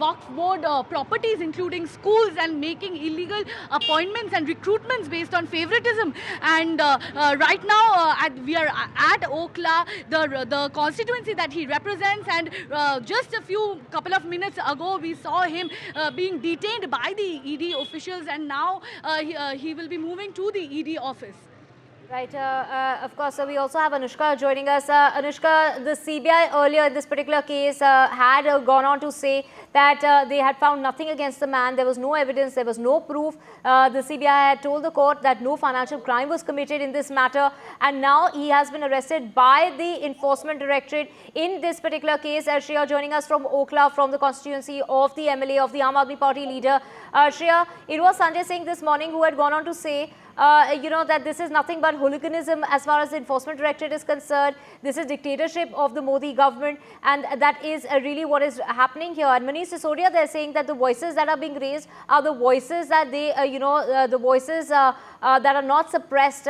Waqf board properties, including schools, and making illegal appointments and recruitments based on favoritism. And right now we are at Okla, the constituency that he represents, and just a couple of minutes ago we saw him being detained by the ED officials, and now he will be moving to the ED office. Right, of course, so we also have Anushka joining us. Anushka, the CBI earlier in this particular case had gone on to say that they had found nothing against the man. There was no evidence, there was no proof. The CBI had told the court that no financial crime was committed in this matter, and now he has been arrested by the Enforcement Directorate in this particular case. Shreya joining us from Okla, from the constituency of the MLA of the Aam Aadmi Party leader. Shreya, it was Sanjay Singh this morning who had gone on to say that this is nothing but hooliganism as far as the Enforcement Directorate is concerned. This is dictatorship of the Modi government, and that is really what is happening here. And Manish Sisodia, they're saying that the voices that are being raised are the voices that they, the voices that are not suppressed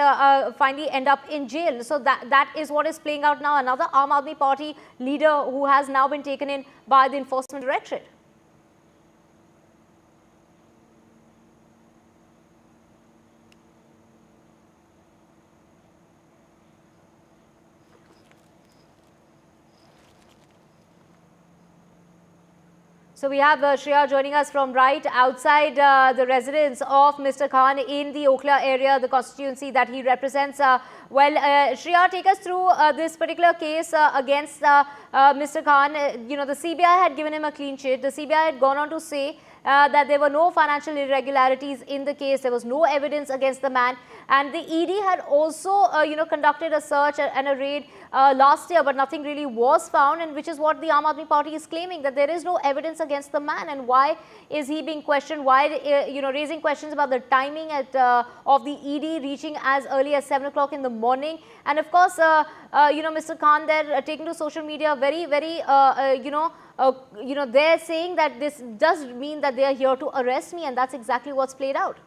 finally end up in jail. So that is what is playing out now. Another Aam Aadmi Party leader who has now been taken in by the Enforcement Directorate. So we have Shreya joining us from right outside the residence of Mr. Khan in the Okla area, the constituency that he represents. Shreya, take us through this particular case against Mr. Khan. The CBI had given him a clean sheet. The CBI had gone on to say that there were no financial irregularities in the case. There was no evidence against the man. And the ED had also, conducted a search and a raid last year, but nothing really was found, and which is what the Aam Aadmi Party is claiming, that there is no evidence against the man. And why is he being questioned? Why, raising questions about the timing of the ED reaching as early as 7 o'clock in the morning. And of course, Mr. Khan there taking to social media very, very, they're saying that this does mean that they are here to arrest me, and that's exactly what's played out.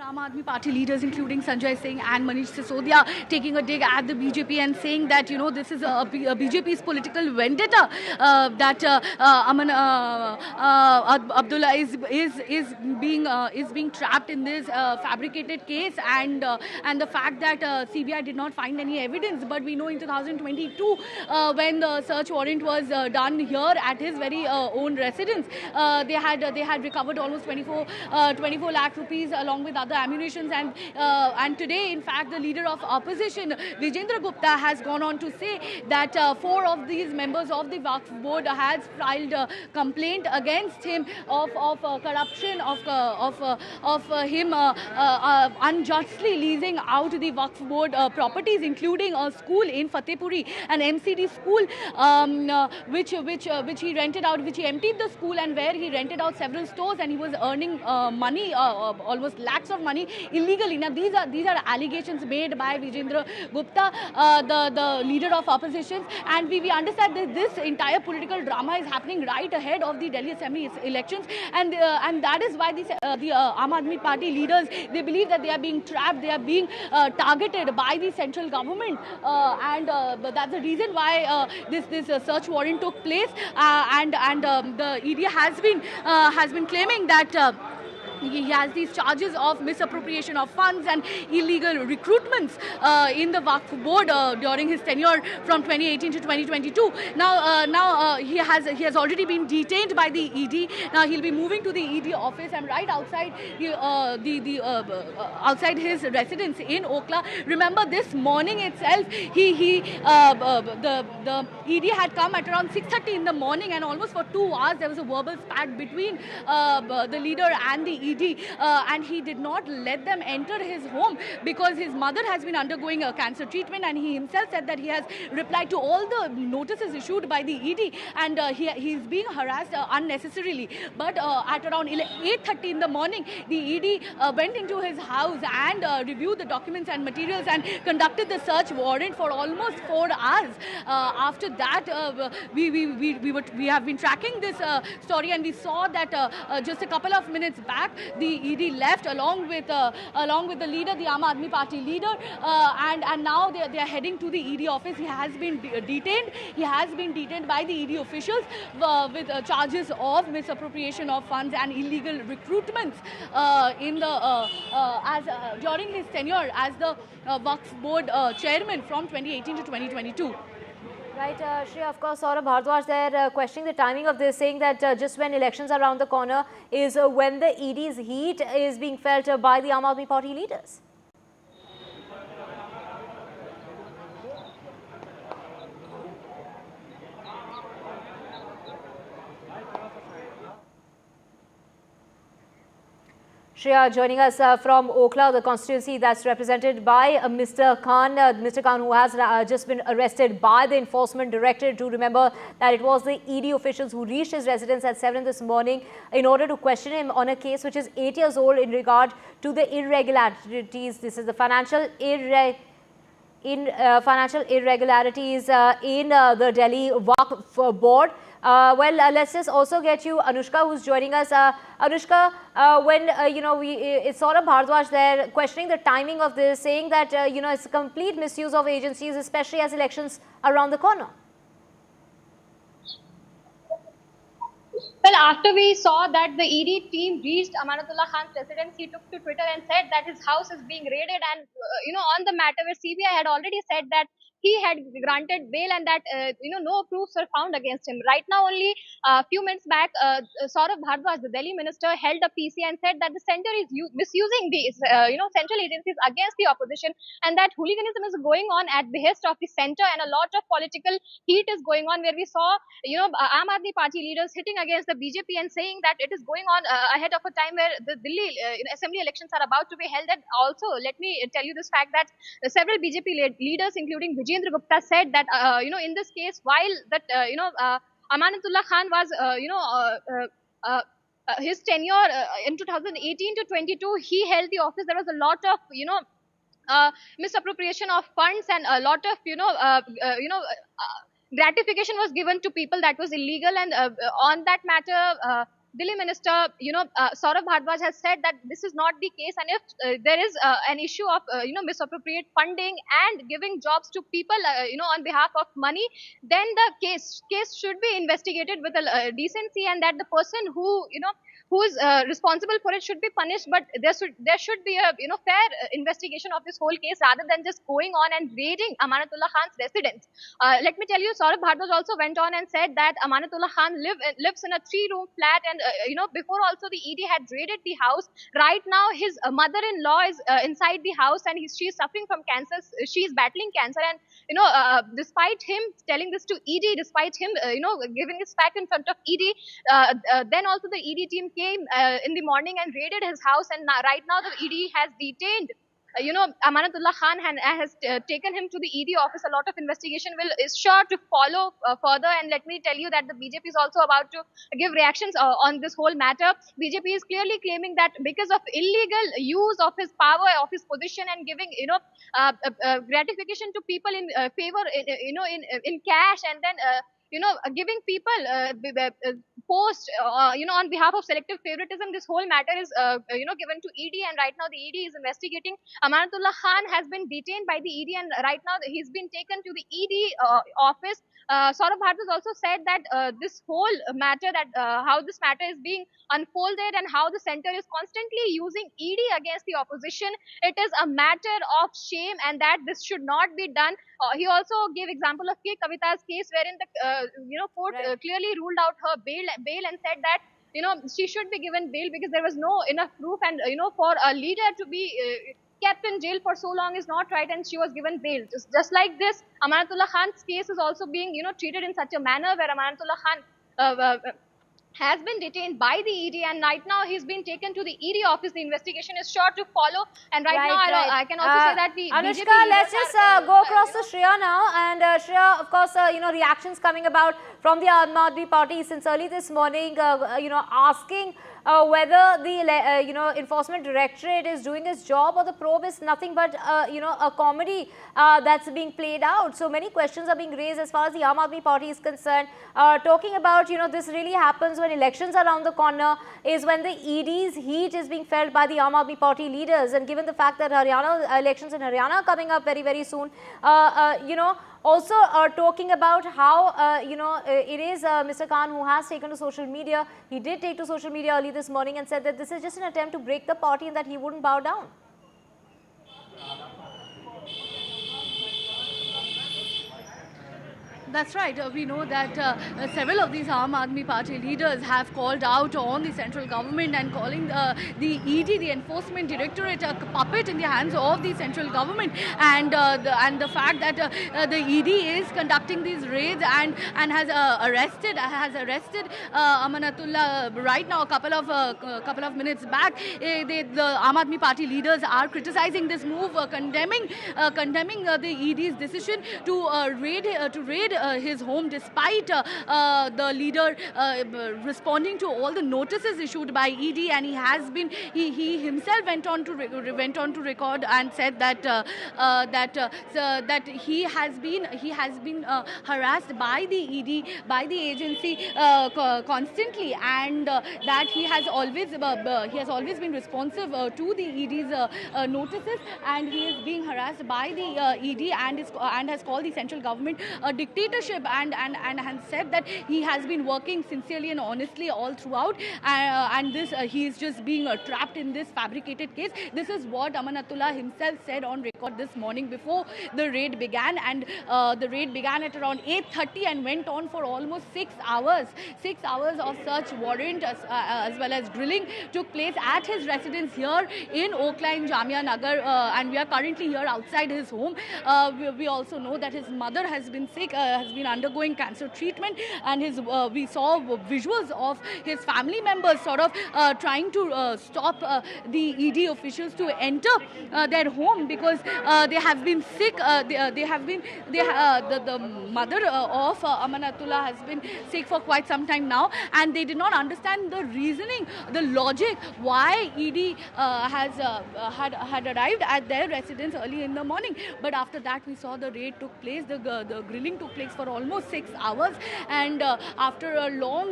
Aam Aadmi Party leaders, including Sanjay Singh and Manish Sisodia, taking a dig at the BJP and saying that, this is a BJP's political vendetta, that Abdullah is being trapped in this fabricated case, and the fact that CBI did not find any evidence. But we know in 2022, when the search warrant was done here at his very own residence, they had recovered almost 24 lakh rupees along with other ammunitions, and today, in fact, the leader of opposition, Vijendra Gupta, has gone on to say that 4 of these members of the Waqf board has filed a complaint against him of corruption, of him unjustly leasing out the Waqf board properties, including a school in Fatehpuri, an MCD school, which he rented out, which he emptied the school, and where he rented out several stores, and he was earning money, almost lakhs of money illegally. Now these are allegations made by Vijendra Gupta, the leader of opposition, and we understand that this entire political drama is happening right ahead of the Delhi Assembly elections, and that is why the Aam Aadmi Party leaders, they believe that they are being trapped, they are being targeted by the central government, and that's the reason why this search warrant took place, and the ED has been claiming that he has these charges of misappropriation of funds and illegal recruitments in the Waqf board during his tenure from 2018 to 2022. Now he has already been detained by the ED. Now he'll be moving to the ED office, and right outside outside his residence in Okla. Remember, this morning itself, the ED had come at around 6:30 in the morning, and almost for 2 hours there was a verbal spat between the leader and the ED, and he did not let them enter his home because his mother has been undergoing a cancer treatment, and he himself said that he has replied to all the notices issued by the ED, and he's being harassed unnecessarily. But at around 8:30 in the morning, the ED went into his house and reviewed the documents and materials and conducted the search warrant for almost 4 hours. After that, we have been tracking this story, and we saw that just a couple of minutes back, the ED left along with the leader, the Aam Aadmi Party leader, and now they are heading to the ED office. He has been detained. He has been detained by the ED officials with charges of misappropriation of funds and illegal recruitments during his tenure as the Waqf Board chairman from 2018 to 2022. Right, Shreya, of course, Saurabh Bhardwaj there questioning the timing of this, saying that just when elections are around the corner is when the ED's heat is being felt by the Aam Aadmi Party leaders. Shreya joining us from Okhla, the constituency that's represented by Mr. Khan. Mr. Khan, who has just been arrested by the Enforcement Directorate. Do remember that it was the ED officials who reached his residence at 7 this morning in order to question him on a case which is 8 years old in regard to the irregularities. This is the financial irregularities in the Delhi Waqf Board. Let's just also get you Anushka, who's joining us. Anushka, it's Saurabh Bhardwaj there questioning the timing of this, saying that it's a complete misuse of agencies, especially as elections around the corner. Well, after we saw that the ED team reached Amanatullah Khan's residence, he took to Twitter and said that his house is being raided, and on the matter where CBI had already said that he had granted bail and that no proofs were found against him. Right now, only a few minutes back, Saurabh Bhardwaj, the Delhi minister, held a PC and said that the center is misusing these central agencies against the opposition, and that hooliganism is going on at behest of the center, and a lot of political heat is going on, where we saw Aam Aadmi Party leaders hitting against the BJP and saying that it is going on ahead of a time where the Delhi assembly elections are about to be held. And also, let me tell you this fact that several BJP leaders, including Vijayendra Gupta, said that in this case, while that Amanatullah Khan was his tenure in 2018 to 22, he held the office. There was a lot of misappropriation of funds, and a lot of gratification was given to people that was illegal. And on that matter, Delhi Minister, Saurabh Bhardwaj has said that this is not the case, and if there is an issue of misappropriate funding and giving jobs to people on behalf of money, then the case should be investigated with a decency, and that the person who is responsible for it should be punished. But there should be a fair investigation of this whole case, rather than just going on and raiding Amanatullah Khan's residence. Let me tell you, Saurabh Bhardwaj also went on and said that Amanatullah Khan lives in a 3-room flat, and before also the ED had raided the house. Right now, his mother-in-law is inside the house, and she's suffering from cancer. She's battling cancer, and despite him telling this to ED, despite him giving his fact in front of ED, then also the ED team came in the morning and raided his house, and right now the ED has detained Amanatullah Khan has taken him to the ED office. A lot of investigation is sure to follow further. And let me tell you that the BJP is also about to give reactions on this whole matter. BJP is clearly claiming that because of illegal use of his power, of his position, and giving gratification to people in favor in cash, and then giving people post on behalf of selective favoritism, this whole matter is given to ED, and right now the ED is investigating. Amanatullah Khan has been detained by the ED, and right now he's been taken to the ED office. Saurabh Bhardwaj also said that this whole matter, that how this matter is being unfolded and how the center is constantly using ED against the opposition, it is a matter of shame, and that this should not be done. He also gave example of K. Kavita's case, wherein the court clearly ruled out her bail and said that she should be given bail because there was no enough proof, and for a leader to be kept in jail for so long is not right, and she was given bail. Just like this, Amanatullah Khan's case is also being treated in such a manner where Amanatullah Khan has been detained by the ED, and right now he's been taken to the ED office. The investigation is sure to follow, and right now I can also say that the Anushka, BJP let's just go across to Shreya now, and Shreya, of course, reactions coming about from the Aam Aadmi Party since early this morning, asking whether the Enforcement Directorate is doing its job, or the probe is nothing but a comedy that's being played out. So many questions are being raised as far as the Aam Aadmi Party is concerned. Talking about this really happens when elections are around the corner, is when the ED's heat is being felt by the Aam Aadmi Party leaders. And given the fact that elections in Haryana are coming up very, very soon, also talking about how it is Mr. Khan who has taken to social media. He did take to social media early this morning and said that this is just an attempt to break the party and that he wouldn't bow down. That's right. We know that several of these Aam Aadmi Party leaders have called out on the central government and calling the ED, the Enforcement Directorate, a puppet in the hands of the central government, and the fact that the ED is conducting these raids and has arrested Amanatullah right now. A couple of minutes back, the Aam Aadmi Party leaders are criticizing this move, condemning the ED's decision to raid his home, despite the leader responding to all the notices issued by ED, and he himself went on to record and said that that he has been harassed by the ED, by the agency constantly, and that he has always been responsive to the ED's notices, and he is being harassed by the ED and has called the central government a dictatorship, and has said that he has been working sincerely and honestly all throughout, and he is just being trapped in this fabricated case. This is what Amanatullah himself said on record this morning before the raid began, and the raid began at around 8:30 and went on for almost 6 hours. 6 hours of search warrant as well as drilling took place at his residence here in Oakline, Jamia Nagar, and we are currently here outside his home. We also know that his mother has been sick, has been undergoing cancer treatment, and we saw visuals of his family members sort of trying to stop the ED officials to enter their home because they have been sick. The mother of Amanatullah has been sick for quite some time now, and they did not understand the reasoning, the logic why ED had arrived at their residence early in the morning. But after that, we saw the raid took place, the grilling took place for almost 6 hours, and after a long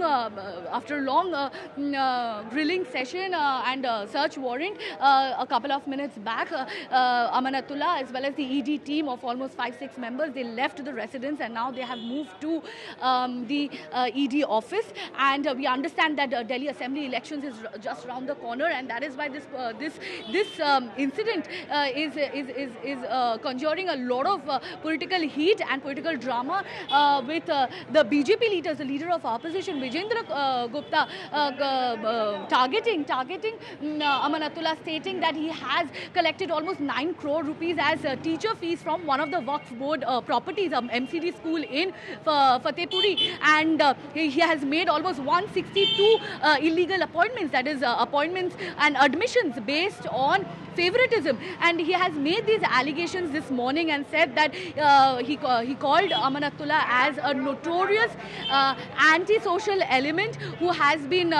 grilling session and search warrant, a couple of minutes back, Amanatullah as well as the ED team of almost 5-6 members, they left the residence, and now they have moved to the ED office. And we understand that Delhi Assembly elections is just around the corner, and that is why this incident is conjuring a lot of political heat and political drama with the BJP leaders, the leader of opposition Vijendra Gupta targeting Amanatullah, stating that he has collected almost 9 crore rupees as teacher fees from one of the Waqf board properties, MCD school in Fatehpuri, and he has made almost 162 illegal appointments, that is appointments and admissions based on favoritism. And he has made these allegations this morning and said that he called Amanatullah as a notorious anti-social element who has been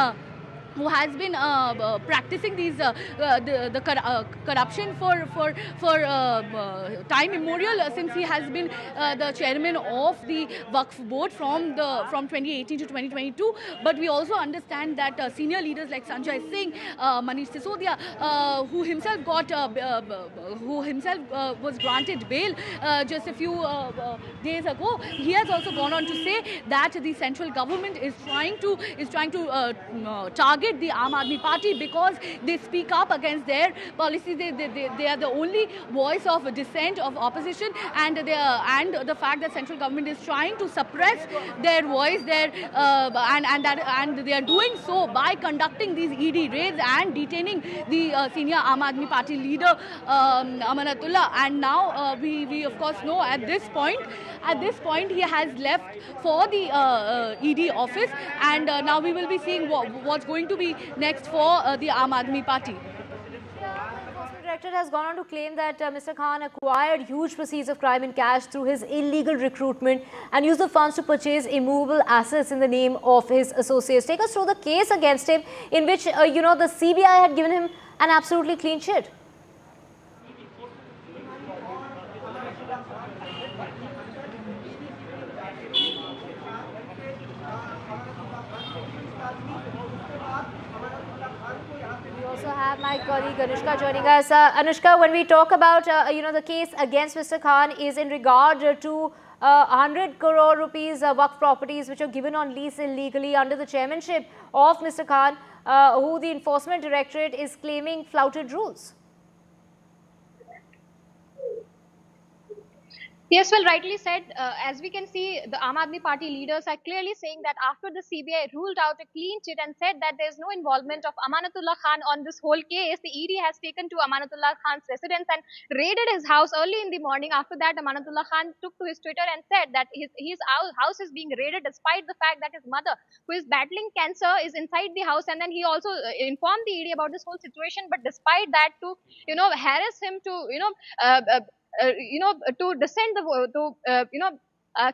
practicing these the corruption for time immemorial, since he has been the chairman of the Waqf board from 2018 to 2022. But we also understand that senior leaders like Sanjay Singh, Manish Sisodia, who himself was granted bail just a few days ago, he has also gone on to say that the central government is trying to target the Aam Aadmi Party because they speak up against their policies. They are the only voice of dissent, of opposition, and the fact that central government is trying to suppress their voice there, and they are doing so by conducting these ED raids and detaining the senior Aam Aadmi Party leader Amanatullah. And now we of course know at this point he has left for the ED office, and now we will be seeing what's going to be next for the Aam Aadmi Party. Directorate has gone on to claim that Mr. Khan acquired huge proceeds of crime in cash through his illegal recruitment and used the funds to purchase immovable assets in the name of his associates. Take us through the case against him, in which, the CBI had given him an absolutely clean sheet. Have my colleague Anushka joining us. Anushka, when we talk about the case against Mr. Khan is in regard to 100 crore rupees Waqf properties which are given on lease illegally under the chairmanship of Mr. Khan, who the Enforcement Directorate is claiming flouted rules. Yes, well, rightly said. As we can see, the Aadmi party leaders are clearly saying that after the CBI ruled out a clean chit and said that there is no involvement of Amanatullah Khan on this whole case, the ED has taken to Amanatullah Khan's residence and raided his house early in the morning. After that, Amanatullah Khan took to his Twitter and said that his house is being raided despite the fact that his mother, who is battling cancer, is inside the house. And then he also informed the ED about this whole situation. But despite that, to harass him, to to descend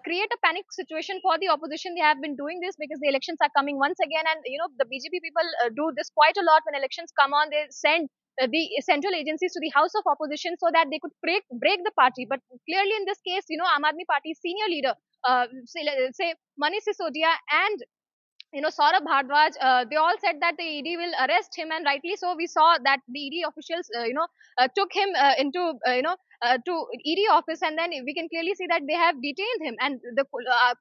create a panic situation for the opposition. They have been doing this because the elections are coming once again, and the BJP people do this quite a lot. When elections come on, they send the central agencies to the house of opposition so that they could break the party. But clearly in this case, Aam Aadmi Party's senior leader, say Manish Sisodia and Saurabh Bhardwaj, they all said that the ED will arrest him, and rightly so. We saw that the ED officials, took him into, to ED office, and then we can clearly see that they have detained him, and the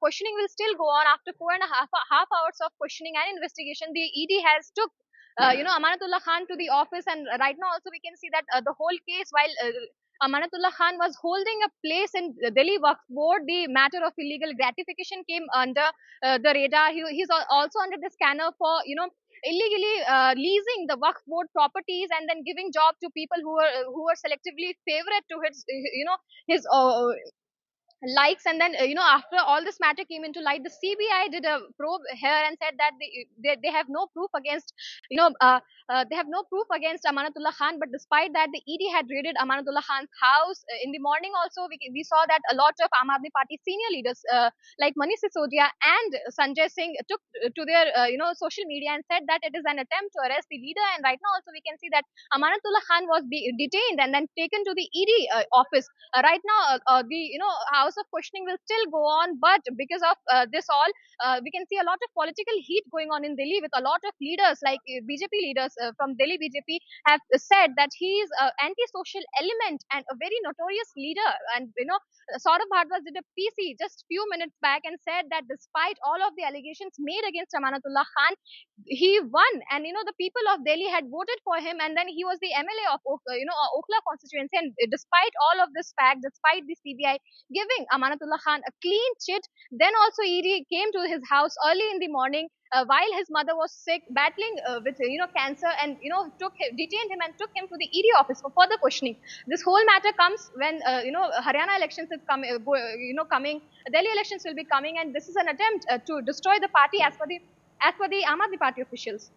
questioning will still go on. After 4.5 hours of questioning and investigation, the ED has took Amanatullah Khan to the office, and right now also we can see that the whole case, while Amanatullah Khan was holding a place in Delhi Waqf Board, the matter of illegal gratification came under the radar. He's also under the scanner for illegally leasing the Waqf Board properties and then giving job to people who were selectively favorite to his likes. And then after all this matter came into light, the CBI did a probe here and said that they have no proof against they have no proof against Amanatullah Khan. But despite that, the ED had raided Amanatullah Khan's house in the morning. Also we saw that a lot of Aam Aadmi Party senior leaders like Manish Sisodia and Sanjay Singh took to their social media and said that it is an attempt to arrest the leader. And right now also we can see that Amanatullah Khan was detained and then taken to the ED office. Right now the house of questioning will still go on, but because of this all, we can see a lot of political heat going on in Delhi, with a lot of leaders like BJP leaders from Delhi BJP have said that he is an anti-social element and a very notorious leader. And Saurabh Bhardwaj did a PC just few minutes back and said that despite all of the allegations made against Amanatullah Khan, he won, and the people of Delhi had voted for him, and then he was the MLA of Okhla constituency. And despite all of this fact, despite the CBI giving Amanatullah Khan a clean chit, then also ED came to his house early in the morning while his mother was sick, battling with cancer, and detained him and took him to the ED office for further questioning. This whole matter comes when Haryana elections is coming, Delhi elections will be coming, and this is an attempt to destroy the party as per the Aam Aadmi Party officials.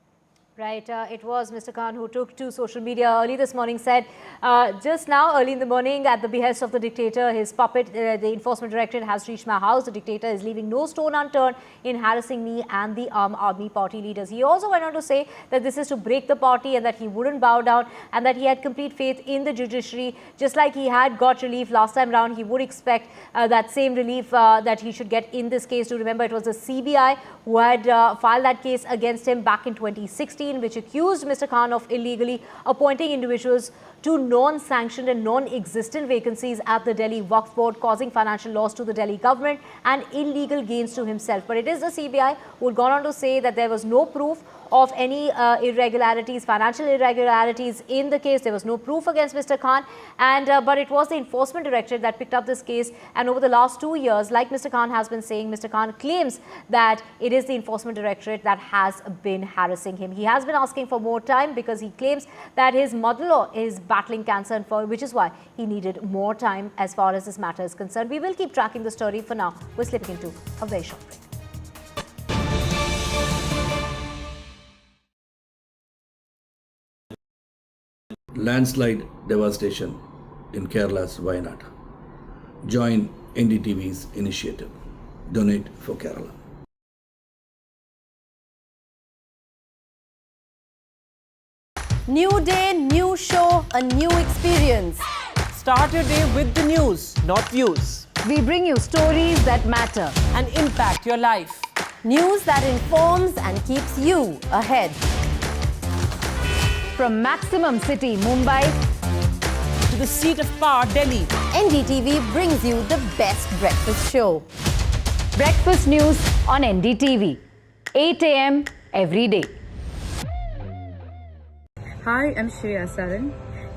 Right, it was Mr. Khan who took to social media early this morning, said just now early in the morning, at the behest of the dictator, his puppet, the Enforcement Directorate has reached my house. The dictator is leaving no stone unturned in harassing me and the Aam Aadmi Party leaders. He also went on to say that this is to break the party and that he wouldn't bow down, and that he had complete faith in the judiciary. Just like he had got relief last time round, he would expect that same relief that he should get in this case. To remember, it was the CBI who had filed that case against him back in 2016, which accused Mr. Khan of illegally appointing individuals to non-sanctioned and non-existent vacancies at the Delhi Waqf Board, causing financial loss to the Delhi government and illegal gains to himself. But it is the CBI who had gone on to say that there was no proof of any irregularities, financial irregularities in the case. There was no proof against Mr. Khan, and but it was the Enforcement Directorate that picked up this case. And over the last 2 years, like Mr. Khan has been saying, Mr. Khan claims that it is the Enforcement Directorate that has been harassing him. He has been asking for more time because he claims that his mother-in-law is battling cancer, and which is why he needed more time as far as this matter is concerned. We will keep tracking the story. For now, we're slipping into a very short break. landslide devastation in Kerala's Wayanad. Join NDTV's initiative. Donate for Kerala. New day, new show, a new experience. Start your day with the news, not views. We bring you stories that matter And impact your life. news that informs and keeps you ahead. From Maximum City, Mumbai, To the seat of power, Delhi. NDTV brings you the best breakfast show. Breakfast news on NDTV, 8 a.m. every day. Hi, I'm Shreya Saran.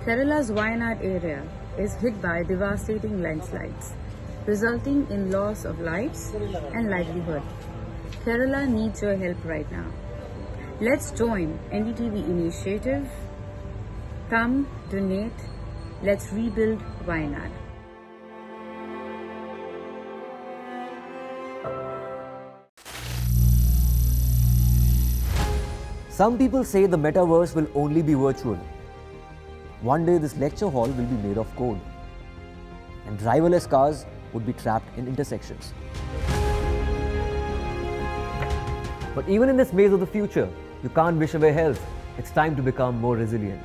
Kerala's Wayanad area is hit by devastating landslides, resulting in loss of lives and livelihood. Kerala needs your help right now. Let's join NDTV initiative. Come, donate. Let's rebuild Wayanad. Some people say the metaverse will only be virtual. One day this lecture hall will be made of code, and driverless cars would be trapped in intersections. But even in this maze of the future, you can't wish away health. It's time to become more resilient.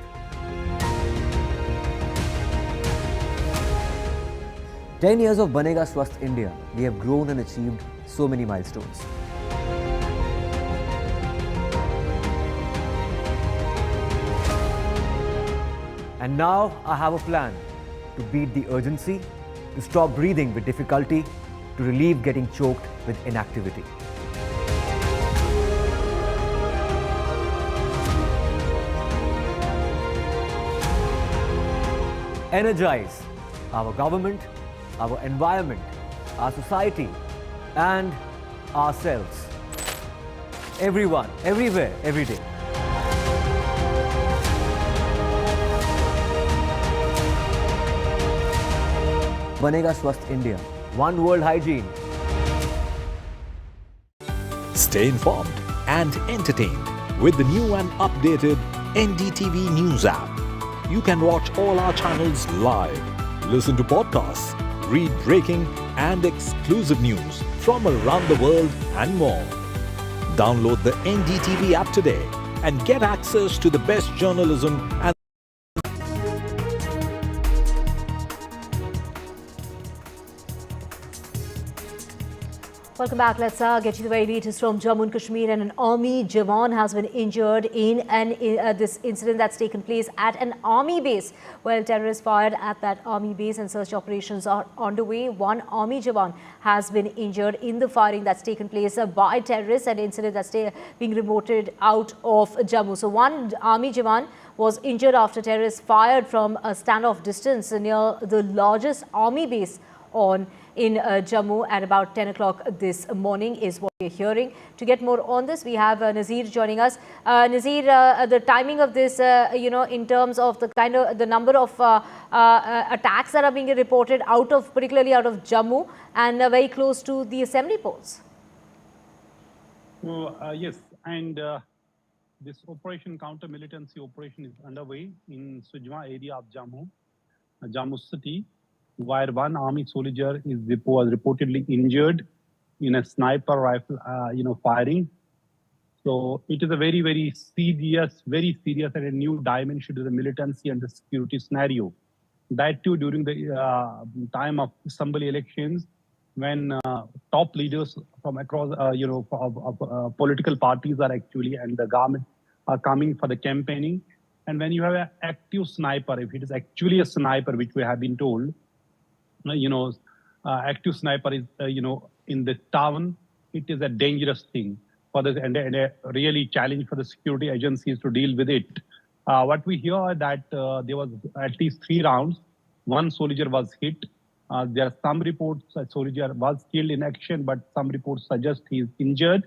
"10 years of Banega Swasth India, we have grown and achieved so many milestones. And now I have a plan to beat the urgency, to stop breathing with difficulty, to relieve getting choked with inactivity. Energize our government, our environment, our society, and ourselves. Everyone, everywhere, every day. Banega Swasth India. One world hygiene. Stay informed and entertained with the new and updated NDTV News app. You can watch all our channels live, listen to podcasts, read breaking and exclusive news from around the world and more. Download the NDTV app today and get access to the best journalism and Welcome back. Let's get you the very latest from Jammu and Kashmir. And an army jawan has been injured in this incident that's taken place at an army base. Well, terrorists fired at that army base and search operations are underway. One army jawan has been injured in the firing that's taken place by terrorists, an incident that's being reported out of Jammu. So one army jawan was injured after terrorists fired from a standoff distance near the largest army base in Jammu at about 10 o'clock this morning is what we're hearing. To get more on this, we have Nazir joining us. Nazir, the timing of this, in terms of the number of attacks that are being reported particularly out of Jammu and very close to the assembly polls. Yes, and this operation, counter-militancy operation, is underway in Sujma area of Jammu city, where one army soldier was reportedly injured in a sniper rifle, firing. So it is a very, very serious and a new dimension to the militancy and the security scenario. That too during the time of assembly elections, when top leaders from across, political parties are actually and the government are coming for the campaigning. And when you have an active sniper, if it is actually a sniper, which we have been told, active sniper is, in the town, it is a dangerous thing for the and a really challenge for the security agencies to deal with it. What we hear that there was at least 3 rounds. One soldier was hit. There are some reports a soldier was killed in action, but some reports suggest he is injured.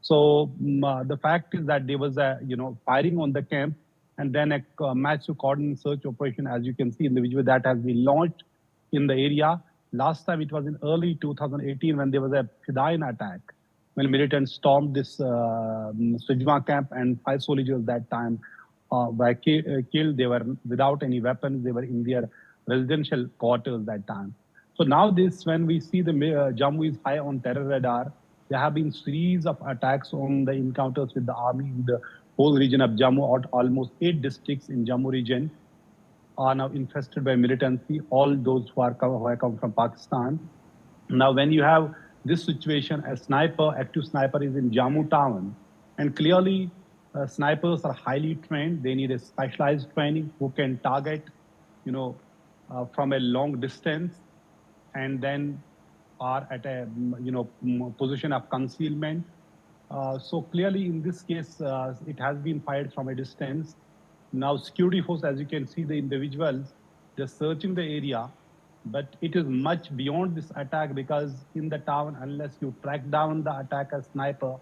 So the fact is that there was a firing on the camp, and then a massive coordinated search operation, as you can see in the video, that has been launched in the area. Last time it was in early 2018 when there was a Fidain attack, when militants stormed this Sujma camp and 5 soldiers that time were killed. They were without any weapons. They were in their residential quarters that time. So now when we see the Jammu is high on terror radar, there have been series of attacks on the encounters with the army in the whole region of Jammu. Almost 8 districts in Jammu region are now infested by militancy, all those who come from Pakistan. Now, when you have this situation, active sniper is in Jammu town, and clearly snipers are highly trained. They need a specialized training who can target, from a long distance, and then are at a, position of concealment. So clearly in this case, it has been fired from a distance. Now security force, as you can see, the individuals, they're searching the area, but it is much beyond this attack, because in the town, unless you track down the attacker sniper,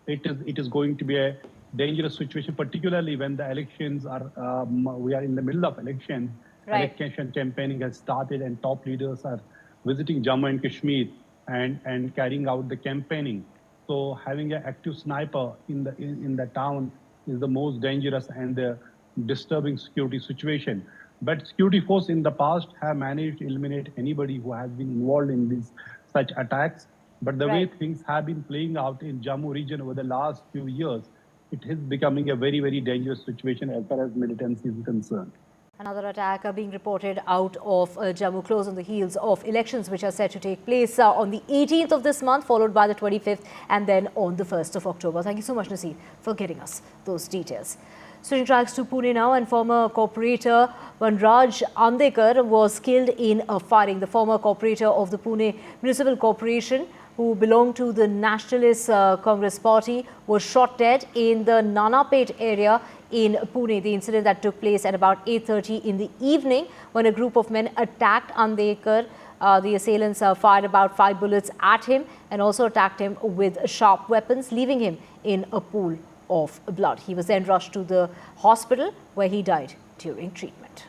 it is going to be a dangerous situation, particularly when the elections are, we are in the middle of elections. Right. Election campaigning has started and top leaders are visiting Jammu and Kashmir and carrying out the campaigning. So having an active sniper in the town is the most dangerous and the disturbing security situation. But security force in the past have managed to eliminate anybody who has been involved in these such attacks. But the way things have been playing out in Jammu region over the last few years, it is becoming a very, very dangerous situation as far as militancy is concerned. Another attack being reported out of Jammu, close on the heels of elections which are set to take place on the 18th of this month, followed by the 25th and then on the 1st of October. Thank you so much, Nasir, for getting us those details. Switching tracks to Pune now, and former corporator Vanraj Andekar was killed in a firing. The former corporator of the Pune Municipal Corporation, who belonged to the Nationalist Congress Party, was shot dead in the Nanapet area in Pune. The incident that took place at about 8:30 in the evening when a group of men attacked Andekar. The assailants fired about 5 bullets at him and also attacked him with sharp weapons, leaving him in a pool of blood. He was then rushed to the hospital where he died during treatment.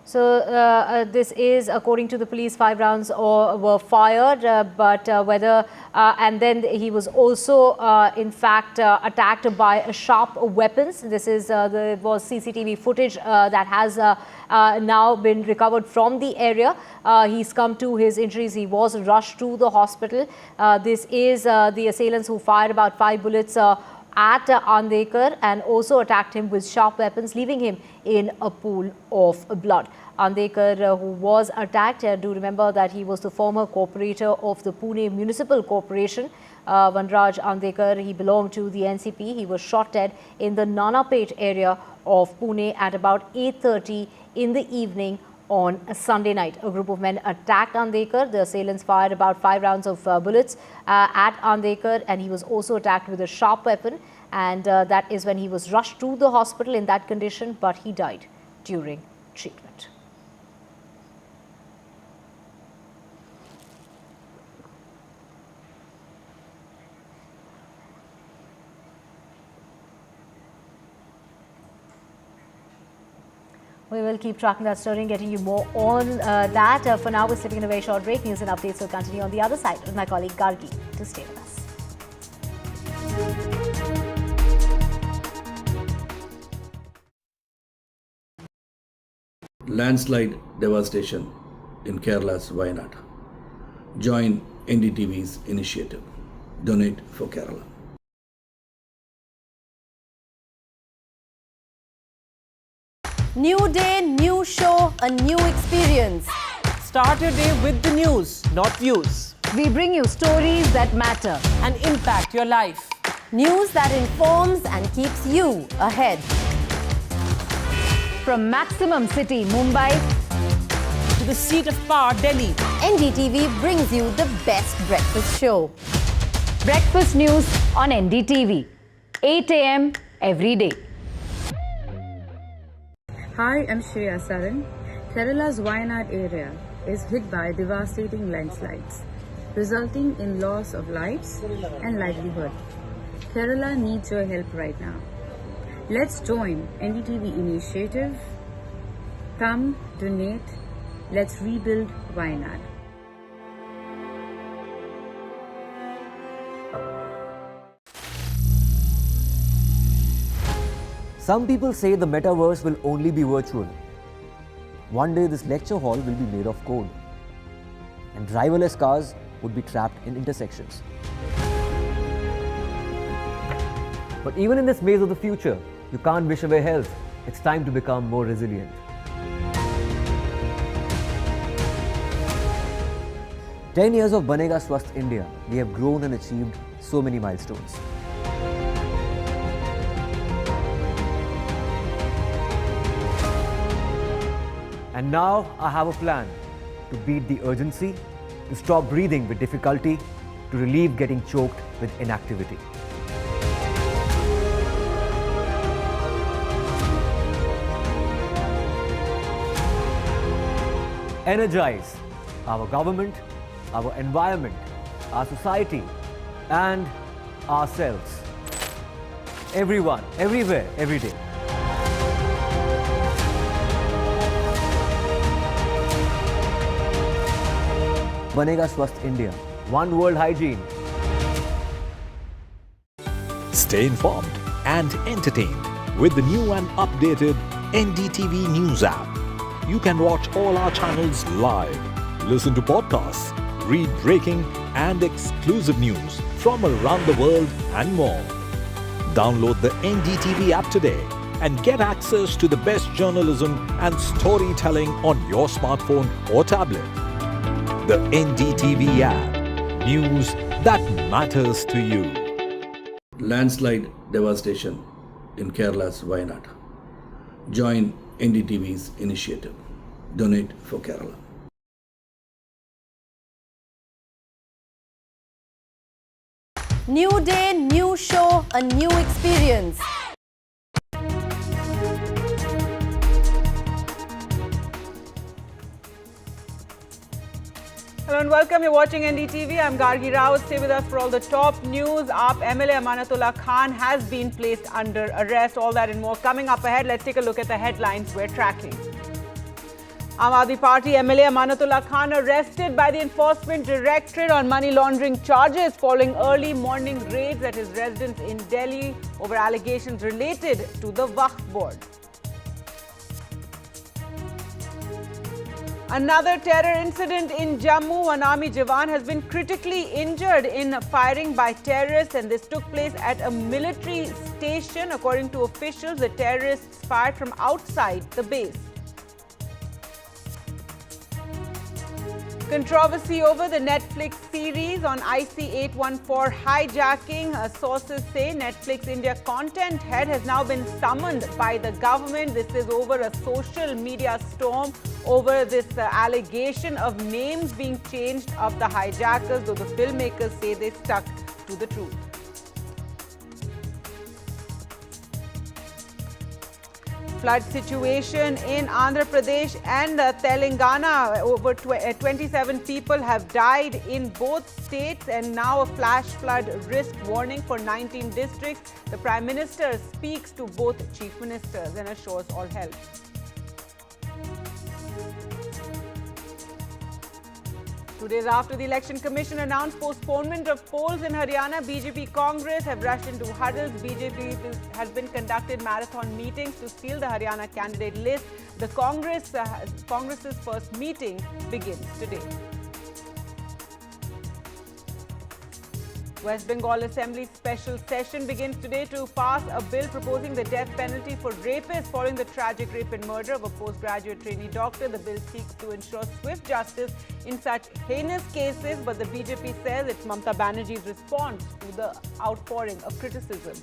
So this is, according to the police, 5 rounds were fired, and then he was also in fact attacked by sharp weapons. This is there was CCTV footage that has now been recovered from the area. He succumbed to his injuries. He was rushed to the hospital. This is the assailants who fired about 5 bullets at Andekar and also attacked him with sharp weapons, leaving him in a pool of blood. Andekar, who was attacked, do remember that he was the former corporator of the Pune Municipal Corporation. Vanraj Andekar, he belonged to the NCP. He was shot dead in the Nanapet area of Pune at about 8:30 in the evening on a Sunday night. A group of men attacked Andekar. The assailants fired about 5 rounds of bullets at Andekar, and he was also attacked with a sharp weapon. And that is when he was rushed to the hospital in that condition, but he died during treatment. We will keep tracking that story and getting you more on that. For now, we're sitting in a very short break. News and updates will continue on the other side with my colleague Gargi. To stay with us. Landslide devastation in Kerala's Wayanad. Join NDTV's initiative. Donate for Kerala. New day, new show, a new experience. Start your day with the news, not views. We bring you stories that matter. And impact your life. News that informs and keeps you ahead. From Maximum City, Mumbai, To the seat of power, Delhi. NDTV brings you the best breakfast show. Breakfast news on NDTV. 8 a.m. every day. Hi, I'm Shazia Ilmi. Kerala's Wayanad area is hit by devastating landslides, resulting in loss of lives and livelihood. Kerala needs your help right now. Let's join NDTV initiative. Come, donate. Let's rebuild Wayanad. Some people say the metaverse will only be virtual. One day this lecture hall will be made of code, and driverless cars would be trapped in intersections. But even in this maze of the future, you can't wish away health. It's time to become more resilient. 10 years of Banega Swasth India, we have grown and achieved so many milestones. And now I have a plan to beat the urgency, to stop breathing with difficulty, to relieve getting choked with inactivity. Energize our government, our environment, our society, and ourselves. Everyone, everywhere, every day. Banega Swasth India. One world hygiene. Stay informed and entertained with the new and updated NDTV News app. You can watch all our channels live, listen to podcasts, read breaking and exclusive news from around the world and more. Download the NDTV app today and get access to the best journalism and storytelling on your smartphone or tablet. The NDTV app. News that matters to you. Landslide devastation in Kerala's Wayanad. Join NDTV's initiative. Donate for Kerala. New day, new show, a new experience. Hello and welcome. You're watching NDTV. I'm Gargi Rao. Stay with us for all the top news. AAP MLA Amanatullah Khan has been placed under arrest. All that and more coming up ahead. Let's take a look at the headlines we're tracking. Aadmi Party MLA Amanatullah Khan arrested by the Enforcement Directorate on money laundering charges following early morning raids at his residence in Delhi over allegations related to the Waqf board. Another terror incident in Jammu. An army Jawan has been critically injured in firing by terrorists, and this took place at a military station. According to officials, the terrorists fired from outside the base. Controversy over the Netflix series on IC-814 hijacking. Sources say Netflix India content head has now been summoned by the government. This is over a social media storm over this allegation of names being changed of the hijackers, though the filmmakers say they stuck to the truth. Flood situation in Andhra Pradesh and Telangana. Over 27 people have died in both states, and now a flash flood risk warning for 19 districts. The Prime Minister speaks to both chief ministers and assures all help. Two days after the Election Commission announced postponement of polls in Haryana, BJP Congress have rushed into huddles. BJP has been conducted marathon meetings to seal the Haryana candidate list. The Congress's first meeting begins today. West Bengal Assembly special session begins today to pass a bill proposing the death penalty for rapists following the tragic rape and murder of a postgraduate trainee doctor. The bill seeks to ensure swift justice in such heinous cases, but the BJP says it's Mamata Banerjee's response to the outpouring of criticism.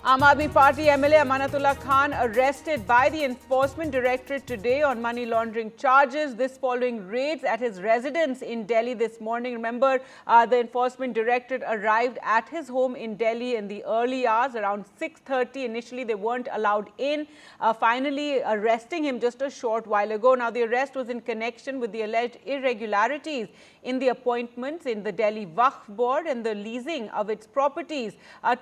Aadmi Party MLA Amanatullah Khan arrested by the Enforcement Directorate today on money laundering charges. This following raids at his residence in Delhi this morning. Remember, the Enforcement Directorate arrived at his home in Delhi in the early hours, around 6:30. Initially, they weren't allowed in, finally arresting him just a short while ago. Now, the arrest was in connection with the alleged irregularities in the appointments in the Delhi Waqf board and the leasing of its properties.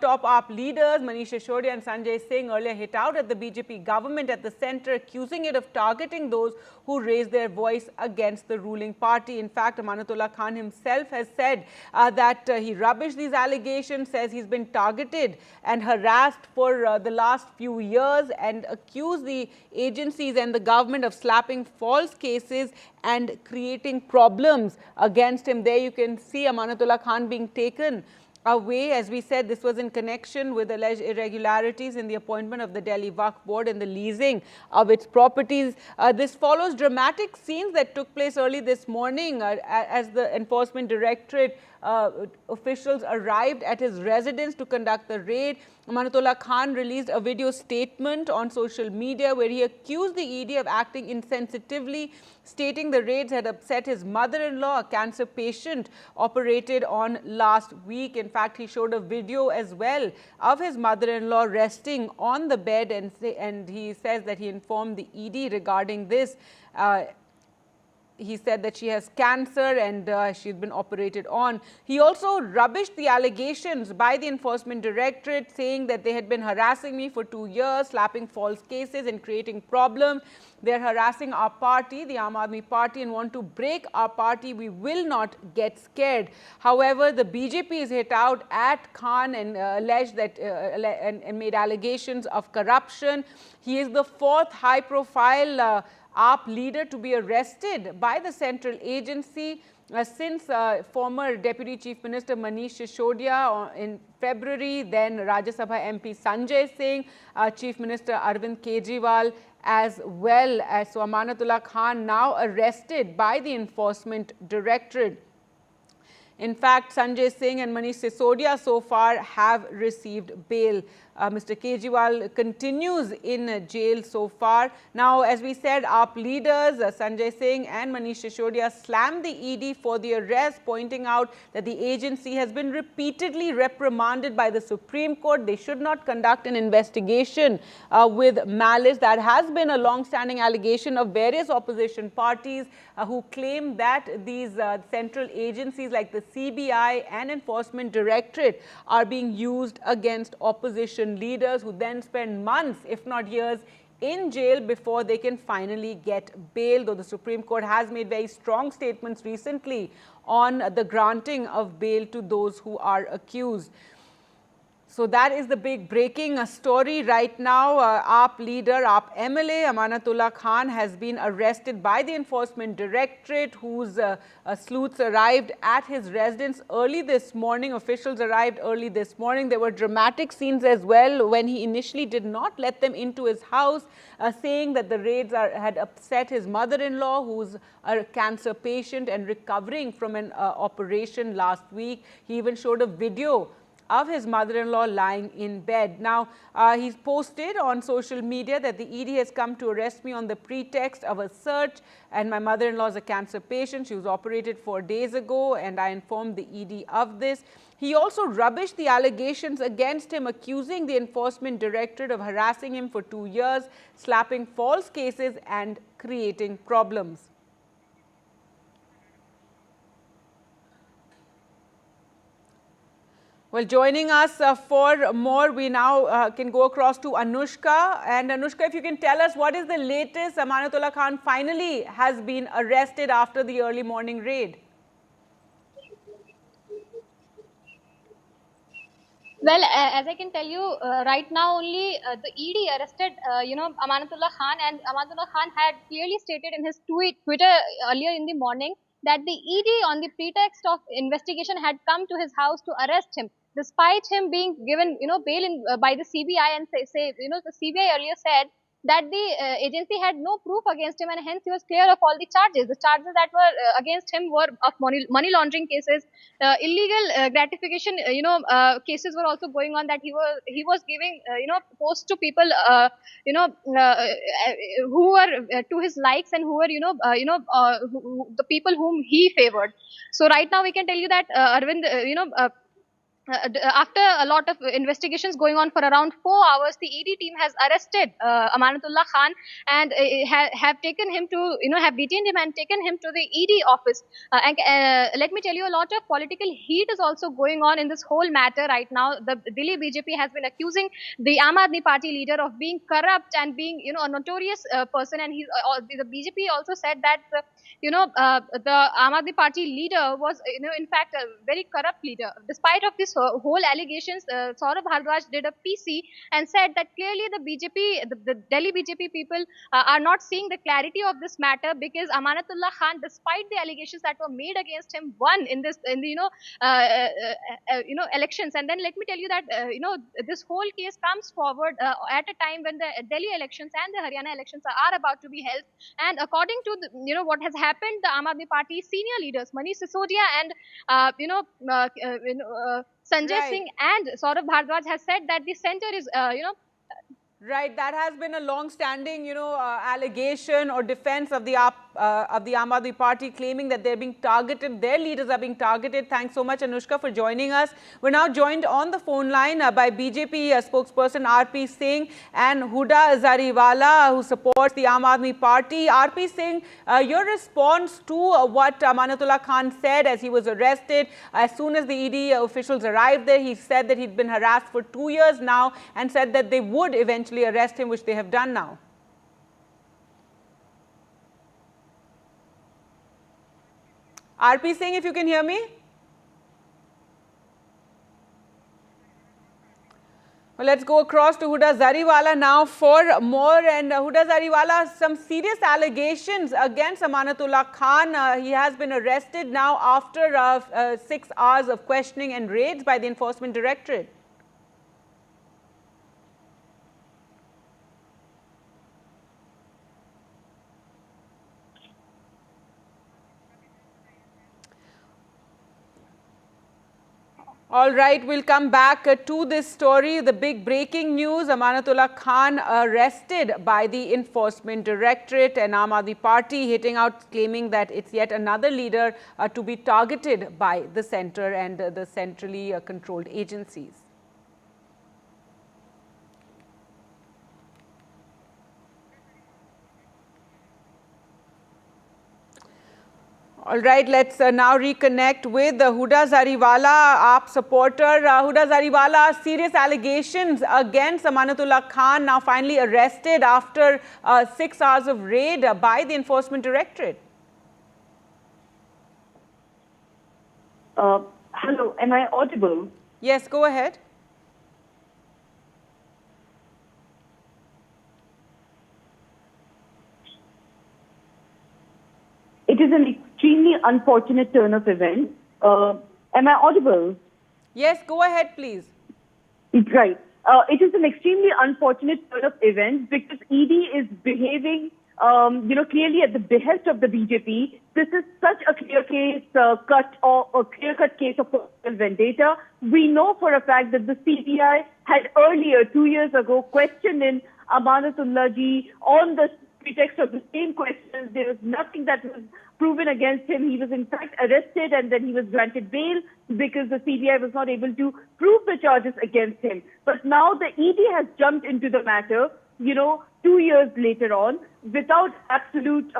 Top AAP leaders, Manish Sissodia and Sanjay Singh earlier hit out at the BJP government at the centre, accusing it of targeting those who raised their voice against the ruling party. In fact, Amanatullah Khan himself has said that he rubbished these allegations, says he's been targeted and harassed for the last few years, and accused the agencies and the government of slapping false cases and creating problems against him. There you can see Amanatullah Khan being taken away. As we said, this was in connection with alleged irregularities in the appointment of the Delhi Waqf Board and the leasing of its properties. This follows dramatic scenes that took place early this morning as the Enforcement Directorate officials arrived at his residence to conduct the raid. Amanatullah Khan released a video statement on social media where he accused the ED of acting insensitively, stating the raids had upset his mother-in-law, a cancer patient, operated on last week. In fact, he showed a video as well of his mother-in-law resting on the bed, and he says that he informed the ED regarding this. He said that she has cancer and she's been operated on. He also rubbished the allegations by the Enforcement Directorate, saying that they had been harassing me for 2 years, slapping false cases and creating problems. They're harassing our party, the Aam Aadmi party, and want to break our party. We will not get scared. However, the BJPs hit out at Khan and alleged that and made allegations of corruption. He is the fourth high-profile AAP leader to be arrested by the central agency since former Deputy Chief Minister Manish Sissodia in February, then Rajya Sabha MP Sanjay Singh, Chief Minister Arvind Kejriwal as well. So Amanatullah Khan now arrested by the Enforcement Directorate. In fact, Sanjay Singh and Manish Sissodia so far have received bail. Mr. Kejriwal continues in jail so far. Now, as we said, AAP leaders Sanjay Singh and Manish Sissodia slammed the ED for the arrest, pointing out that the agency has been repeatedly reprimanded by the Supreme Court. They should not conduct an investigation with malice. That has been a long-standing allegation of various opposition parties who claim that these central agencies like the CBI and Enforcement Directorate are being used against opposition leaders who then spend months, if not years, in jail before they can finally get bail, though the Supreme Court has made very strong statements recently on the granting of bail to those who are accused. So that is the big breaking story right now. AAP leader, AAP MLA Amanatullah Khan has been arrested by the Enforcement Directorate, whose sleuths arrived at his residence early this morning. Officials arrived early this morning. There were dramatic scenes as well when he initially did not let them into his house, saying that the raids had upset his mother-in-law, who's a cancer patient and recovering from an operation last week. He even showed a video of his mother-in-law lying in bed. Now, he's posted on social media that the ED has come to arrest me on the pretext of a search, and my mother-in-law is a cancer patient. She was operated 4 days ago, and I informed the ED of this. He also rubbished the allegations against him, accusing the Enforcement Directorate of harassing him for 2 years, slapping false cases and creating problems. Well, joining us for more, we now can go across to Anushka. And Anushka, if you can tell us what is the latest? Amanatullah Khan finally has been arrested after the early morning raid. Well, as I can tell you, right now only the ED arrested, Amanatullah Khan, and Amanatullah Khan had clearly stated in his Twitter earlier in the morning that the ED on the pretext of investigation had come to his house to arrest him, despite him being given, bail by the CBI, and the CBI earlier said that the agency had no proof against him, and hence he was clear of all the charges. The charges that were against him were of money laundering cases, illegal gratification, cases were also going on, that he was giving, posts to people, who were to his likes, and who were, the people whom he favored. So right now we can tell you that Arvind, after a lot of investigations going on for around 4 hours, the ED team has arrested Amanatullah Khan and have taken him to, have detained him and taken him to the ED office. Let me tell you, a lot of political heat is also going on in this whole matter right now. The Delhi BJP has been accusing the Aadmi party leader of being corrupt and being, a notorious person. And the BJP also said that, the Aadmi party leader was, in fact, a very corrupt leader. Despite of this whole allegations, Saurabh Bhardwaj did a PC and said that clearly the Delhi BJP people are not seeing the clarity of this matter, because Amanatullah Khan, despite the allegations that were made against him, won in the elections. And then let me tell you that this whole case comes forward at a time when the Delhi elections and the Haryana elections are about to be held. And according to what has happened, the Aam Aadmi Party senior leaders Manish Sisodia and Sanjay Singh and Saurabh Bhardwaj has said that the center is Right, that has been a long-standing, allegation or defense of the Aam Aadmi Party, claiming that they're being targeted, their leaders are being targeted. Thanks so much, Anushka, for joining us. We're now joined on the phone line by BJP spokesperson RP Singh and Huda Zariwala, who supports the Aam Aadmi Party. RP Singh, your response to what Amanatullah Khan said as he was arrested. As soon as the ED officials arrived there, he said that he'd been harassed for 2 years now and said that they would eventually arrest him, which they have done now. RP Singh, if you can hear me. Well, let's go across to Huda Zariwala now for more. And Huda Zariwala, some serious allegations against Amanatullah Khan. He has been arrested now after 6 hours of questioning and raids by the Enforcement Directorate. All right, we'll come back to this story. The big breaking news: Amanatullah Khan arrested by the Enforcement Directorate, and Aam Aadmi Party hitting out, claiming that it's yet another leader to be targeted by the centre and the centrally controlled agencies. All right, let's now reconnect with Huda Zariwala, AAP supporter. Huda Zariwala, serious allegations against Amanatullah Khan, now finally arrested after 6 hours of raid by the Enforcement Directorate. Hello, am I audible? Yes, go ahead. It is an extremely unfortunate turn of events. Am I audible? Yes, go ahead, please. Right. It is an extremely unfortunate turn of events because ED is behaving, clearly at the behest of the BJP. This is such a clear case, clear-cut case of personal vendetta. We know for a fact that the CBI had earlier, 2 years ago, questioned in Amanatullah ji on the pretext of the same questions. There was nothing that was proven against him. He was in fact arrested and then he was granted bail because the CBI was not able to prove the charges against him. But now the ED has jumped into the matter, 2 years later on, without absolute,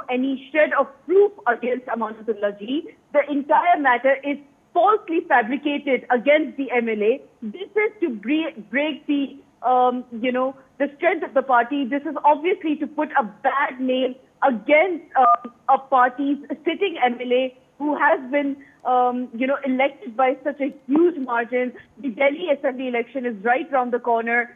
any shred of proof against Amanatullah ji. The entire matter is falsely fabricated against the MLA. This is to break the the strength of the party. This is obviously to put a bad name against a party's sitting MLA who has been, elected by such a huge margin. The Delhi Assembly election is right round the corner.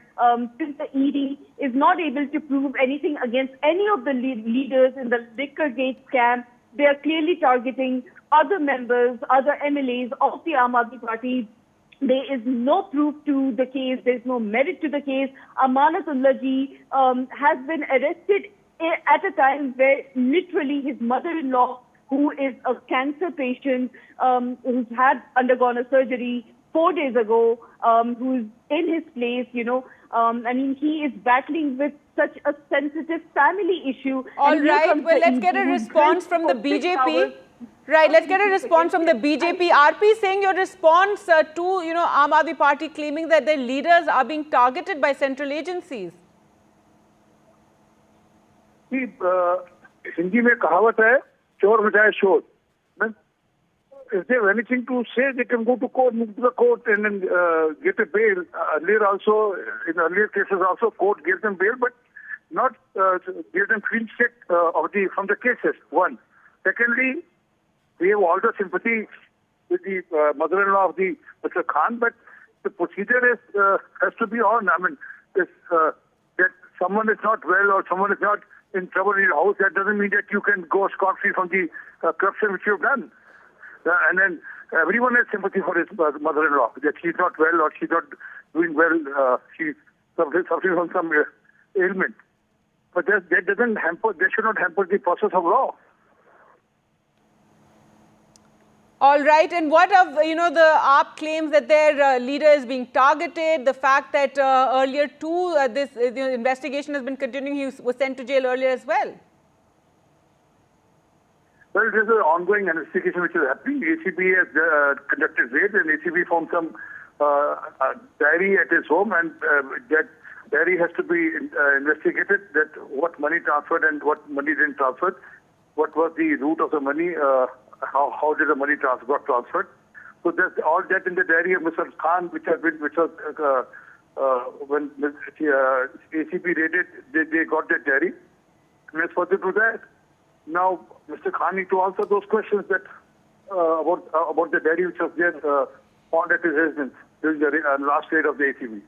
Since the ED is not able to prove anything against any of the leaders in the Liquorgate scam, they are clearly targeting other members, other MLAs of the Aam Aadmi Party. There is no proof to the case. There is no merit to the case. Amanatullah ji has been arrested at a time where literally his mother-in-law, who is a cancer patient, who's had undergone a surgery 4 days ago, who's in his place, he is battling with such a sensitive family issue. All right, well, let's get a response from the BJP. Right, let's get a response from the BJP. RP saying your response to, Aam Aadmi Party claiming that their leaders are being targeted by central agencies. See, Hindi में कहावत है, चोर बजाए शोर. If they have anything to say, they can go to court, move to the court, and then get a bail. In earlier cases, also court gave them bail, but not gave them clean check from the cases. One. Secondly, we have all the sympathy with the mother-in-law of the Mr. Khan, but the procedure has to be on. I mean, that someone is not well or someone is not in trouble in your house, that doesn't mean that you can go scot-free from the corruption which you have done. And then everyone has sympathy for his mother-in-law, that she's not well or she's not doing well, she's suffering from some ailment. But that doesn't hamper, that should not hamper the process of law. All right, and what of, the AAP claims that their leader is being targeted, the fact that earlier too, the investigation has been continuing, he was sent to jail earlier as well? Well, it is an ongoing investigation which is happening. ACB has conducted raids and ACB found some diary at his home, and that diary has to be investigated, that what money transferred and what money didn't transfer, what was the route of the money, how did the money got transferred. So there's all that in the diary of Mr. Khan, which was when ACB raided, they got that diary. And as further to that, now Mr. Khan need to answer those questions that about the diary which was there found at his residence during the last raid of the ACB.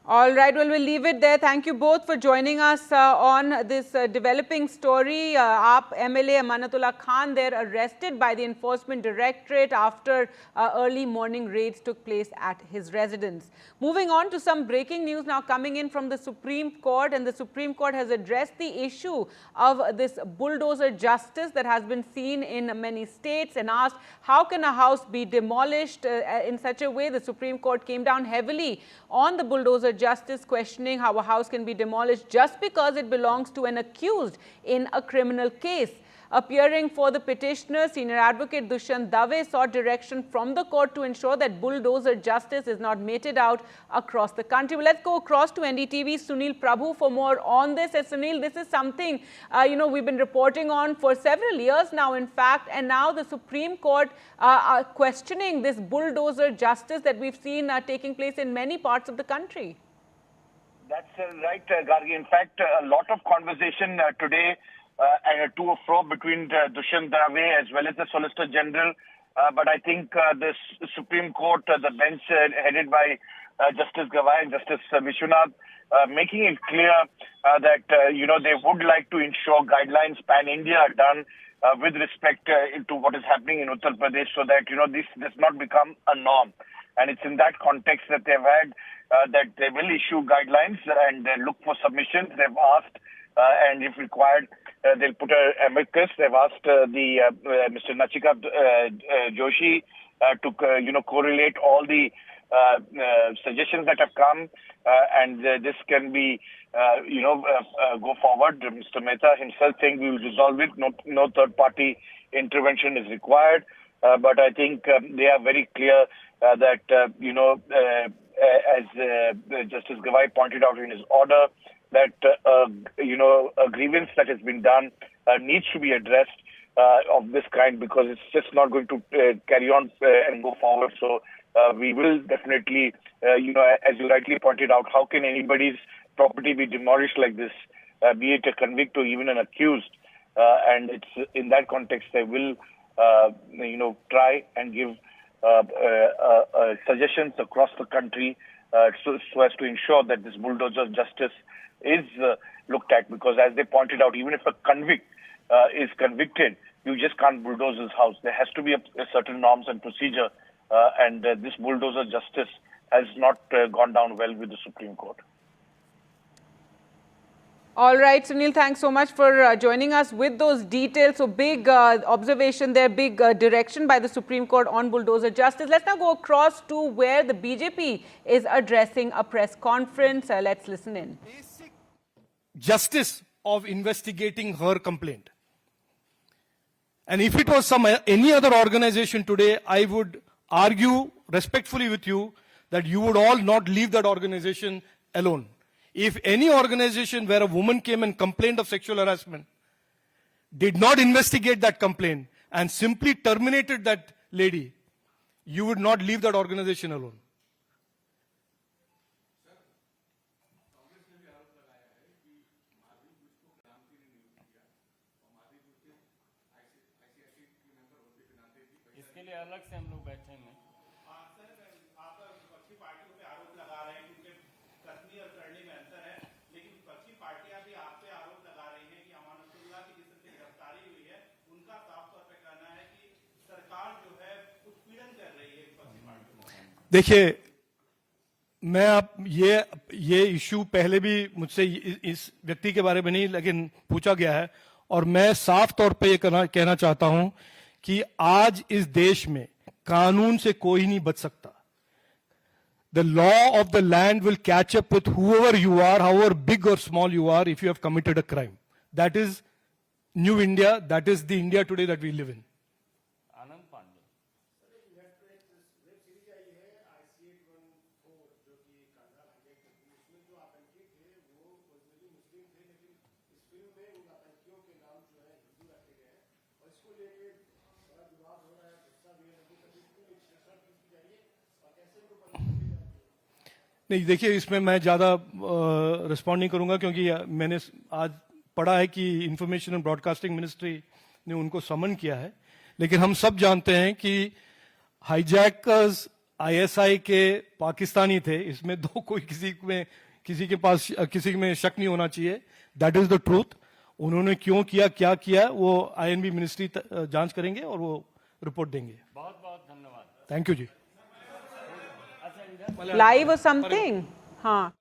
All right, well, we'll leave it there. Thank you both for joining us on this developing story. AAP MLA Amanatullah Khan, they're arrested by the Enforcement Directorate after early morning raids took place at his residence. Moving on to some breaking news now coming in from the Supreme Court, and the Supreme Court has addressed the issue of this bulldozer justice that has been seen in many states and asked how can a house be demolished in such a way. The Supreme Court came down heavily on the bulldozer justice, questioning how a house can be demolished just because it belongs to an accused in a criminal case. Appearing for the petitioner, senior advocate Dushyant Dave sought direction from the court to ensure that bulldozer justice is not meted out across the country. Well, let's go across to NDTV, Sunil Prabhu, for more on this. And Sunil, this is something, we've been reporting on for several years now, in fact, and now the Supreme Court are questioning this bulldozer justice that we've seen taking place in many parts of the country. That's right, Gargi. In fact, a lot of conversation today and to and fro between Dushyant Dave as well as the Solicitor General. But I think the Supreme Court, the bench headed by Justice Gawai and Justice Vishwanath, making it clear that, they would like to ensure guidelines pan-India are done with respect to what is happening in Uttar Pradesh, so that, this does not become a norm. And it's in that context that they've had that they will issue guidelines and look for submissions. They've asked, and if required, they'll put an amicus. They've asked Mr. Nachikat Joshi to correlate all the suggestions that have come, and this can be go forward. Mr. Mehta himself saying we will resolve it. No third party intervention is required. But I think they are very clear that as Justice Gawai pointed out in his order, that a grievance that has been done needs to be addressed of this kind, because it's just not going to carry on and go forward. So we will definitely, as you rightly pointed out, how can anybody's property be demolished like this, be it a convict or even an accused? And it's in that context they will, try and give suggestions across the country so as to ensure that this bulldozer justice is looked at, because as they pointed out, even if a convict is convicted, you just can't bulldoze his house. There has to be a certain norms and procedure, and this bulldozer justice has not gone down well with the Supreme Court. All right, Sunil, thanks so much for joining us with those details. So big observation there, big direction by the Supreme Court on bulldozer justice. Let's now go across to where the BJP is addressing a press conference. Let's listen in. Justice of investigating her complaint. And if it was any other organization today, I would argue respectfully with you that you would all not leave that organization alone. If any organization where a woman came and complained of sexual harassment, did not investigate that complaint and simply terminated that lady, you would not leave that organization alone. इसके लिए अलग से हम लोग बैठेंगे। देखिए, मैं आप ये इशू पहले भी मुझसे इस व्यक्ति के बारे में नहीं लेकिन पूछा गया है, और मैं साफ तौर पे ये कहना चाहता हूं कि आज इस देश में कानून से कोई नहीं बच सकता. The law of the land will catch up with whoever you are, however big or small you are, if you have committed a crime. That is New India. That is the India today that we live in. नहीं, देखिए, इसमें मैं ज़्यादा respond नहीं करूंगा क्योंकि मैंने आज पढ़ा है कि इंफॉर्मेशन एंड ब्रॉडकास्टिंग मिनिस्ट्री ने उनको समन किया है, लेकिन हम सब जानते हैं कि हाईजैकर्स आईएसआई के पाकिस्तानी थे. इसमें कोई किसी में शक नहीं होना चाहिए. That is the truth. उन्होंने क्यों किया, क्या किया, वो आईएनबी मिनिस्ट्री जांच करेंगे और वो रिपोर्ट देंगे. बहुत बहुत धन्यवाद. Thank you ji. Live or something? हाँ.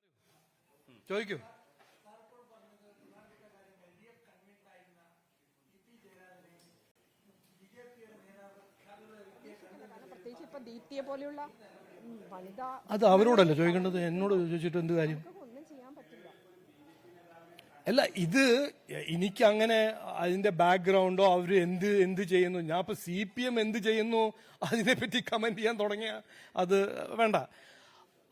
Thank you. അത് അവരോടല്ല ചോദിക്കേണ്ടത്, എന്നോട് ചോദിച്ചിട്ട് എന്ത് കാര്യം? അല്ല, ഇത് എനിക്ക് അങ്ങനെ അതിന്റെ ബാക്ക്ഗ്രൗണ്ടോ അവർ എന്ത് ചെയ്യുന്നു, ഞാൻ ഇപ്പൊ CPM എന്ത് ചെയ്യുന്നു അതിനെപ്പറ്റി കമന്റ് ചെയ്യാൻ തുടങ്ങിയ അത് വേണ്ട.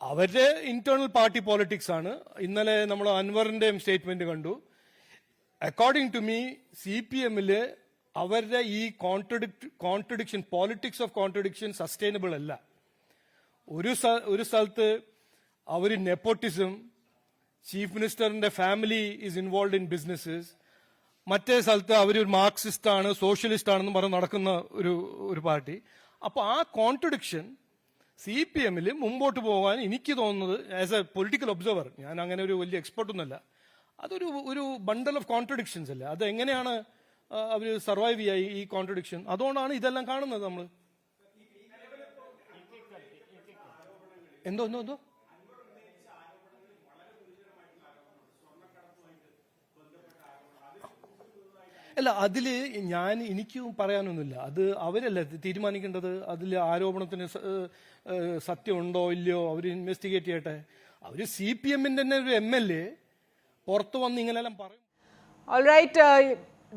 അവരുടെ ഇന്റേണൽ പാർട്ടി പോളിറ്റിക്സ് ആണ്. ഇന്നലെ നമ്മൾ അൻവറിന്റെയും സ്റ്റേറ്റ്മെന്റ് കണ്ടു. അക്കോർഡിംഗ് ടു മീ CPMല് അവരുടെ ഈ contradiction, politics of contradiction sustainable അല്ല. ഒരു സ്ഥലത്ത് അവർ നെപ്പോട്ടിസം, ചീഫ് മിനിസ്റ്ററിന്റെ family is involve in businesses, മറ്റേ സ്ഥലത്ത് അവരൊരു മാർക്സിസ്റ്റ് ആണ്, സോഷ്യലിസ്റ്റ് ആണെന്ന് പറഞ്ഞ് നടക്കുന്ന ഒരു പാർട്ടി. അപ്പൊ ആ കോൺട്രഡിക്ഷൻ CPMല് മുമ്പോട്ട് പോകാൻ എനിക്ക് തോന്നുന്നത്, ആസ് എ പൊളിറ്റിക്കൽ ഒബ്സർവർ, ഞാൻ അങ്ങനെ ഒരു വലിയ എക്സ്പെർട്ട് ഒന്നുമല്ല, അതൊരു ബണ്ടൽ ഓഫ് കോൺട്രഡിക്ഷൻസ് അല്ലേ. അത് എങ്ങനെയാണ് അവർ സർവൈവ് ചെയ്യുക ഈ കോൺട്രഡിക്ഷൻ? അതുകൊണ്ടാണ് ഇതെല്ലാം കാണുന്നത് നമ്മൾ. എന്തോ അല്ല, അതില് എനിക്കും പറയാനൊന്നുമില്ല. അത് അവരല്ല തീരുമാനിക്കേണ്ടത്. അതിൽ ആരോപണത്തിന് സത്യമുണ്ടോ ഇല്ലയോ അവർ ഇൻവെസ്റ്റിഗേറ്റ് ചെയ്യട്ടെ. അവര് CPMന്റെ തന്നെ ഒരു MLA പുറത്തു വന്ന് ഇങ്ങനെല്ലാം പറയും. All right,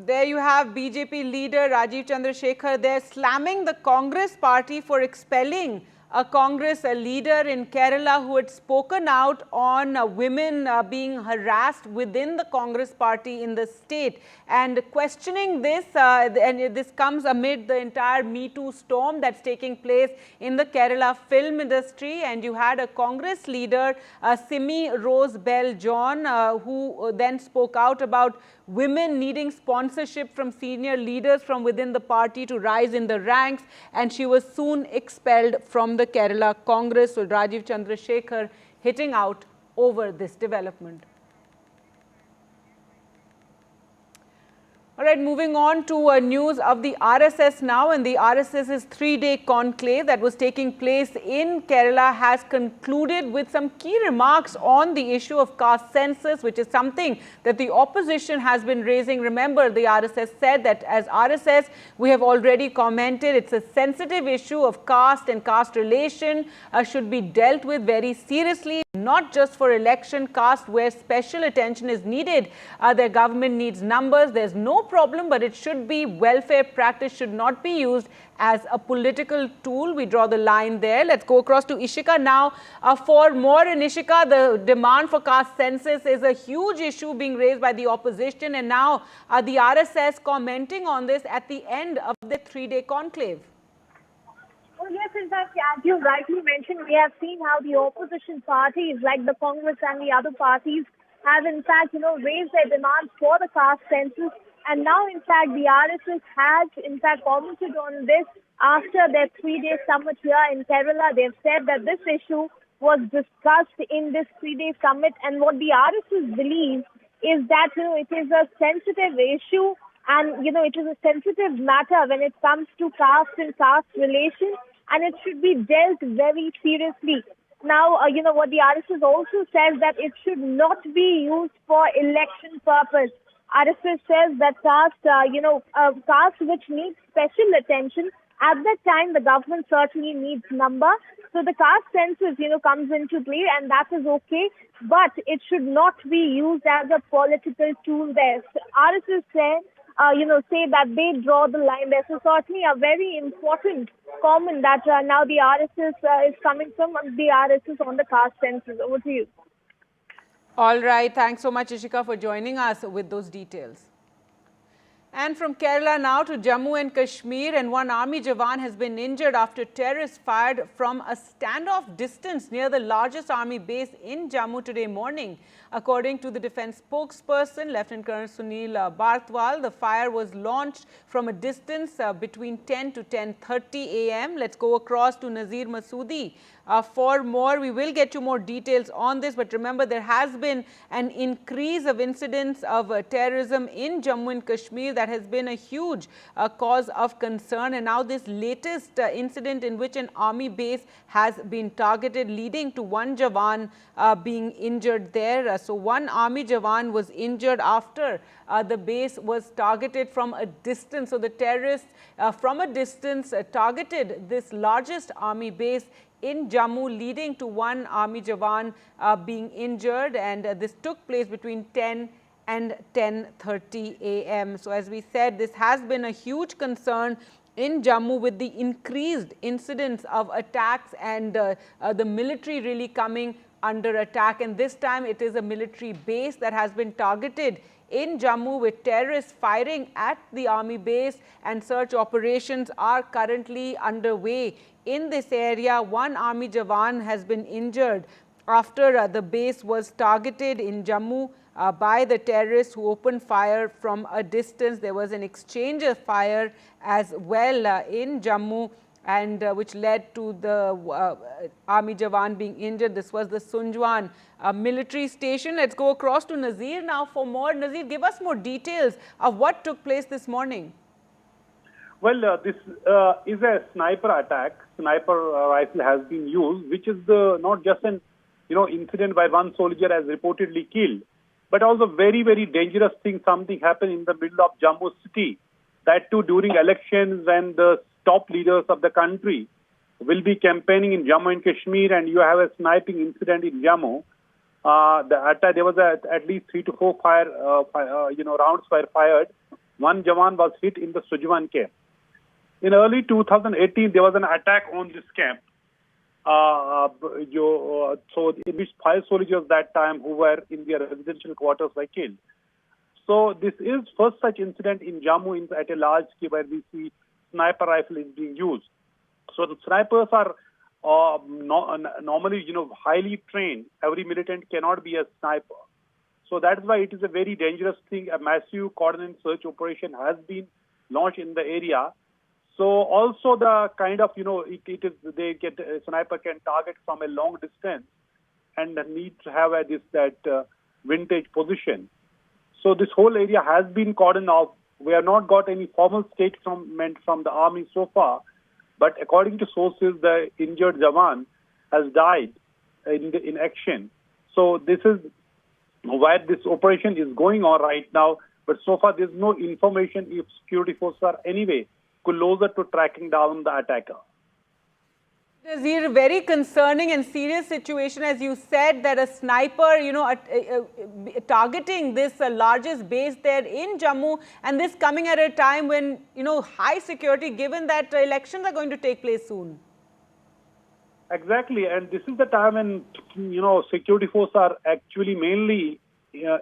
there you have BJP leader Rajiv Chandrasekhar there slamming the Congress party for expelling a Congress leader in Kerala who had spoken out on women being harassed within the Congress party in the state, and questioning this, and this comes amid the entire Me Too storm that's taking place in the Kerala film industry. And you had a Congress leader, Simi Rose Bell John, who then spoke out about women needing sponsorship from senior leaders from within the party to rise in the ranks, and she was soon expelled from the Kerala Congress. So Rajiv Chandrasekhar hitting out over this development. All right, moving on to news of the RSS now, and the RSS's 3-day conclave that was taking place in Kerala has concluded with some key remarks on the issue of caste census, which is something that the opposition has been raising. Remember, the RSS said that as RSS, we have already commented, it's a sensitive issue of caste and caste relation should be dealt with very seriously, not just for election caste where special attention is needed. Their government needs numbers. There's no problem, but it should be welfare practice, should not be used as a political tool. We draw the line there. Let's go across to Ishika now. For more in Ishika, the demand for caste census is a huge issue being raised by the opposition, and now the RSS commenting on this at the end of the 3-day conclave. Well, yes, in fact, as you rightly mentioned, we have seen how the opposition parties like the Congress and the other parties have in fact, raised their demands for the caste census. And now, in fact, the RSS has in fact commented on this after their 3-day summit here in Kerala. They've said that this issue was discussed in this 3-day summit. And what the RSS believes is that, it is a sensitive issue and, it is a sensitive matter when it comes to caste and caste relations, and it should be dealt very seriously. Now, what the RSS also says that it should not be used for election purpose. RSS says that caste, caste which needs special attention, at that time the government certainly needs number. So the caste census, comes into play, and that is okay, but it should not be used as a political tool there. So RSS say that they draw the line there. So certainly a very important comment that now the RSS is coming from the RSS on the caste census. Over to you. All right. Thanks so much, Ishika, for joining us with those details. And from Kerala now to Jammu and Kashmir, and one army jawan has been injured after terrorists fired from a standoff distance near the largest army base in Jammu today morning. According to the defense spokesperson, Lieutenant Colonel Sunil Barthwal, the fire was launched from a distance between 10 to 10:30 a.m. Let's go across to Nazir Masoodi for more. We will get you more details on this, but remember, there has been an increase of incidents of terrorism in Jammu and Kashmir that has been a huge cause of concern, and now this latest incident in which an army base has been targeted, leading to one jawan being injured there. So one army jawan was injured after the base was targeted from a distance. So the terrorists from a distance targeted this largest army base in Jammu, leading to one army jawan being injured, and this took place between 10 and 10:30 a.m. So as we said, this has been a huge concern in Jammu with the increased incidents of attacks and the military really coming under attack. And this time it is a military base that has been targeted in Jammu, with terrorists firing at the army base, and search operations are currently underway in this area. One army jawan has been injured after the base was targeted in Jammu by the terrorists who opened fire from a distance. There was an exchange of fire as well in Jammu, and which led to the army jawan being injured. This was the Sunjwan military station. Let's go across to Nazir now for more. Nazir, give us more details of what took place this morning. Well, this is a sniper attack. Sniper rifle has been used, which is not just an incident by one soldier as reportedly killed, but also very, very dangerous thing. Something happened in the middle of Jammu city. That too during elections, when the top leaders of the country will be campaigning in Jammu and Kashmir, and you have a sniping incident in Jammu. There was at least 3 to 4 rounds were fired. One jawan was hit in the Sujwan camp. In early 2018, there was an attack on this camp. So in which 5 soldiers that time who were in their residential quarters were killed. So this is first such incident in Jammu at a large scale where we see sniper rifle is being used. So the snipers are normally, highly trained. Every militant cannot be a sniper. So that's why it is a very dangerous thing. A massive coordinated search operation has been launched in the area. So also the kind of, a sniper can target from a long distance and need to have that vintage position. So this whole area has been cordoned off. We have not got any formal statement from the army so far, but according to sources, the injured jawan has died in action. So this is where this operation is going on right now. But so far, there's no information if security forces are anyway closer to tracking down the attacker. Nazir, very concerning and serious situation, as you said, that a sniper, targeting this largest base there in Jammu, and this coming at a time when, high security, given that elections are going to take place soon. Exactly, and this is the time when, security forces are actually mainly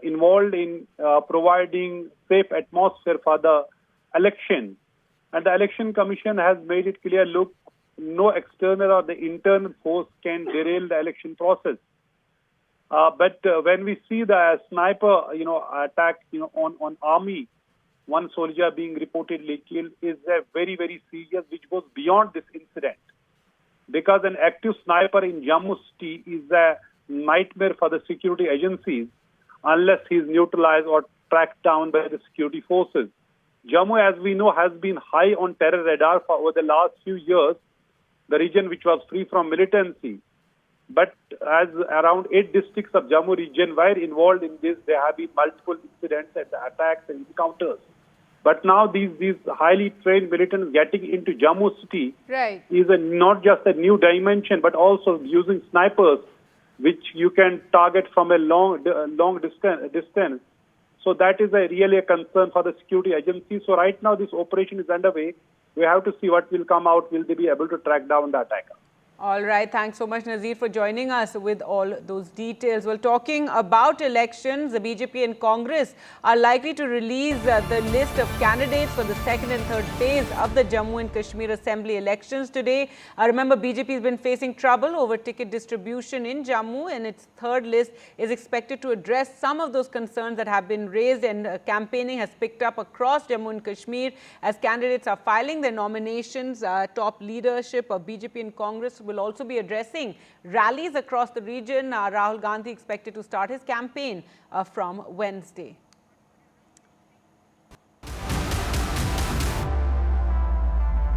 involved in providing safe atmosphere for the election. And the Election Commission has made it clear, look, no external or the internal force can derail the election process. But when we see the sniper, attack, on army, one soldier being reportedly killed is a very, very serious, which goes beyond this incident. Because an active sniper in Jammu city is a nightmare for the security agencies unless he is neutralized or tracked down by the security forces. Jammu, as we know, has been high on terror radar for over the last few years, the region which was free from militancy. But as around 8 districts of Jammu region were involved in this, there have been multiple incidents and attacks and encounters. But now these highly trained militants getting into Jammu city is not just a new dimension, but also using snipers, which you can target from a long distance. So that is really a concern for the security agency. So right now this operation is underway. We have to see what will come out. Will they be able to track down the attacker? All right. Thanks so much, Nazir, for joining us with all those details. Well, talking about elections, the BJP and Congress are likely to release the list of candidates for the second and third phase of the Jammu and Kashmir Assembly elections today. Remember, BJP has been facing trouble over ticket distribution in Jammu, and its third list is expected to address some of those concerns that have been raised, and campaigning has picked up across Jammu and Kashmir as candidates are filing their nominations. Top leadership of BJP and Congress will also be addressing rallies across the region. Rahul Gandhi expected to start his campaign from Wednesday.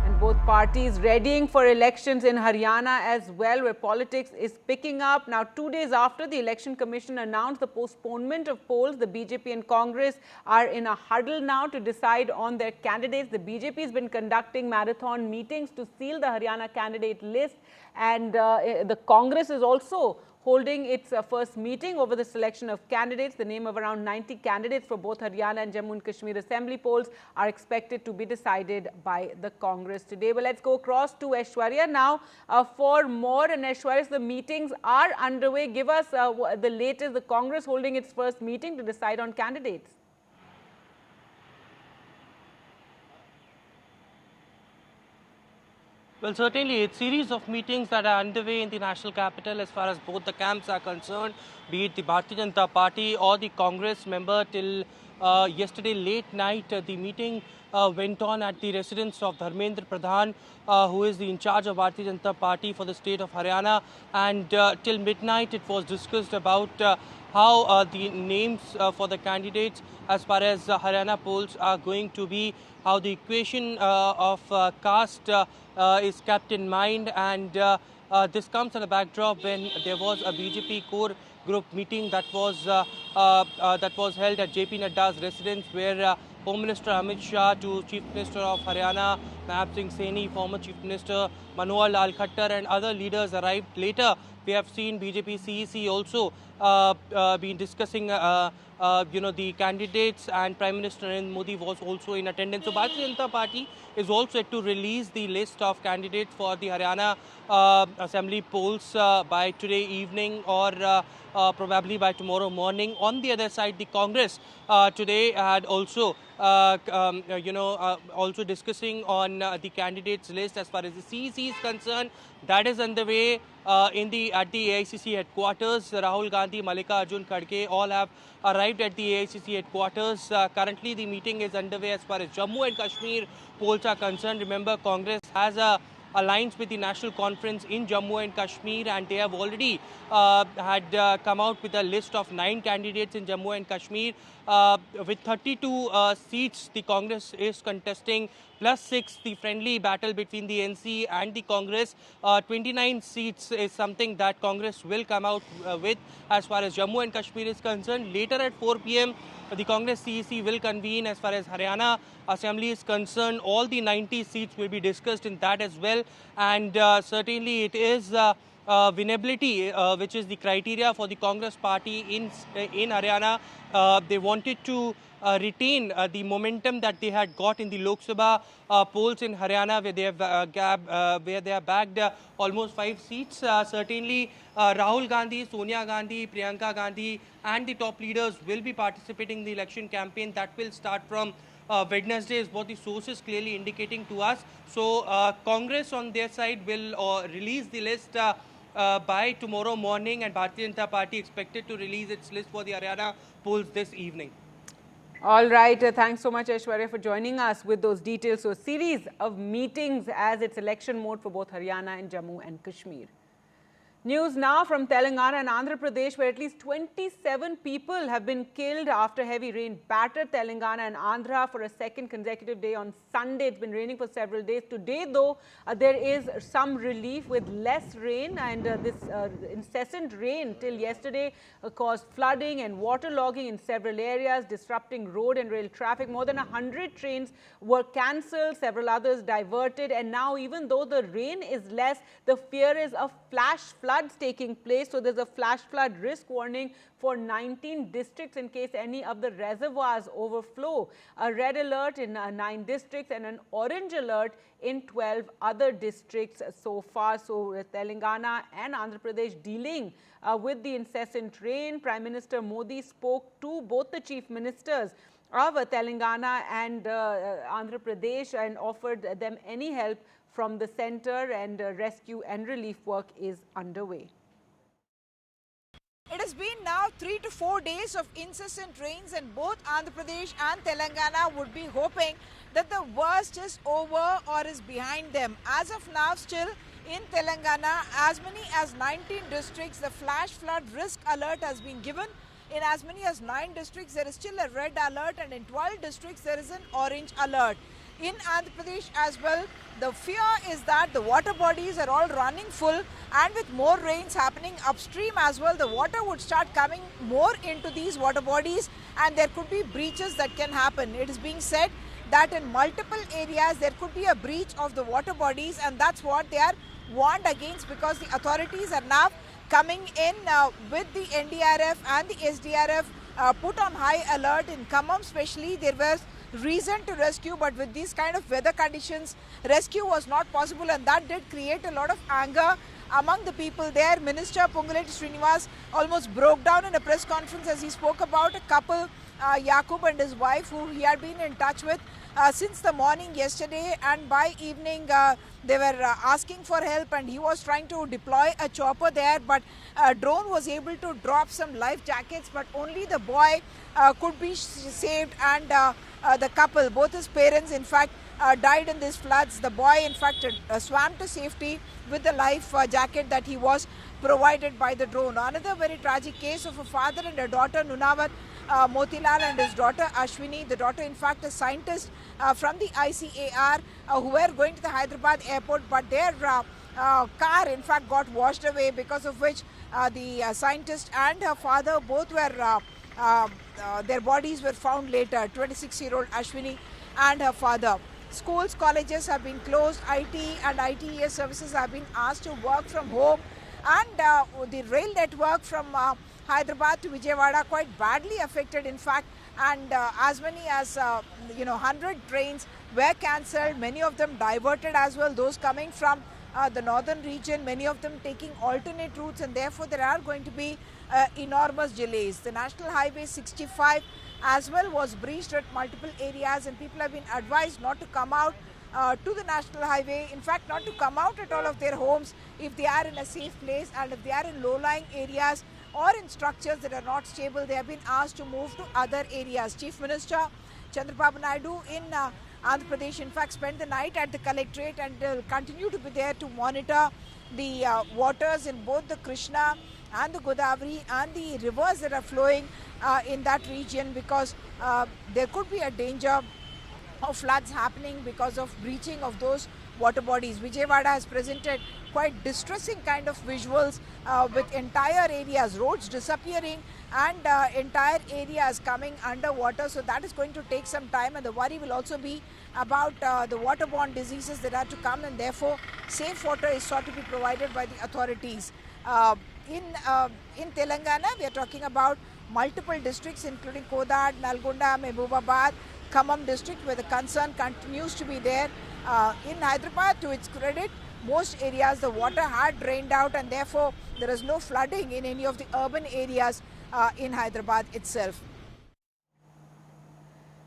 And both parties readying for elections in Haryana as well, where politics is picking up. Now, 2 days after the Election Commission announced the postponement of polls, the BJP and Congress are in a huddle now to decide on their candidates. The BJP has been conducting marathon meetings to seal the Haryana candidate list, and the Congress is also holding its first meeting over the selection of candidates. The name of around 90 candidates for both Haryana and Jammu and Kashmir Assembly polls are expected to be decided by the Congress today. Well, let's go across to Aishwarya now for more. And Aishwarya, the meetings are underway. Give us the latest, the Congress holding its first meeting to decide on candidates. Well, certainly, it's a series of meetings that are underway in the national capital as far as both the camps are concerned, be it the Bharatiya Janata Party or the Congress member. Till yesterday late night, the meeting went on at the residence of Dharmendra Pradhan, who is the in charge of Bharatiya Janata Party for the state of Haryana. And till midnight, it was discussed about how the names for the candidates as far as Haryana polls are going to be, how the equation of caste is kept in mind, and this comes on a backdrop when there was a BJP core group meeting that was held at JP Nadda's residence, where Home Minister Amit Shah to Chief Minister of Haryana, Nayab Singh Saini, former Chief Minister Manohar Lal Khattar, and other leaders arrived later. We have seen BJP CEC also been discussing the candidates, and Prime Minister Narendra Modi was also in attendance. So Bharatiya Janata Party is also yet to release the list of candidates for the Haryana Assembly polls by today evening or probably by tomorrow morning. On the other side, the Congress today had also also discussing on the candidates list as far as the CEC is concerned. That is underway at the AICC headquarters. Rahul Gandhi, Mallikarjun Kharge all have arrived at the AICC headquarters. Currently, the meeting is underway as far as Jammu and Kashmir polls are concerned. Remember, Congress has a alliance with the National Conference in Jammu and Kashmir, and they have already had come out with a list of 9 candidates in Jammu and Kashmir. With 32 seats, the Congress is contesting, plus 6, the friendly battle between the NC and the Congress. 29 seats is something that Congress will come out with as far as Jammu and Kashmir is concerned. Later at 4 p.m, the Congress CEC will convene as far as Haryana Assembly is concerned. All the 90 seats will be discussed in that as well. And certainly it is winnability, which is the criteria for the Congress party in Haryana. They wanted to retain the momentum that they had got in the Lok Sabha polls in Haryana, where they have bagged almost 5 seats. Certainly, Rahul Gandhi, Sonia Gandhi, Priyanka Gandhi, and the top leaders will be participating in the election campaign. That will start from Wednesday, is what the sources clearly indicating to us. So, Congress on their side will release the list by tomorrow morning, and Bharatiya Janata Party expected to release its list for the Haryana polls this evening. All right. Thanks so much, Aishwarya, for joining us with those details. So, a series of meetings as it's election mode for both Haryana and Jammu and Kashmir. News now from Telangana and Andhra Pradesh, where at least 27 people have been killed after heavy rain battered Telangana and Andhra for a second consecutive day on Sunday. It's been raining for several days. Today, though, there is some relief with less rain, and this incessant rain till yesterday caused flooding and waterlogging in several areas, disrupting road and rail traffic. More than 100 trains were cancelled, several others diverted, and now even though the rain is less, the fear is of flash floods taking place. So there's a flash flood risk warning for 19 districts in case any of the reservoirs overflow. A red alert in 9 districts and an orange alert in 12 other districts so far. So Telangana and Andhra Pradesh dealing with the incessant rain. Prime Minister Modi spoke to both the chief ministers of Telangana and Andhra Pradesh and offered them any help from the centre, and rescue and relief work is underway. It has been now 3 to 4 days of incessant rains, and both Andhra Pradesh and Telangana would be hoping that the worst is over or is behind them. As of now, still in Telangana, as many as 19 districts, the flash flood risk alert has been given. In as many as 9 districts, there is still a red alert, and in 12 districts, there is an orange alert. In Andhra Pradesh as well, the fear is that the water bodies are all running full, and with more rains happening upstream as well, the water would start coming more into these water bodies, and there could be breaches that can happen. It is being said that in multiple areas there could be a breach of the water bodies, and that's what they are warned against, because the authorities are now coming in with the NDRF and the SDRF put on high alert. In Khammam especially, there was reason to rescue, but with these kind of weather conditions, rescue was not possible, and that did create a lot of anger among the people there. Minister Ponguletti Srinivas almost broke down in a press conference as he spoke about a couple, Yaqub and his wife, who he had been in touch with since the morning yesterday, and by evening they were asking for help, and he was trying to deploy a chopper there, but a drone was able to drop some life jackets, but only the boy could be saved, and the couple, both his parents in fact died in these floods. The boy in fact swam to safety with the life jacket that he was provided by the drone. Another very tragic case of a father and a daughter, Nunawat Motilal and his daughter Ashwini. The daughter in fact a scientist from the ICAR who were going to the Hyderabad airport, but their car in fact got washed away, because of which the scientist and her father both were their bodies were found later, 26-year-old Ashwini and her father. Schools, colleges have been closed. IT and ITES services have been asked to work from home, and the rail network from Hyderabad to Vijayawada quite badly affected in fact, and as many as 100 trains were cancelled, many of them diverted as well, those coming from the northern region, many of them taking alternate routes, and therefore there are going to be enormous delays. The National Highway 65 as well was breached at multiple areas, and people have been advised not to come out to the National Highway, in fact not to come out at all of their homes if they are in a safe place, and if they are in low-lying areas or in structures that are not stable, they have been asked to move to other areas. Chief Minister Chandrababu Naidu in Andhra Pradesh in fact spent the night at the collectorate, and will continue to be there to monitor the waters in both the Krishna and the Godavari and the rivers that are flowing in that region, because there could be a danger of floods happening because of breaching of those water bodies. Vijayawada has presented quite distressing kind of visuals with entire areas, roads disappearing and entire areas coming underwater. So that is going to take some time, and the worry will also be about the waterborne diseases that are to come, and therefore safe water is sought to be provided by the authorities. In Telangana, we are talking about multiple districts including Kodad, Nalgonda, Mehboobabaad, Khammam district, where the concern continues to be there. In Hyderabad, to its credit, most areas the water had drained out, and therefore there is no flooding in any of the urban areas in Hyderabad itself.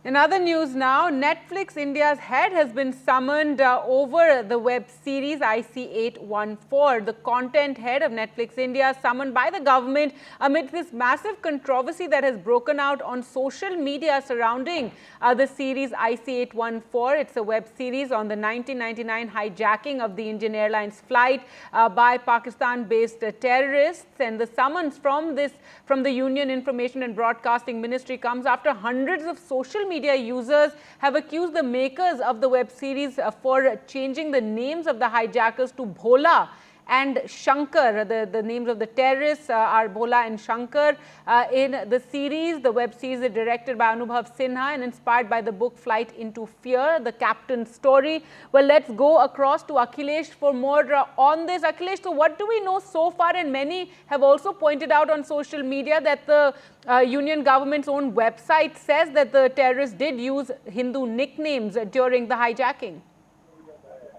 In other news now, Netflix India's head has been summoned over the web series IC814. The content head of Netflix India summoned by the government amid this massive controversy that has broken out on social media surrounding the series IC814. It's a web series on the 1999 hijacking of the Indian Airlines flight by Pakistan-based terrorists. And the summons from the Union Information and Broadcasting Ministry comes after hundreds of social media users have accused the makers of the web series for changing the names of the hijackers to Bhola and Shankar. The names of the terrorists are Bhola and Shankar. In the series, the web series is directed by Anubhav Sinha and inspired by the book Flight into Fear, the captain's story. Well, let's go across to Akhilesh for more on this. Akhilesh, so what do we know so far? And many have also pointed out on social media that the Union government's own website says that the terrorists did use Hindu nicknames during the hijacking.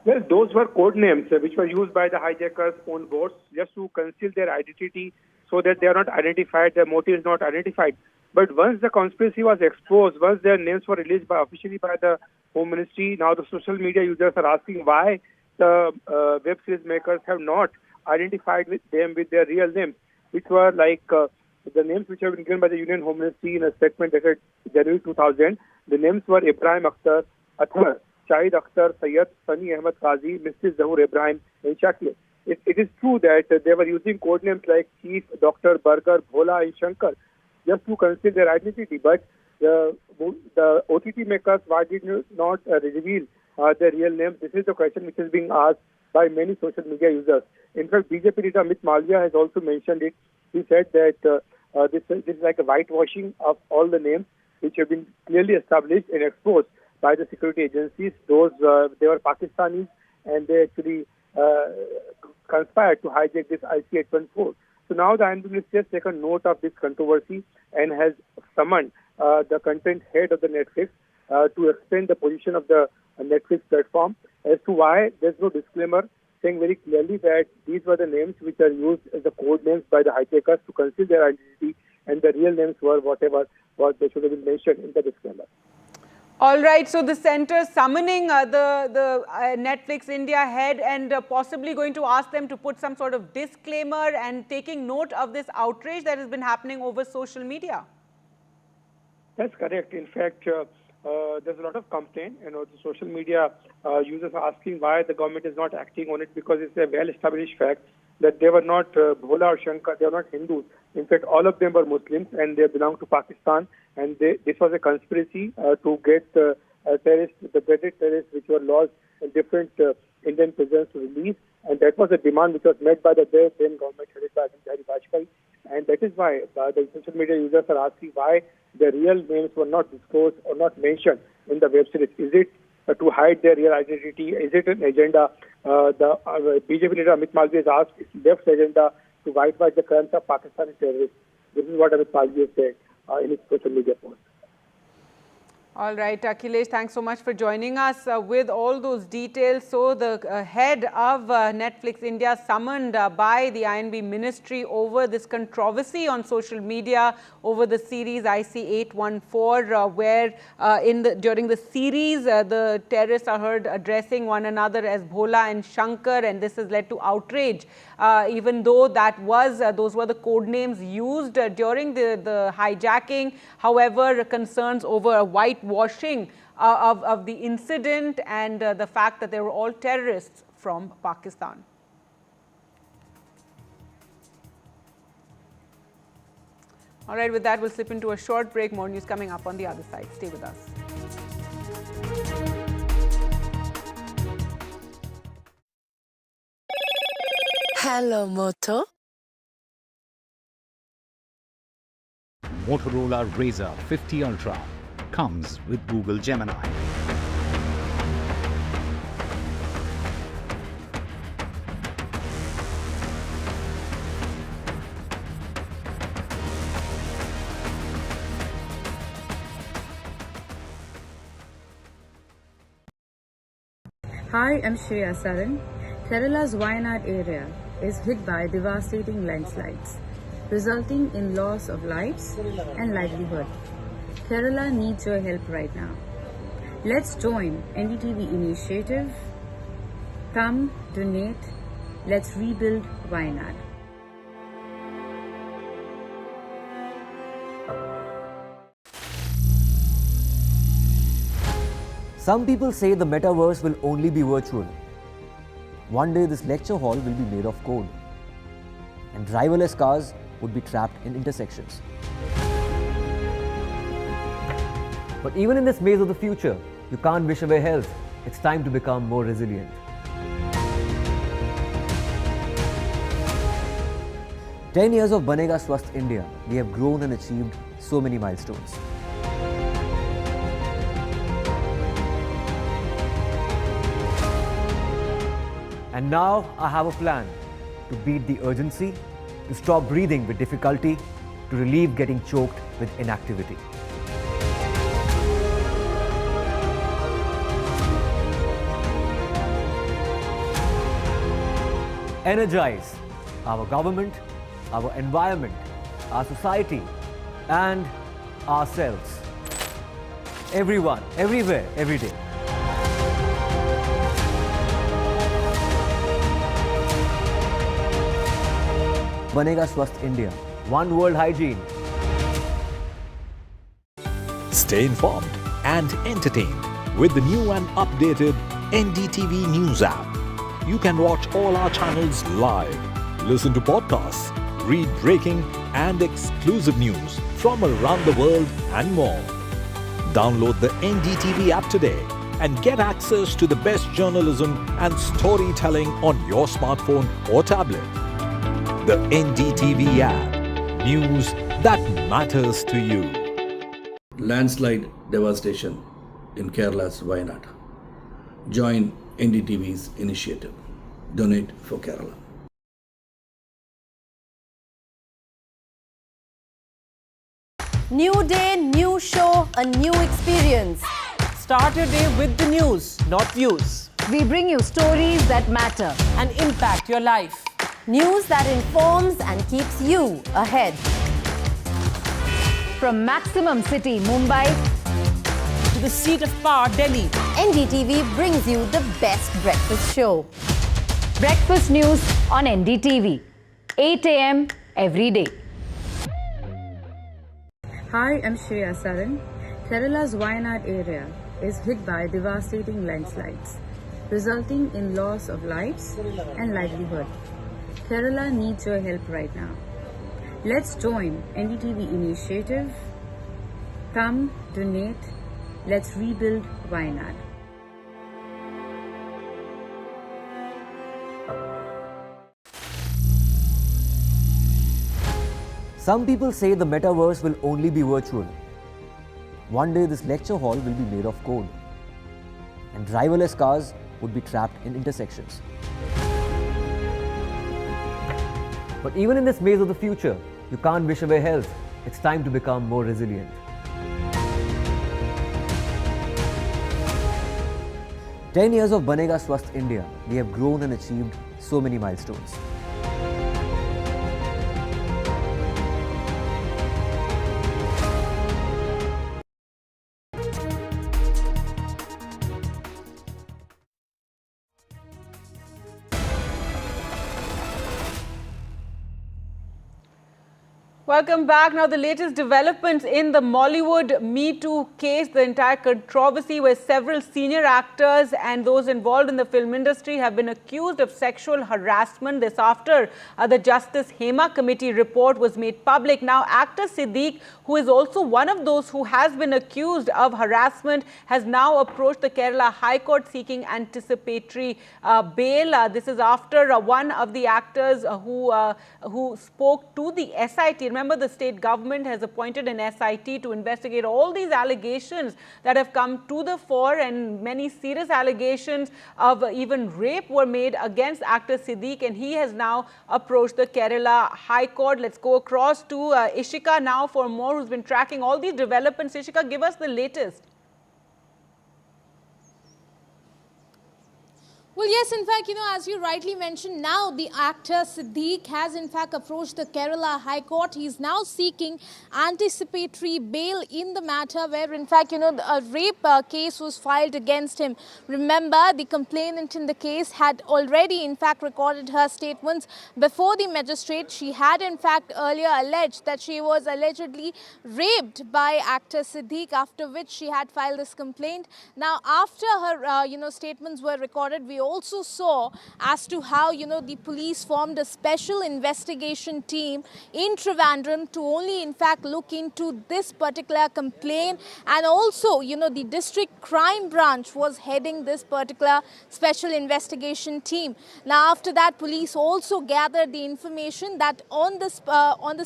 Well, those were code names which were used by the hijackers' own boats just to conceal their identity so that they are not identified, their motive is not identified. But once the conspiracy was exposed, once their names were released officially by the Home Ministry, now the social media users are asking why the web series makers have not identified them with their real names, which were like the names which have been given by the Union Home Ministry in a statement dated January 2000. The names were Ibrahim Akhtar, Athar, Shahid Akhtar, Sayyid, Sani Ahmed Qazi, Mr. Zahur Ibrahim, and Shakir. It is true that they were using code names like Chief, Doctor, Burger, Bhola, and Shankar just to conceal their identity. But the OTT makers, why did not reveal their real names? This is the question which is being asked by many social media users. In fact, BJP leader Amit Malviya has also mentioned it. He said that this is like a whitewashing of all the names which have been clearly established and exposed by the security agencies. Those they were Pakistanis, and they actually conspired to hijack this IC814. So now the INB Ministry has taken note of this controversy and has summoned the content head of the Netflix to explain the position of the Netflix platform as to why there's no disclaimer saying very clearly that these were the names which are used as the code names by the hijackers to conceal their identity, and the real names were whatever they should have been mentioned in the disclaimer. All right, so the centre summoning the Netflix India head and possibly going to ask them to put some sort of disclaimer and taking note of this outrage that has been happening over social media. That's correct. In fact, there's a lot of complaint. The social media users are asking why the government is not acting on it, because it's a well-established fact that they were not Bhola or Shankar, they were not Hindus. In fact, all of them were Muslims and they belong to Pakistan. And this was a conspiracy to get the dreaded terrorists which were lost in different Indian prisons to release. And that was a demand which was met by the then government headed by Atal Vajpayee. And that is why the social media users are asking why the real names were not disclosed or not mentioned in the web series. Is it to hide their real identity? Is it an agenda? The BJP leader Amit Malviya has asked its left agenda to whitewash the crimes of Pakistani terrorists. This is what Amit Malviya said in his social media post. All right, Akhilesh, thanks so much for joining us with all those details. So the head of Netflix India summoned by the INB ministry over this controversy on social media over the series IC814, where during the series, the terrorists are heard addressing one another as Bhola and Shankar, and this has led to outrage, even though those were the code names used during the hijacking. However, concerns over whitewashing of the incident and the fact that they were all terrorists from Pakistan. All right, with that, we'll slip into a short break. More news coming up on the other side. Stay with us. Hello, Moto. Motorola Razr 50 Ultra comes with Google Gemini. Hi, I'm Shazia Ilmi. Kerala's Wayanad area is hit by devastating landslides, resulting in loss of lives and livelihood. Kerala needs your help right now. Let's join NDTV initiative. Come, donate. Let's rebuild Wayanad. Some people say the metaverse will only be virtual. One day this lecture hall will be made of code, and driverless cars would be trapped in intersections. But even in this maze of the future, you can't wish away health. It's time to become more resilient. 10 years of Banega Swasth India, we have grown and achieved so many milestones. And now I have a plan to beat the urgency, to stop breathing with difficulty, to relieve getting choked with inactivity. Energize our government, our environment, our society, and ourselves. Everyone, everywhere, every day. Banega Swasth India. One world hygiene. Stay informed and entertained with the new and updated NDTV News app. You can watch all our channels live, listen to podcasts, read breaking and exclusive news from around the world and more. Download the NDTV app today and get access to the best journalism and storytelling on your smartphone or tablet. The NDTV app. News that matters to you. Landslide devastation in Kerala's Wayanad. Join NDTV's initiative. Donate for Kerala. New day, new show, a new experience. Start your day with the news, not views. We bring you stories that matter and impact your life. News that informs and keeps you ahead. From Maximum City, Mumbai, to the seat of power, Delhi, NDTV brings you the best breakfast show. Breakfast news on NDTV, 8 a.m. every day. Hi, I'm Shazia Ilmi. Kerala's Wayanad area is hit by devastating landslides, resulting in loss of lives and livelihood. Kerala needs your help right now. Let's join NDTV initiative. Come, donate. Let's rebuild Wayanad. Some people say the metaverse will only be virtual. One day this lecture hall will be made of code, and driverless cars would be trapped in intersections. But even in this maze of the future, you can't wish away health. It's time to become more resilient. 10 years of Banega Swasth India, we have grown and achieved so many milestones. Welcome back. Now, the latest developments in the Mollywood Me Too case, the entire controversy where several senior actors and those involved in the film industry have been accused of sexual harassment. This after the Justice Hema Committee report was made public. Now, actor Siddique, who is also one of those who has been accused of harassment, has now approached the Kerala High Court seeking anticipatory bail. This is after one of the actors who spoke to the SIT. Remember, the state government has appointed an SIT to investigate all these allegations that have come to the fore, and many serious allegations of even rape were made against actor Siddique, and he has now approached the Kerala High Court. Let's go across to Ishika now for more, who's been tracking all these developments. Ishika, give us the latest. Well, yes, in fact, as you rightly mentioned, now the actor Siddique has in fact approached the Kerala High Court. He is now seeking anticipatory bail in the matter where, in fact, a rape case was filed against him. Remember, the complainant in the case had already, in fact, recorded her statements before the magistrate. She had, in fact, earlier alleged that she was allegedly raped by actor Siddique, after which she had filed this complaint. Now, after her, statements were recorded, we also saw as to how, the police formed a special investigation team in Trivandrum to only, in fact, look into this particular complaint. And also, the district crime branch was heading this particular special investigation team. Now, after that, police also gathered the information that on this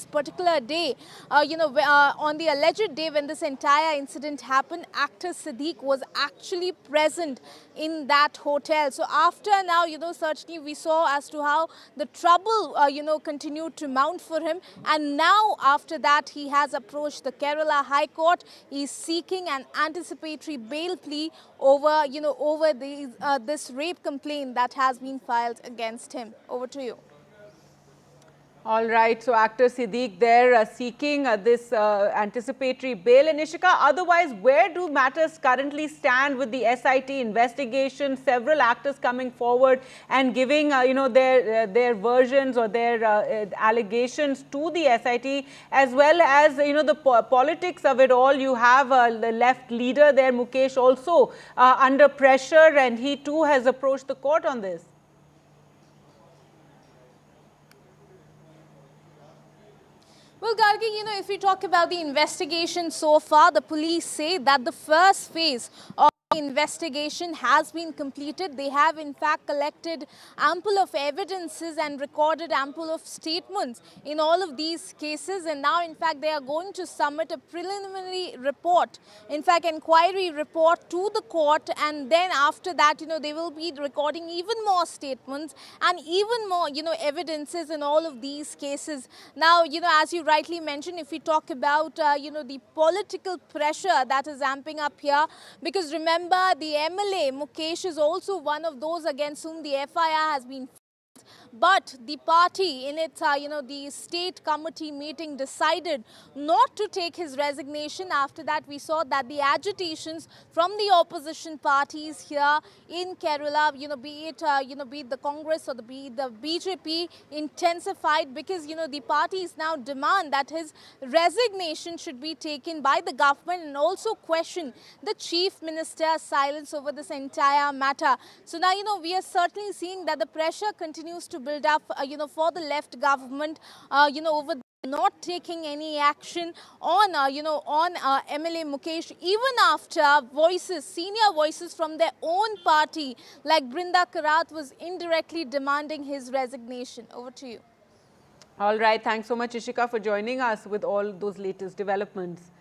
particular day, on the alleged day when this entire incident happened, actor Siddique was actually present in that hotel. So after now, certainly we saw as to how the trouble, continued to mount for him. And now after that, he has approached the Kerala High Court. He is seeking an anticipatory bail plea over, over this rape complaint that has been filed against him. Over to you. All right, so actor Siddique there seeking this anticipatory bail. And Ishika, otherwise, where do matters currently stand with the SIT investigation? Several actors coming forward and giving, their versions or their allegations to the SIT, as well as, the politics of it all. You have the left leader there, Mukesh, also under pressure, and he too has approached the court on this. Well, Gargi, if we talk about the investigation so far, the police say that the first phase of investigation has been completed. They have in fact collected ample of evidences and recorded ample of statements in all of these cases, and now in fact they are going to submit a preliminary report, in fact inquiry report, to the court, and then after that they will be recording even more statements and even more evidences in all of these cases. Now as you rightly mentioned, if we talk about the political pressure that is amping up here, because remember, the MLA Mukesh is also one of those against whom the FIR has been. But the party in its, the state committee meeting decided not to take his resignation. After that, we saw that the agitations from the opposition parties here in Kerala, be it the Congress or the BJP, intensified, because, the parties now demand that his resignation should be taken by the government, and also question the chief minister's silence over this entire matter. So now, we are certainly seeing that the pressure continues to build up, for the left government, over not taking any action on, MLA Mukesh, even after senior voices from their own party, like Brinda Karat, was indirectly demanding his resignation. Over to you. All right. Thanks so much, Ishika, for joining us with all those latest developments.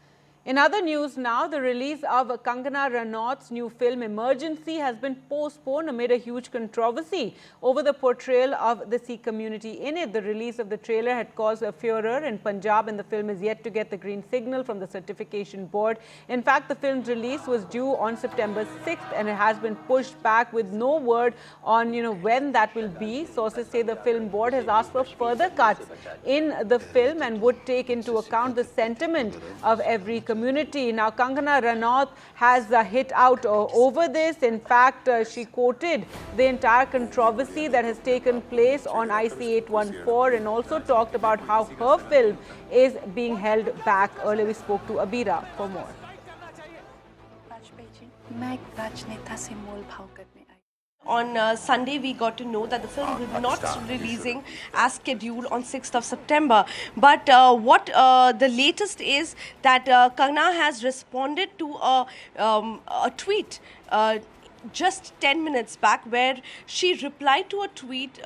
In other news now, the release of Kangana Ranaut's new film Emergency has been postponed amid a huge controversy over the portrayal of the Sikh community in it. The release of the trailer had caused a furor in Punjab, and the film is yet to get the green signal from the certification board. In fact, the film's release was due on September 6th, and it has been pushed back with no word on when that will be. Sources say the film board has asked for further cuts in the film and would take into account the sentiment of every community. Now, Kangana Ranaut has hit out over this. In fact, she quoted the entire controversy that has taken place on IC 814 and also talked about how her film is being held back. Earlier, we spoke to Abira for more. On Sunday, we got to know that the film will not releasing as scheduled on 6th of September. But what the latest is that Kangana has responded to a tweet just 10 minutes back, where she replied to a tweet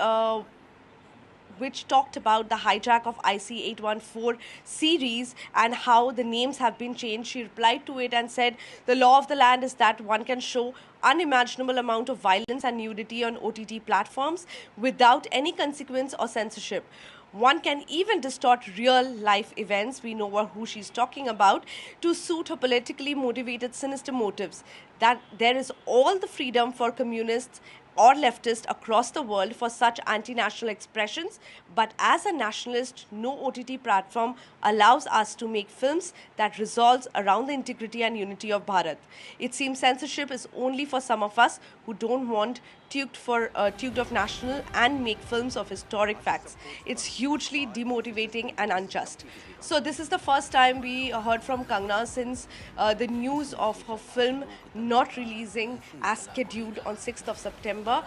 which talked about the hijack of IC 814 series and how the names have been changed. She replied to it and said, the law of the land is that one can show unimaginable amount of violence and nudity on OTT platforms without any consequence or censorship. One can even distort real life events, we know who she's talking about, to suit her politically motivated sinister motives. That there is all the freedom for communists or leftists across the world for such anti-national expressions, but as a nationalist, no OTT platform allows us to make films that resolves around the integrity and unity of Bharat. It seems censorship is only for some of us who don't want tuked of national and make films of historic facts. It's hugely demotivating and unjust. So this is the first time we heard from Kangana since the news of her film not releasing as scheduled on 6th of September.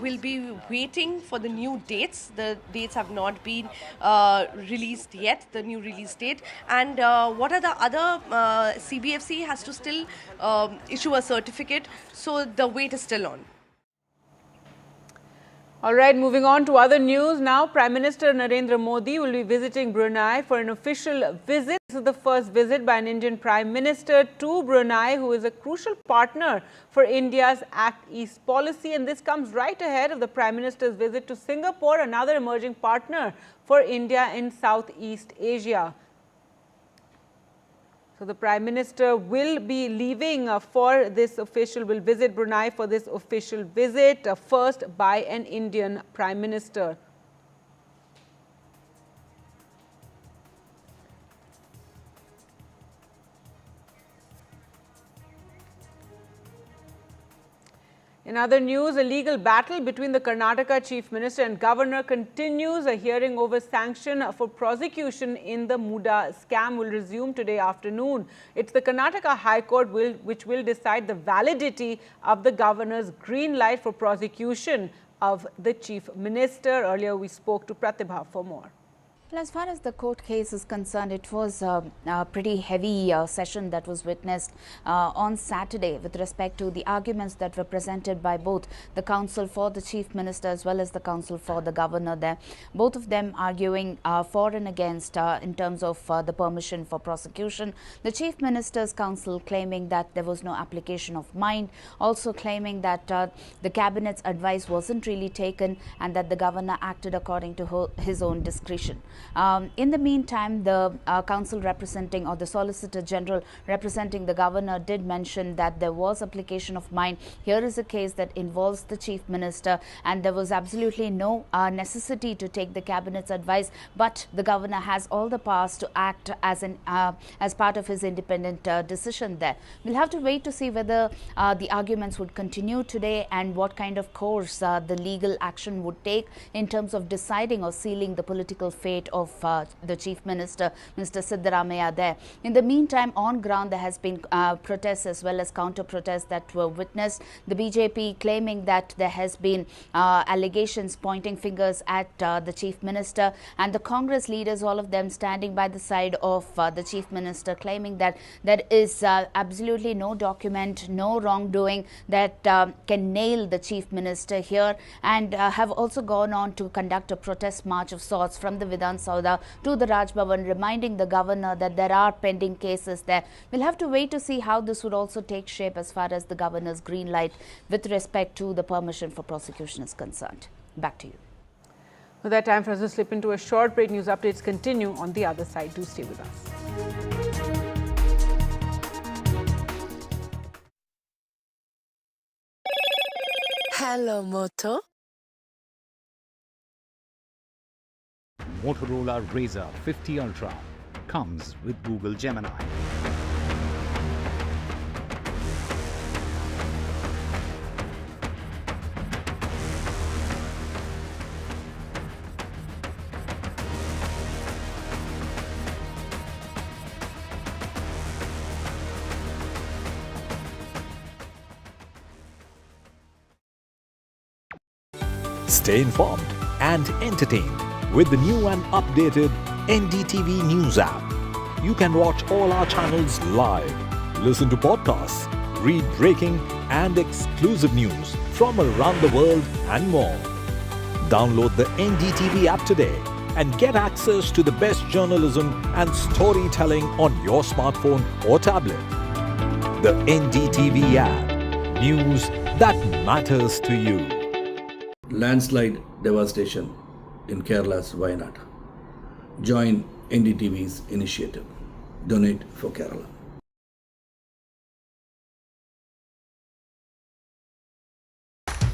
We'll be waiting for the new dates. The dates have not been released yet, the new release date. And what are the other, CBFC has to still issue a certificate, so the wait is still on. All right, moving on to other news now. Prime Minister Narendra Modi will be visiting Brunei for an official visit. This is the first visit by an Indian Prime Minister to Brunei, who is a crucial partner for India's Act East policy. And this comes right ahead of the Prime Minister's visit to Singapore, another emerging partner for India in Southeast Asia. So the Prime Minister will be leaving will visit Brunei for this official visit, first by an Indian Prime Minister. In other news, a legal battle between the Karnataka Chief Minister and Governor continues. A hearing over sanction for prosecution in the Muda scam will resume today afternoon. It's the Karnataka High Court which will decide the validity of the Governor's green light for prosecution of the Chief Minister. Earlier, we spoke to Pratibha for more. Well, as far as the court case is concerned, it was a pretty heavy session that was witnessed on Saturday with respect to the arguments that were presented by both the counsel for the Chief Minister as well as the counsel for the Governor there. Both of them arguing for and against in terms of the permission for prosecution. The Chief Minister's counsel claiming that there was no application of mind, also claiming that the Cabinet's advice wasn't really taken and that the Governor acted according to his own discretion. In the meantime, the counsel representing or the Solicitor General representing the Governor did mention that there was application of mind. Here is a case that involves the Chief Minister and there was absolutely no necessity to take the Cabinet's advice, but the Governor has all the powers to act as part of his independent decision there. We'll have to wait to see whether the arguments would continue today and what kind of course the legal action would take in terms of deciding or sealing the political fate of the Chief Minister, Mr. Siddaramaiah there. In the meantime, on ground, there has been protests as well as counter-protests that were witnessed. The BJP claiming that there has been allegations pointing fingers at the Chief Minister, and the Congress leaders, all of them standing by the side of the Chief Minister, claiming that there is absolutely no document, no wrongdoing that can nail the Chief Minister here, and have also gone on to conduct a protest march of sorts from the Vidhan Sauda to the Raj Bhavan, reminding the Governor that there are pending cases there. We'll have to wait to see how this would also take shape as far as the Governor's green light with respect to the permission for prosecution is concerned. Back to you. With that, time for us to slip into a short break. News updates continue on the other side. Do stay with us. Hello, Moto. Motorola Razr 50 Ultra comes with Google Gemini. Stay informed and entertained with the new and updated NDTV News app. You can watch all our channels live, listen to podcasts, read breaking and exclusive news from around the world and more. Download the NDTV app today and get access to the best journalism and storytelling on your smartphone or tablet. The NDTV app. News that matters to you. Landslide devastation in Kerala's Wayanad. Join NDTV's initiative. Donate for Kerala.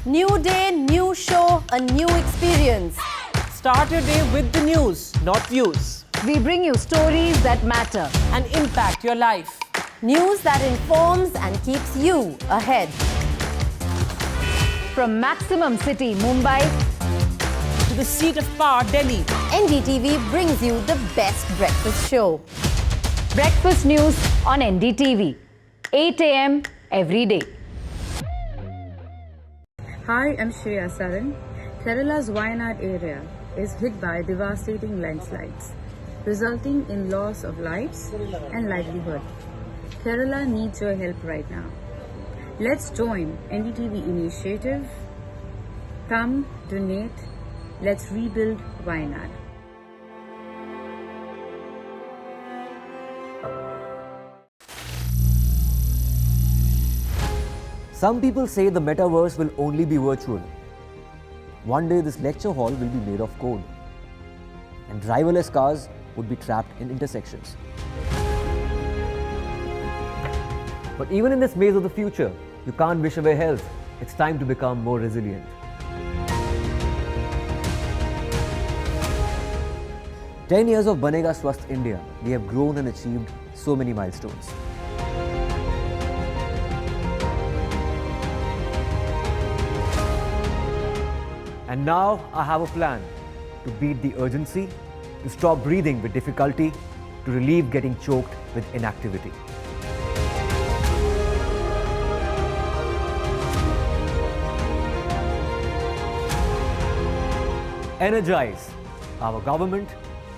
New day, new show, a new experience. Start your day with the news, not views. We bring you stories that matter and impact your life. News that informs and keeps you ahead. From Maximum City, Mumbai, to the seat of power, Delhi, NDTV brings you the best breakfast show. Breakfast news on NDTV, 8 a.m. every day. Hi, I'm Shazia. Kerala's Wayanad area is hit by devastating landslides, resulting in loss of lives and livelihood. Kerala needs your help right now. Let's join NDTV initiative. Come, donate. Let's rebuild Wayanad. Some people say the metaverse will only be virtual. One day this lecture hall will be made of code, and driverless cars would be trapped in intersections. But even in this maze of the future, you can't wish away health. It's time to become more resilient. "10 years of Banega Swasth India, we have grown and achieved so many milestones. And now I have a plan to beat the urgency, to stop breathing with difficulty, to relieve getting choked with inactivity. Energize our government,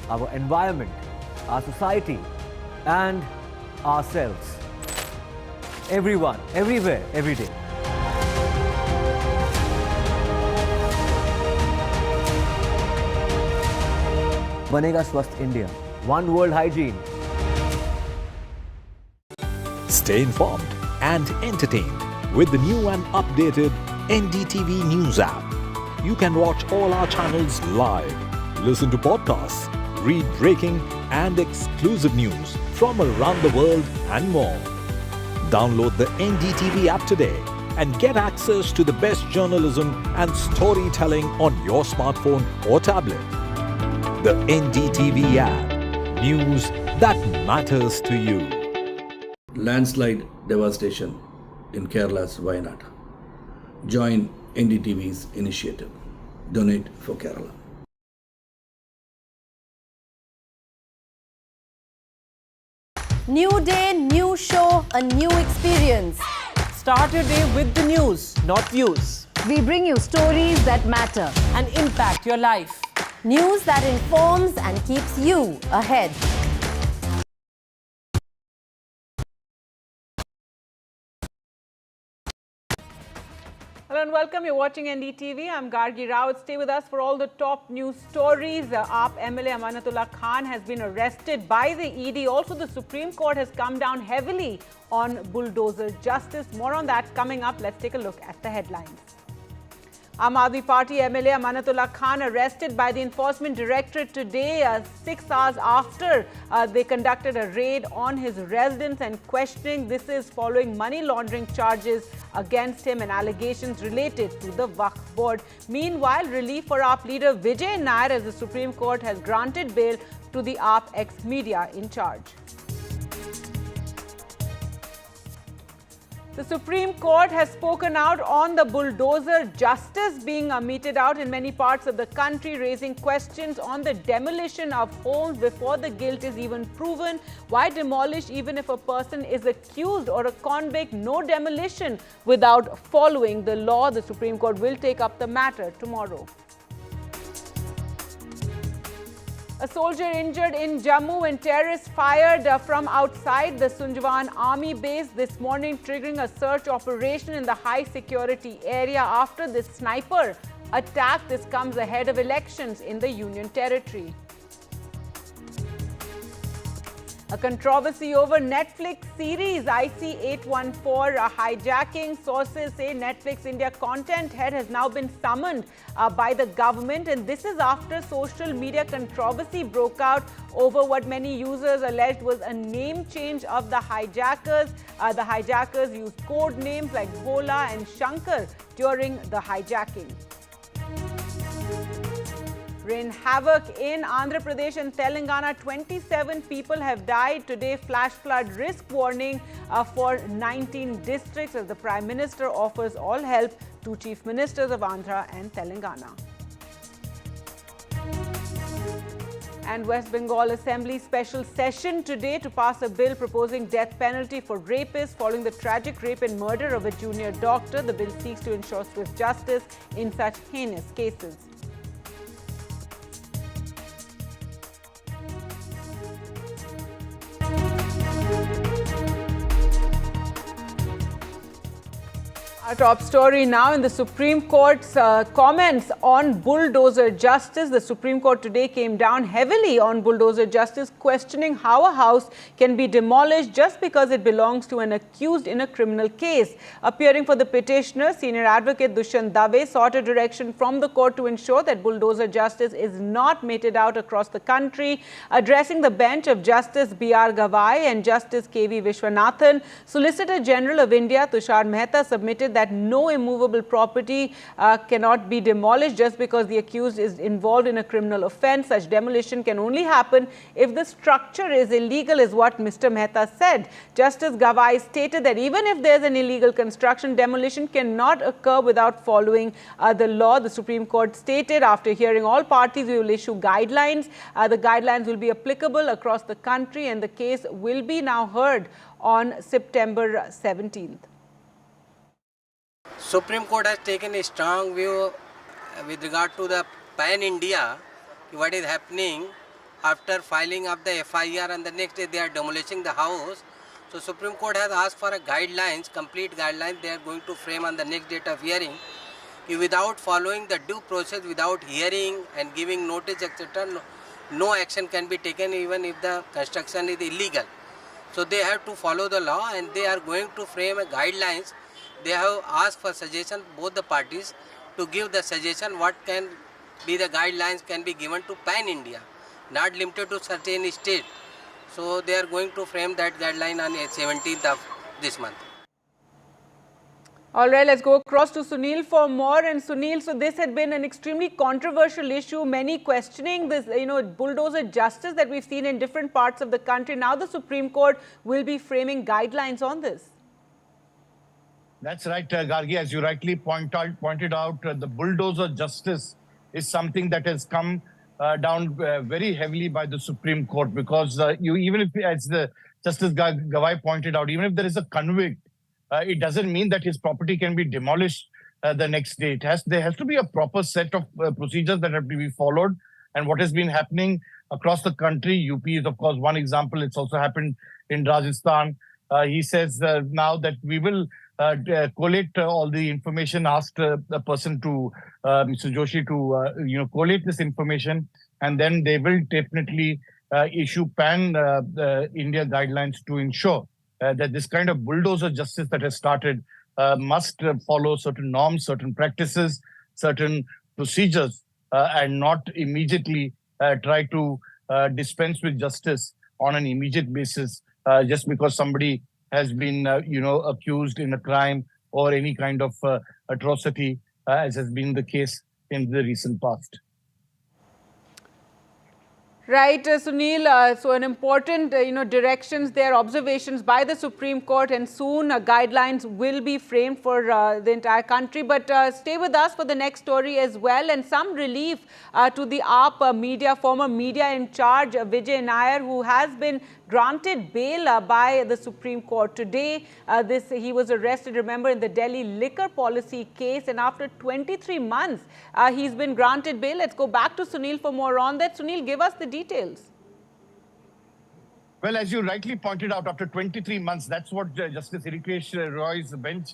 our environment, our society, and ourselves. Everyone, everywhere, every day. Banega Swasth India. One world hygiene. Stay informed and entertained with the new and updated NDTV News app. You can watch all our channels live, listen to podcasts, read breaking and exclusive news from around the world and more. Download the NDTV app today and get access to the best journalism and storytelling on your smartphone or tablet. The NDTV app. News that matters to you. Landslide devastation in Kerala's Wayanad. Join NDTV's initiative. Donate for Kerala. New day, new show, a new experience. Start your day with the news, not views. We bring you stories that matter and impact your life. News that informs and keeps you ahead. Hello and welcome. You're watching NDTV. I'm Gargi Rao. Stay with us for all the top news stories. AAP MLA Amanatullah Khan has been arrested by the ED. Also, the Supreme Court has come down heavily on bulldozer justice. More on that coming up. Let's take a look at the headlines. Aadmi Party MLA Amanatullah Khan arrested by the Enforcement Directorate today, 6 hours after they conducted a raid on his residence and questioning. This is following money laundering charges against him and allegations related to the Waqf board. Meanwhile, relief for AAP leader Vijay Nair as the Supreme Court has granted bail to the AAP ex-media in charge. The Supreme Court has spoken out on the bulldozer justice being meted out in many parts of the country, raising questions on the demolition of homes before the guilt is even proven. Why demolish even if a person is accused or a convict? No demolition without following the law. The Supreme Court will take up the matter tomorrow. A soldier injured in Jammu when terrorists fired from outside the Sunjwan army base this morning, triggering a search operation in the high security area after this sniper attack. This comes ahead of elections in the Union Territory. A controversy over Netflix series IC-814 hijacking. Sources say Netflix India content head has now been summoned by the government, and this is after social media controversy broke out over what many users alleged was a name change of the hijackers. The hijackers used code names like Bhola and Shankar during the hijacking. Rain havoc in Andhra Pradesh and Telangana. 27 people have died today. Flash flood risk warning for 19 districts as the Prime Minister offers all help to Chief Ministers of Andhra and Telangana. And West Bengal Assembly special session today to pass a bill proposing death penalty for rapists following the tragic rape and murder of a junior doctor. The bill seeks to ensure swift justice in such heinous cases. Our top story now in the Supreme Court's comments on bulldozer justice. The Supreme Court today came down heavily on bulldozer justice, questioning how a house can be demolished just because it belongs to an accused in a criminal case. Appearing for the petitioner, senior advocate Dushyant Dave sought a direction from the court to ensure that bulldozer justice is not meted out across the country. Addressing the bench of Justice B.R. Gavai and Justice K.V. Vishwanathan, Solicitor General of India Tushar Mehta submitted that no immovable property cannot be demolished just because the accused is involved in a criminal offence. Such demolition can only happen if the structure is illegal, is what Mr. Mehta said. Justice Gavai stated that even if there is an illegal construction, demolition cannot occur without following the law. The Supreme Court stated after hearing all parties, we will issue guidelines. The guidelines will be applicable across the country, and the case will be now heard on September 17th. Supreme Court has taken a strong view with regard to the pan-India, what is happening after filing of the FIR and the next day they are demolishing the house. So Supreme Court has asked for a guidelines, complete guidelines they are going to frame on the next date of hearing. Without following the due process, without hearing and giving notice, etc., no action can be taken even if the construction is illegal. So they have to follow the law and they are going to frame a guidelines. They have asked for suggestion, both the parties, to give the suggestion what can be the guidelines can be given to pan-India, not limited to certain state. So they are going to frame that guideline on the 17th of this month. All right, let's go across to Sunil for more. And Sunil, so this had been an extremely controversial issue, many questioning this, bulldozer justice that we've seen in different parts of the country. Now the Supreme Court will be framing guidelines on this. That's right, Gargi. As you rightly pointed out, the bulldozer justice is something that has come down very heavily by the Supreme Court, because even if, as the Justice Gavai pointed out, even if there is a convict, it doesn't mean that his property can be demolished the next day. There has to be a proper set of procedures that have to be followed. And what has been happening across the country, UP is of course one example. It's also happened in Rajasthan. He says now that we will collate all the information, asked a person to, Mr. Joshi, to collate this information, and then they will definitely issue pan-India guidelines to ensure that this kind of bulldozer justice that has started must follow certain norms, certain practices, certain procedures, and not immediately try to dispense with justice on an immediate basis just because somebody has been, accused in a crime or any kind of atrocity, as has been the case in the recent past. Right, Sunil. So an important, directions there, observations by the Supreme Court, and soon guidelines will be framed for the entire country. But stay with us for the next story as well, and some relief to the AAP media, former media in charge, Vijay Nair, who has been granted bail by the Supreme Court today. He was arrested, remember, in the Delhi liquor policy case, and after 23 months, he's been granted bail. Let's go back to Sunil for more on that. Sunil, give us the details. Well, as you rightly pointed out, after 23 months, that's what Justice Irikesh Roy's bench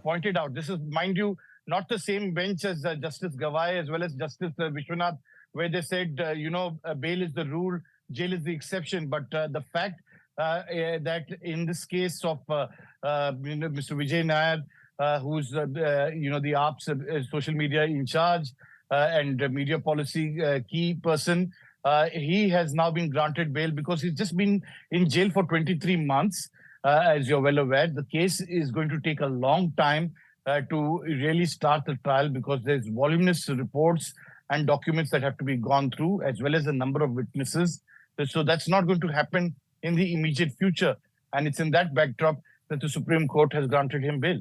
pointed out. This is, mind you, not the same bench as Justice Gawai as well as Justice Vishwanath, where they said, bail is the rule, jail is the exception. But the fact that in this case of Mr. Vijay Nair, who's the AAP's social media in charge and media policy key person, he has now been granted bail because he's just been in jail for 23 months. As you're well aware, the case is going to take a long time to really start the trial because there's voluminous reports and documents that have to be gone through, as well as a number of witnesses. So that's not going to happen in the immediate future. And it's in that backdrop that the Supreme Court has granted him bail.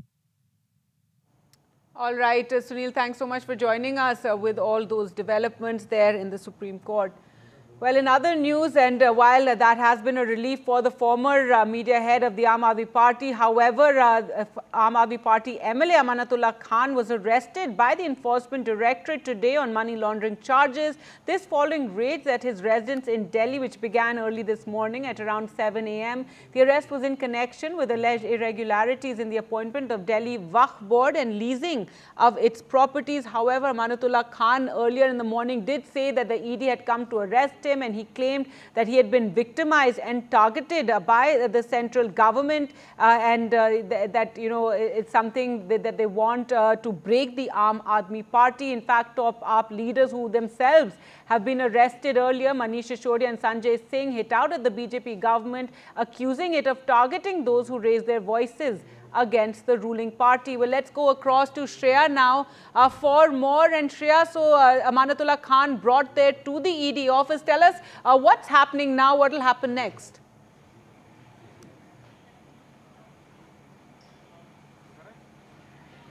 All right, Sunil, thanks so much for joining us with all those developments there in the Supreme Court. Well, in other news, and while that has been a relief for the former media head of the Aam Aadmi Party, however, Aam Aadmi Party MLA Amanatullah Khan was arrested by the Enforcement Directorate today on money laundering charges. This following raids at his residence in Delhi, which began early this morning at around 7 a.m. The arrest was in connection with alleged irregularities in the appointment of Delhi Waqf Board and leasing of its properties. However, Amanatullah Khan earlier in the morning did say that the ED had come to arrest him, and he claimed that he had been victimized and targeted by the central government, and that it's something that they want to break the Aam Aadmi Party. In fact, top AAP leaders who themselves have been arrested earlier, Manish Sisodiya and Sanjay Singh, hit out at the BJP government, accusing it of targeting those who raise their voices against the ruling party. Well, let's go across to Shreya now for more. And Shreya, so Amanatullah Khan brought there to the ED office. Tell us what's happening now, what will happen next?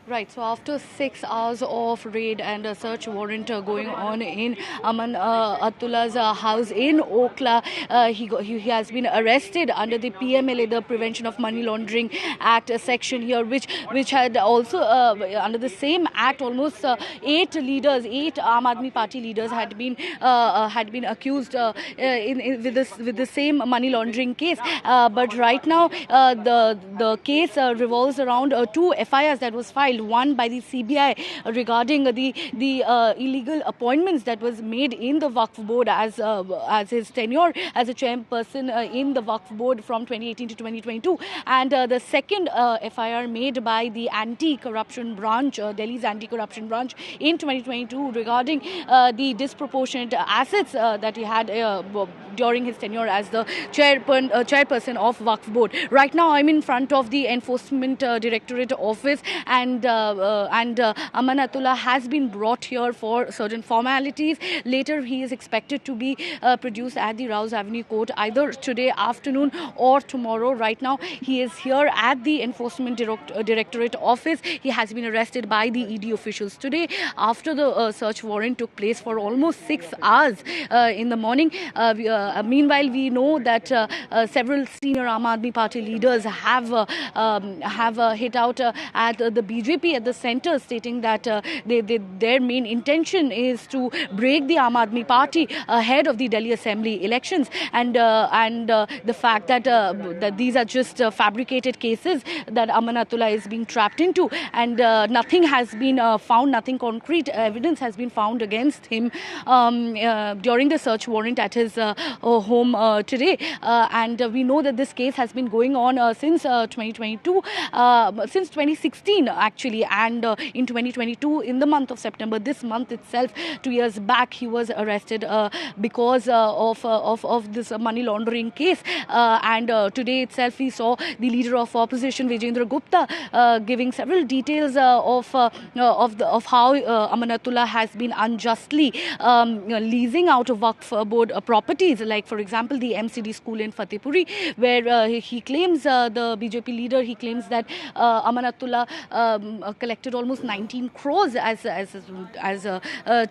Right, so after 6 hours of raid and a search warrant going on in Amanatullah's house in Okla, he has been arrested under the PMLA, the Prevention of Money Laundering Act section here, which had also under the same act almost 8 Aam Aadmi Party leaders had been accused with the same money laundering case. But right now the case revolves around 2 FIRs that was filed. One by the CBI regarding the illegal appointments that was made in the Waqf Board as his tenure as a chairperson in the Waqf Board from 2018 to 2022, and the second FIR made by the anti-corruption branch, Delhi's anti-corruption branch, in 2022 regarding the disproportionate assets that he had during his tenure as the chairperson of Waqf Board. Right now, I'm in front of the Enforcement Directorate office, and Amanatullah has been brought here for certain formalities. Later, he is expected to be produced at the Rouse Avenue Court either today afternoon or tomorrow. Right now, he is here at the Enforcement Directorate office. He has been arrested by the ED officials today after the search warrant took place for almost 6 hours in the morning. Meanwhile, we know that several senior Aam Aadmi Party leaders have hit out at the BJP at the centre, stating that their main intention is to break the Aam Aadmi Party ahead of the Delhi Assembly elections, and the fact that these are just fabricated cases that Amanatullah is being trapped into, and nothing has been found, nothing concrete evidence has been found against him during the search warrant at his home today. And we know that this case has been going on since 2022, since 2016 actually. actually. And in 2022, in the month of September, this month itself, 2 years back, he was arrested because of this money laundering case. And today itself, we saw the leader of opposition, Vijendra Gupta, giving several details of how Amanatullah has been unjustly leasing out of Waqf board properties, like for example the MCD school in Fatehpuri, where he claims, the BJP leader, he claims that Amanatullah collected almost 19 crores as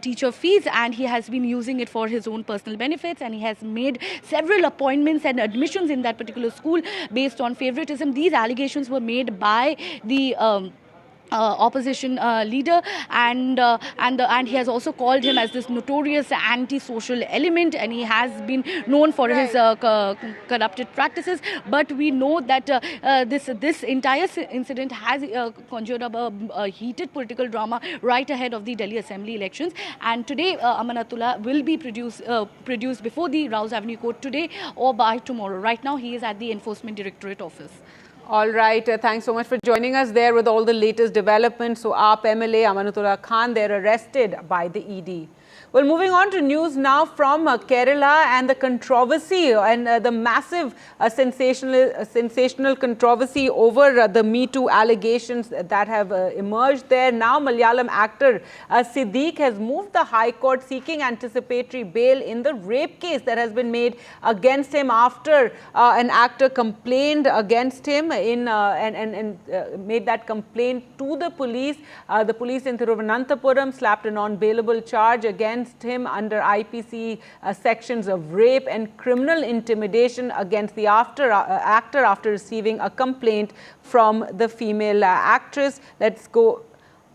teacher fees, and he has been using it for his own personal benefits, and he has made several appointments and admissions in that particular school based on favoritism. These allegations were made by the opposition leader, and he has also called him as this notorious anti-social element, and he has been known for his corrupted practices. But we know that this entire incident has conjured up a heated political drama right ahead of the Delhi Assembly elections. And today Amanatullah will be produced before the Rouse Avenue Court today or by tomorrow. Right now he is at the Enforcement Directorate office. All right, thanks so much for joining us there with all the latest developments. So AAP MLA Amanatullah Khan, they're arrested by the ED. Well, moving on to news now from Kerala and the controversy and the massive sensational controversy over the Me Too allegations that have emerged there. Now, Malayalam actor Siddique has moved the High Court seeking anticipatory bail in the rape case that has been made against him after an actor complained against him and made that complaint to the police. The police in Thiruvananthapuram slapped a non-bailable charge against him under IPC sections of rape and criminal intimidation against the actor after receiving a complaint from the female actress. Let's go.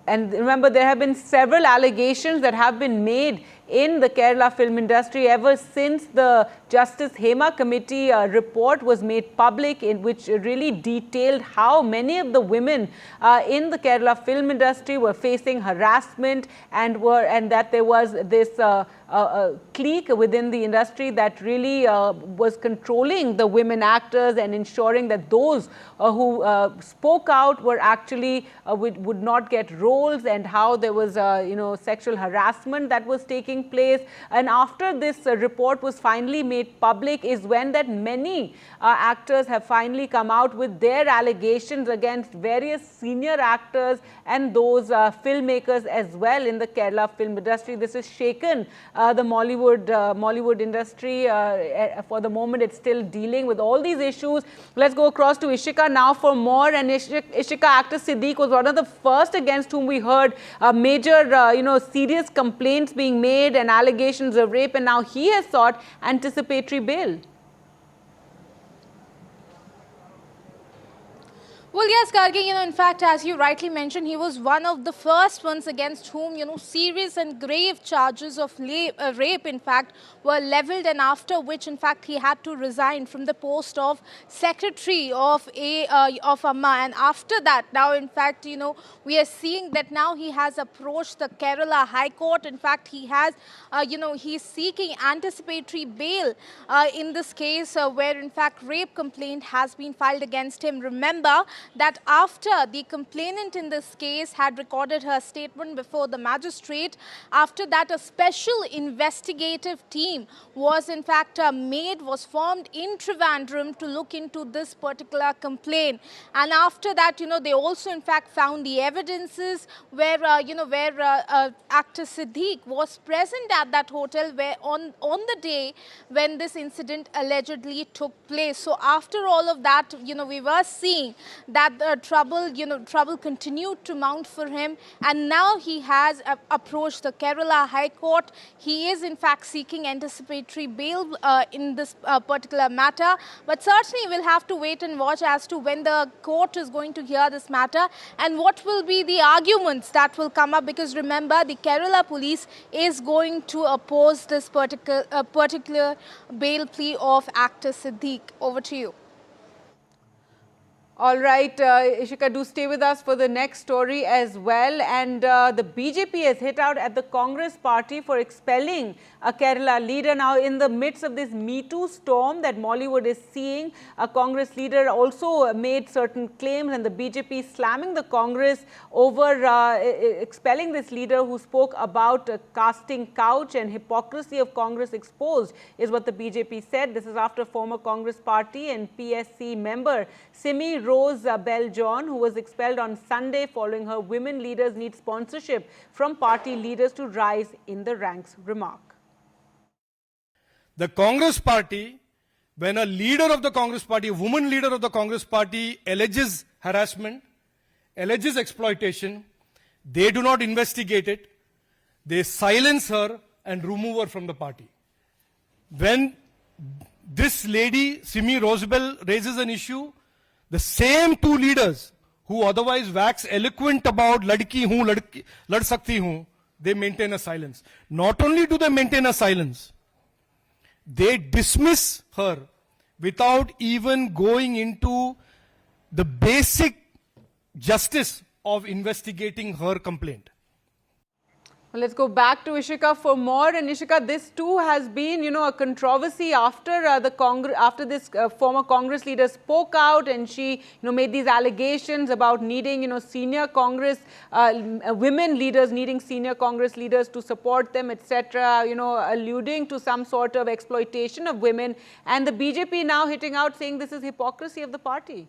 And remember, there have been several allegations that have been made in the Kerala film industry ever since the Justice Hema Committee report was made public, in which really detailed how many of the women in the Kerala film industry were facing harassment and that there was this clique within the industry that really was controlling the women actors and ensuring that those who spoke out were actually would not get roles, and how there was sexual harassment that was taking place. And after this report was finally made public is when that many actors have finally come out with their allegations against various senior actors and those filmmakers as well in the Kerala film industry. This has shaken the Mollywood industry. For the moment, it's still dealing with all these issues. Let's go across to Ishika now for more. And Ishika, actor Siddique was one of the first against whom we heard major, serious complaints being made and allegations of rape, and now he has sought anticipatory bail. Well, yes, Gargi, in fact, as you rightly mentioned, he was one of the first ones against whom, serious and grave charges of rape, in fact, were leveled, and after which, in fact, he had to resign from the post of secretary of AMMA. And after that, now, in fact, we are seeing that now he has approached the Kerala High Court. In fact, he has, he's seeking anticipatory bail in this case where, in fact, rape complaint has been filed against him. Remember that after the complainant in this case had recorded her statement before the magistrate, after that a special investigative team was in fact was formed in Trivandrum to look into this particular complaint. And after that, they also in fact found the evidences where, actor Siddique was present at that hotel where on the day when this incident allegedly took place. So after all of that, we were seeing that the trouble continued to mount for him, and now he has approached the Kerala High Court. He is in fact seeking anticipatory bail in this particular matter, but certainly we'll have to wait and watch as to when the court is going to hear this matter and what will be the arguments that will come up, because remember, the Kerala police is going to oppose this particular bail plea of actor Siddique. Over to you. All right, Ishika, do stay with us for the next story as well. And the BJP has hit out at the Congress party for expelling a Kerala leader. Now, in the midst of this Me Too storm that Mollywood is seeing, a Congress leader also made certain claims, and the BJP slamming the Congress over expelling this leader who spoke about casting couch and hypocrisy of Congress exposed, is what the BJP said. This is after former Congress party and PSC member Simi Rose Bell John, who was expelled on Sunday following her "women leaders need sponsorship from party leaders to rise in the ranks" remark. The Congress party, when a leader of the Congress party, a woman leader of the Congress party alleges harassment, alleges exploitation, they do not investigate it. They silence her and remove her from the party. When this lady, Simi Rosebell, raises an issue, the same two leaders who otherwise wax eloquent about ladki hoon, lad sakti hoon, they maintain a silence. Not only do they maintain a silence, they dismiss her without even going into the basic justice of investigating her complaint. Well, let's go back to Ishika for more. And Ishika, this too has been, a controversy after this former Congress leader spoke out, and she, made these allegations about needing, senior Congress women leaders, needing senior Congress leaders to support them, etc. Alluding to some sort of exploitation of women, and the BJP now hitting out saying this is hypocrisy of the party.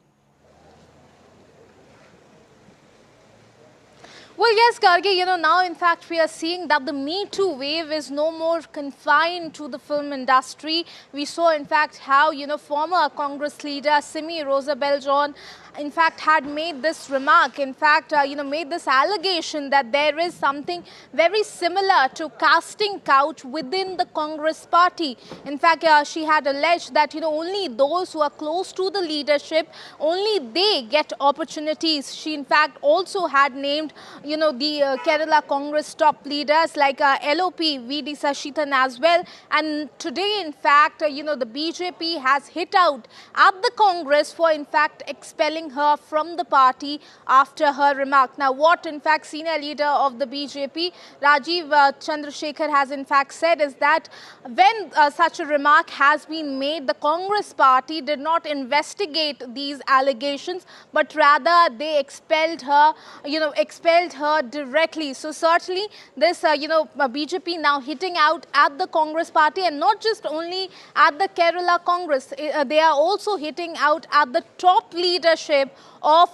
Well, yes, Gargi, now in fact we are seeing that the Me Too wave is no more confined to the film industry. We saw in fact how, former Congress leader Simi Rosebell John in fact had made this remark, in fact, made this allegation that there is something very similar to casting couch within the Congress party. In fact, she had alleged that, only those who are close to the leadership, only they get opportunities. She in fact also had named, the Kerala Congress top leaders like LOP, V.D. Sashitan as well. And today, in fact, the BJP has hit out at the Congress for in fact expelling her from the party after her remark. Now, what in fact senior leader of the BJP, Rajiv Chandrasekhar, has in fact said is that when such a remark has been made, the Congress party did not investigate these allegations, but rather they expelled her, directly. So certainly this, BJP now hitting out at the Congress party, and not just only at the Kerala Congress, they are also hitting out at the top leadership of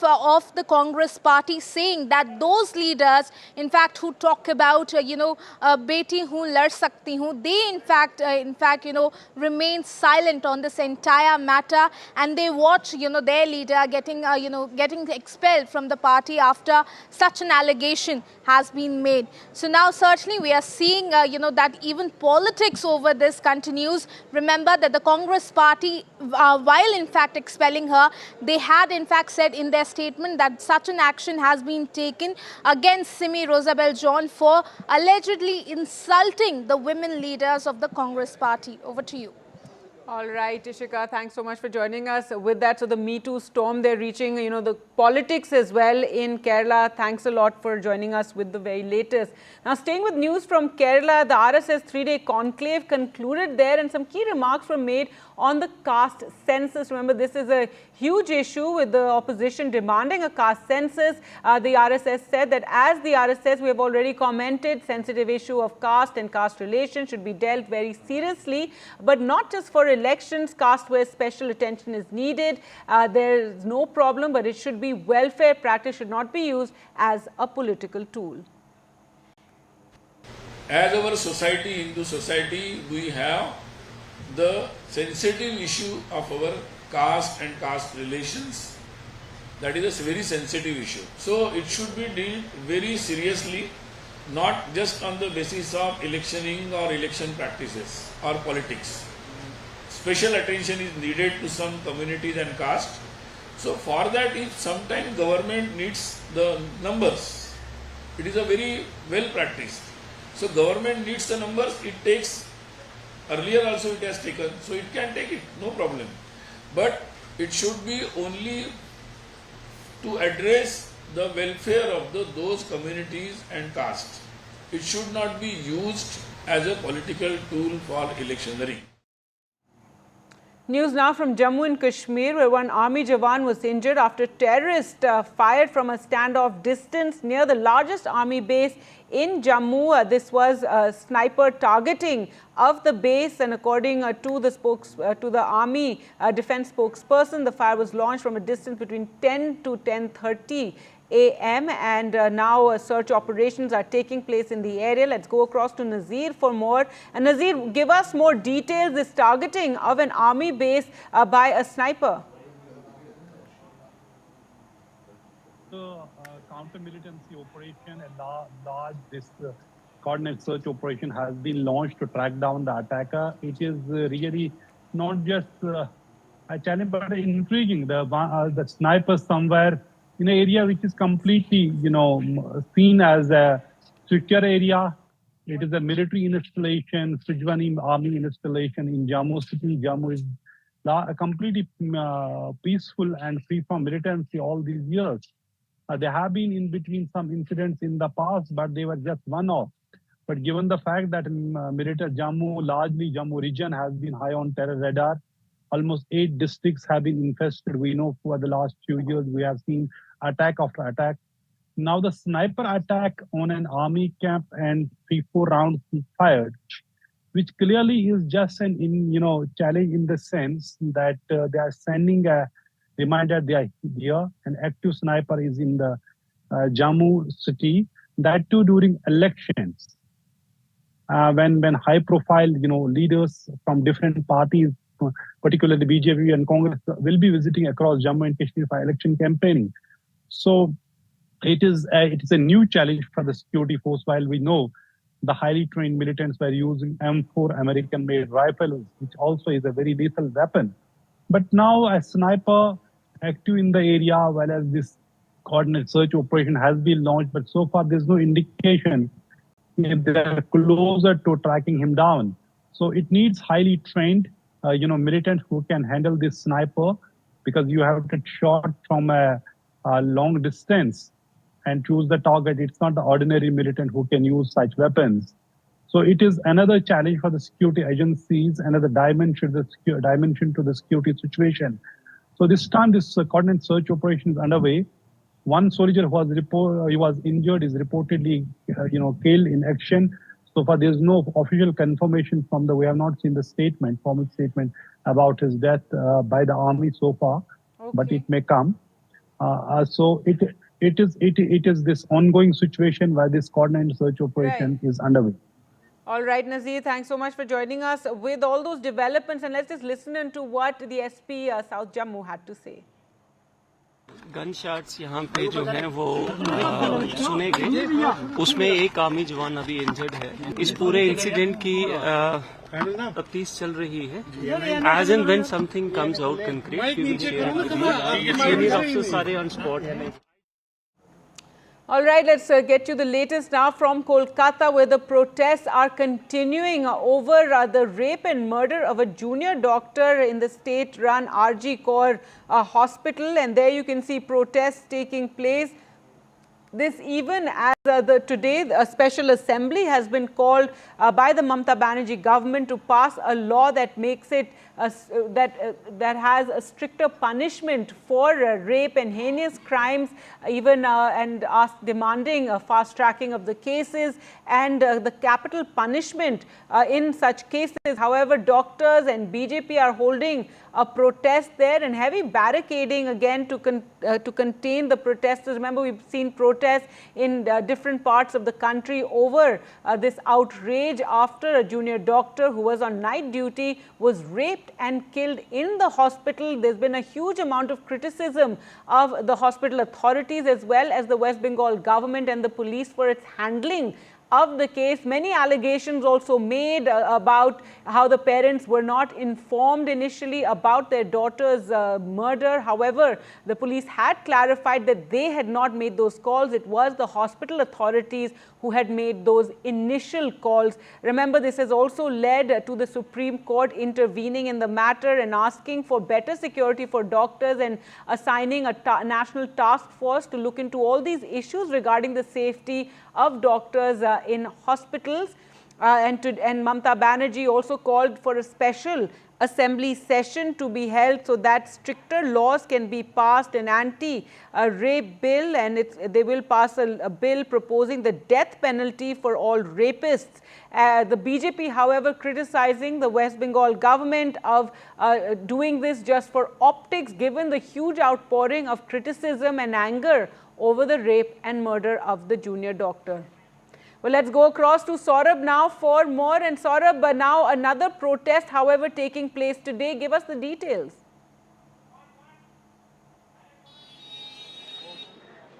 the Congress party, saying that those leaders, in fact, who talk about, beti hoon lad sakti hoon, they in fact, remain silent on this entire matter, and they watch, their leader getting expelled from the party after such an allegation has been made. So now certainly we are seeing, that even politics over this continues. Remember that the Congress party, while in fact expelling her, they had in fact said in their statement that such an action has been taken against Simi Rosebell John for allegedly insulting the women leaders of the Congress party. Over to you. All right, Ishika, thanks so much for joining us. With that, so the Me Too storm, they're reaching, the politics as well in Kerala. Thanks a lot for joining us with the very latest. Now, staying with news from Kerala, the RSS three-day conclave concluded there, and some key remarks were made on the caste census. Remember, this is a huge issue with the opposition demanding a caste census. The RSS said that as the RSS, we have already commented, sensitive issue of caste and caste relations should be dealt very seriously, but not just for elections, caste where special attention is needed. There is no problem, but it should be welfare practice, should not be used as a political tool. As our society, Hindu society, we have the sensitive issue of our caste and caste relations. That is a very sensitive issue. So it should be dealt very seriously, not just on the basis of electioning or election practices or politics. Special attention is needed to some communities and caste. So for that, if sometime government needs the numbers, it is a very well practiced. So government needs the numbers, it takes, earlier also it has taken, so it can take it, no problem. But it should be only to address the welfare of those communities and castes. It should not be used as a political tool for electioneering. News now from Jammu and Kashmir, where one army jawan was injured after terrorists fired from a standoff distance near the largest army base in Jammu. This was a sniper targeting of the base, and according to the army defense spokesperson, the fire was launched from a distance between 10 to 10:30 a.m. and now search operations are taking place in the area. Let's go across to Nazir for more. And Nazir, give us more details, this targeting of an army base by a sniper. Counter-militancy operation, this coordinate search operation has been launched to track down the attacker. It is really not just a challenge, but intriguing. The sniper somewhere in an area which is completely, seen as a secure area. It is a military installation, Sujwani army installation in Jammu city. Jammu is completely peaceful and free from militancy all these years. There have been in between some incidents in the past, but they were just one-off. But given the fact that military Jammu, largely Jammu region has been high on terror radar, almost 8 districts have been infested. We know for the last few years we have seen attack after attack. Now the sniper attack on an army camp and 3-4 rounds fired, which clearly is just an challenge in the sense that they are sending a reminder they are here. An active sniper is in the Jammu city, that too during elections, when high-profile leaders from different parties, particularly BJP and Congress, will be visiting across Jammu and Kashmir for election campaigning. So it is a new challenge for the security force. While we know the highly trained militants were using M4 American-made rifles, which also is a very lethal weapon. But now a sniper active in the area, while as this coordinate search operation has been launched, but so far there's no indication if they are closer to tracking him down. So it needs highly trained, militant who can handle this sniper, because you have to shot from a long distance and choose the target. It's not the ordinary militant who can use such weapons. So it is another challenge for the security agencies, another dimension to the security situation. So this time, this coordinate search operation is underway. One soldier who was injured is reportedly, killed in action. So far, there is no official confirmation we have not seen the formal statement about his death by the army so far, but it may come. So it is this ongoing situation where this coordinated search operation is underway. All right, Nazir, thanks so much for joining us with all those developments. And let's just listen into what the SP South Jammu had to say. Gun shots यहाँ पे जो हैं वो सुने गए, उसमें एक army जवान अभी इंजर्ड है। इस पूरे इंसिडेंट की तफ्तीश चल रही है। As and when something comes out concrete we will share with you. Senior officers सारे ऑन स्पॉट हैं। All right, let's get you the latest now from Kolkata, where the protests are continuing over the rape and murder of a junior doctor in the state-run RG Kaur hospital. And there you can see protests taking place. This even as today a special assembly has been called by the Mamata Banerjee government to pass a law that makes it that has a stricter punishment for rape and heinous crimes, even and demanding a fast tracking of the cases and the capital punishment in such cases. However, doctors and BJP are holding a protest there and heavy barricading again to contain the protesters. Remember, we've seen protests in different parts of the country over this outrage after a junior doctor who was on night duty was raped and killed in the hospital. There's been a huge amount of criticism of the hospital authorities as well as the West Bengal government and the police for its handling of the case. Many allegations also made about how the parents were not informed initially about their daughter's murder. However, the police had clarified that they had not made those calls. It was the hospital authorities who had made those initial calls. Remember, this has also led to the Supreme Court intervening in the matter and asking for better security for doctors and assigning a national task force to look into all these issues regarding the safety of doctors in hospitals. And Mamata Banerjee also called for a special assembly session to be held so that stricter laws can be passed, an anti-rape bill, and they will pass a bill proposing the death penalty for all rapists. The BJP, however, criticizing the West Bengal government of doing this just for optics, given the huge outpouring of criticism and anger over the rape and murder of the junior doctor. Well, let's go across to Saurabh now for more. And Saurabh, now another protest, however, taking place today. Give us the details.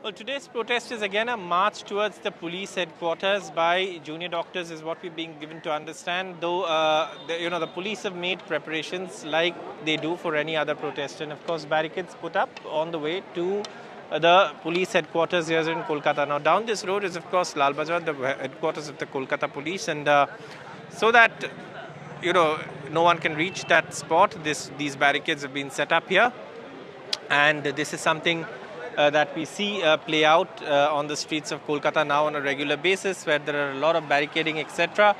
Well, today's protest is again a march towards the police headquarters by junior doctors, is what we're being given to understand. Though, the police have made preparations like they do for any other protest. And of course, barricades put up on the way to the police headquarters here in Kolkata. Now, down this road is, of course, Lal Bazar, the headquarters of the Kolkata police. And so that, no one can reach that spot, these barricades have been set up here. And this is something that we see play out on the streets of Kolkata now on a regular basis, where there are a lot of barricading, etc.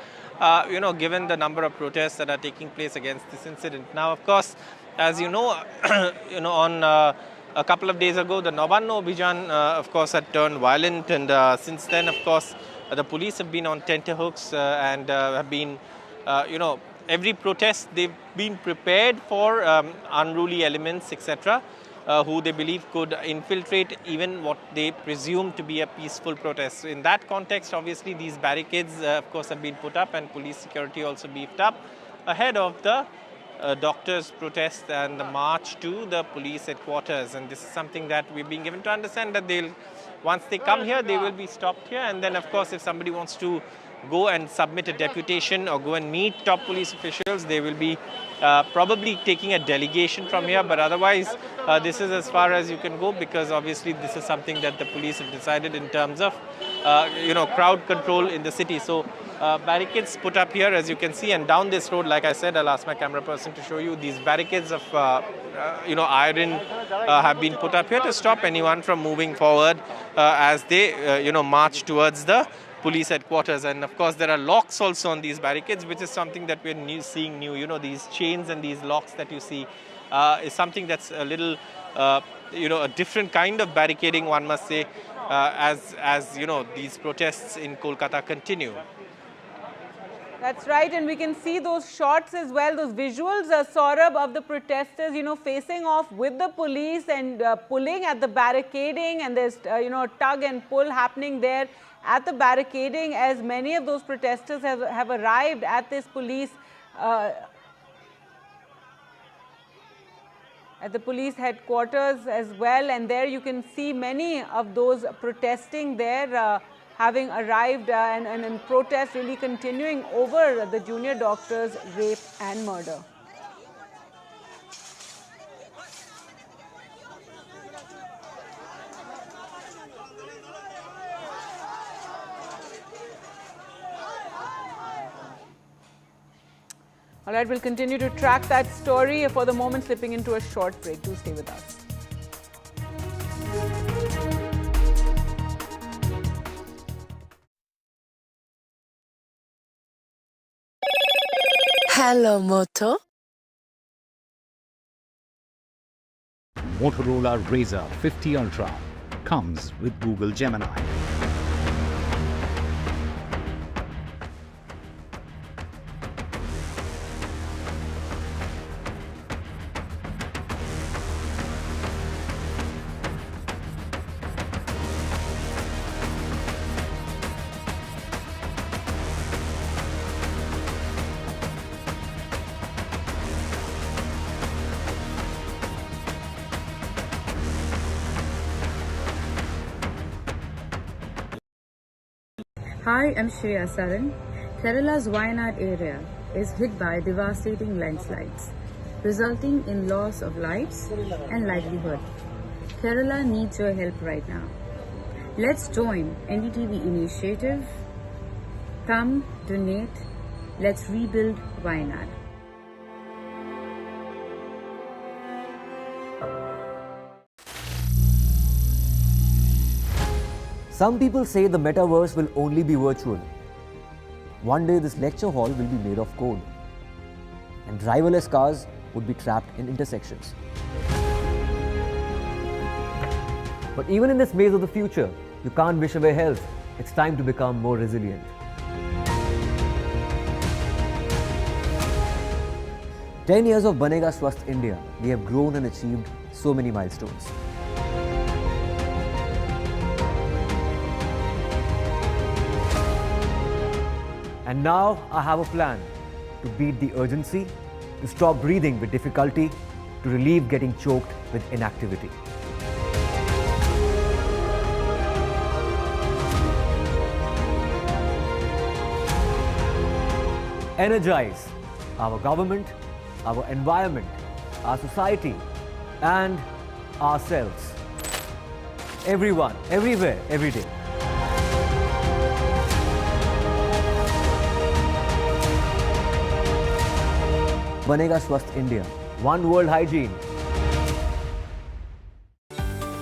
Given the number of protests that are taking place against this incident. Now, of course, as you know, on a couple of days ago, the Nabanno Abhijan, of course, had turned violent, and since then, of course, the police have been on tenterhooks and have been, every protest they've been prepared for unruly elements, etc., who they believe could infiltrate even what they presume to be a peaceful protest. So in that context, obviously, these barricades, of course, have been put up and police security also beefed up ahead of the doctors' protest and the march to the police headquarters. And this is something that we're being given to understand that once they come here, they will be stopped here. And then, of course, if somebody wants to go and submit a deputation or go and meet top police officials, they will be probably taking a delegation from here. But otherwise, this is as far as you can go, because obviously this is something that the police have decided in terms of, crowd control in the city. So barricades put up here, as you can see, and down this road, like I said, I'll ask my camera person to show you, these barricades of, iron have been put up here to stop anyone from moving forward as they, march towards the police headquarters. And of course, there are locks also on these barricades, which is something that we're seeing new. These chains and these locks that you see is something that's a little, a different kind of barricading, one must say, as these protests in Kolkata continue. That's right, and we can see those shots as well, those visuals, Saurabh, of the protesters, facing off with the police and pulling at the barricading, and there's, tug and pull happening there at the barricading, as many of those protesters have arrived at this police at the police headquarters as well. And there you can see many of those protesting there having arrived and protest really continuing over the junior doctor's rape and murder. All right, we'll continue to track that story. For the moment, slipping into a short break. Do stay with us. Hello, Moto. Motorola Razr 50 Ultra comes with Google Gemini. Hi, I'm Shazia Ilmi. Kerala's Wayanad area is hit by devastating landslides, resulting in loss of lives and livelihood. Kerala needs your help right now. Let's join NDTV initiative. Come, donate, let's rebuild Wayanad. Some people say the metaverse will only be virtual. One day this lecture hall will be made of code, and driverless cars would be trapped in intersections. But even in this maze of the future, you can't wish away health. It's time to become more resilient. 10 years of Banega Swasth India, we have grown and achieved so many milestones. And now I have a plan to beat the urgency, to stop breathing with difficulty, to relieve getting choked with inactivity. Energize our government, our environment, our society, and ourselves. Everyone, everywhere, every day. Banega Swasth India. One world hygiene.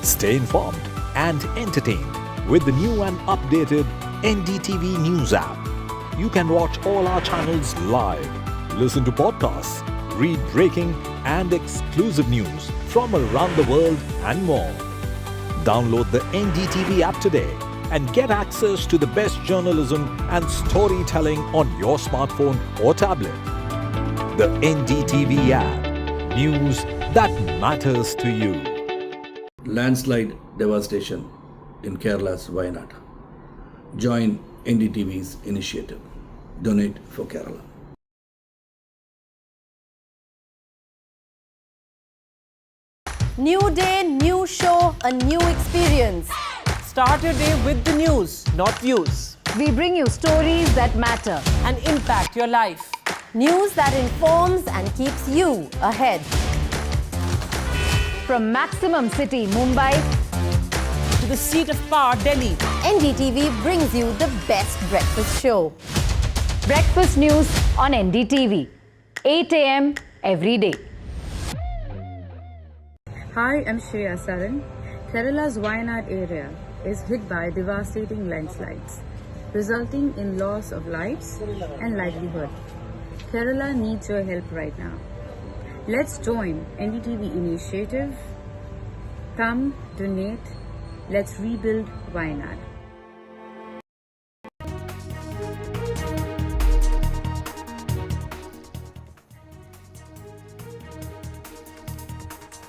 Stay informed and entertained with the new and updated NDTV News app. You can watch all our channels live, listen to podcasts, read breaking and exclusive news from around the world and more. Download the NDTV app today and get access to the best journalism and storytelling on your smartphone or tablet. The NDTV app. News that matters to you. Landslide devastation in Kerala's Wayanad. Join NDTV's initiative. Donate for Kerala. New day, new show, a new experience. Start your day with the news, not views. We bring you stories that matter and impact your life. News that informs and keeps you ahead. From Maximum City, Mumbai, to the seat of power, Delhi, NDTV brings you the best breakfast show. breakfast news on NDTV, 8 a.m. every day. Hi, I'm Shazia Ilmi. Kerala's Wayanad area is hit by devastating landslides, resulting in loss of lives and livelihood. Kerala needs your help right now. Let's join NDTV initiative. Come, donate, let's rebuild Wayanad.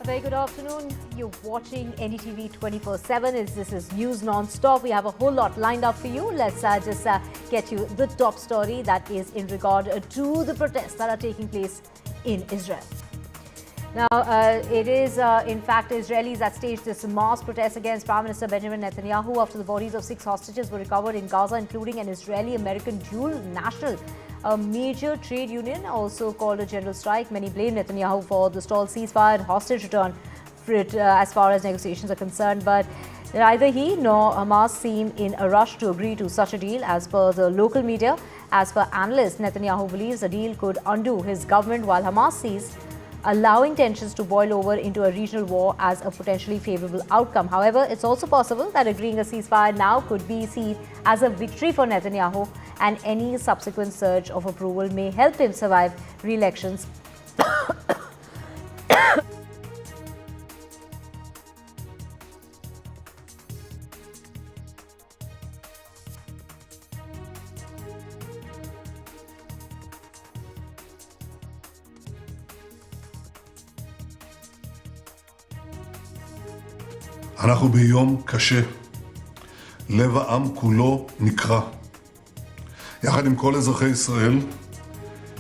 A very good afternoon. You're watching NDTV 24/7. This is news non-stop. We have a whole lot lined up for you. Let's just get you the top story that is in regard to the protests that are taking place in Israel. Now, it is in fact Israelis that staged this mass protest against Prime Minister Benjamin Netanyahu after the bodies of 6 hostages were recovered in Gaza, including an Israeli-American dual national. A major trade union also called a general strike. Many blame Netanyahu for the stalled ceasefire and hostage return for it, as far as negotiations are concerned. But neither he nor Hamas seem in a rush to agree to such a deal, as per the local media. As per analysts, Netanyahu believes the deal could undo his government, while Hamas sees allowing tensions to boil over into a regional war as a potentially favorable outcome. However, it's also possible that agreeing a ceasefire now could be seen as a victory for Netanyahu, and any subsequent surge of approval may help him survive re-elections. אנחנו ביום קשה. לב העם כולו נקרע. יחד עם כל אזרחי ישראל,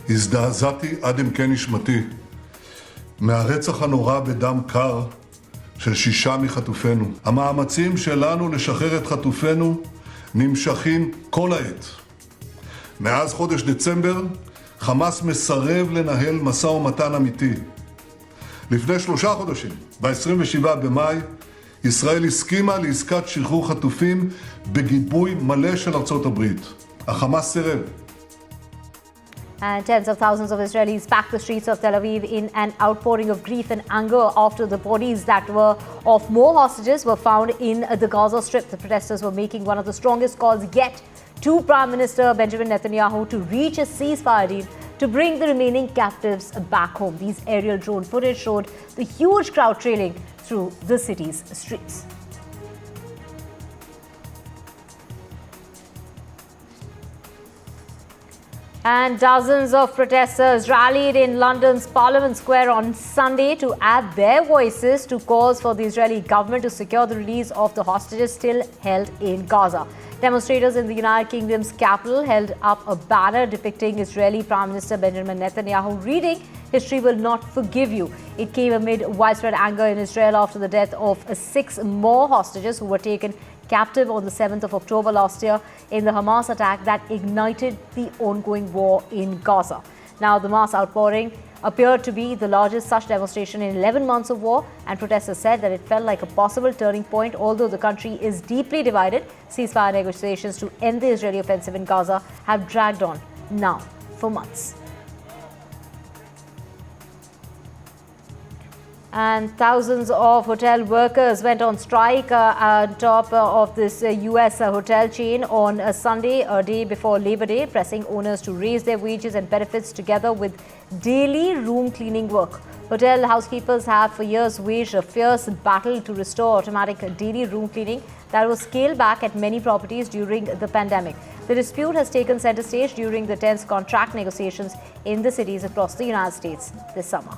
הזדעזעתי עד עמקי נשמתי מהרצח הנורא בדם קר של 6 מחטופינו. המאמצים שלנו לשחרר את חטופינו נמשכים כל העת. מאז חודש דצמבר, חמאס מסרב לנהל משא ומתן אמיתי. לפני 3 חודשים, ב-27 במאי, ישראל הסכימה לעסקת שחרור חטופים בגיבוי מלא של ארצות הברית. החמאס סירב. And tens of thousands of Israelis packed the streets of Tel Aviv in an outpouring of grief and anger after the bodies that were of more hostages were found in the Gaza Strip. The protesters were making one of the strongest calls yet to Prime Minister Benjamin Netanyahu to reach a ceasefire deal to bring the remaining captives back home. These aerial drone footage showed the huge crowd trailing through the city's streets. And dozens of protesters rallied in London's Parliament Square on Sunday to add their voices to calls for the Israeli government to secure the release of the hostages still held in Gaza. Demonstrators in the United Kingdom's capital held up a banner depicting Israeli Prime Minister Benjamin Netanyahu reading, "History will not forgive you." It came amid widespread anger in Israel after the death of 6 more hostages who were taken captive on the 7th of October last year in the Hamas attack that ignited the ongoing war in Gaza. Now, the mass outpouring appeared to be the largest such demonstration in 11 months of war, and protesters said that it felt like a possible turning point. Although the country is deeply divided, ceasefire negotiations to end the Israeli offensive in Gaza have dragged on now for months. And thousands of hotel workers went on strike on top of this US hotel chain on Sunday, a day before Labor Day, pressing owners to raise their wages and benefits together with daily room cleaning work. Hotel housekeepers have for years waged a fierce battle to restore automatic daily room cleaning that was scaled back at many properties during the pandemic. The dispute has taken center stage during the tense contract negotiations in the cities across the United States this summer.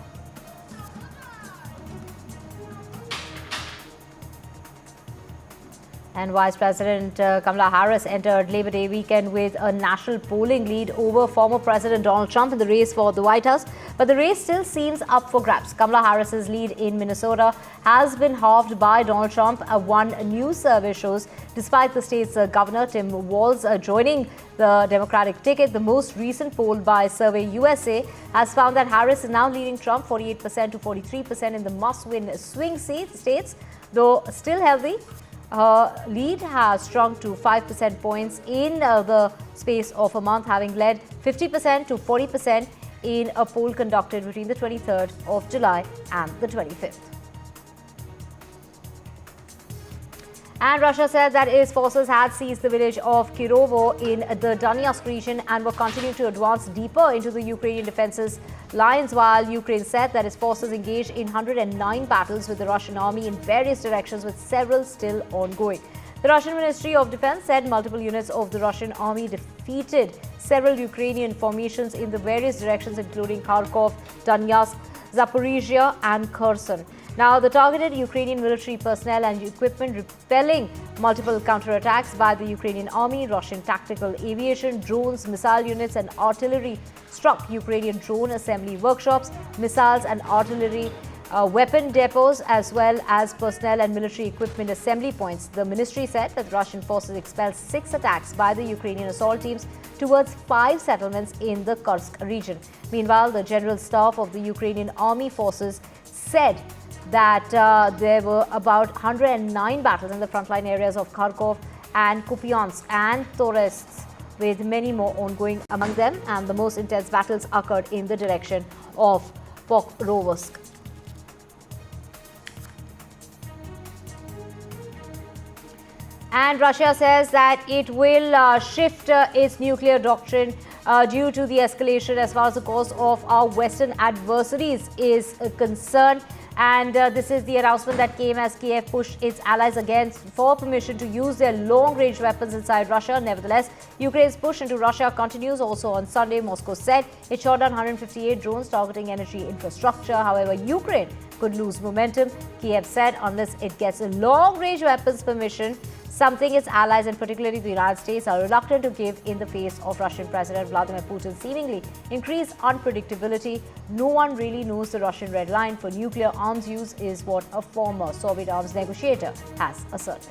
And Vice President Kamala Harris entered Labor Day weekend with a national polling lead over former President Donald Trump in the race for the White House. But the race still seems up for grabs. Kamala Harris's lead in Minnesota has been halved by Donald Trump, one new survey shows. Despite the state's governor, Tim Walz, joining the Democratic ticket, the most recent poll by Survey USA has found that Harris is now leading Trump 48% to 43% in the must-win swing states, though still healthy. Her lead has shrunk to 5% points in the space of a month, having led 50% to 40% in a poll conducted between the 23rd of July and the 25th. And Russia said that its forces had seized the village of Kirovo in the Donetsk region and were continuing to advance deeper into the Ukrainian defenses lines, while Ukraine said that its forces engaged in 109 battles with the Russian army in various directions, with several still ongoing. The Russian Ministry of Defense said multiple units of the Russian army defeated several Ukrainian formations in the various directions, including Kharkov, Donetsk, Zaporizhia and Kherson. Now, the targeted Ukrainian military personnel and equipment repelling multiple counterattacks by the Ukrainian army. Russian tactical aviation, drones, missile units and artillery struck Ukrainian drone assembly workshops, missiles and artillery weapon depots, as well as personnel and military equipment assembly points. The ministry said that Russian forces expelled 6 attacks by the Ukrainian assault teams towards 5 settlements in the Kursk region. Meanwhile, the General Staff of the Ukrainian Army Forces said that there were about 109 battles in the frontline areas of Kharkov and Kupiansk and Toretsk, with many more ongoing among them, and the most intense battles occurred in the direction of Pokrovsk. And Russia says that it will shift its nuclear doctrine due to the escalation as far as the cause of our Western adversaries is concerned. And this is the announcement that came as Kiev pushed its allies again for permission to use their long-range weapons inside Russia. Nevertheless, Ukraine's push into Russia continues. Also on Sunday, Moscow said it shot down 158 drones targeting energy infrastructure. However, Ukraine could lose momentum. Kiev said unless it gets a long-range weapons permission, something its allies and particularly the United States are reluctant to give in the face of Russian President Vladimir Putin's seemingly increased unpredictability. No one really knows the Russian red line for nuclear arms use, is what a former Soviet arms negotiator has asserted.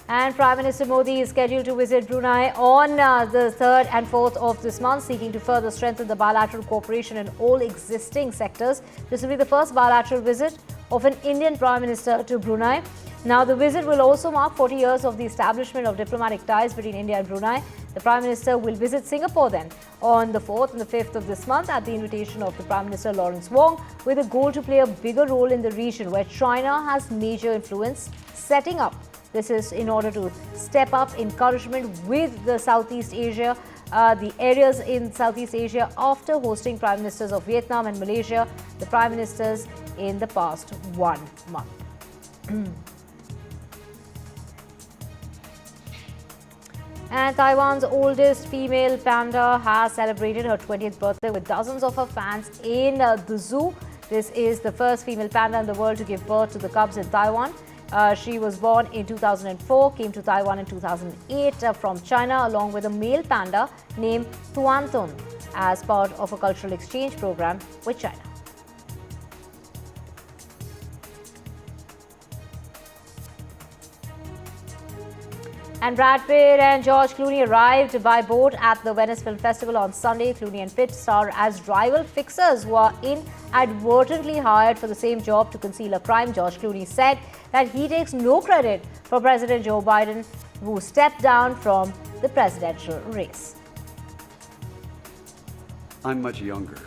And Prime Minister Modi is scheduled to visit Brunei on the 3rd and 4th of this month, seeking to further strengthen the bilateral cooperation in all existing sectors. This will be the first bilateral visit of an Indian Prime Minister to Brunei. Now, the visit will also mark 40 years of the establishment of diplomatic ties between India and Brunei. The Prime Minister will visit Singapore then on the 4th and the 5th of this month at the invitation of the Prime Minister Lawrence Wong, with a goal to play a bigger role in the region where China has major influence, setting up. This is in order to step up encouragement with the Southeast Asia, the areas in Southeast Asia after hosting Prime Ministers of Vietnam and Malaysia, the Prime Ministers in the past 1 month. And Taiwan's oldest female panda has celebrated her 20th birthday with dozens of her fans in the zoo. This is the first female panda in the world to give birth to the cubs in Taiwan. She was born in 2004, came to Taiwan in 2008 from China along with a male panda named Tuantun as part of a cultural exchange program with China. And Brad Pitt and George Clooney arrived by boat at the Venice Film Festival on Sunday. Clooney and Pitt star as rival fixers who are inadvertently hired for the same job to conceal a crime. George Clooney said that he takes no credit for President Joe Biden, who stepped down from the presidential race. I'm much younger.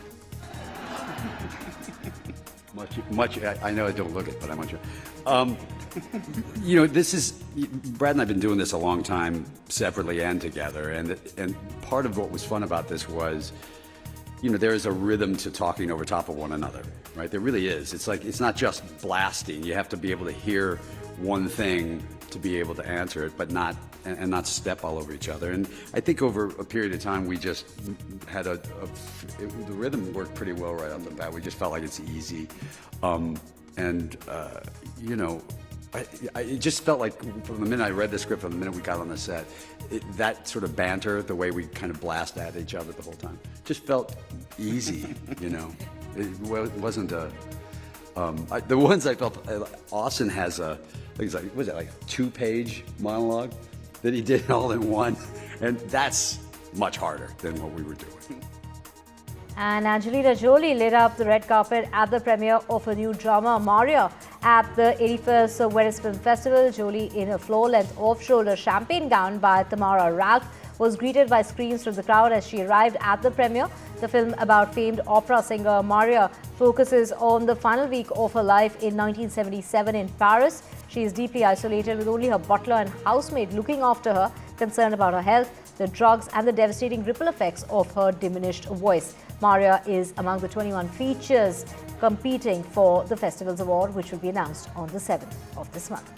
I know I don't look it, but I'm much younger. You know, this is, Brad and I have been doing this a long time, separately and together, and part of what was fun about this was, you know, there is a rhythm to talking over top of one another, right? There really is. It's like, it's not just blasting. You have to be able to hear one thing to be able to answer it, but not step all over each other. And I think over a period of time, we just had the rhythm worked pretty well right off the bat. We just felt like it's easy. You know, it just felt like from the minute I read the script, from the minute we got on the set, that sort of banter, the way we kind of blast at each other the whole time, just felt easy, you know. It wasn't a... the ones I felt... Austin has a... What was that, like a 2-page monologue that he did all in one? And that's much harder than what we were doing. And Angelina Jolie lit up the red carpet at the premiere of her new drama, Maria, at the 81st Venice Film Festival. Jolie, in a floor-length off-shoulder champagne gown by Tamara Ralph, was greeted by screams from the crowd as she arrived at the premiere. The film about famed opera singer Maria focuses on the final week of her life in 1977 in Paris. She is deeply isolated with only her butler and housemaid looking after her, concerned about her health, the drugs and the devastating ripple effects of her diminished voice. Maria is among the 21 features competing for the festival's award, which will be announced on the 7th of this month.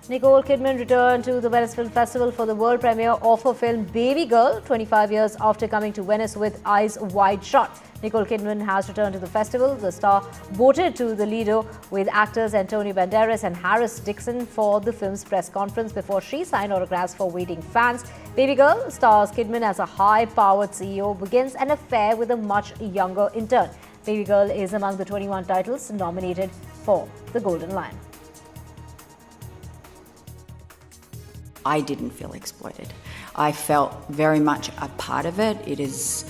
Nicole Kidman returned to the Venice Film Festival for the world premiere of her film Baby Girl, 25 years after coming to Venice with Eyes Wide Shut. Nicole Kidman has returned to the festival. The star boated to the Lido with actors Antonio Banderas and Harris Dixon for the film's press conference before she signed autographs for waiting fans. Baby Girl stars Kidman as a high-powered CEO, begins an affair with a much younger intern. Baby Girl is among the 21 titles nominated for the Golden Lion. I didn't feel exploited. I felt very much a part of it. It's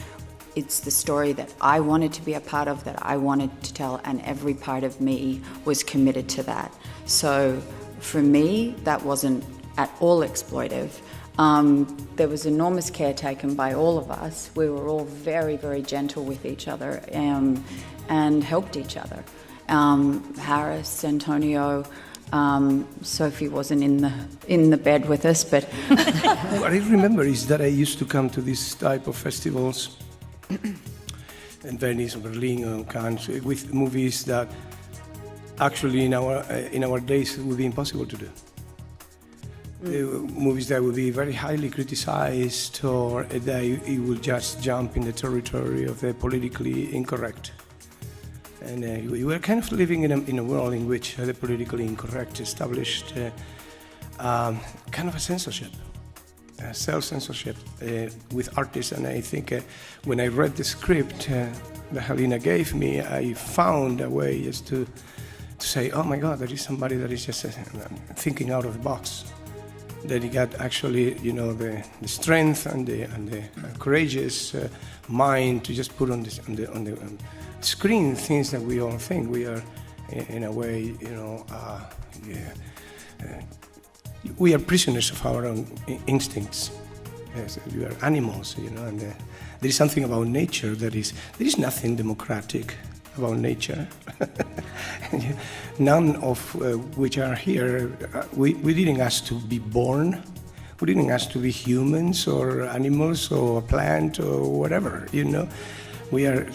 the story that I wanted to be a part of, that I wanted to tell, and every part of me was committed to that. So for me, that wasn't at all exploitive. There was enormous care taken by all of us. We were all very, very gentle with each other and helped each other. Harris, Antonio, Sophie wasn't in the bed with us, but what I remember is that I used to come to this type of festivals in Venice, Berlin, or Cannes, with movies that actually in our days would be impossible to do. Movies that would be very highly criticized, or that it would just jump in the territory of the politically incorrect. And we were kind of living in a world in which the politically incorrect established kind of a censorship, self-censorship with artists. And I think when I read the script that Helena gave me, I found a way just to to say, oh my God, there is somebody that is just thinking out of the box. That he got actually, the strength and the courageous mind to just put on the screen things that we all think we are, in a way, we are prisoners of our own instincts. Yes, we are animals, and there is something about nature there is nothing democratic about nature. None of which are here. We didn't ask to be born. We didn't ask to be humans or animals or a plant or whatever. We are,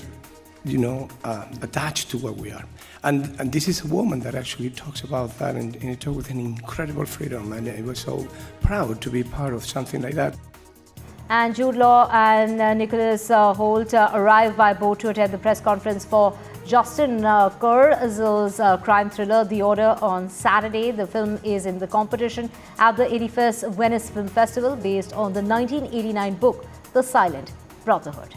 attached to what we are. And this is a woman that actually talks about that, and it talks with an incredible freedom. And I was so proud to be part of something like that. And Jude Law and Nicholas Holt arrived by boat to attend the press conference for Justin Kurzel's crime thriller, The Order, on Saturday. The film is in the competition at the 81st Venice Film Festival based on the 1989 book, The Silent Brotherhood.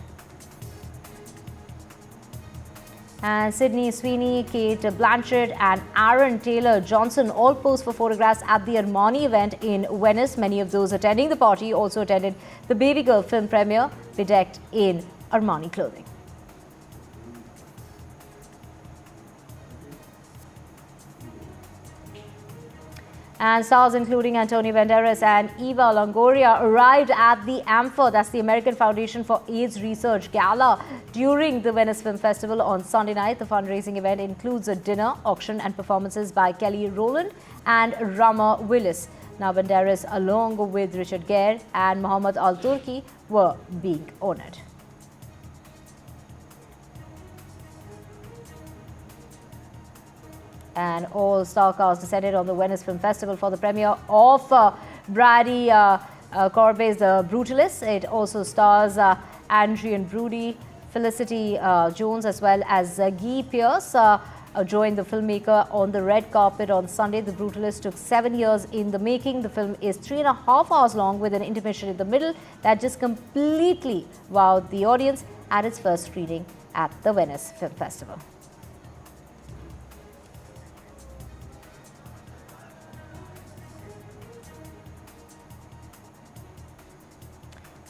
And Sydney Sweeney, Kate Blanchett and Aaron Taylor Johnson all posed for photographs at the Armani event in Venice. Many of those attending the party also attended the Baby Girl film premiere, bedecked in Armani clothing. And stars including Antonio Banderas and Eva Longoria arrived at the AMFA, that's the American Foundation for AIDS Research Gala, during the Venice Film Festival on Sunday night. The fundraising event includes a dinner, auction and performances by Kelly Rowland and Rama Willis. Now Banderas, along with Richard Gere and Mohammad Al-Turki, were being honoured. And all star cast descended on the Venice Film Festival for the premiere of Brady Corbett's The Brutalist. It also stars Adrian Brody, Felicity Jones, as well as Guy Pearce joined the filmmaker on the red carpet on Sunday. The Brutalist took 7 years in the making. The film is 3.5 hours long with an intermission in the middle that just completely wowed the audience at its first screening at the Venice Film Festival.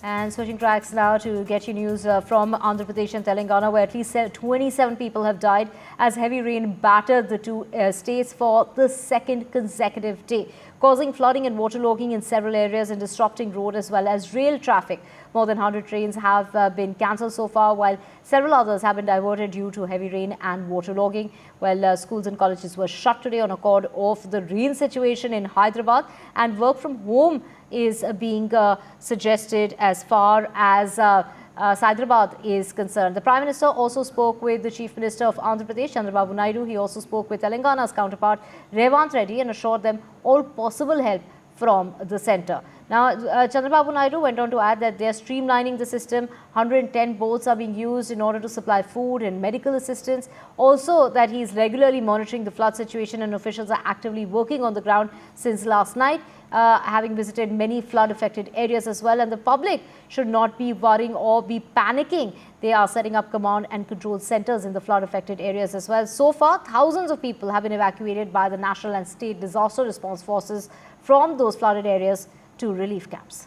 And switching tracks now to get you news from Andhra Pradesh and Telangana, where at least 27 people have died as heavy rain battered the two states for the second consecutive day, causing flooding and waterlogging in several areas and disrupting road as well as rail traffic. More than 100 trains have been cancelled so far, while several others have been diverted due to heavy rain and waterlogging. Well, schools and colleges were shut today on account of the rain situation in Hyderabad, and work from home is being suggested as far as Hyderabad is concerned. The Prime Minister also spoke with the Chief Minister of Andhra Pradesh, Chandrababu Naidu. He also spoke with Telangana's counterpart, Revant Reddy, and assured them all possible help from the centre. Now, Chandrababu Naidu went on to add that they are streamlining the system. 110 boats are being used in order to supply food and medical assistance. Also, that he is regularly monitoring the flood situation, and officials are actively working on the ground since last night, having visited many flood-affected areas as well. And the public should not be worrying or be panicking. They are setting up command and control centres in the flood-affected areas as well. So far, thousands of people have been evacuated by the national and state disaster response forces from those flooded areas to relief camps.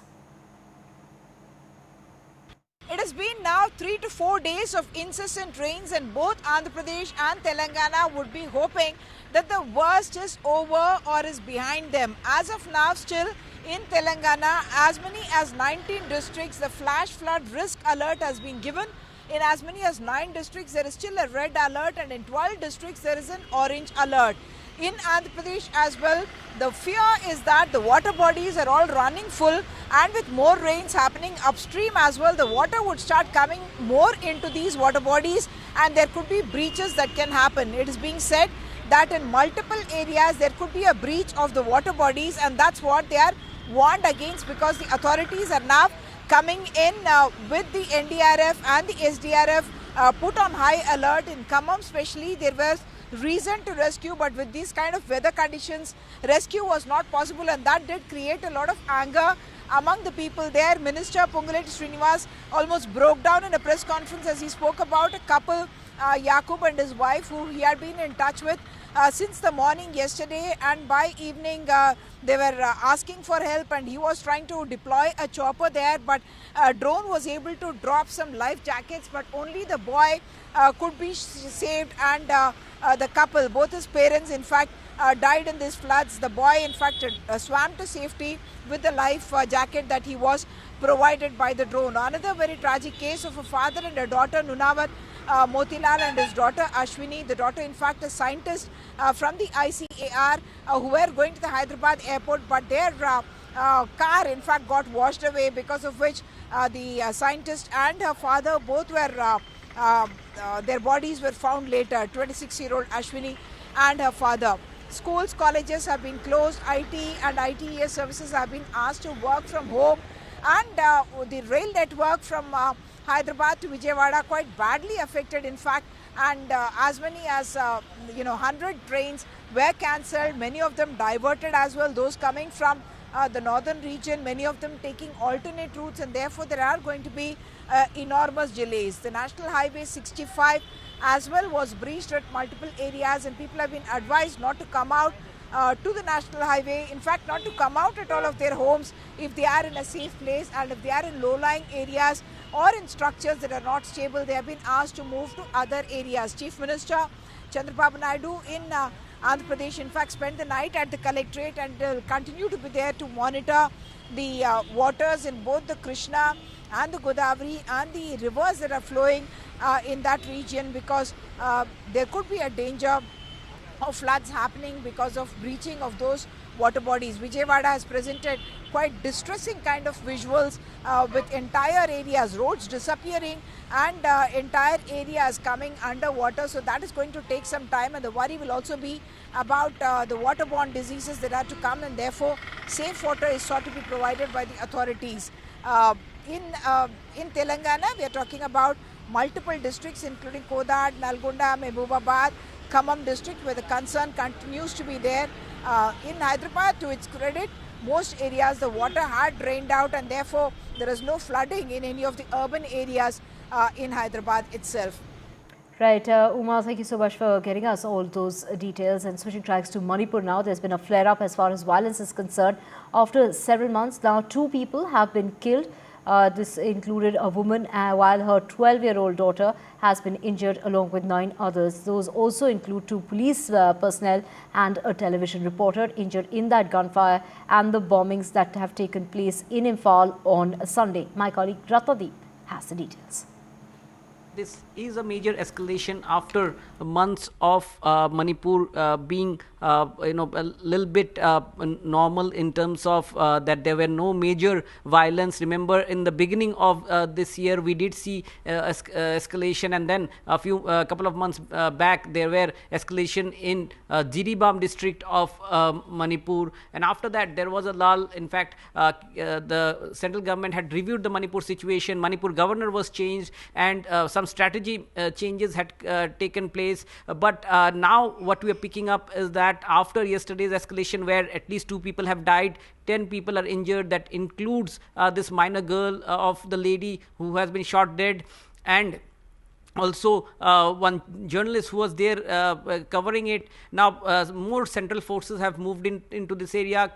It has been now 3 to 4 days of incessant rains, and both Andhra Pradesh and Telangana would be hoping that the worst is over or is behind them. As of now, still in Telangana, as many as 19 districts, the flash flood risk alert has been given. In as many as 9 districts, there is still a red alert, and in 12 districts, there is an orange alert. In Andhra Pradesh as well, the fear is that the water bodies are all running full, and with more rains happening upstream as well, the water would start coming more into these water bodies, and there could be breaches that can happen. It is being said that in multiple areas there could be a breach of the water bodies, and that's what they are warned against, because the authorities are now coming in with the NDRF and the SDRF put on high alert. In Khammam especially, there was reason to rescue, but with these kind of weather conditions, rescue was not possible, and that did create a lot of anger among the people there. Minister Ponguletti Srinivas almost broke down in a press conference as he spoke about a couple Yaqub and his wife, who he had been in touch with since the morning yesterday, and by evening they were asking for help, and he was trying to deploy a chopper there, but drone was able to drop some life jackets, but only the boy could be saved, and the couple, both his parents in fact died in these floods. The boy in fact swam to safety with the life jacket that he was provided by the drone. Another very tragic case of a father and a daughter, Nunawat Motilal and his daughter Ashwini. The daughter in fact a scientist from the ICAR who were going to the Hyderabad airport, but their car in fact got washed away, because of which the scientist and her father both were their bodies were found later, 26-year-old Ashwini and her father. Schools, colleges have been closed, IT and ITES services have been asked to work from home, and the rail network from Hyderabad to Vijayawada quite badly affected in fact, and as many as 100 trains were cancelled, many of them diverted as well, those coming from the northern region, many of them taking alternate routes, and therefore there are going to be enormous delays. The National Highway 65 as well was breached at multiple areas, and people have been advised not to come out to the National Highway, in fact not to come out at all of their homes if they are in a safe place, and if they are in low-lying areas or in structures that are not stable, they have been asked to move to other areas. Chief Minister Chandrababu Naidu in Andhra Pradesh in fact spent the night at the collectorate and will continue to be there to monitor the waters in both the Krishna and the Godavari and the rivers that are flowing in that region, because there could be a danger of floods happening because of breaching of those water bodies. Vijayawada has presented quite distressing kind of visuals with entire areas, roads disappearing and entire areas coming underwater. So that is going to take some time, and the worry will also be about the waterborne diseases that are to come, and therefore safe water is sought to be provided by the authorities. In Telangana, we are talking about multiple districts including Kodad, Nalgonda, Mehbubabad, Khammam district, where the concern continues to be there. In Hyderabad, to its credit, most areas the water had drained out, and therefore there is no flooding in any of the urban areas in Hyderabad itself. Right, Uma, thank you so much for getting us all those details. And switching tracks to Manipur now, there's been a flare-up as far as violence is concerned. After several months now, 2 people have been killed. This included a woman, while her 12-year-old daughter has been injured along with 9 others. Those also include 2 police personnel and a television reporter injured in that gunfire and the bombings that have taken place in Imphal on Sunday. My colleague Ratnadeep has the details. This is a major escalation after months of Manipur being a little bit normal in terms of that there were no major violence. Remember, in the beginning of this year, we did see escalation, and then a couple of months back there were escalation in Jiribam district of Manipur, and after that there was a lull. In fact, the central government had reviewed the Manipur situation. Manipur governor was changed, and some strategy changes had taken place. But now what we are picking up is that after yesterday's escalation, where at least 2 people have died, 10 people are injured. That includes this minor girl of the lady who has been shot dead, and also one journalist who was there covering it. Now more central forces have moved into this area,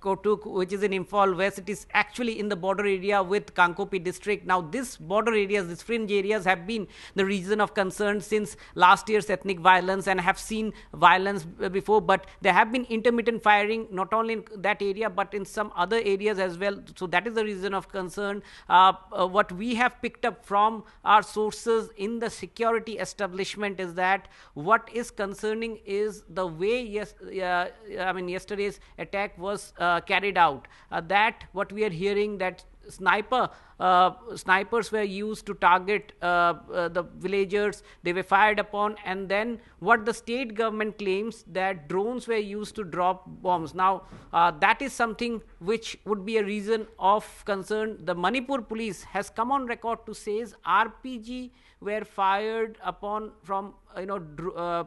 Kotuk, which is in Imphal West. It is actually in the border area with Kankopi district. Now this border areas, these fringe areas have been the reason of concern since last year's ethnic violence, and have seen violence before, but there have been intermittent firing not only in that area but in some other areas as well. So that is the reason of concern. What we have picked up from our sources in the security establishment is that what is concerning is the way yesterday's attack was carried out. That what we are hearing, that snipers were used to target the villagers. They were fired upon, and then what the state government claims that drones were used to drop bombs. Now that is something which would be a reason of concern. The Manipur police has come on record to say RPG were fired upon from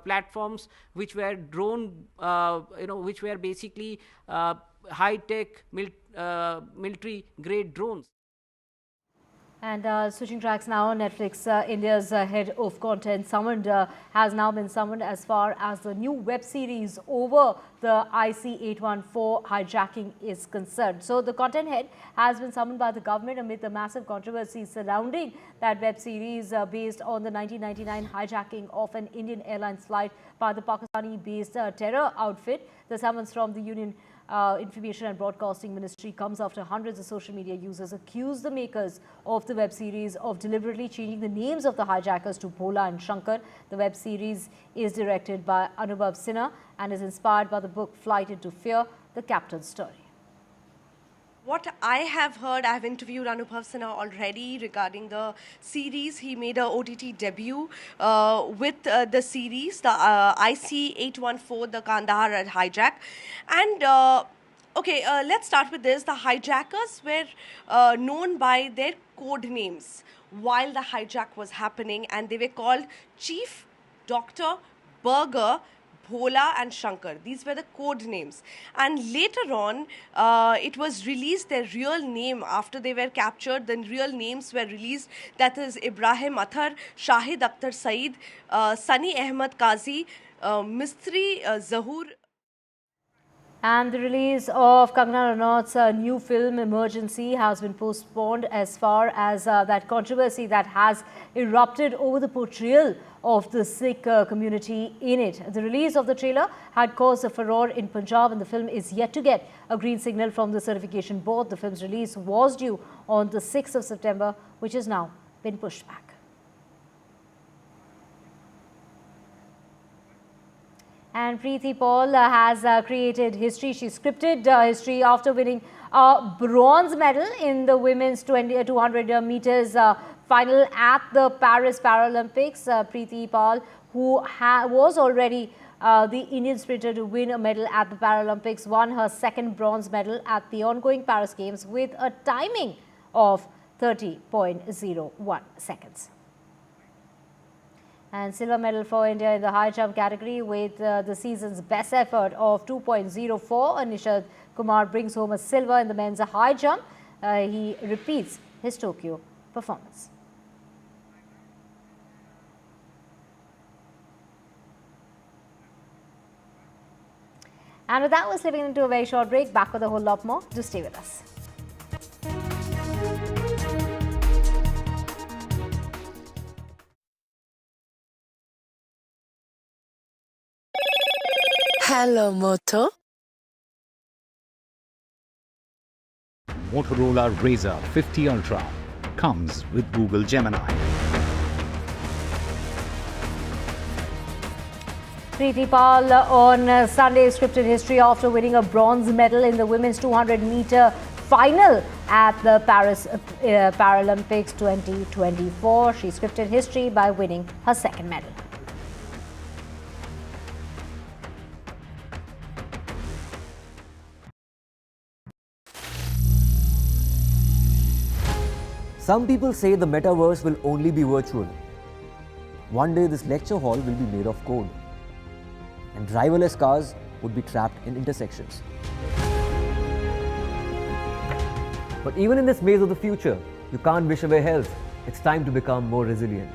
platforms which were drone, which were basically high-tech military grade drones. And switching tracks now, Netflix India's head of content has now been summoned as far as the new web series over the IC-814 hijacking is concerned. So the content head has been summoned by the government amid the massive controversy surrounding that web series based on the 1999 hijacking of an Indian Airlines flight by the Pakistani-based terror outfit. The summons from the Union Information and Broadcasting Ministry comes after hundreds of social media users accused the makers of the web series of deliberately changing the names of the hijackers to Bhola and Shankar. The web series is directed by Anubhav Sinha and is inspired by the book Flight into Fear, the captain's story. What I have heard, I have interviewed Anubhav Sinha already regarding the series. He made a OTT debut with the series, the IC-814, the Kandahar hijack. And let's start with this. The hijackers were known by their code names while the hijack was happening, and they were called Chief, Doctor, Burger, Bhola and Shankar. These were the code names. And later on, it was released their real name after they were captured. The real names were released. That is Ibrahim Athar, Shahid Akhtar Saeed, Sunny Ahmed Qazi, Mistri Zahur. And the release of Kangana Ranaut's new film Emergency has been postponed as far as that controversy that has erupted over the portrayal of the Sikh community in it. The release of the trailer had caused a furore in Punjab, and the film is yet to get a green signal from the certification board. The film's release was due on the 6th of September, which has now been pushed back. And Preeti Paul has created history. She scripted history after winning a bronze medal in the women's 200 meters final at the Paris Paralympics. Preeti Paul, who was already the Indian sprinter to win a medal at the Paralympics, won her second bronze medal at the ongoing Paris Games with a timing of 30.01 seconds. And silver medal for India in the high jump category with the season's best effort of 2.04. Nishad Kumar brings home a silver in the men's high jump. He repeats his Tokyo performance. And with that, we're slipping into a very short break. Back with a whole lot more. Do stay with us. Hello, Moto. Motorola Razr 50 Ultra comes with Google Gemini. Preeti Paul on Sunday scripted history after winning a bronze medal in the women's 200-meter final at the Paris Paralympics 2024. She scripted history by winning her second medal. Some people say the metaverse will only be virtual. One day this lecture hall will be made of code, and driverless cars would be trapped in intersections. But even in this maze of the future, you can't wish away health. It's time to become more resilient.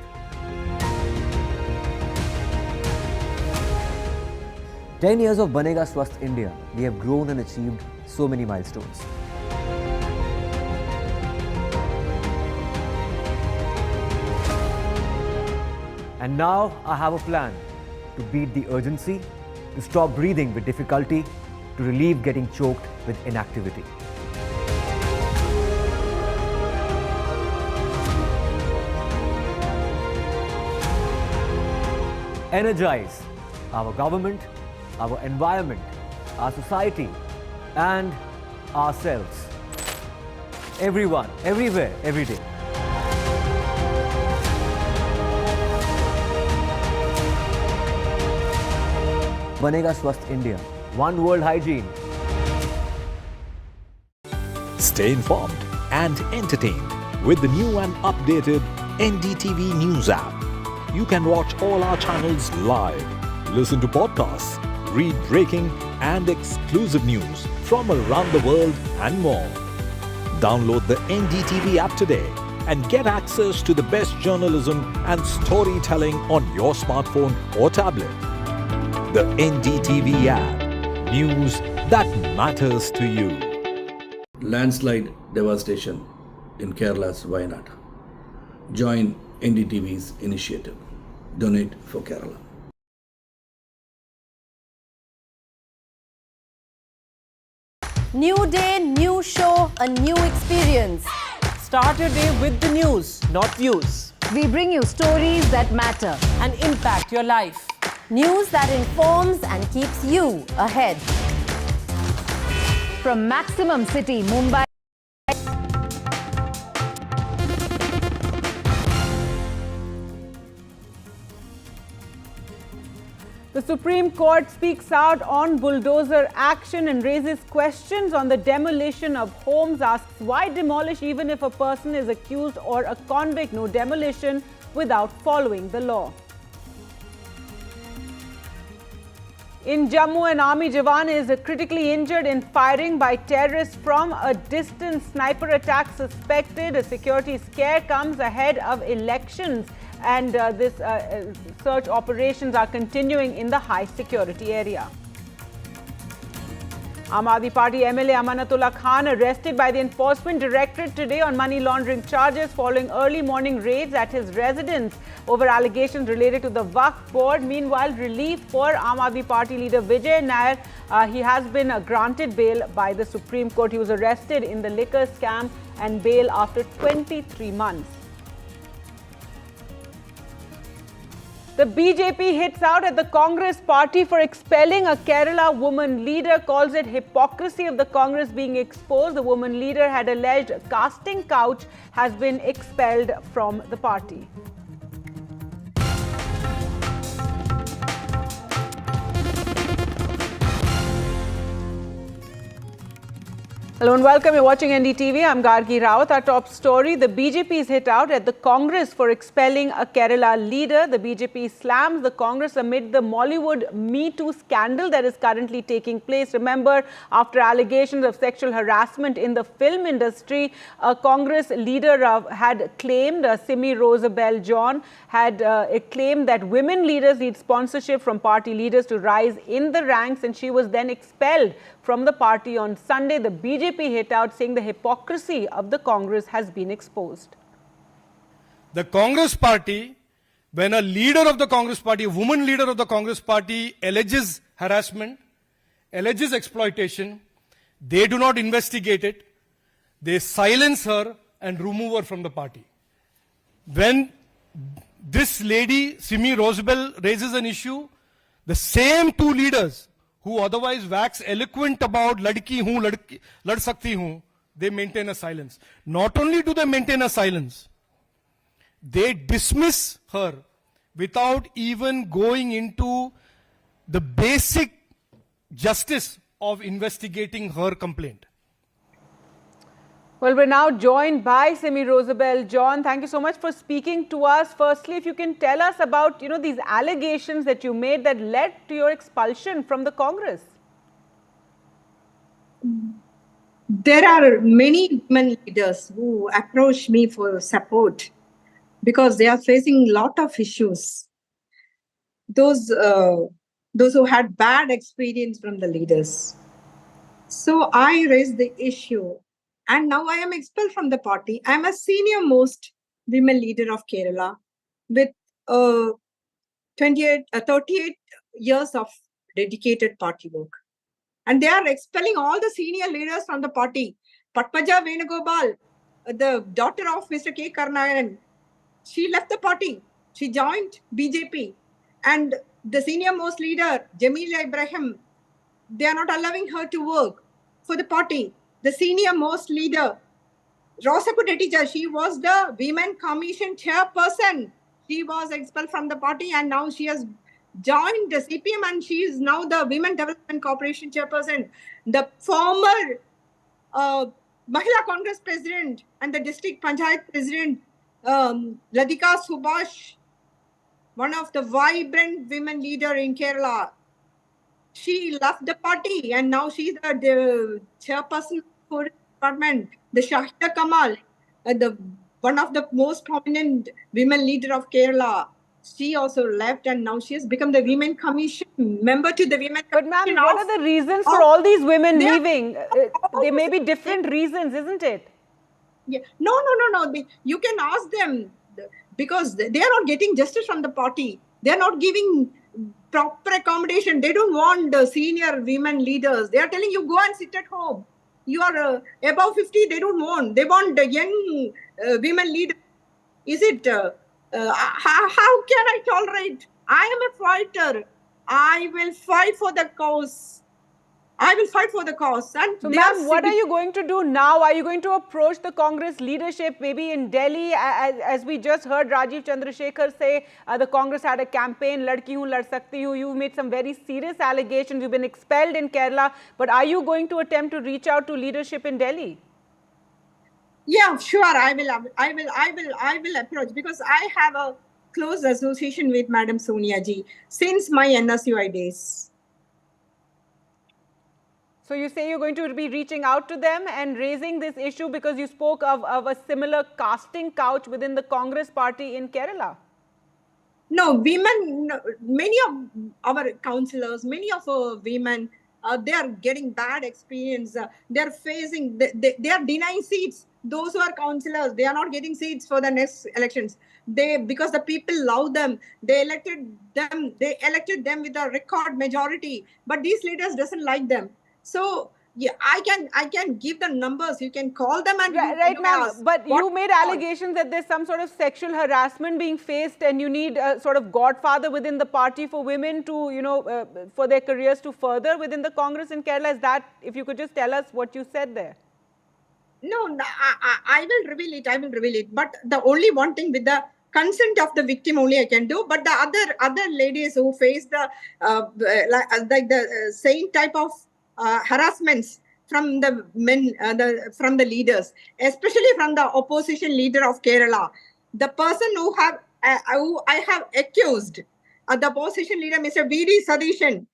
"10 years of Banega Swasth India, we have grown and achieved so many milestones. And now I have a plan to beat the urgency, to stop breathing with difficulty, to relieve getting choked with inactivity. Energize our government, our environment, our society, and ourselves. Everyone, everywhere, every day. Banega Swasth India. One world hygiene. Stay informed and entertained with the new and updated NDTV News app. You can watch all our channels live, listen to podcasts, read breaking and exclusive news from around the world and more. Download the NDTV app today and get access to the best journalism and storytelling on your smartphone or tablet. The NDTV app. News that matters to you. Landslide devastation in Kerala's Wayanad. Join NDTV's initiative. Donate for Kerala. New day, new show, a new experience. Start your day with the news, not views. We bring you stories that matter and impact your life. News that informs and keeps you ahead. From Maximum City, Mumbai. The Supreme Court speaks out on bulldozer action and raises questions on the demolition of homes, asks why demolish even if a person is accused or a convict, no demolition without following the law. In Jammu, an army Jawan is critically injured in firing by terrorists from a distance. Sniper attack suspected. A security scare comes ahead of elections, and this search operations are continuing in the high security area. Aadmi Party MLA Amanatullah Khan arrested by the Enforcement Directorate today on money laundering charges following early morning raids at his residence over allegations related to the Waqf board. Meanwhile, relief for Aadmi Party leader Vijay Nair. He has been granted bail by the Supreme Court. He was arrested in the liquor scam and bail after 23 months. The BJP hits out at the Congress party for expelling a Kerala woman leader, calls it hypocrisy of the Congress being exposed. The woman leader had alleged casting couch has been expelled from the party. Hello and welcome. You're watching NDTV. I'm Gargi Rawat. Our top story, the BJPs hit out at the Congress for expelling a Kerala leader. The BJP slams the Congress amid the Mollywood Me Too scandal that is currently taking place. Remember, after allegations of sexual harassment in the film industry, a Congress leader had claimed, Simi Rosabelle John, had claimed that women leaders need sponsorship from party leaders to rise in the ranks, and she was then expelled from the party on Sunday. The BJP hit out saying the hypocrisy of the Congress has been exposed. The Congress party, when a leader of the Congress party, a woman leader of the Congress party alleges harassment, alleges exploitation, they do not investigate it. They silence her and remove her from the party. When this lady, Simi Rosabelle, raises an issue, the same two leaders who otherwise wax eloquent about ladki hoon, lad sakti hoon, they maintain a silence. Not only do they maintain a silence, they dismiss her without even going into the basic justice of investigating her complaint. Well, we're now joined by Simi Rosabelle John. Thank you so much for speaking to us. Firstly, if you can tell us about, these allegations that you made that led to your expulsion from the Congress. There are many women leaders who approach me for support because they are facing a lot of issues. Those who had bad experience from the leaders. So I raised the issue. And now I am expelled from the party. I am a senior most women leader of Kerala with 38 years of dedicated party work. And they are expelling all the senior leaders from the party. Patmaja Venugopal, the daughter of Mr. K. Karnayan, she left the party. She joined BJP. And the senior most leader, Jamila Ibrahim, they are not allowing her to work for the party. The senior most leader, Rosa Kudetija, she was the Women Commission chairperson. She was expelled from the party and now she has joined the CPM and she is now the Women Development Corporation chairperson. The former Mahila Congress president and the district Panchayat president, Ladika Subhash, one of the vibrant women leader in Kerala. She left the party and now she's the chairperson for the department. The Shahida Kamal, the one of the most prominent women leader of Kerala, she also left, and now she has become the Women Commission member to the Women But Commission. ma'am, what are the reasons for all these women leaving? There may be different reasons, isn't it? Yeah. No. You can ask them, because they are not getting justice from the party. They are not giving proper accommodation. They don't want the senior women leaders. They are telling you, go and sit at home. You are above 50, they don't want. They want the young women leaders. Is it, how can I tolerate? I am a fighter. I will fight for the cause. I will fight for the cause. And so, ma'am, what are you going to do now? Are you going to approach the Congress leadership, maybe in Delhi? As we just heard Rajiv Chandrasekhar say, the Congress had a campaign, Ladki Hoon, Lad Sakti Hoon. You've made some very serious allegations. You've been expelled in Kerala. But are you going to attempt to reach out to leadership in Delhi? Yeah, sure. I will approach, because I have a close association with Madam Sonia Ji since my NSUI days. So you say you're going to be reaching out to them and raising this issue because you spoke of a similar casting couch within the Congress party in Kerala? No, women, many of our councillors, many of our women, they are getting bad experience. They are facing, they are denying seats. Those who are councillors, they are not getting seats for the next elections. Because the people love them, they elected them with a record majority. But these leaders doesn't like them. So yeah, I can give the numbers. You can call them and right, ma'am. But you made allegations that there's some sort of sexual harassment being faced, and you need a sort of godfather within the party for women to, for their careers to further within the Congress in Kerala. Is that, if you could just tell us what you said there? No, I will reveal it. I will reveal it. But the only one thing, with the consent of the victim only I can do. But the other ladies who face the like the same type of harassments from the men, from the leaders, especially from the opposition leader of Kerala, the person who I have accused, the opposition leader, Mr. V.D. Sadishan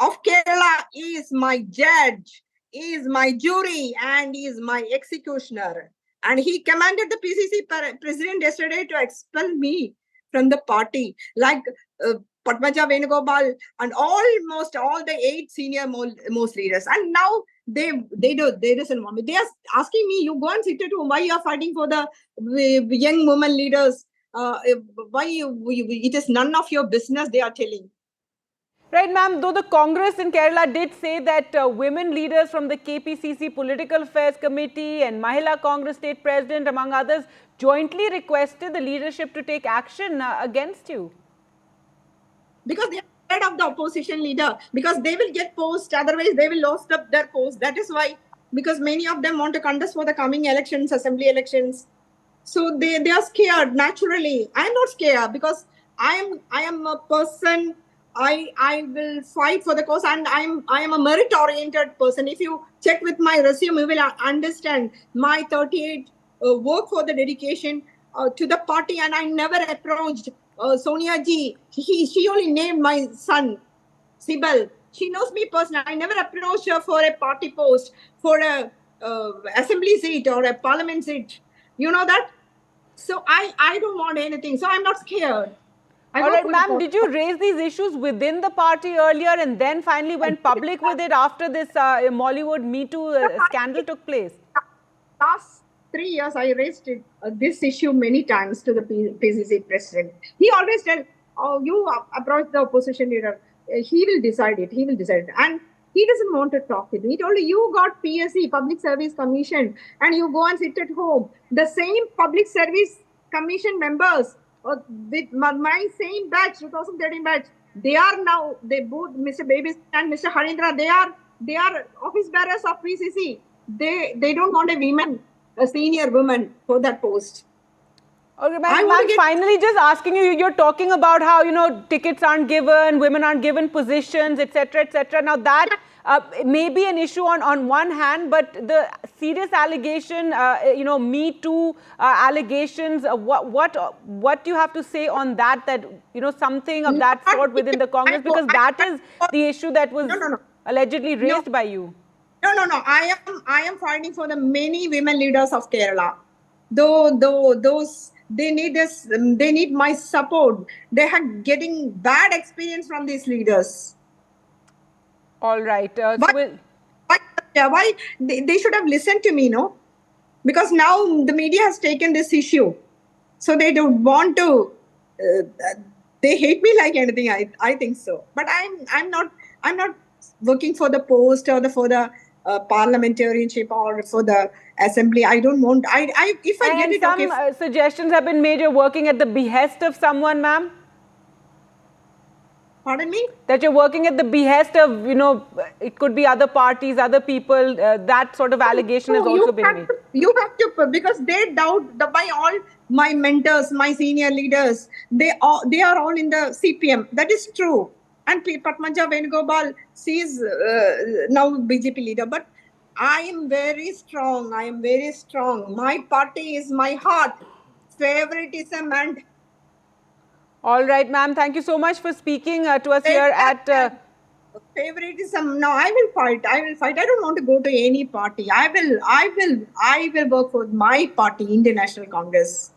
of Kerala, is my judge, is my jury, and is my executioner. And he commanded the PCC president yesterday to expel me from the party, like Padmaja Venugopal and almost all the 8 senior most leaders. And now they doesn't want me. They are asking me, you go and sit at home. Why you are fighting for the young women leaders? It is none of your business, they are telling. Right, ma'am. Though the Congress in Kerala did say that women leaders from the KPCC Political Affairs Committee and Mahila Congress State President, among others, jointly requested the leadership to take action against you. Because they are scared of the opposition leader, because they will get post, otherwise they will lose their post. That is why, because many of them want to contest for the coming elections, assembly elections. So they are scared naturally. I am not scared, because I am a person. I will fight for the cause, and I am a merit-oriented person. If you check with my resume, you will understand my 38 work for the dedication to the party, and I never approached Sonia Ji. She only named my son, Sibal. She knows me personally. I never approached her for a party post, for a assembly seat or a parliament seat. You know that? So I don't want anything. So I'm not scared. All right, ma'am, did you raise these issues within the party earlier and then finally went public with it after this Mollywood Me Too scandal took place? Last 3 years, I raised this issue many times to the PCC president. He always said, oh, you approach the opposition leader. He will decide it. He will decide it. And he doesn't want to talk to me. He told me, you got PSC, Public Service Commission, and you go and sit at home. The same Public Service Commission members with my same batch, 2013 batch, they both, Mr. Babis and Mr. Harindra, they are office bearers of PCC. They don't want a senior woman for that post. Okay, ma'am, finally just asking you, you're talking about how, tickets aren't given, women aren't given positions, etc., etc. Now that may be an issue on one hand, but the serious allegation, Me Too allegations, what do you have to say on that, something of that sort within the Congress? Because that is the issue that was allegedly raised by you. No. I am fighting for the many women leaders of Kerala. those they need this. They need my support. They are getting bad experience from these leaders. All right. Why they should have listened to me, no? Because now the media has taken this issue, so they don't want to. They hate me like anything. I think so. But I'm not working for the post or for the parliamentarianship or for the assembly. I don't want. If I get it, some okay. Suggestions have been made. You're working at the behest of someone, ma'am. Pardon me? That you're working at the behest of, it could be other parties, other people. That sort of allegation has also been made. You have to, because they doubt all my mentors, my senior leaders. They are all in the CPM. That is true. And Padmaja Venugopal, she is now BJP leader. But I am very strong. My party is my heart. Favoritism and... All right, ma'am. Thank you so much for speaking to us here at... Favoritism. No, I will fight. I don't want to go to any party. I will work for my party, Indian National Congress.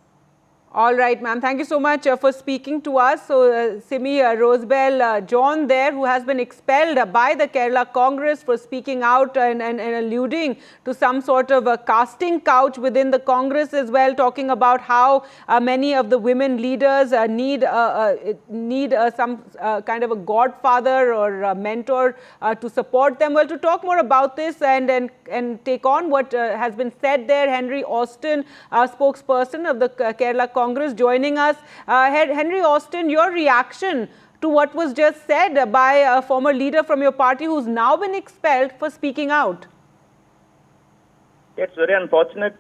All right, ma'am. Thank you so much for speaking to us. So, Simi Rosebell John there, who has been expelled by the Kerala Congress for speaking out and alluding to some sort of a casting couch within the Congress as well, talking about how many of the women leaders need some kind of a godfather or a mentor to support them. Well, to talk more about this and take on what has been said there, Henry Austin, spokesperson of the Kerala Congress, joining us. Henry Austin, your reaction to what was just said by a former leader from your party who's now been expelled for speaking out? It's very unfortunate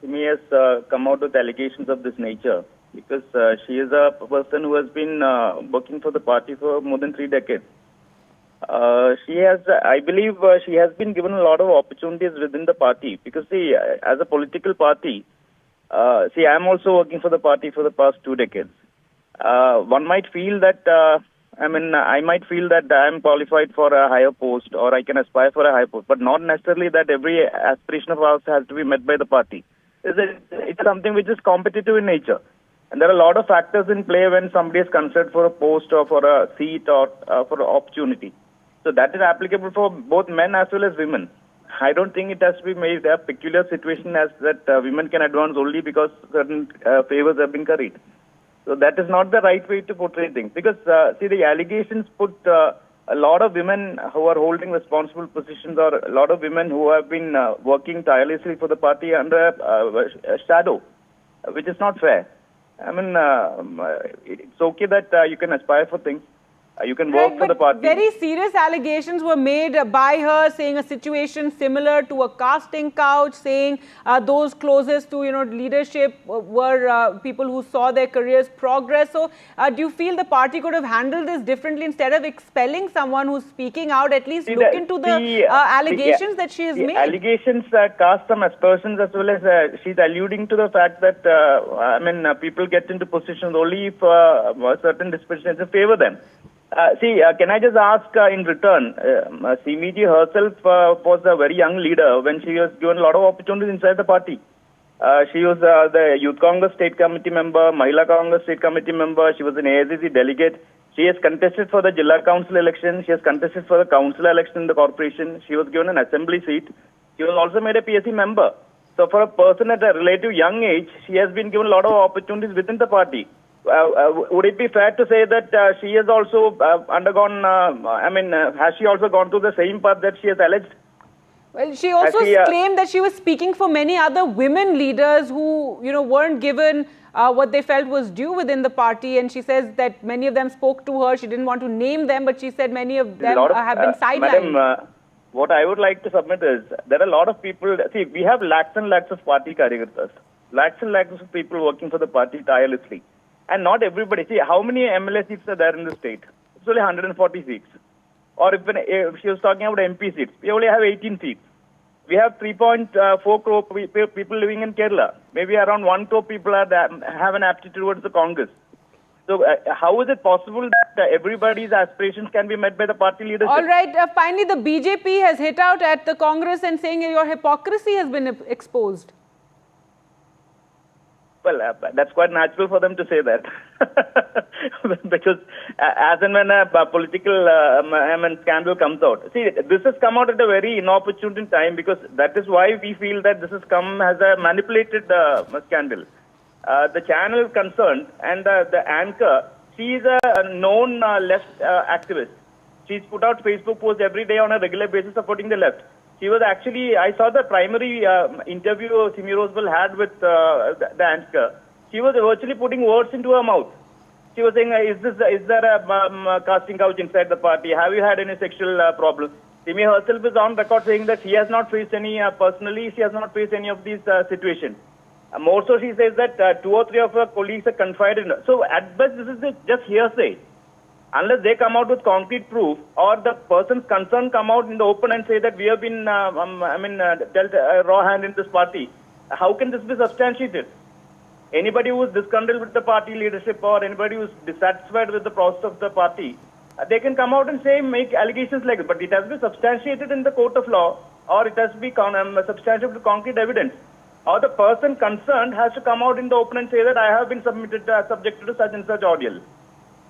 Simi has come out with allegations of this nature, because she is a person who has been working for the party for more than 3 decades. She has, I believe, she has been given a lot of opportunities within the party, because see, as a political party, see, I am also working for the party for the past 2 decades. One might feel that, I might feel that I am qualified for a higher post, or I can aspire for a higher post, but not necessarily that every aspiration of ours has to be met by the party. It's something which is competitive in nature. And there are a lot of factors in play when somebody is considered for a post or for a seat or for an opportunity. So that is applicable for both men as well as women. I don't think it has to be made a peculiar situation as that women can advance only because certain favors have been curried. So that is not the right way to portray things. Because, see, the allegations put a lot of women who are holding responsible positions, or a lot of women who have been working tirelessly for the party under a shadow, which is not fair. It's okay that you can aspire for things. You can work for the party. Very serious allegations were made by her, saying a situation similar to a casting couch, saying those closest to leadership were people who saw their careers progress. So, do you feel the party could have handled this differently? Instead of expelling someone who's speaking out, at least look into the allegations that she has made? Allegations cast some aspersions, as well as she's alluding to the fact that people get into positions only if certain dispositions favor them. Can I just ask in return, Simiji herself was a very young leader when she was given a lot of opportunities inside the party. She was the Youth Congress State Committee member, Mahila Congress State Committee member, she was an AICC delegate. She has contested for the Jilla Council election, she has contested for the council election in the corporation, she was given an assembly seat, she was also made a PSC member. So for a person at a relative young age, she has been given a lot of opportunities within the party. Would it be fair to say that she has also undergone, has she also gone through the same path that she has alleged? Well, she also claimed that she was speaking for many other women leaders who, weren't given what they felt was due within the party. And she says that many of them spoke to her. She didn't want to name them, but she said many of them have been sidelined. Madam, what I would like to submit is, there are a lot of people, see, we have lakhs and lakhs of party karyakartas, lakhs and lakhs of people working for the party tirelessly. And not everybody. See, how many MLA seats are there in the state? It's only 140 seats. Or if she was talking about MP seats, we only have 18 seats. We have 3.4 crore people living in Kerala. Maybe around 1 crore people have an aptitude towards the Congress. So how is it possible that everybody's aspirations can be met by the party leadership? All right. Finally, the BJP has hit out at the Congress and saying your hypocrisy has been exposed. Well, that's quite natural for them to say that. Because as and when a political scandal comes out. See, this has come out at a very inopportune time, because that is why we feel that this has come as a manipulated scandal. The channel concerned and the anchor, she is a known left activist. She's put out Facebook posts every day on a regular basis supporting the left. She was actually, I saw the primary interview Simi Rosewell had with the anchor. She was virtually putting words into her mouth. She was saying, is there a casting couch inside the party? Have you had any sexual problems? Simi herself is on record saying that she has not faced any, personally, she has not faced any of these situations. More so, she says that 2 or 3 of her colleagues are confided in her. So at best, this is just hearsay. Unless they come out with concrete proof, or the persons concerned come out in the open and say that we have been, dealt a raw hand in this party, how can this be substantiated? Anybody who is disgruntled with the party leadership, or anybody who is dissatisfied with the process of the party, they can come out and say, make allegations like this. But it has to be substantiated in the court of law, or it has to be substantiated with concrete evidence. Or the person concerned has to come out in the open and say that I have been subjected to such and such ordeal.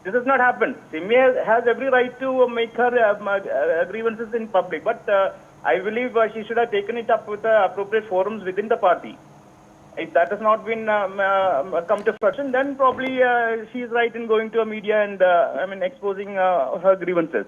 This has not happened. Simi has every right to make her grievances in public, but I believe she should have taken it up with the appropriate forums within the party. If that has not been come to fruition, then probably she is right in going to a media and exposing her grievances.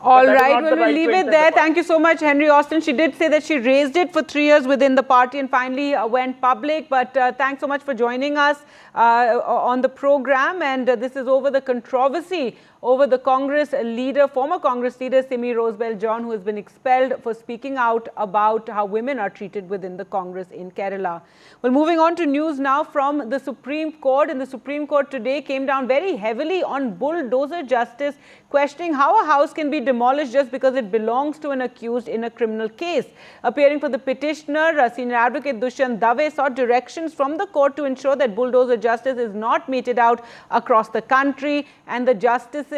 All right, well, we'll leave it there. Thank you so much, Henry Austin. She did say that she raised it for 3 years within the party and finally went public. But thanks so much for joining us on the program. And this is over the controversy over the Congress leader, former Congress leader Simi Rosewell John, who has been expelled for speaking out about how women are treated within the Congress in Kerala. Well, moving on to news now from the Supreme Court. And the Supreme Court today came down very heavily on bulldozer justice, questioning how a house can be demolished just because it belongs to an accused in a criminal case. Appearing for the petitioner, senior advocate Dushyant Dave sought directions from the court to ensure that bulldozer justice is not meted out across the country. And the justices,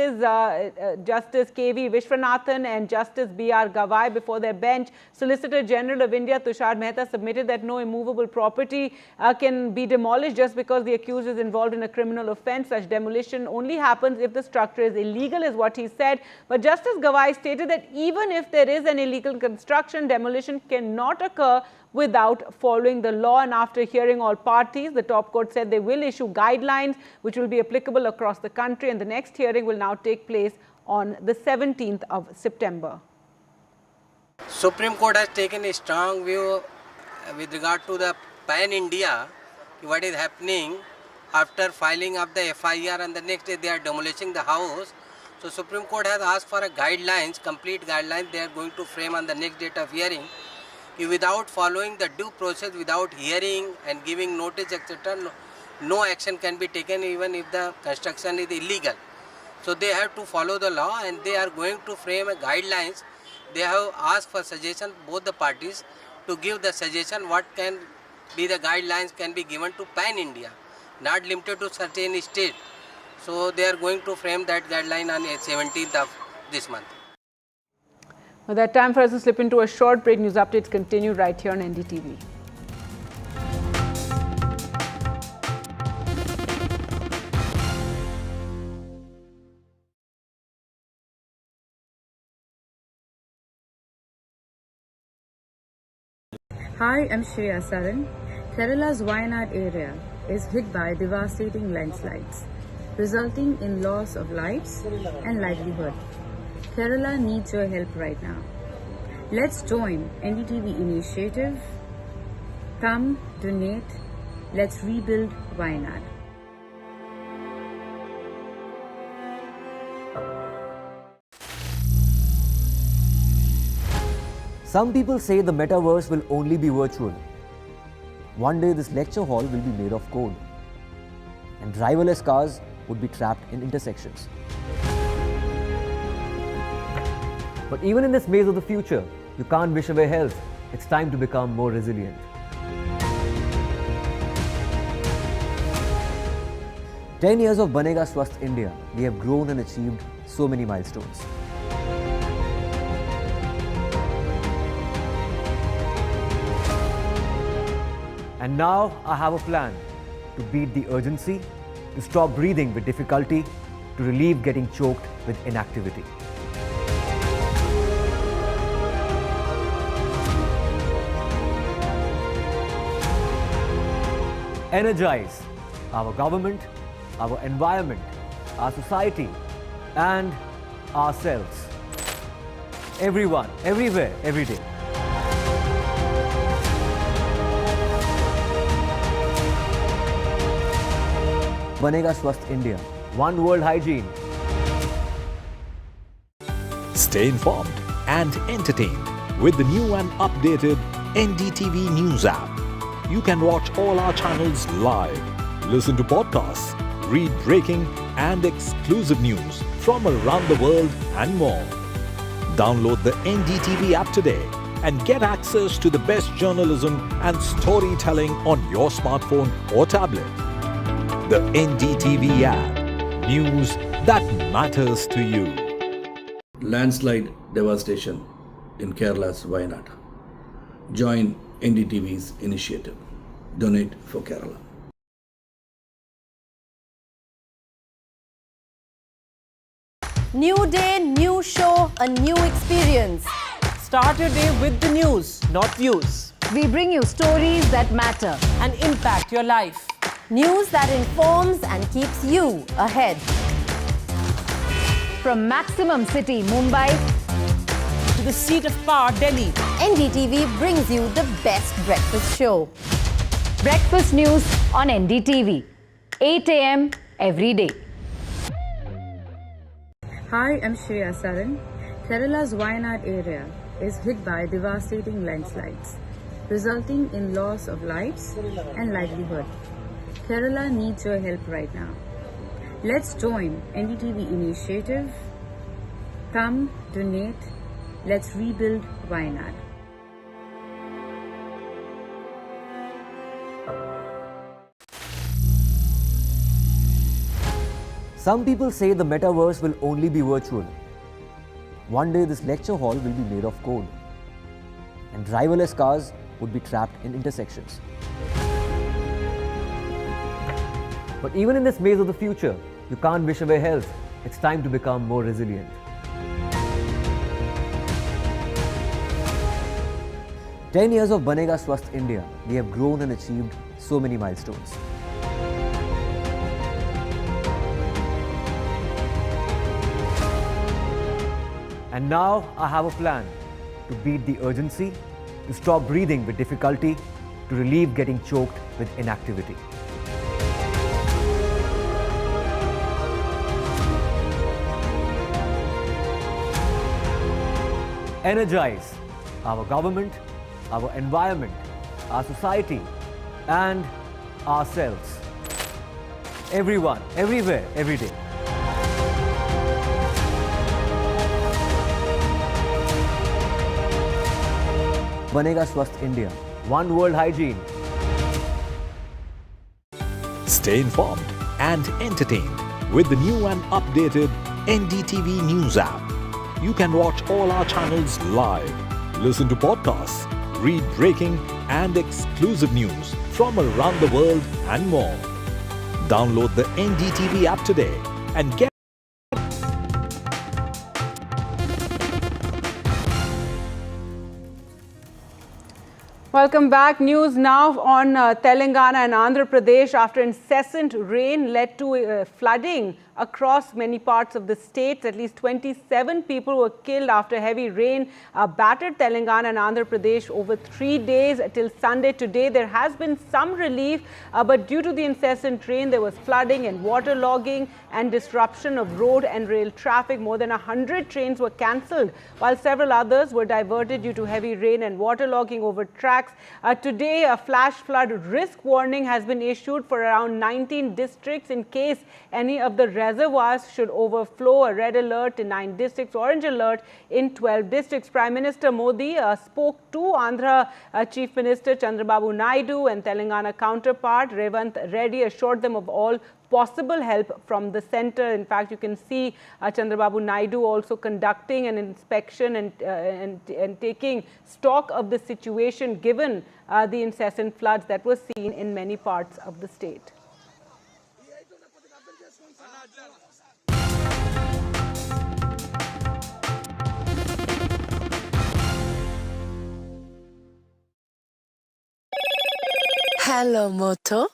Justice K.V. Vishwanathan and Justice B.R. Gavai, before their bench, Solicitor General of India Tushar Mehta submitted that no immovable property can be demolished just because the accused is involved in a criminal offence. Such demolition only happens if the structure is illegal, is what he said. But Justice Gavai stated that even if there is an illegal construction, demolition cannot occur without following the law. And after hearing all parties, the top court said they will issue guidelines which will be applicable across the country, and the next hearing will now take place on the 17th of September. Supreme Court has taken a strong view with regard to the pan-India, what is happening after filing of the FIR and the next day they are demolishing the house. So Supreme Court has asked for a guidelines, complete guidelines they are going to frame on the next date of hearing. Without following the due process, without hearing and giving notice, etc., no action can be taken even if the construction is illegal. So they have to follow the law and they are going to frame a guidelines. They have asked for suggestion, both the parties, to give the suggestion what can be the guidelines can be given to pan-India, not limited to certain state. So they are going to frame that guideline on the 17th of this month. Well, that time for us to slip into a short break. News updates continue right here on NDTV. Hi, I'm Shreya Saran. Kerala's Wayanad area is hit by devastating landslides, resulting in loss of lives and livelihood. Kerala needs your help right now. Let's join NDTV initiative. Come, donate. Let's rebuild Wayanad. Some people say the metaverse will only be virtual. One day this lecture hall will be made of code, and driverless cars would be trapped in intersections. But even in this maze of the future, you can't wish away health. It's time to become more resilient. "10 years of Banega Swasth India, we have grown and achieved so many milestones. And now I have a plan to beat the urgency, to stop breathing with difficulty, to relieve getting choked with inactivity. Energize our government, our environment, our society, and ourselves. Everyone, everywhere, every day. Banega Swasth India. One world hygiene. Stay informed and entertained with the new and updated NDTV News app. You can watch all our channels live, listen to podcasts, read breaking and exclusive news from around the world and more. Download the NDTV app today and get access to the best journalism and storytelling on your smartphone or tablet. The NDTV app. News that matters to you. Landslide devastation in Kerala's Wayanad. Join NDTV's initiative. Donate for Kerala. New day, new show, a new experience. Start your day with the news, not views. We bring you stories that matter and impact your life. News that informs and keeps you ahead. From Maximum City, Mumbai, to the seat of power, Delhi, NDTV brings you the best breakfast show. Breakfast news on NDTV. 8 a.m. every day. Hi, I'm Shazia Ilmi. Kerala's Wayanad area is hit by devastating landslides, resulting in loss of lives and livelihood. Kerala needs your help right now. Let's join NDTV initiative. Come, donate. Let's rebuild Wayanad. Some people say the metaverse will only be virtual. One day this lecture hall will be made of code, and driverless cars would be trapped in intersections. But even in this maze of the future, you can't wish away health. It's time to become more resilient. 10 years of Banega Swasth India, we have grown and achieved so many milestones. And now I have a plan to beat the urgency, to stop breathing with difficulty, to relieve getting choked with inactivity. Energize our government, our environment, our society, and ourselves. Everyone, everywhere, every day. Banega Swasth India. One world hygiene. Stay informed and entertained with the new and updated NDTV News app. You can watch all our channels live, listen to podcasts, read breaking and exclusive news from around the world and more. Download the NDTV app today and get Welcome back. News now on Telangana and Andhra Pradesh after incessant rain led to flooding across many parts of the states. At least 27 people were killed after heavy rain battered Telangana and Andhra Pradesh over 3 days till Sunday. Today there has been some relief, but due to the incessant rain there was flooding and waterlogging and disruption of road and rail traffic. More than 100 trains were cancelled while several others were diverted due to heavy rain and waterlogging over tracks. Today a flash flood risk warning has been issued for around 19 districts in case any of the reservoirs should overflow. A red alert in 9 districts, orange alert in 12 districts. Prime Minister Modi spoke to Andhra Chief Minister Chandrababu Naidu and Telangana counterpart Revant Reddy, assured them of all possible help from the centre. In fact, you can see Chandrababu Naidu also conducting an inspection and taking stock of the situation given the incessant floods that were seen in many parts of the state. Hello, Moto.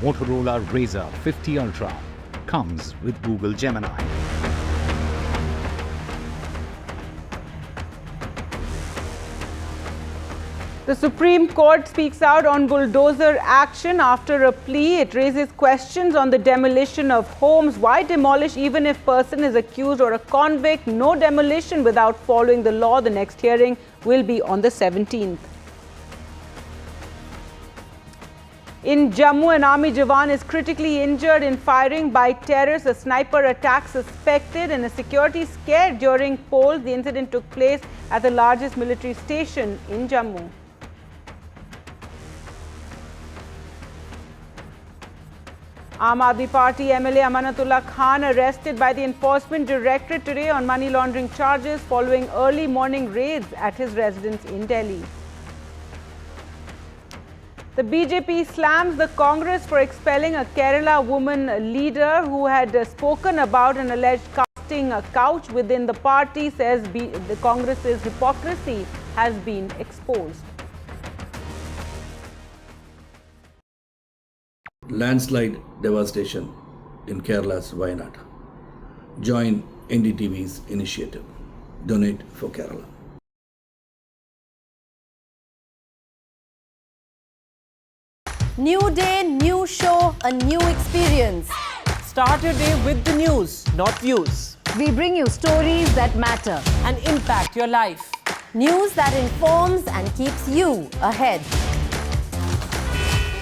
Motorola Razr 50 Ultra comes with Google Gemini. The Supreme Court speaks out on bulldozer action after a plea. It raises questions on the demolition of homes. Why demolish even if person is accused or a convict? No demolition without following the law. The next hearing will be on the 17th. In Jammu, an army jawan is critically injured in firing by terrorists. A sniper attack suspected and a security scare during polls. The incident took place at the largest military station in Jammu. Aadmi Party MLA Amanatullah Khan arrested by the Enforcement Directorate today on money laundering charges following early morning raids at his residence in Delhi. The BJP slams the Congress for expelling a Kerala woman leader who had spoken about an alleged casting couch within the party, says the Congress's hypocrisy has been exposed. Landslide devastation in Kerala's Wayanad. Join NDTV's initiative. Donate for Kerala. New day, new show, a new experience. Start your day with the news, not views. We bring you stories that matter and impact your life. News that informs and keeps you ahead.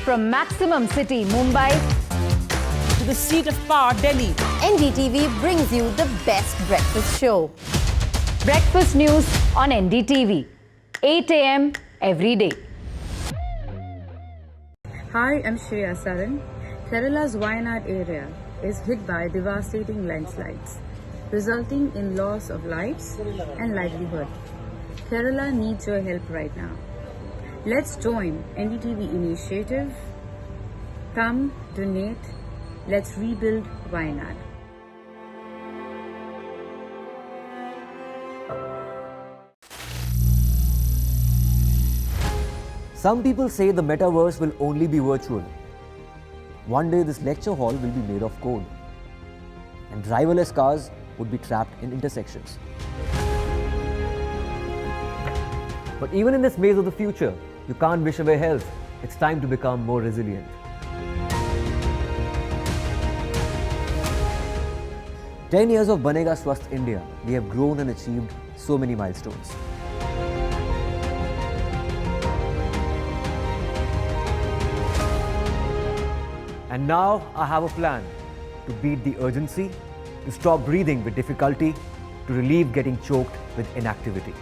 From Maximum City, Mumbai, to the seat of power, Delhi, NDTV brings you the best breakfast show. Breakfast news on NDTV, 8 a.m. every day. Hi, I'm Shazia Ilmi. Kerala's Wayanad area is hit by devastating landslides, resulting in loss of lives and livelihood. Kerala needs your help right now. Let's join NDTV initiative. Come, donate. Let's rebuild Wayanad. Some people say the metaverse will only be virtual. One day this lecture hall will be made of code, and driverless cars would be trapped in intersections. But even in this maze of the future, you can't wish away health. It's time to become more resilient. "10 years of Banega Swasth India, we have grown and achieved so many milestones. And now I have a plan to beat the urgency, to stop breathing with difficulty, to relieve getting choked with inactivity.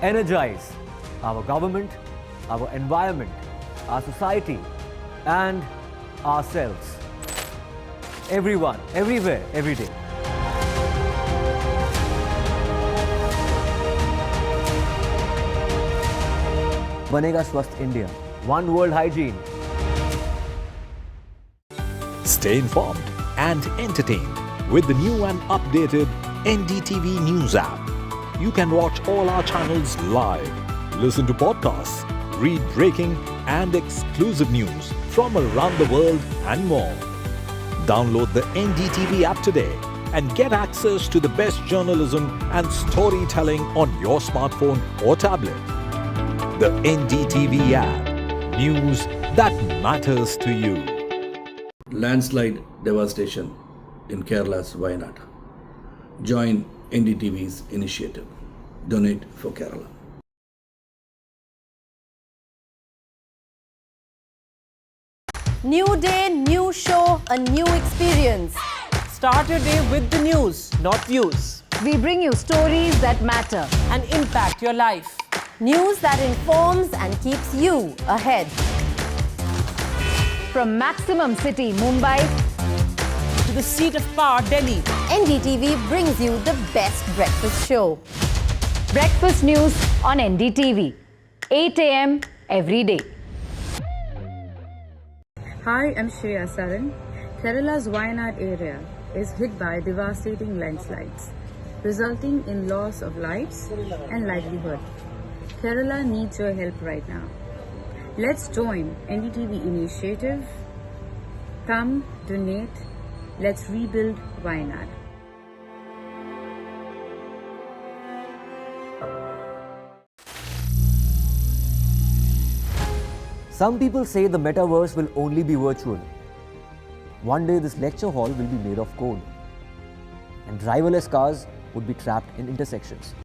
Energize our government, our environment, our society, and ourselves. Everyone, everywhere, every day. Banega Swasth India. One world hygiene. Stay informed and entertained with the new and updated NDTV News app. You can watch all our channels live, listen to podcasts, read breaking and exclusive news from around the world and more. Download the NDTV app today and get access to the best journalism and storytelling on your smartphone or tablet. The NDTV app. News that matters to you. Landslide devastation in Kerala's Wayanad. Join NDTV's initiative. Donate for Kerala. New day, new show, a new experience. Start your day with the news, not views. We bring you stories that matter and impact your life. News that informs and keeps you ahead. From Maximum City, Mumbai, to the seat of power, Delhi, NDTV brings you the best breakfast show. Breakfast news on NDTV, 8 a.m. every day. Hi, I'm Shazia Ilmi. Kerala's Wayanad area is hit by devastating landslides, resulting in loss of lives and livelihood. Kerala needs your help right now. Let's join NDTV initiative. Come, donate, let's rebuild Wayanad. Some people say the metaverse will only be virtual. One day this lecture hall will be made of code, and driverless cars would be trapped in intersections.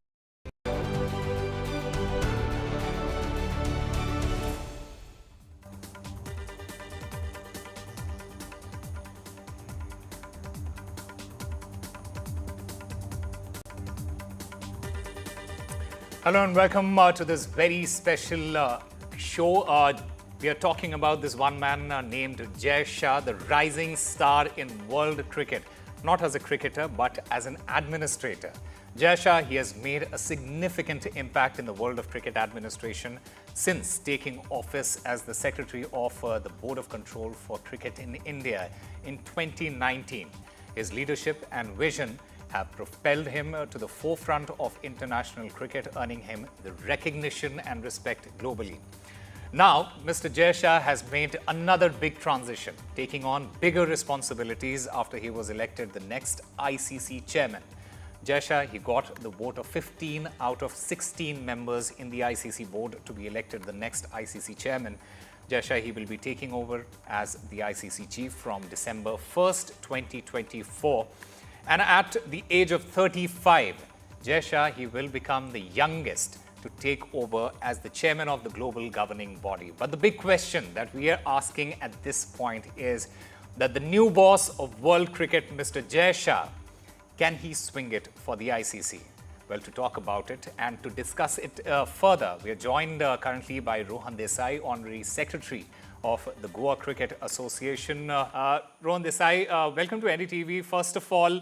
Hello and welcome to this very special show. We are talking about this one man named Jai Shah, the rising star in world cricket, not as a cricketer but as an administrator. Jai Shah, he has made a significant impact in the world of cricket administration since taking office as the Secretary of the Board of Control for Cricket in India in 2019. His leadership and vision have propelled him to the forefront of international cricket, earning him the recognition and respect globally. Now, Mr. Jai Shah has made another big transition, taking on bigger responsibilities after he was elected the next ICC chairman. Jai Shah, he got the vote of 15 out of 16 members in the ICC board to be elected the next ICC chairman. Jai Shah, he will be taking over as the ICC chief from December 1st, 2024. And at the age of 35, Jai Shah, he will become the youngest to take over as the chairman of the global governing body. But the big question that we are asking at this point is that the new boss of world cricket, Mr. Jai Shah, can he swing it for the ICC? Well, to talk about it and to discuss it further, we are joined currently by Rohan Desai, Honorary Secretary of the Goa Cricket Association. Rohan Desai, welcome to NDTV. First of all,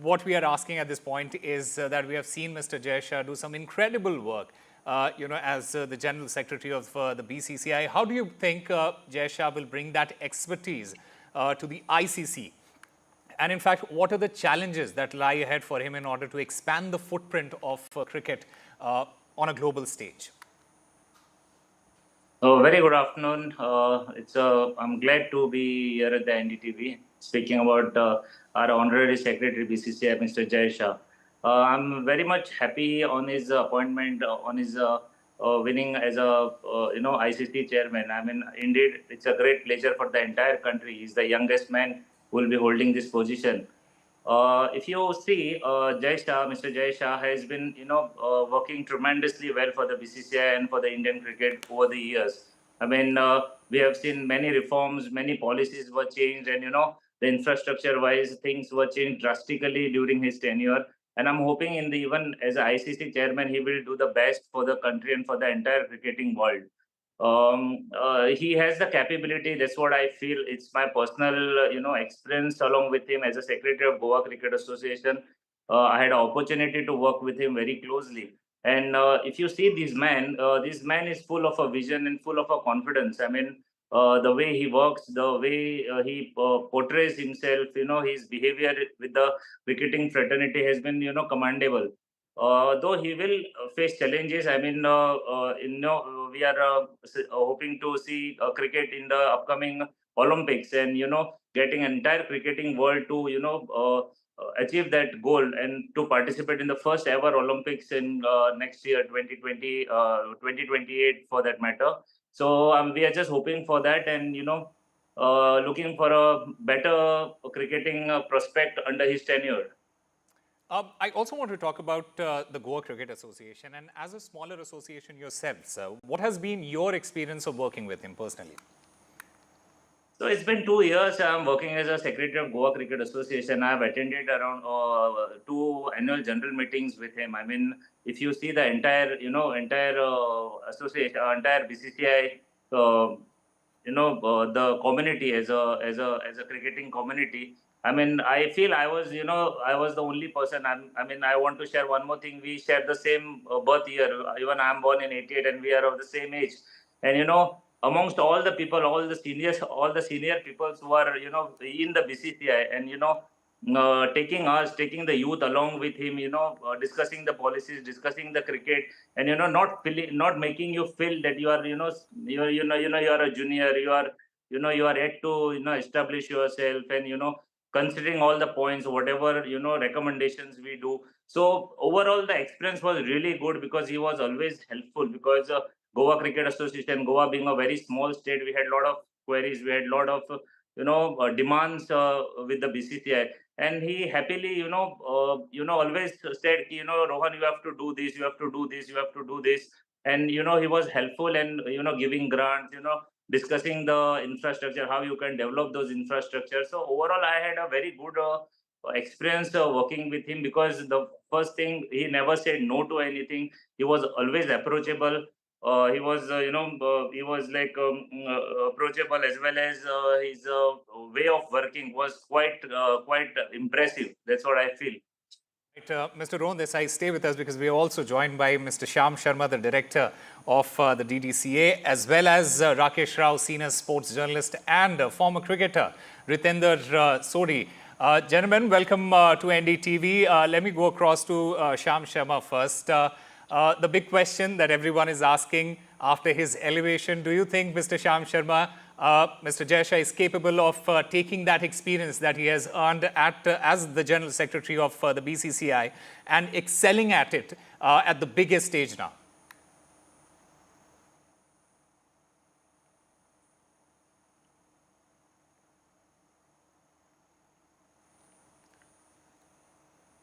what we are asking at this point is that we have seen Mr. Jai Shah do some incredible work, as the General Secretary of the BCCI. How do you think Jai Shah will bring that expertise to the ICC? And in fact, what are the challenges that lie ahead for him in order to expand the footprint of cricket on a global stage? Very good afternoon. I'm glad to be here at the NDTV speaking about our Honorary Secretary BCCI, Mr. Jai Shah. I'm very much happy on his appointment, on his winning as a ICC chairman. I mean, indeed, it's a great pleasure for the entire country. He's the youngest man who will be holding this position. If you see, Mr. Jai Shah has been, working tremendously well for the BCCI and for the Indian cricket over the years. I mean, we have seen many reforms, many policies were changed, and the infrastructure-wise things were changed drastically during his tenure. And I'm hoping, even as a ICC chairman, he will do the best for the country and for the entire cricketing world. He has the capability. That's what I feel. It's my personal, experience along with him as a secretary of Goa Cricket Association. I had an opportunity to work with him very closely. And if you see this man is full of a vision and full of a confidence. I mean, the way he works, the way he portrays himself, his behavior with the cricketing fraternity has been, commendable. Though he will face challenges, I mean, we are hoping to see cricket in the upcoming Olympics, and getting entire cricketing world to achieve that goal and to participate in the first ever Olympics in next year, 2028 for that matter. So we are just hoping for that, and looking for a better cricketing prospect under his tenure. I also want to talk about the Goa Cricket Association, and as a smaller association yourselves, what has been your experience of working with him personally? So it's been 2 years. I'm working as a secretary of Goa Cricket Association. I've attended around 2 annual general meetings with him. I mean, if you see the entire association, entire BCCI, the community as a cricketing community. I mean, I feel I was the only person. I want to share one more thing. We share the same birth year. Even I'm born in '88, and we are of the same age. And amongst all the people, all the senior people who are, in the BCCI, and, taking the youth along with him, discussing the policies, discussing the cricket, and, not making you feel that you are, you are a junior, you are yet to, establish yourself, and, considering all the points, whatever, recommendations we do. So overall, the experience was really good because he was always helpful, because Goa Cricket Association, Goa being a very small state, we had a lot of queries, we had a lot of, demands with the BCCI. And he happily, always said, Rohan, you have to do this, you have to do this, you have to do this. And, he was helpful, and, giving grants, discussing the infrastructure, how you can develop those infrastructures. So overall, I had a very good experience working with him, because the first thing, he never said no to anything. He was always approachable. He was, he was like approachable, as well as his way of working was quite impressive. That's what I feel. Right, Mr. Rohan Desai, stay with us, because we are also joined by Mr. Shyam Sharma, the director of the DDCA, as well as Rakesh Rao, senior sports journalist, and former cricketer Ritender Sodhi. Gentlemen, welcome to NDTV. Let me go across to Shyam Sharma first. The big question that everyone is asking after his elevation, do you think, Mr. Shyam Sharma, Mr. Jai Shah is capable of taking that experience that he has earned as the General Secretary of the BCCI and excelling at it at the biggest stage now?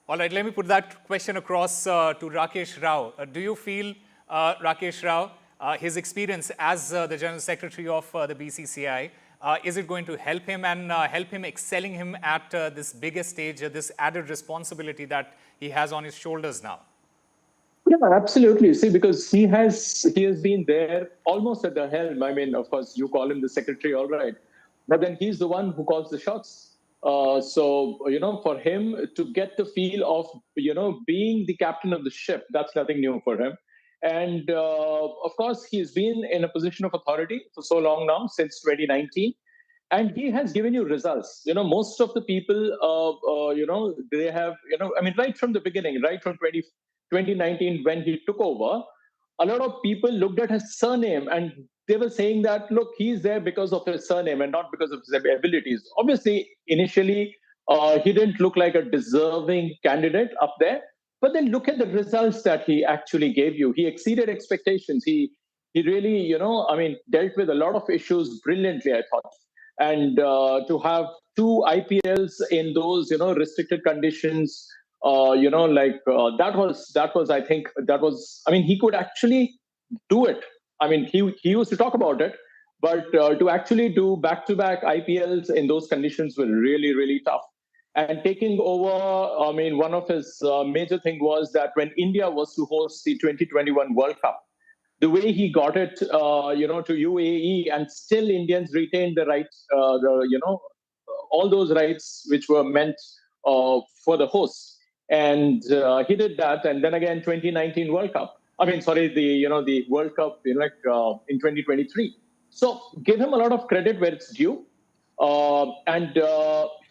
All right, let me put that question across to Rakesh Rao. Do you feel, Rakesh Rao, his experience as the General Secretary of the BCCI, is it going to help him and help him excelling him at this bigger stage, this added responsibility that he has on his shoulders now? Yeah, absolutely. See, because he has been there almost at the helm. I mean, of course, you call him the secretary, all right, but then he's the one who calls the shots. So, for him to get the feel of, being the captain of the ship, that's nothing new for him. And of course, he's been in a position of authority for so long now, since 2019. And he has given you results. Most of the people, they have, I mean, right from the beginning, right from 2019, when he took over, a lot of people looked at his surname and they were saying that, look, he's there because of his surname and not because of his abilities. Obviously, initially, he didn't look like a deserving candidate up there. But then look at the results that he actually gave you. He exceeded expectations. He really, dealt with a lot of issues brilliantly, I thought. And to have 2 IPLs in those, restricted conditions, that was, I think, he could actually do it. I mean, he used to talk about it, but to actually do back-to-back IPLs in those conditions were really, really tough. And taking over, one of his major thing was that when India was to host the 2021 World Cup, the way he got it, to UAE, and still Indians retained the rights, all those rights which were meant for the host. And he did that. And then again, 2019 World Cup. The World Cup, in 2023. So give him a lot of credit where it's due.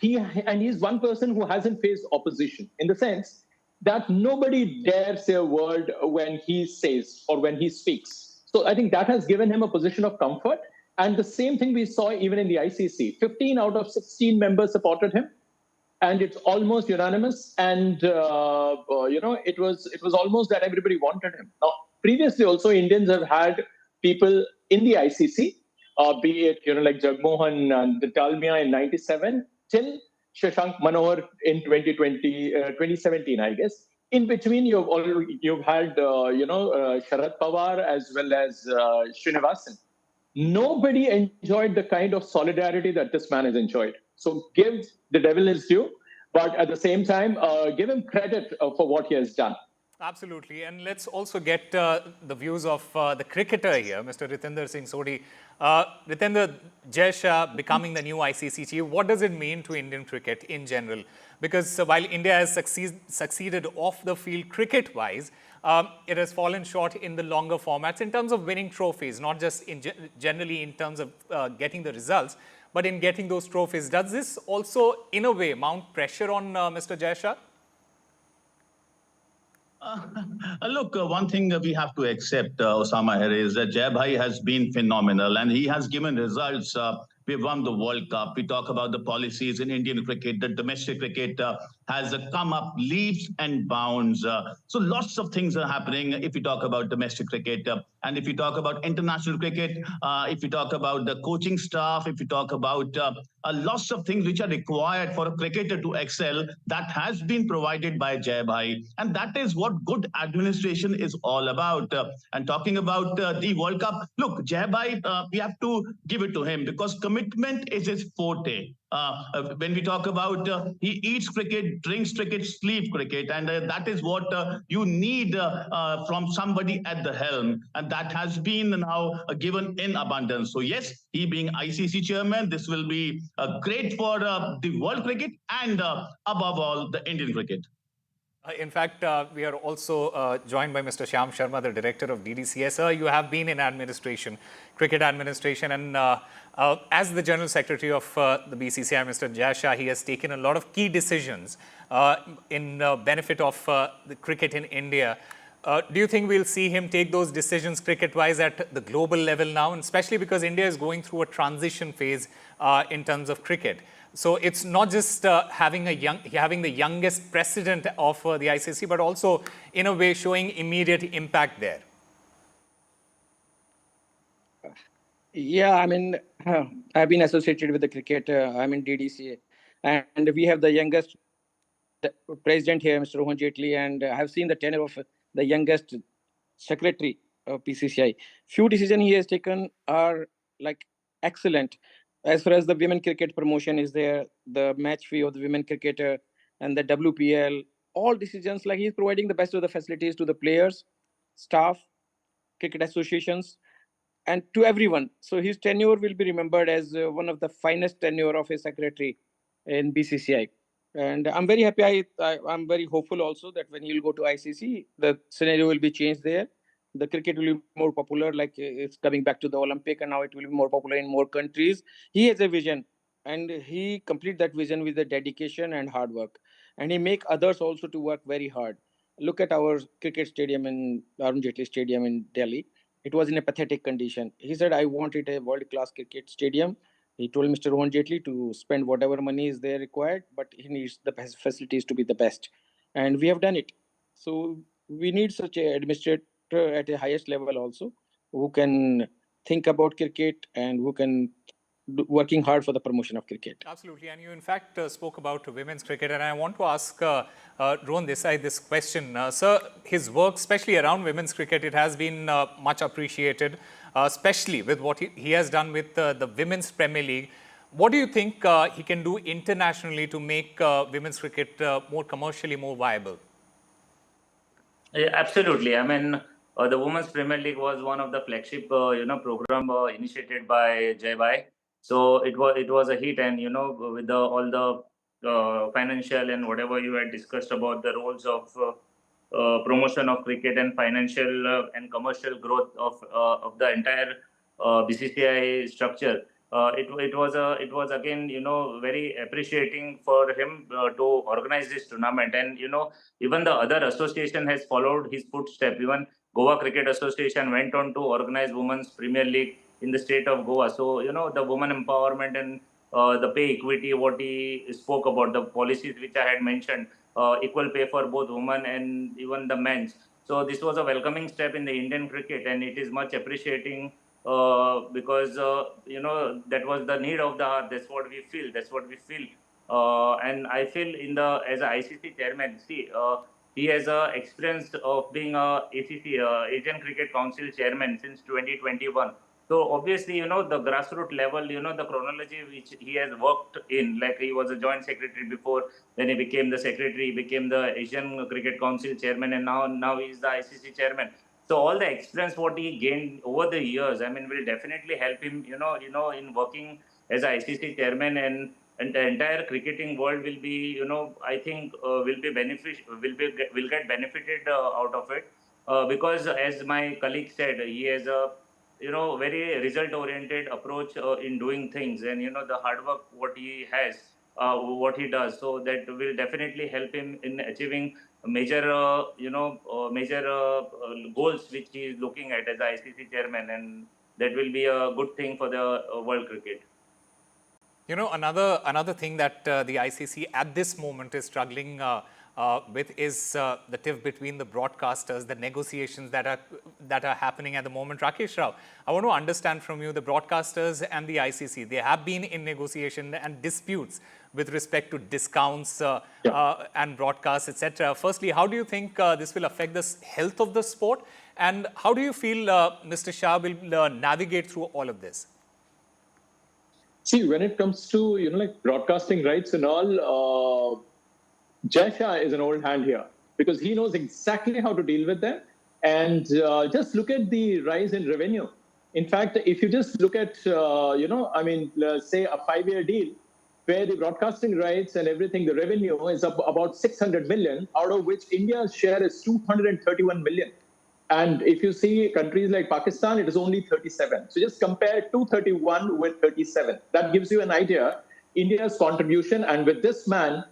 He's one person who hasn't faced opposition, in the sense that nobody dares say a word when he says or when he speaks. So I think that has given him a position of comfort. And the same thing we saw even in the ICC. 15 out of 16 members supported him. And it's almost unanimous. And, it was almost that everybody wanted him. Now, previously also, Indians have had people in the ICC, be it, like Jagmohan and the Dalmia in 97, till Shashank Manohar in 2017, I guess. In between, you've had, Sharad Pawar as well as Srinivasan. Nobody enjoyed the kind of solidarity that this man has enjoyed. So give the devil his due, but at the same time, give him credit for what he has done. Absolutely. And let's also get the views of the cricketer here, Mr. Ritender Singh Sodhi. Ritender, Jai Shah becoming the new ICC chief, what does it mean to Indian cricket in general? Because while India has succeeded off the field cricket-wise, it has fallen short in the longer formats in terms of winning trophies, not just generally in terms of getting the results, but in getting those trophies. Does this also, in a way, mount pressure on Mr. Jai Shah? Look, one thing we have to accept, Osama here, is that Jai Bhai has been phenomenal and he has given results. We've won the World Cup. We talk about the policies in Indian cricket. The domestic cricket has come up leaps and bounds. So lots of things are happening if we talk about domestic cricket. And if you talk about international cricket, if you talk about the coaching staff, if you talk about lots of things which are required for a cricketer to excel, that has been provided by Jai Bhai. And that is what good administration is all about. And talking about the World Cup, look, Jai Bhai, we have to give it to him because commitment is his forte. When we talk about he eats cricket, drinks cricket, sleeps cricket, and that is what you need from somebody at the helm, and that has been now given in abundance. So yes, he being ICC chairman, this will be great for the world cricket and above all the Indian cricket. In fact, we are also joined by Mr. Shyam Sharma, the director of DDCS. Sir, you have been in administration, cricket administration, and as the General Secretary of the BCCI, Mr. Jai Shah, he has taken a lot of key decisions in benefit of the cricket in India. Do you think we'll see him take those decisions cricket-wise at the global level now, and especially because India is going through a transition phase in terms of cricket? So it's not just having the youngest president of the ICC, but also in a way showing immediate impact there. Yeah, I mean, I've been associated with the cricket. I'm in DDCA, and we have the youngest president here, Mr. Rohan Jaitley, and I have seen the tenure of the youngest secretary of PCCI. Few decisions he has taken are like excellent. As far as the women cricket promotion is there, the match fee of the women cricketer and the WPL, all decisions, like he's providing the best of the facilities to the players, staff, cricket associations, and to everyone. So his tenure will be remembered as one of the finest tenure of a secretary in BCCI. And I'm very happy. I'm very hopeful also that when he will go to ICC, the scenario will be changed there. The cricket will be more popular, like it's coming back to the Olympic, and now it will be more popular in more countries. He has a vision, and he complete that vision with the dedication and hard work. And he make others also to work very hard. Look at our cricket stadium in Arun Jaitley Stadium in Delhi. It was in a pathetic condition. He said, I wanted a world-class cricket stadium. He told Mr. Rohan Jaitley to spend whatever money is there required, but he needs the best facilities to be the best. And we have done it. So we need such an administrator at the highest level also, who can think about cricket and who can working hard for the promotion of cricket. Absolutely. And you, in fact, spoke about women's cricket. And I want to ask Rohan Desai this question. Sir, his work, especially around women's cricket, it has been much appreciated, especially with what he has done with the Women's Premier League. What do you think he can do internationally to make women's cricket more commercially more viable? Yeah, absolutely. I mean, the Women's Premier League was one of the flagship, program initiated by Jai Bhai. So it was a hit, and with all the financial and whatever you had discussed about the roles of promotion of cricket and financial and commercial growth of the entire BCCI structure. It was again very appreciating for him to organize this tournament, and even the other association has followed his footstep. Even Goa Cricket Association went on to organize Women's Premier League in the state of Goa. So the women empowerment and the pay equity, what he spoke about, the policies which I had mentioned, equal pay for both women and even the men's. So this was a welcoming step in the Indian cricket, and it is much appreciating. Because that was the need of the hour. That's what we feel. And I feel as a ICC chairman, he has a experience of being a ACC Asian Cricket Council chairman since 2021. So obviously, the grassroots level, the chronology which he has worked in, like he was a joint secretary before, then he became the secretary, he became the Asian Cricket Council chairman, and now he is the ICC chairman. So all the experience what he gained over the years, I mean, will definitely help him, in working as a ICC chairman, and the entire cricketing world will be, I think, will get benefited out of it. because as my colleague said, he has a very result-oriented approach in doing things, and the hard work what he has, what he does, so that will definitely help him in achieving major goals which he is looking at as ICC chairman, and that will be a good thing for the world cricket. Another thing that the ICC at this moment is struggling with is the tiff between the broadcasters, the negotiations that are happening at the moment. Rakesh Rao, I want to understand from you, the broadcasters and the ICC, they have been in negotiation and disputes with respect to discounts and broadcasts, etc. Firstly, how do you think this will affect the health of the sport, and how do you feel Mr. Shah will navigate through all of this? See, when it comes to, like broadcasting rights and all, Jai Shah is an old hand here because he knows exactly how to deal with them. And just look at the rise in revenue. In fact, if you just look at, say a 5-year deal where the broadcasting rights and everything, the revenue is up about 600 million, out of which India's share is 231 million. And if you see countries like Pakistan, it is only 37. So just compare 231 with 37. That gives you an idea, India's contribution. And with this man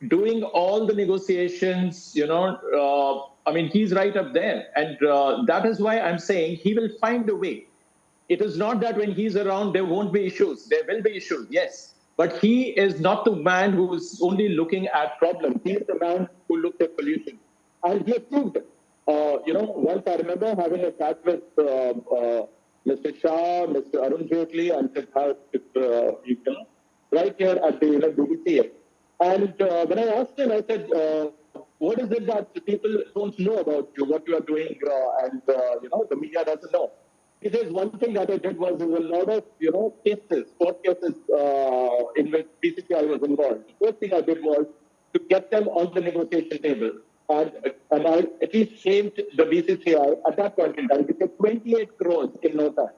doing all the negotiations, he's right up there. And that is why I'm saying he will find a way. It is not that when he's around, there won't be issues. There will be issues, yes. But he is not the man who is only looking at problems. He is the man who looks at solutions. And he has proved it. Once I remember having a chat with Mr. Shah, Mr. Arun Jaitley, and Siddharth, right here at the BBC. And when I asked him, I said, what is it that people don't know about you, what you are doing, and the media doesn't know? He says, one thing that I did was there were a lot of, court cases in which BCCI was involved. The first thing I did was to get them on the negotiation table. And I at least saved the BCCI at that point in time. It was 28 crores in no time.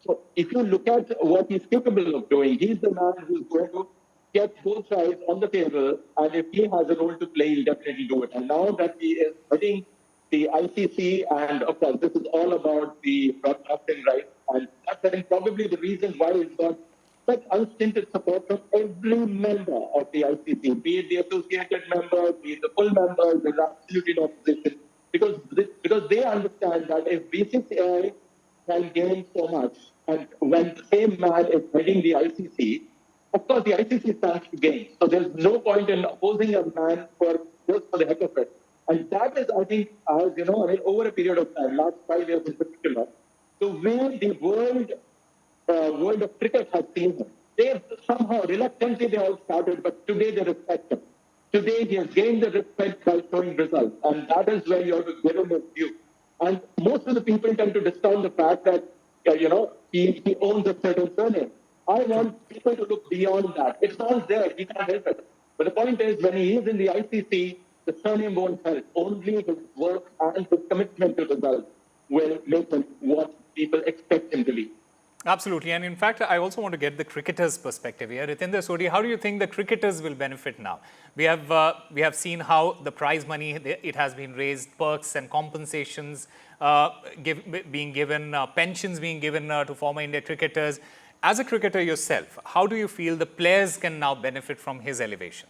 So if you look at what he's capable of doing, he's the man who's going to get both sides on the table. And if he has a role to play, he'll definitely do it. And now that he is heading the ICC, and of course, this is all about the broadcasting rights. And that's, I think, probably the reason why he's got such unstinted support from every member of the ICC, be it the associated members, be it the full members, there's absolutely no opposition. Because they understand that if BCCI can gain so much, and when the same man is heading the ICC, of course the ICC stands to gain. So there's no point in opposing a man just for the heck of it. And that is, I think, over a period of time, last 5 years in particular, the way the world of cricket has seen him. They somehow, reluctantly, they all started, but today they respect him. Today he has gained the respect by showing results, and that is where you have to give him his due. And most of the people tend to discount the fact that, he owns a certain surname. I want people to look beyond that. It's all there, he can't help it. But the point is, when he is in the ICC, the surname won't help. Only his work and his commitment to results will make him what people expect him to be. Absolutely. And in fact, I also want to get the cricketers' perspective here. Ritinder Sodhi, how do you think the cricketers will benefit now? We have seen how the prize money, it has been raised, perks and compensations being given, pensions being given to former India cricketers. As a cricketer yourself, how do you feel the players can now benefit from his elevation?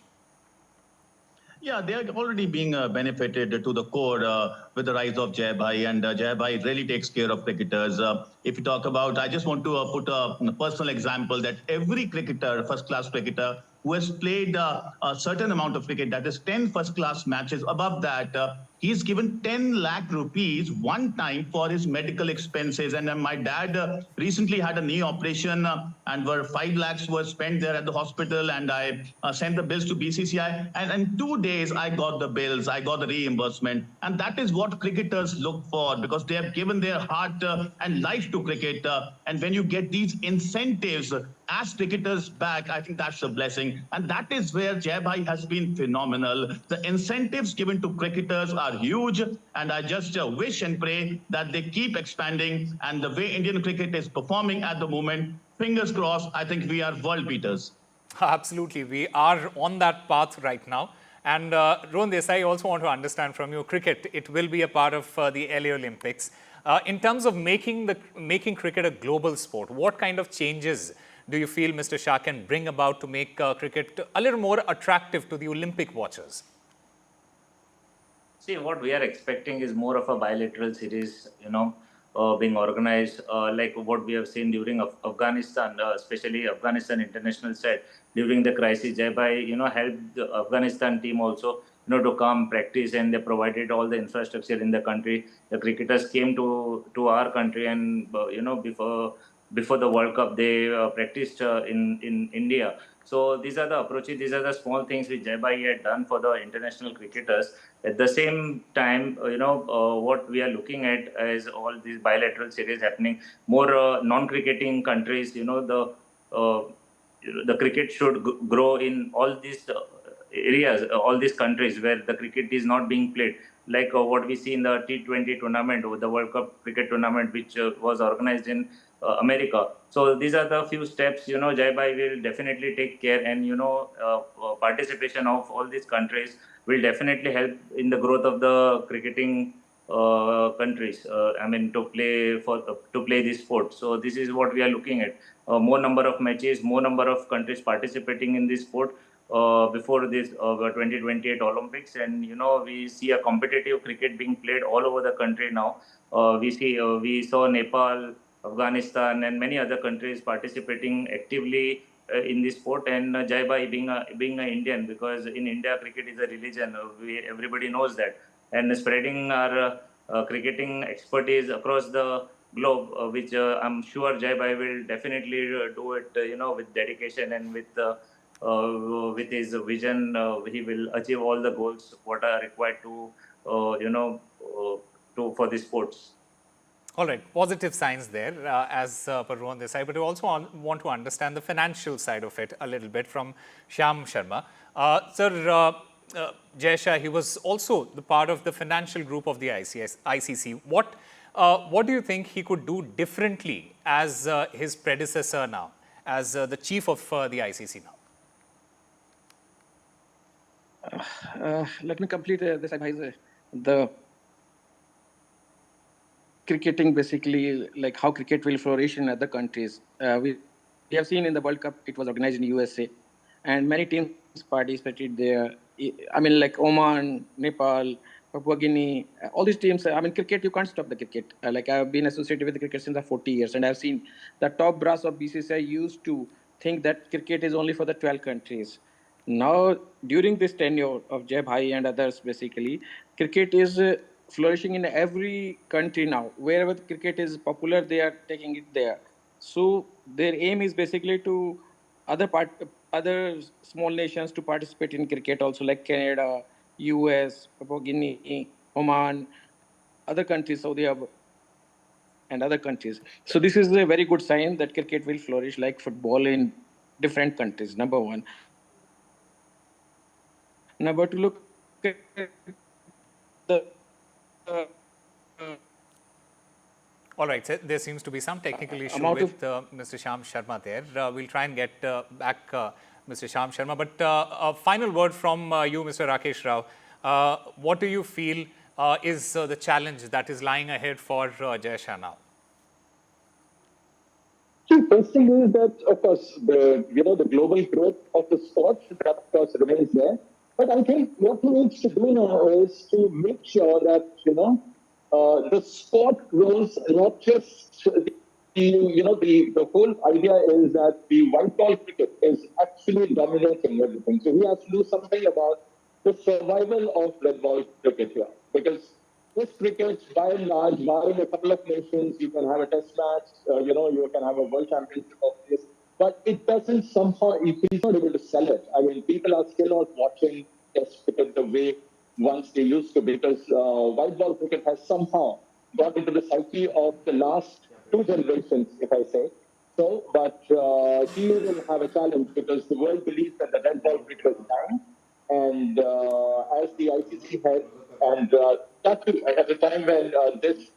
Yeah, they are already being benefited to the core with the rise of Jai Bhai, and Jai Bhai really takes care of cricketers. If you talk about, I just want to put a personal example that every cricketer, first-class cricketer, who has played a certain amount of cricket, that is 10 first-class matches, above that, he's given 10 lakh rupees one time for his medical expenses. And my dad recently had a knee operation and 5 lakhs were spent there at the hospital, and I sent the bills to BCCI. And in 2 days, I got the bills, I got the reimbursement. And that is what cricketers look for, because they have given their heart and life to cricket. And when you get these incentives as cricketers back, I think that's a blessing. And that is where Jai Bhai has been phenomenal. The incentives given to cricketers are huge, and I just wish and pray that they keep expanding. And the way Indian cricket is performing at the moment, fingers crossed, I think we are world beaters. Absolutely. We are on that path right now. And Rohan Desai, I also want to understand from you, cricket, it will be a part of the LA Olympics. In terms of making cricket a global sport, what kind of changes do you feel Mr. Shah can bring about to make cricket a little more attractive to the Olympic watchers? See, what we are expecting is more of a bilateral series, being organized, like what we have seen during Afghanistan, especially Afghanistan international side during the crisis. Thereby, helped the Afghanistan team also, to come practice, and they provided all the infrastructure in the country. The cricketers came to our country, and before the World Cup, they practiced in India. So these are the approaches, these are the small things which Jaibai had done for the international cricketers. At the same time, what we are looking at is all these bilateral series happening. More non-cricketing countries, the cricket should grow in all these areas, all these countries where the cricket is not being played. Like what we see in the T20 tournament or the World Cup cricket tournament, which was organized in America. So these are the few steps, Jaibai will definitely take care, and, participation of all these countries will definitely help in the growth of the cricketing countries. To play this sport. So this is what we are looking at. More number of matches, more number of countries participating in this sport before this 2028 Olympics, and we see a competitive cricket being played all over the country now. We saw Nepal, Afghanistan, and many other countries participating actively in this sport. And Jaibai being an Indian, because in India cricket is a religion. Everybody knows that, and spreading our cricketing expertise across the globe, which I'm sure Jaibai will definitely do it, with dedication and with his vision. He will achieve all the goals what are required for the sports. All right, positive signs there as per Rohan Desai, but we also want to understand the financial side of it a little bit from Shyam Sharma. Sir, Jai Shah, he was also the part of the financial group of the ICC. What do you think he could do differently as his predecessor now, as the chief of the ICC now? Let me complete this. The cricketing, basically, like how cricket will flourish in other countries. We have seen in the World Cup, it was organized in USA, and many teams participated there. Like Oman, Nepal, Papua Guinea, all these teams. Cricket, you can't stop the cricket. I've been associated with the cricket since 40 years, and I've seen the top brass of BCCI used to think that cricket is only for the 12 countries. Now, during this tenure of Jai Bhai and others, basically, cricket is flourishing in every country now. Wherever cricket is popular, they are taking it there. So their aim is basically to other small nations to participate in cricket also, like Canada, US, Papua Guinea, Oman, other countries, Saudi Arabia, and other countries. So this is a very good sign that cricket will flourish like football in different countries, number one. Number two, look at the all right, sir. There seems to be some technical issue with Mr. Shyam Sharma there. We'll try and get back Mr. Shyam Sharma. But a final word from you, Mr. Rakesh Rao. What do you feel is the challenge that is lying ahead for Jai Shah now? See, first thing is that, of course, the global growth of the sport, that of course remains there. But I think what he needs to do now is to make sure that, the sport grows, not just the whole idea is that the white ball cricket is actually dominating everything. So he has to do something about the survival of red ball cricket here. Because this cricket, by and large, barring a couple of nations, you can have a test match, you can have a world championship of this, but it doesn't somehow, he's not able to sell it. People are still not watching test cricket the way once they used to, because white ball cricket has somehow got into the psyche of the last two generations, if I say. So, but he will have a challenge because the world believes that the red ball cricket is dying. And as the ICC head, and that too, at the time when this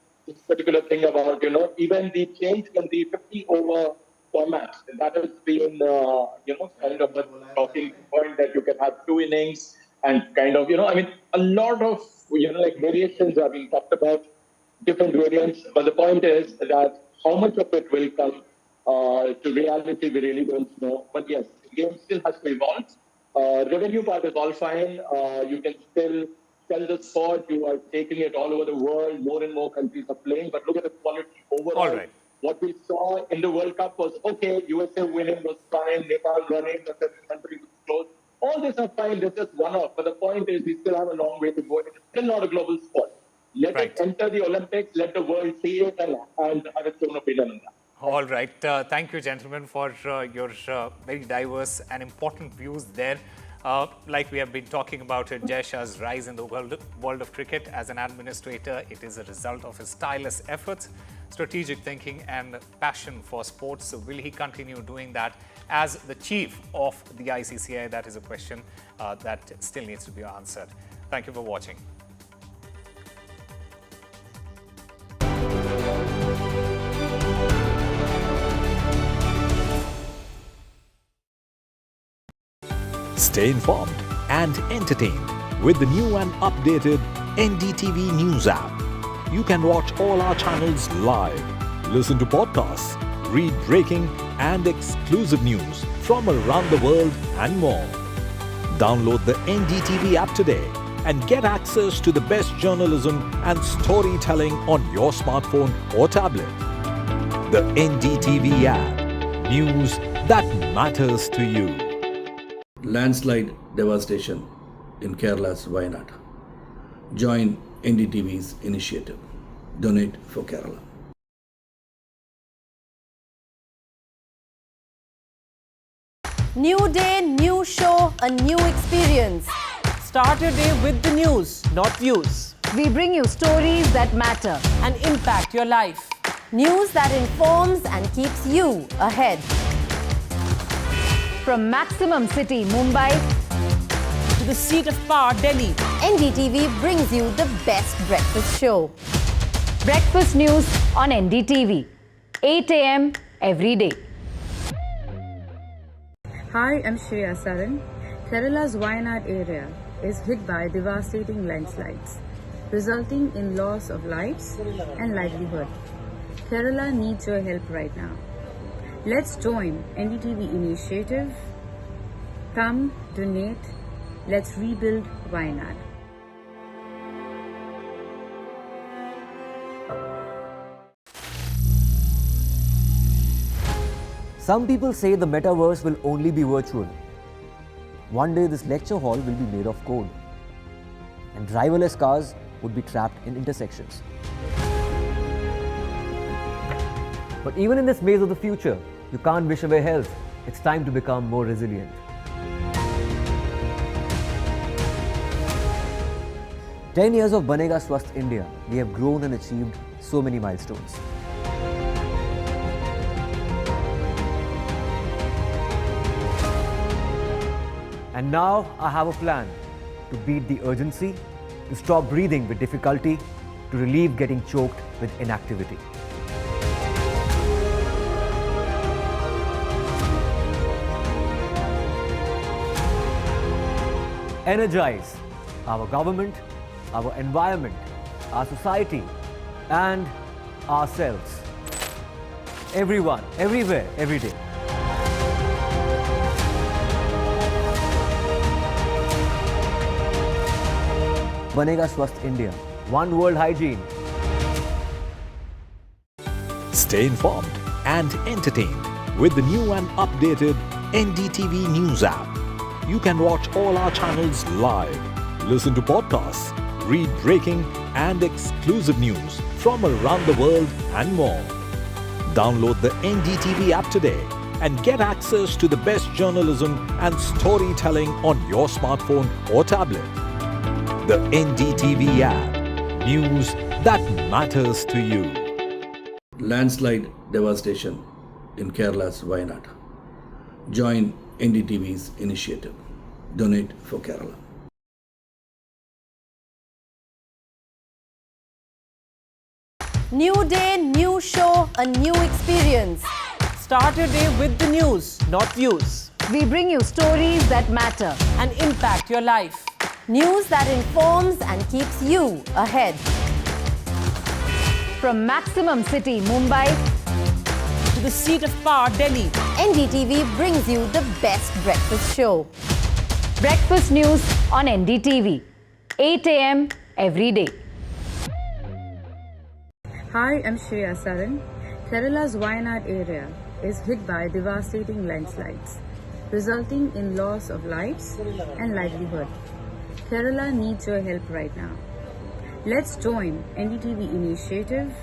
particular thing about, even the change in the 50-over format, that has been, kind of a talking point that you can have two innings and kind of, a lot of, variations are being talked about, different variants. But the point is that how much of it will come to reality, we really don't know. But yes, the game still has to evolve. Revenue part is all fine. You can still sell the sport. You are taking it all over the world. More and more countries are playing. But look at the quality overall. All right. What we saw in the World Cup was, okay, USA winning was fine, Nepal running, the country was close. All this are fine, this is one-off. But the point is, we still have a long way to go. It's still not a global sport. Let it enter the Olympics, let the world see it and have its own opinion on that. All right. Thank you, gentlemen, for your very diverse and important views there. Like we have been talking about it, Jai Shah's rise in the world of cricket as an administrator, it is a result of his tireless efforts, strategic thinking and passion for sports. So will he continue doing that as the chief of the ICCI? That is a question that still needs to be answered. Thank you for watching. Stay informed and entertained with the new and updated NDTV News app. You can watch all our channels live, listen to podcasts, read breaking and exclusive news from around the world and more. Download the NDTV app today and get access to the best journalism and storytelling on your smartphone or tablet. The NDTV app. News that matters to you. Landslide devastation in Kerala's Wayanad. Join NDTV's initiative. Donate for Kerala. New day, new show, a new experience. Start your day with the news, not views. We bring you stories that matter and impact your life. News that informs and keeps you ahead. From Maximum City, Mumbai, to the seat of power, Delhi, NDTV brings you the best breakfast show. Breakfast news on NDTV, 8 a.m. every day. Hi, I'm Shazia Ilmi. Kerala's Wayanad area is hit by devastating landslides, resulting in loss of lives and livelihood. Kerala needs your help right now. Let's join NDTV initiative. Come, donate. Let's rebuild Wayanad. Some people say the metaverse will only be virtual. One day this lecture hall will be made of code, and driverless cars would be trapped in intersections. But even in this maze of the future, you can't wish away health. It's time to become more resilient. "10 years of Banega Swasth India, we have grown and achieved so many milestones. And now I have a plan to beat the urgency, to stop breathing with difficulty, to relieve getting choked with inactivity. Energize our government, our environment, our society, and ourselves. Everyone, everywhere, every day. Banega Swasth India. One world hygiene. Stay informed and entertained with the new and updated NDTV News app. You can watch all our channels live, listen to podcasts, read breaking and exclusive news from around the world and more. Download the NDTV app today and get access to the best journalism and storytelling on your smartphone or tablet. The NDTV app. News that matters to you. Landslide devastation in Kerala's Wayanad. Join NDTV's initiative. Donate for Kerala. New day, new show, a new experience. Start your day with the news, not views. We bring you stories that matter and impact your life. News that informs and keeps you ahead. From Maximum City, Mumbai, to the seat of power, Delhi, NDTV brings you the best breakfast show. Breakfast news on NDTV, 8 a.m. every day. Hi, I'm Shreya Saran. Kerala's Wayanad area is hit by devastating landslides, resulting in loss of lives and livelihood. Kerala needs your help right now. Let's join NDTV initiative.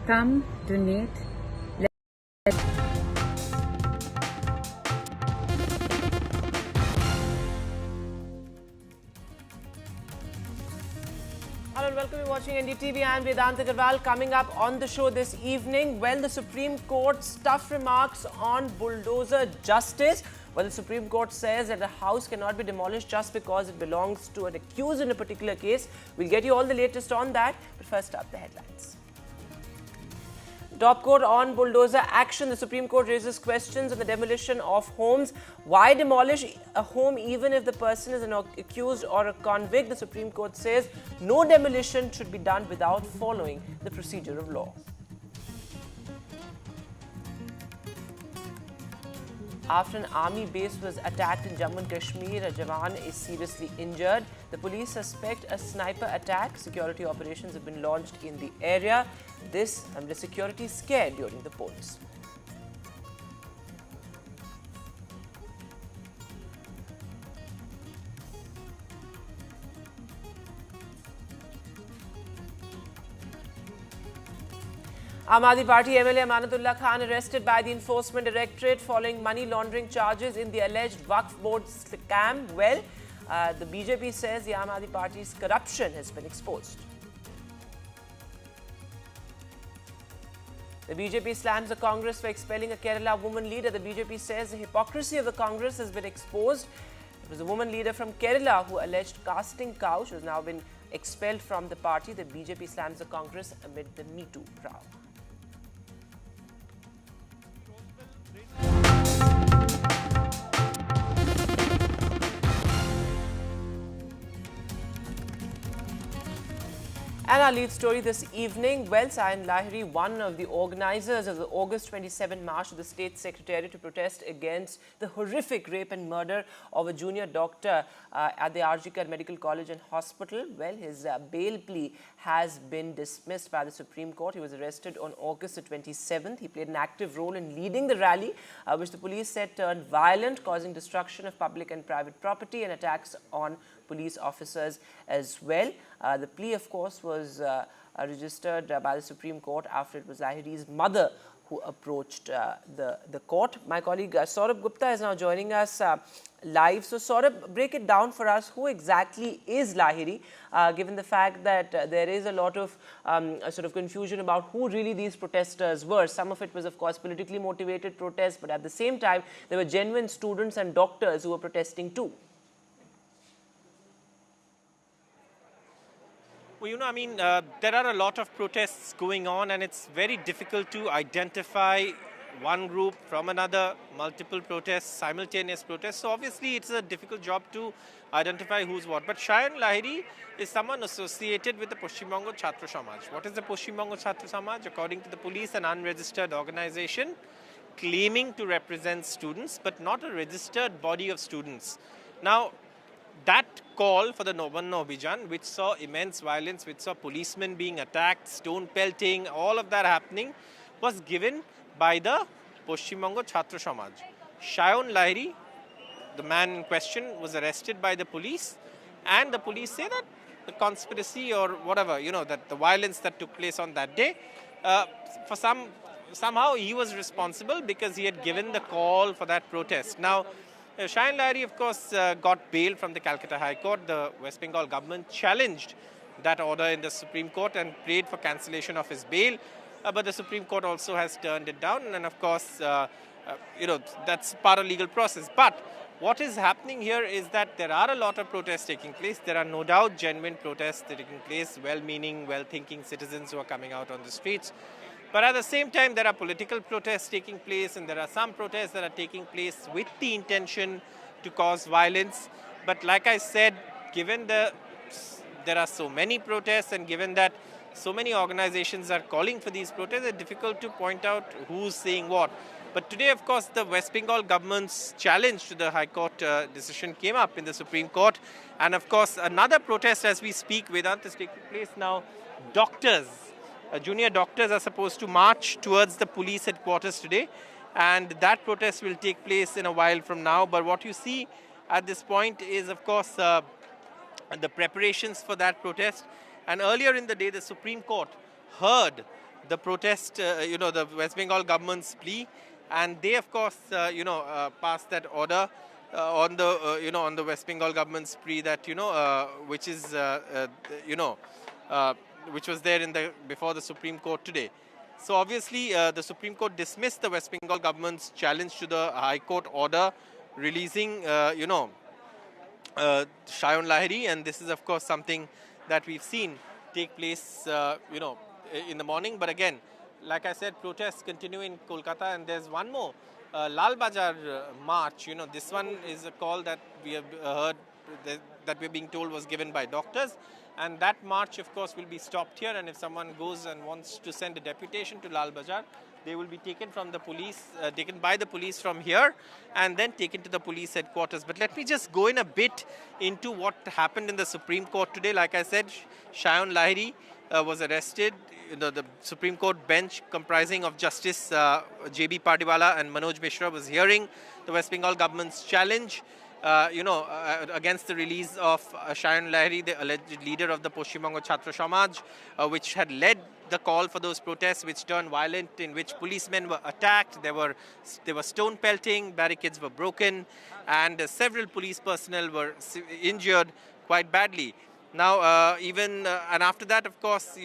Come, donate. Hello and welcome to watching NDTV. I am Vedant Agarwal. Coming up on the show this evening, well, the Supreme Court's tough remarks on bulldozer justice. Well, the Supreme Court says that a house cannot be demolished just because it belongs to an accused in a particular case. We'll get you all the latest on that, but first up, the headlines. Top court on bulldozer action. The Supreme Court raises questions on the demolition of homes. Why demolish a home even if the person is an accused or a convict? The Supreme Court says no demolition should be done without following the procedure of law. After an army base was attacked in Jammu and Kashmir, a Jawan is seriously injured. The police suspect a sniper attack. Security operations have been launched in the area. This amid the security scare during the polls. Aadmi Party MLA Amanatullah Khan arrested by the Enforcement Directorate following money laundering charges in the alleged Waqf board scam. Well, the BJP says the Aadmi Party's corruption has been exposed. The BJP slams the Congress for expelling a Kerala woman leader. The BJP says the hypocrisy of the Congress has been exposed. It was a woman leader from Kerala who alleged casting couch, who has now been expelled from the party. The BJP slams the Congress amid the Me Too crowd. And our lead story this evening, well, Shazia Ilmi, one of the organizers of the August 27 march to the State Secretariat to protest against the horrific rape and murder of a junior doctor at the RGKar Medical College and Hospital. Well, his bail plea has been dismissed by the Supreme Court. He was arrested on August the 27th. He played an active role in leading the rally, which the police said turned violent, causing destruction of public and private property and attacks on police officers as well. The plea, of course, was registered by the Supreme Court after it was Lahiri's mother who approached the court. My colleague Saurabh Gupta is now joining us live. So Saurabh, break it down for us. Who exactly is Lahiri, given the fact that there is a lot of sort of confusion about who really these protesters were. Some of it was, of course, politically motivated protests, but at the same time, there were genuine students and doctors who were protesting too. Well, you know, I mean, there are a lot of protests going on, and it's very difficult to identify one group from another, multiple protests, simultaneous protests. So obviously, it's a difficult job to identify who's what. But Shazia Ilmi is someone associated with the Paschim Bango Chhatra Samaj. What is the Paschim Bango Chhatra Samaj? According to the police, an unregistered organization claiming to represent students, but not a registered body of students. Now, that call for the No Abhijan, which saw immense violence, which saw policemen being attacked, stone pelting, all of that happening, was given by the Paschim Bango Chhatra Samaj. Shazia Ilmi, the man in question, was arrested by the police, and the police say that the conspiracy or whatever, you know, that the violence that took place on that day, somehow he was responsible because he had given the call for that protest. Now, Shazia Ilmi, of course, got bail from the Calcutta High Court. The West Bengal government challenged that order in the Supreme Court and prayed for cancellation of his bail. But the Supreme Court also has turned it down. And of course, you know, that's part of legal process. But what is happening here is that there are a lot of protests taking place. There are no doubt genuine protests taking place, well-meaning, well-thinking citizens who are coming out on the streets. But at the same time, there are political protests taking place, and there are some protests that are taking place with the intention to cause violence. But like I said, given there are so many protests and given that so many organizations are calling for these protests, it's difficult to point out who's saying what. But today, of course, the West Bengal government's challenge to the High Court decision came up in the Supreme Court. And of course, another protest as we speak, Vedant, is taking place now. Doctors, junior doctors are supposed to march towards the police headquarters today. And that protest will take place in a while from now. But what you see at this point is, of course, the preparations for that protest. And earlier in the day, the Supreme Court heard the protest, the West Bengal government's plea. And they, of course, passed that order on the West Bengal government's plea that, which is, which was there before the Supreme Court today. So obviously, the Supreme Court dismissed the West Bengal government's challenge to the High Court order releasing, Shazia Ilmi, and this is, of course, something that we've seen take place, in the morning. But again, like I said, protests continue in Kolkata, and there's one more, Lal Bazaar march. This one is a call that we have heard that we're being told was given by doctors. And that march, of course, will be stopped here. And if someone goes and wants to send a deputation to Lal Bazaar, they will be taken from the police, taken by the police from here, and then taken to the police headquarters. But let me just go in a bit into what happened in the Supreme Court today. Like I said, Shazia Ilmi was arrested. The Supreme Court bench comprising of Justice J.B. Pardiwala and Manoj Mishra was hearing the West Bengal government's challenge against the release of Shazia Ilmi, the alleged leader of the Paschim Banga Chhatra Samaj, which had led the call for those protests, which turned violent, in which policemen were attacked. There were stone pelting, barricades were broken, and several police personnel were injured quite badly. Now, and after that, of course,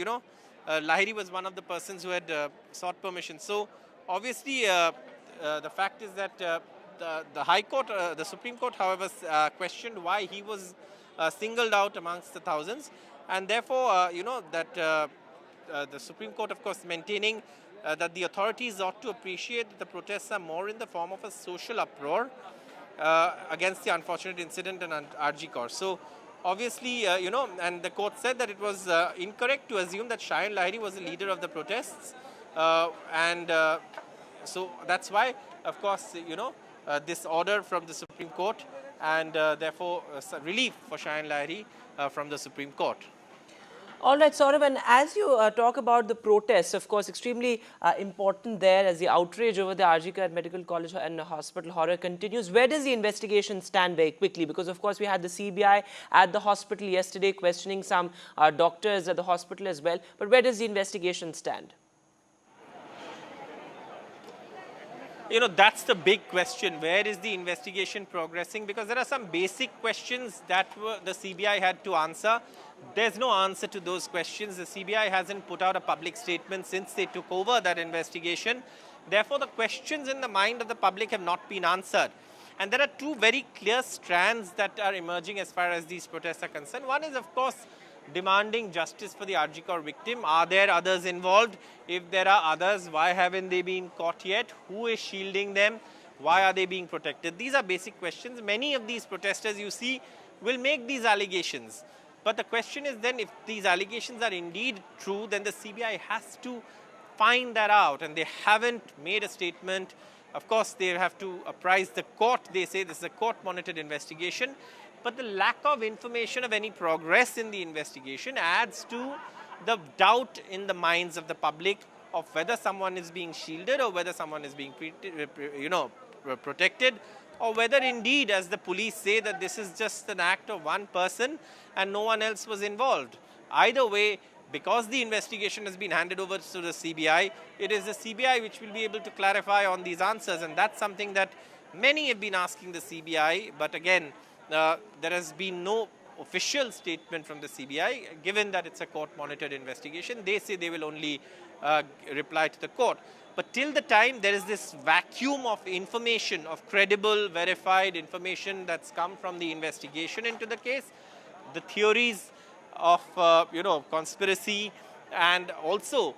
Lahiri was one of the persons who had sought permission. So, obviously, the fact is that the High Court, the Supreme Court, however, questioned why he was singled out amongst the thousands, and therefore, the Supreme Court, of course, maintaining that the authorities ought to appreciate that the protests are more in the form of a social uproar against the unfortunate incident in RG Kaur. So, obviously, and the court said that it was incorrect to assume that Shazia Ilmi was the leader of the protests, so that's why, of course, this order from the Supreme Court, and therefore relief for Shazia Ilmi from the Supreme Court. All right, Saurav, and as you talk about the protests, of course, extremely important there as the outrage over the RG Kaur Medical College and Hospital horror continues. Where does the investigation stand very quickly? Because, of course, we had the CBI at the hospital yesterday questioning some doctors at the hospital as well. But where does the investigation stand? That's the big question. Where is the investigation progressing? Because there are some basic questions that the CBI had to answer. There's no answer to those questions. The CBI hasn't put out a public statement since they took over that investigation. Therefore, the questions in the mind of the public have not been answered. And there are two very clear strands that are emerging as far as these protests are concerned. One is, of course, demanding justice for the RG Kaur victim. Are there others involved? If there are others, why haven't they been caught yet? Who is shielding them? Why are they being protected? These are basic questions. Many of these protesters, you see, will make these allegations. But the question is then, if these allegations are indeed true, then the CBI has to find that out. And they haven't made a statement. Of course, they have to apprise the court. They say this is a court-monitored investigation. But the lack of information of any progress in the investigation adds to the doubt in the minds of the public of whether someone is being shielded or whether someone is being protected, or whether indeed, as the police say, that this is just an act of one person and no one else was involved. Either way, because the investigation has been handed over to the CBI, it is the CBI which will be able to clarify on these answers, and that's something that many have been asking the CBI. But again, there has been no official statement from the CBI, given that it's a court-monitored investigation. They say they will only reply to the court. But till the time there is this vacuum of information, of credible, verified information that's come from the investigation into the case, the theories of conspiracy and also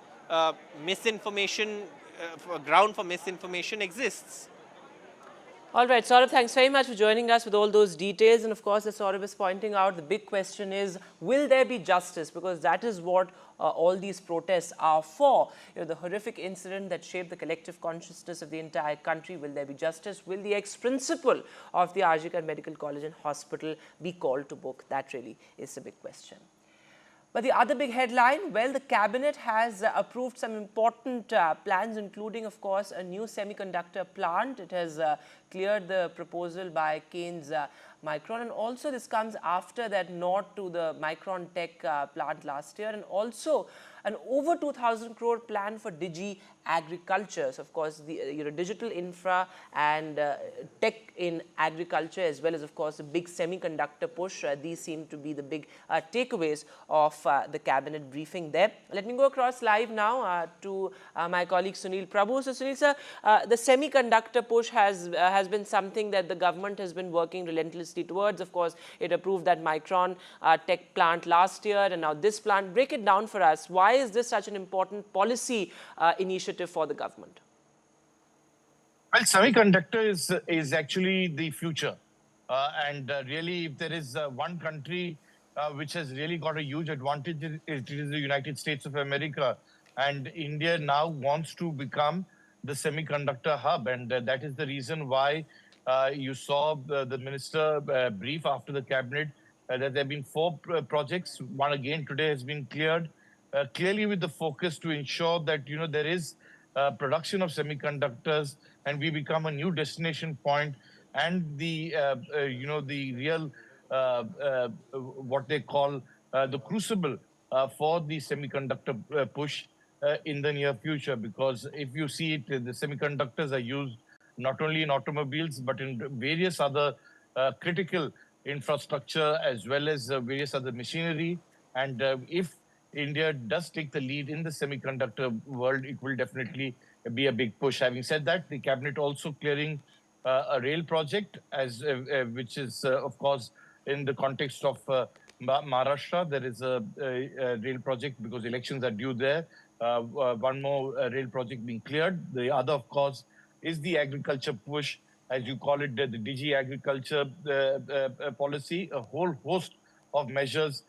misinformation, ground for misinformation exists. All right, Saurabh, thanks very much for joining us with all those details. And of course, as Saurabh is pointing out, the big question is, will there be justice? Because that is what all these protests are for. You know, the horrific incident that shaped the collective consciousness of the entire country. Will there be justice? Will the ex-principal of the R G Kar Medical College and Hospital be called to book? That really is the big question. But the other big headline, well, the cabinet has approved some important plans, including, of course, a new semiconductor plant. It has cleared the proposal by Keynes Micron. And also this comes after that nod to the Micron Tech plant last year. And also an over 2,000 crore plan for Digi agriculture. So, of course, the digital infra and tech in agriculture, as well as, of course, the big semiconductor push. These seem to be the big takeaways of the cabinet briefing there. Let me go across live now to my colleague Sunil Prabhu. So, Sunil sir, the semiconductor push has been something that the government has been working relentlessly towards. Of course, it approved that Micron tech plant last year, and now this plant. Break it down for us. Why is this such an important policy initiative for the government? Well, semiconductor is actually the future. And really, if there is one country which has really got a huge advantage, it is the United States of America. And India now wants to become the semiconductor hub. And that is the reason why you saw the minister brief after the cabinet that there have been 4 projects. One again today has been cleared, clearly with the focus to ensure that, there is production of semiconductors and we become a new destination point, and the the real what they call the crucible for the semiconductor push in the near future. Because if you see it, the semiconductors are used not only in automobiles but in various other critical infrastructure as well as various other machinery. And if India does take the lead in the semiconductor world, it will definitely be a big push. Having said that, the cabinet also clearing a rail project, which is, of course, in the context of Maharashtra. There is a rail project because elections are due there. One more rail project being cleared. The other, of course, is the agriculture push, as you call it, the Digi agriculture policy, a whole host of measures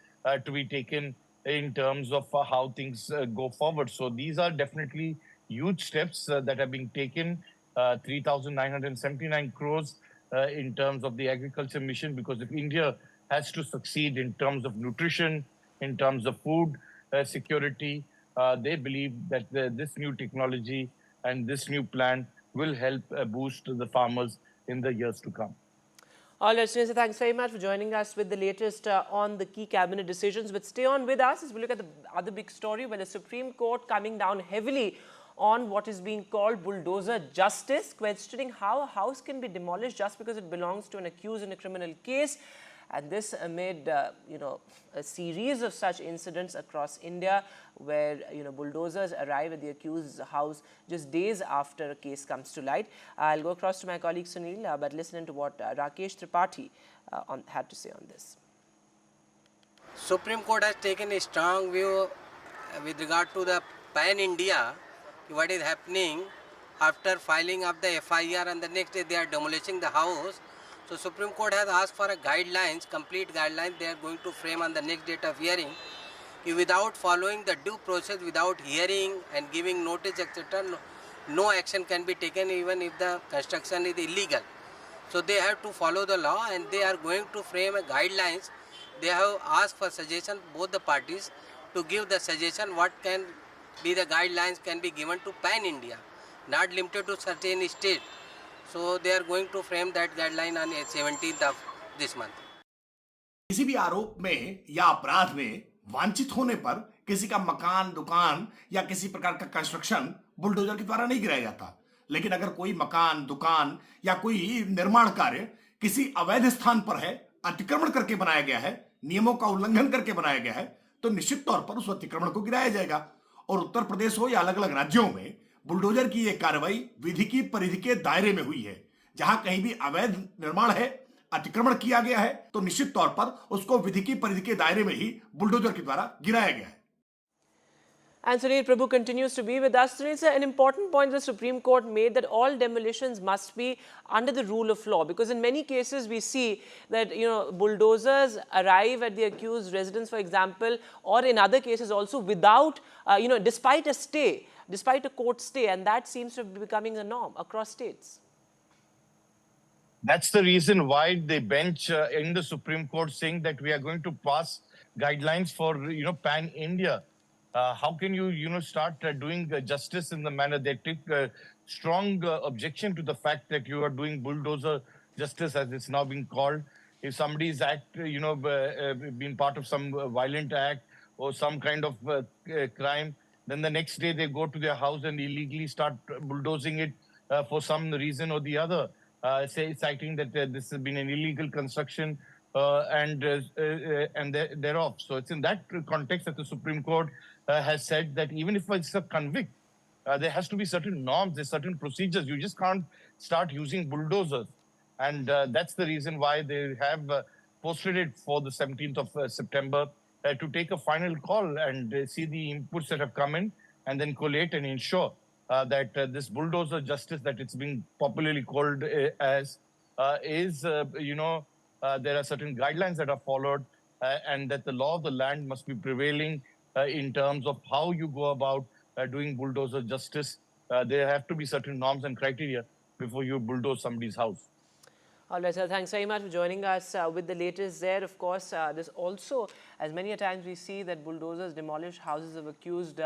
to be taken in terms of how things go forward. So these are definitely huge steps that are being taken. 3,979 crores in terms of the agriculture mission, because if India has to succeed in terms of nutrition, in terms of food security, they believe that this new technology and this new plan will help boost the farmers in the years to come. All right, Sunil, thanks very much for joining us with the latest on the key cabinet decisions. But stay on with us as we look at the other big story, where the Supreme Court coming down heavily on what is being called bulldozer justice, questioning how a house can be demolished just because it belongs to an accused in a criminal case. And this amid, a series of such incidents across India where, bulldozers arrive at the accused's house just days after a case comes to light. I'll go across to my colleague Sunil, but listen to what Rakesh Tripathi had to say on this. Supreme Court has taken a strong view with regard to the pan-India, what is happening after filing of the FIR and the next day they are demolishing the house. So Supreme Court has asked for a guidelines, complete guidelines they are going to frame on the next date of hearing. Without following the due process, without hearing and giving notice, etc., no action can be taken even if the construction is illegal. So they have to follow the law and they are going to frame a guidelines. They have asked for suggestion, both the parties, to give the suggestion what can be the guidelines can be given to pan-India, not limited to certain state. So they are going to frame that guideline on 17th of this month. किसी भी आरोप में या अपराध में वांछित होने पर किसी का मकान, दुकान या किसी प्रकार का कंस्ट्रक्शन बुलडोजर के द्वारा नहीं गिराया जाता। लेकिन अगर कोई मकान, दुकान या कोई निर्माण कार्य किसी अवैध स्थान पर है, अतिक्रमण करके बनाया गया है, नियमों का उल्लंघन करके बनाया गया है, तो निश्चित तौर पर उस अतिक्रमण को गिराया जाएगा। और उत्तर प्रदेश हो या अलग-अलग राज्यों में बुलडोजर की यह कार्रवाई विधि की परिधि के दायरे में हुई है। जहां कहीं भी अवैध निर्माण है, अतिक्रमण किया गया है, तो निश्चित तौर पर उसको विधि की परिधि के दायरे में ही बुलडोजर के द्वारा गिराया गया है। And Sunil Prabhu continues to be with us. Sunil, sir, an important point the Supreme Court made that all demolitions must be under the rule of law, because in many cases we see that, bulldozers arrive at the accused residence, for example, or in other cases also without, despite a stay, despite a court stay, and that seems to be becoming a norm across states. That's the reason why the bench in the Supreme Court saying that we are going to pass guidelines for, pan-India. How can you, start doing justice in the manner they took strong objection to the fact that you are doing bulldozer justice, as it's now being called. If somebody's been part of some violent act or some kind of crime, then the next day they go to their house and illegally start bulldozing it for some reason or the other, citing that this has been an illegal construction and thereof. So it's in that context that the Supreme Court has said that even if it's a convict, there has to be certain norms, there's certain procedures. You just can't start using bulldozers. And that's the reason why they have posted it for the 17th of September to take a final call and see the inputs that have come in and then collate and ensure that this bulldozer justice that it's being popularly called as is, there are certain guidelines that are followed and that the law of the land must be prevailing in terms of how you go about doing bulldozer justice. There have to be certain norms and criteria before you bulldoze somebody's house. All right, sir. Thanks very much for joining us with the latest there. Of course, there's also, as many a times we see that bulldozers demolish houses of accused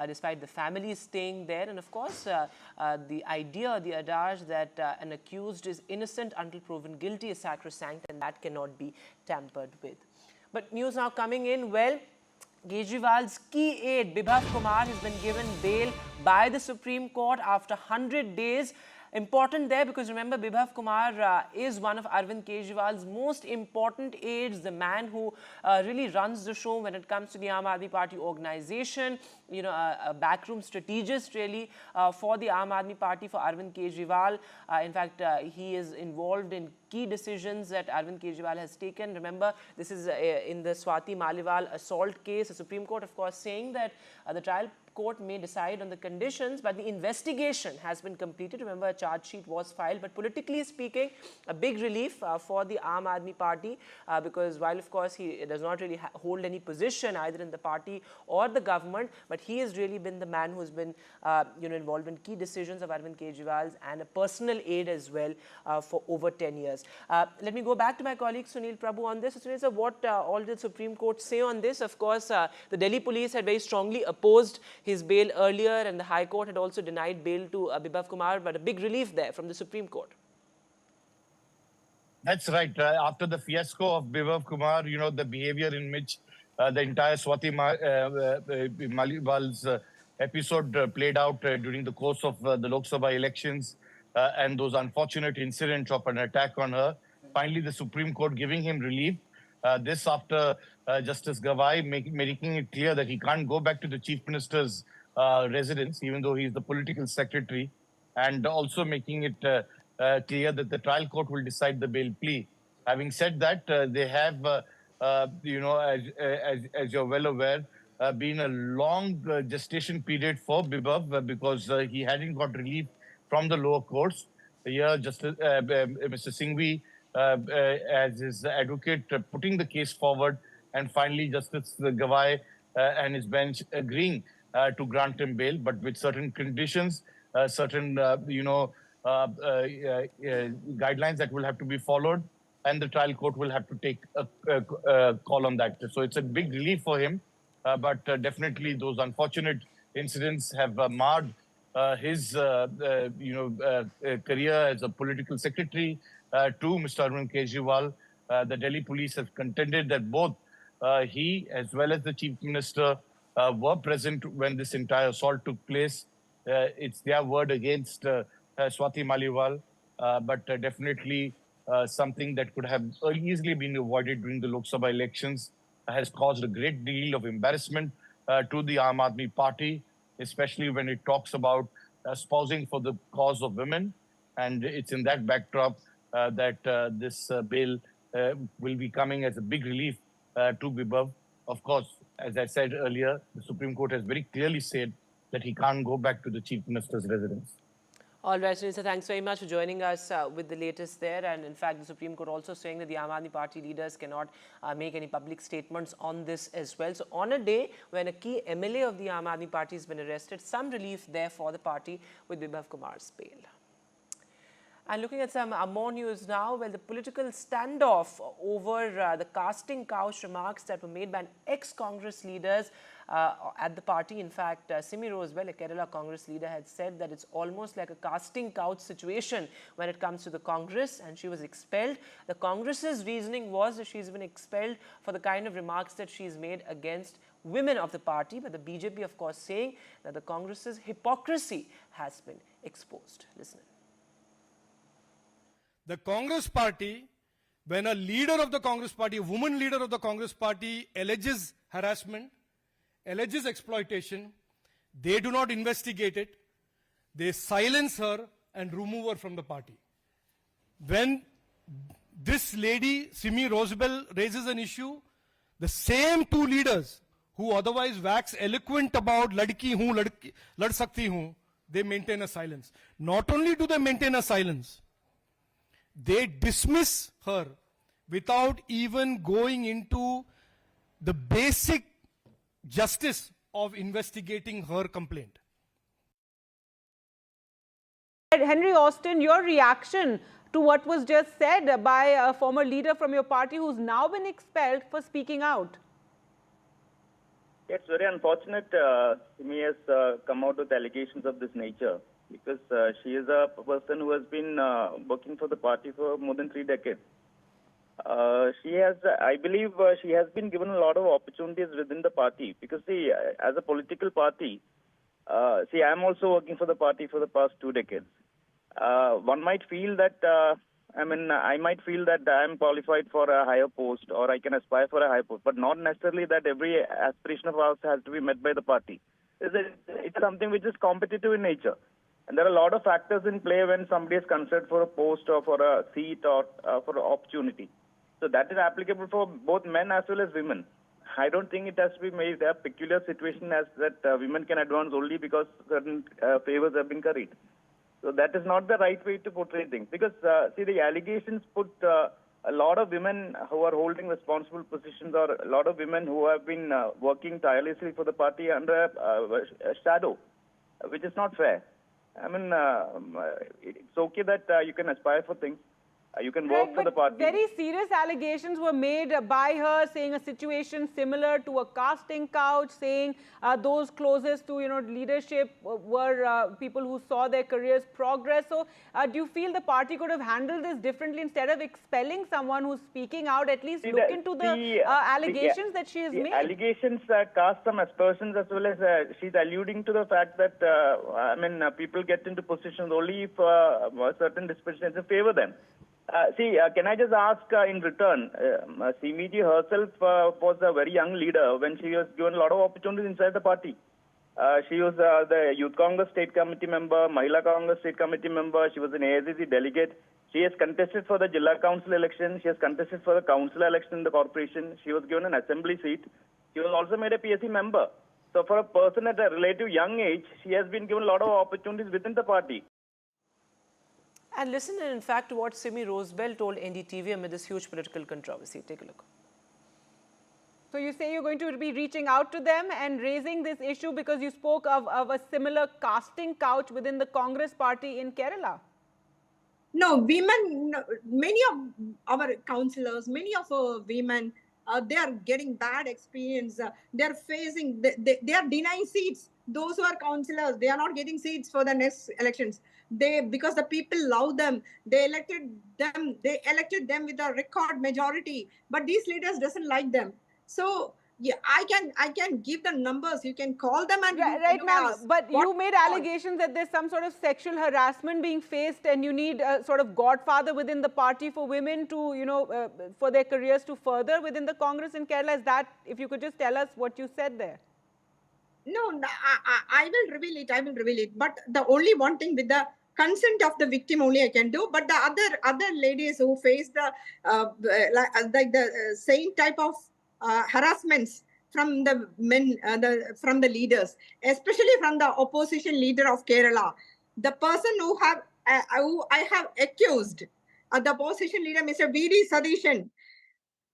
despite the families staying there. And of course, the idea, the adage that an accused is innocent until proven guilty is sacrosanct, and that cannot be tampered with. But news now coming in, well, Kejriwal's key aide, Bibhav Kumar, has been given bail by the Supreme Court after 100 days. Important there because remember, Bibhav Kumar is one of Arvind Kejriwal's most important aides, the man who really runs the show when it comes to the Aam Aadmi Party organization, a backroom strategist really for the Aam Aadmi Party, for Arvind Kejriwal. In fact, he is involved in key decisions that Arvind Kejriwal has taken. Remember, this is in the Swati Maliwal assault case. The Supreme Court, of course, saying that the trial court may decide on the conditions, but the investigation has been completed. Remember, a charge sheet was filed, but politically speaking, a big relief for the Aam Aadmi Party because while, of course, he does not really hold any position either in the party or the government, but he has really been the man who has been involved in key decisions of Arvind Kejriwal's and a personal aide as well for over 10 years. Let me go back to my colleague Sunil Prabhu on this. Sunil, sir, what all did the Supreme Court say on this? Of course, the Delhi police had very strongly opposed his bail earlier, and the High Court had also denied bail to Bibhav Kumar, but a big relief there from the Supreme Court. That's right. After the fiasco of Bibhav Kumar, the behavior in which the entire Swati Maliwal's episode played out during the course of the Lok Sabha elections and those unfortunate incidents of an attack on her, finally the Supreme Court giving him relief. This after Justice Gawai making it clear that he can't go back to the Chief Minister's residence, even though he's the political secretary, and also making it clear that the trial court will decide the bail plea. Having said that, they have, as you're well aware, been a long gestation period for Bibhav because he hadn't got relief from the lower courts. Here, Justice Mr. Singhvi, as his advocate, putting the case forward, and finally Justice Gawai and his bench agreeing to grant him bail, but with certain conditions, certain guidelines that will have to be followed, and the trial court will have to take a call on that. So it's a big relief for him, but definitely those unfortunate incidents have marred his career as a political secretary to Mr. Arvind Kejriwal. The Delhi police have contended that both he as well as the Chief Minister were present when this entire assault took place. It's their word against Swati Maliwal, but definitely something that could have easily been avoided during the Lok Sabha elections has caused a great deal of embarrassment to the Aam Aadmi Party, especially when it talks about espousing for the cause of women. And it's in that backdrop that this bail will be coming as a big relief to Bibhav. Of course, as I said earlier, the Supreme Court has very clearly said that he can't go back to the Chief Minister's residence. All right, Sunil, thanks very much for joining us with the latest there. And in fact, the Supreme Court also saying that the Aam Aadmi Party leaders cannot make any public statements on this as well. So on a day when a key MLA of the Aam Aadmi Party has been arrested, some relief there for the party with Bibhav Kumar's bail. And looking at some more news now, well, the political standoff over the casting couch remarks that were made by ex-Congress leaders at the party. In fact, Simi Rosewell, a Kerala Congress leader, had said that it's almost like a casting couch situation when it comes to the Congress, and she was expelled. The Congress's reasoning was that she's been expelled for the kind of remarks that she's made against women of the party, but the BJP, of course, saying that the Congress's hypocrisy has been exposed. Listen. The Congress party, when a leader of the Congress party, a woman leader of the Congress party alleges harassment, alleges exploitation, they do not investigate it, they silence her and remove her from the party. When this lady, Simi Rosewell, raises an issue, the same two leaders who otherwise wax eloquent about ladki hoon, lad sakti hoon, they maintain a silence. Not only do they maintain a silence, they dismiss her without even going into the basic justice of investigating her complaint. Henry Austin, your reaction to what was just said by a former leader from your party who's now been expelled for speaking out? It's very unfortunate Simi has come out with allegations of this nature, because she is a person who has been working for the party for more than 3 decades. She has, I believe, she has been given a lot of opportunities within the party, because see, as a political party, see, I am also working for the party for the past 2 decades. One might feel that, I might feel that I am qualified for a higher post, or I can aspire for a higher post, but not necessarily that every aspiration of ours has to be met by the party. It's something which is competitive in nature. And there are a lot of factors in play when somebody is considered for a post or for a seat or for an opportunity. So that is applicable for both men as well as women. I don't think it has to be made a peculiar situation as that women can advance only because certain favors have been curried. So that is not the right way to portray things. Because, see, the allegations put a lot of women who are holding responsible positions, or a lot of women who have been working tirelessly for the party under a shadow, which is not fair. It's okay that you can aspire for things. You can work for the party. Very serious allegations were made by her, saying a situation similar to a casting couch, saying those closest to leadership were people who saw their careers progress. So do you feel the party could have handled this differently? Instead of expelling someone who's speaking out, at least look into the allegations that she has made? Allegations cast some aspersions, as well as she's alluding to the fact that people get into positions only if certain dispositions favor them. Can I just ask in return, Simiji herself was a very young leader when she was given a lot of opportunities inside the party. She was the Youth Congress State Committee member, Mahila Congress State Committee member, she was an AICC delegate. She has contested for the Jilla Council election, she has contested for the council election in the corporation, she was given an assembly seat, she was also made a PSC member. So for a person at a relative young age, she has been given a lot of opportunities within the party. And listen, in fact, to what Simi Rosewell told NDTV amid this huge political controversy. Take a look. So you say you're going to be reaching out to them and raising this issue because you spoke of a similar casting couch within the Congress party in Kerala? No, women, many of our councillors, many of our women, they are getting bad experience. They are facing, they are denying seats. Those who are councillors, they are not getting seats for the next elections. Because the people love them, they elected them with a record majority. But these leaders doesn't like them. So yeah, I can give the numbers. You can call them and right now. But you made allegations that there's some sort of sexual harassment being faced, and you need a sort of godfather within the party for women to for their careers to further within the Congress in Kerala. Is that, if you could just tell us what you said there? No, I will reveal it. I will reveal it. But the only one thing, with the consent of the victim only I can do. But the other ladies who face the same type of harassments from the men, from the leaders, especially from the opposition leader of Kerala, the person who I have accused, the opposition leader, Mr. V.D. Sadishan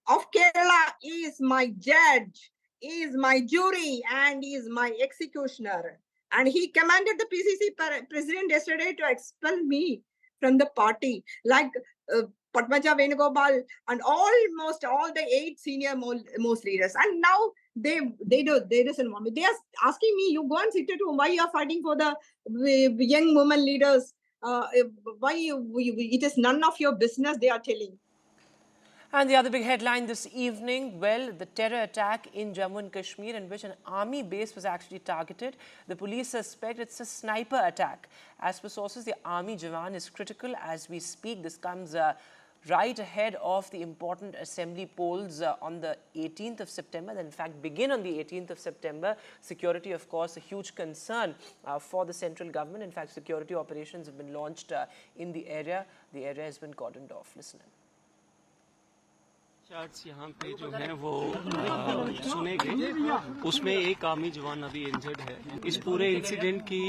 of Kerala, is my judge, is my jury, and is my executioner. And he commanded the PCC president yesterday to expel me from the party, like Padmaja Venugopal and almost all the 8 senior most leaders. And now they doesn't want me. They are asking me, you go and sit at home. Why you are fighting for the young women leaders? Why it is none of your business, they are telling. And the other big headline this evening, well, the terror attack in Jammu and Kashmir in which an army base was actually targeted. The police suspect it's a sniper attack. As per sources, the army Jawan is critical as we speak. This comes right ahead of the important assembly polls on the 18th of September. That in fact begin on the 18th of September. Security, of course, a huge concern for the central government. In fact, security operations have been launched in the area. The area has been cordoned off. Listen in. Charts यहाँ पे जो हैं वो सुने गए, उसमें एक army जवान अभी इंजर्ड है। इस पूरे इंसिडेंट की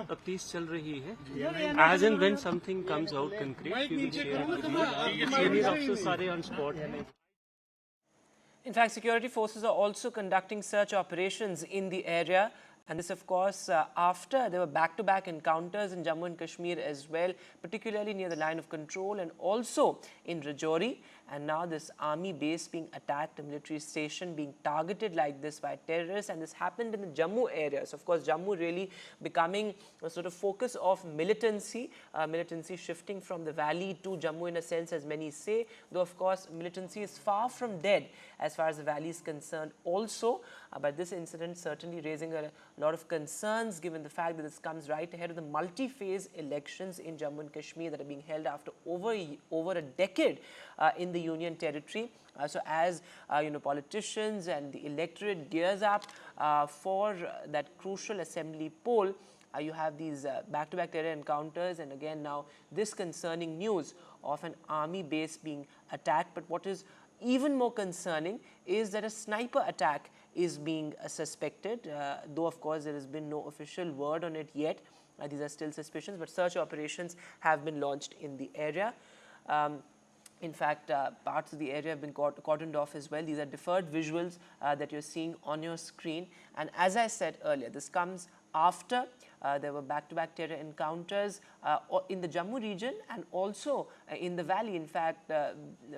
तफ्तीश चल रही है। As and when something comes out concrete we will share with you. Senior officers सारे ऑन स्पॉट हैं। In fact, security forces are also conducting search operations in the area. And this, of course, after there were back-to-back encounters in Jammu and Kashmir as well, particularly near the line of control and also in Rajouri. And now this army base being attacked, a military station being targeted like this by terrorists. And this happened in the Jammu area. So, of course, Jammu really becoming a sort of focus of militancy, militancy shifting from the valley to Jammu in a sense, as many say. Though, of course, militancy is far from dead as far as the valley is concerned also. But this incident certainly raising a lot of concerns given the fact that this comes right ahead of the multi-phase elections in Jammu and Kashmir that are being held after over a decade in the Union Territory. So as politicians and the electorate gears up for that crucial assembly poll, you have these back-to-back terror encounters, and again now this concerning news of an army base being attacked. But what is even more concerning is that a sniper attack is being suspected, though of course there has been no official word on it yet. These are still suspicions, but search operations have been launched in the area. In fact, parts of the area have been cordoned off as well. These are deferred visuals that you're seeing on your screen. And as I said earlier, this comes after there were back-to-back terror encounters in the Jammu region and also in the valley, in fact,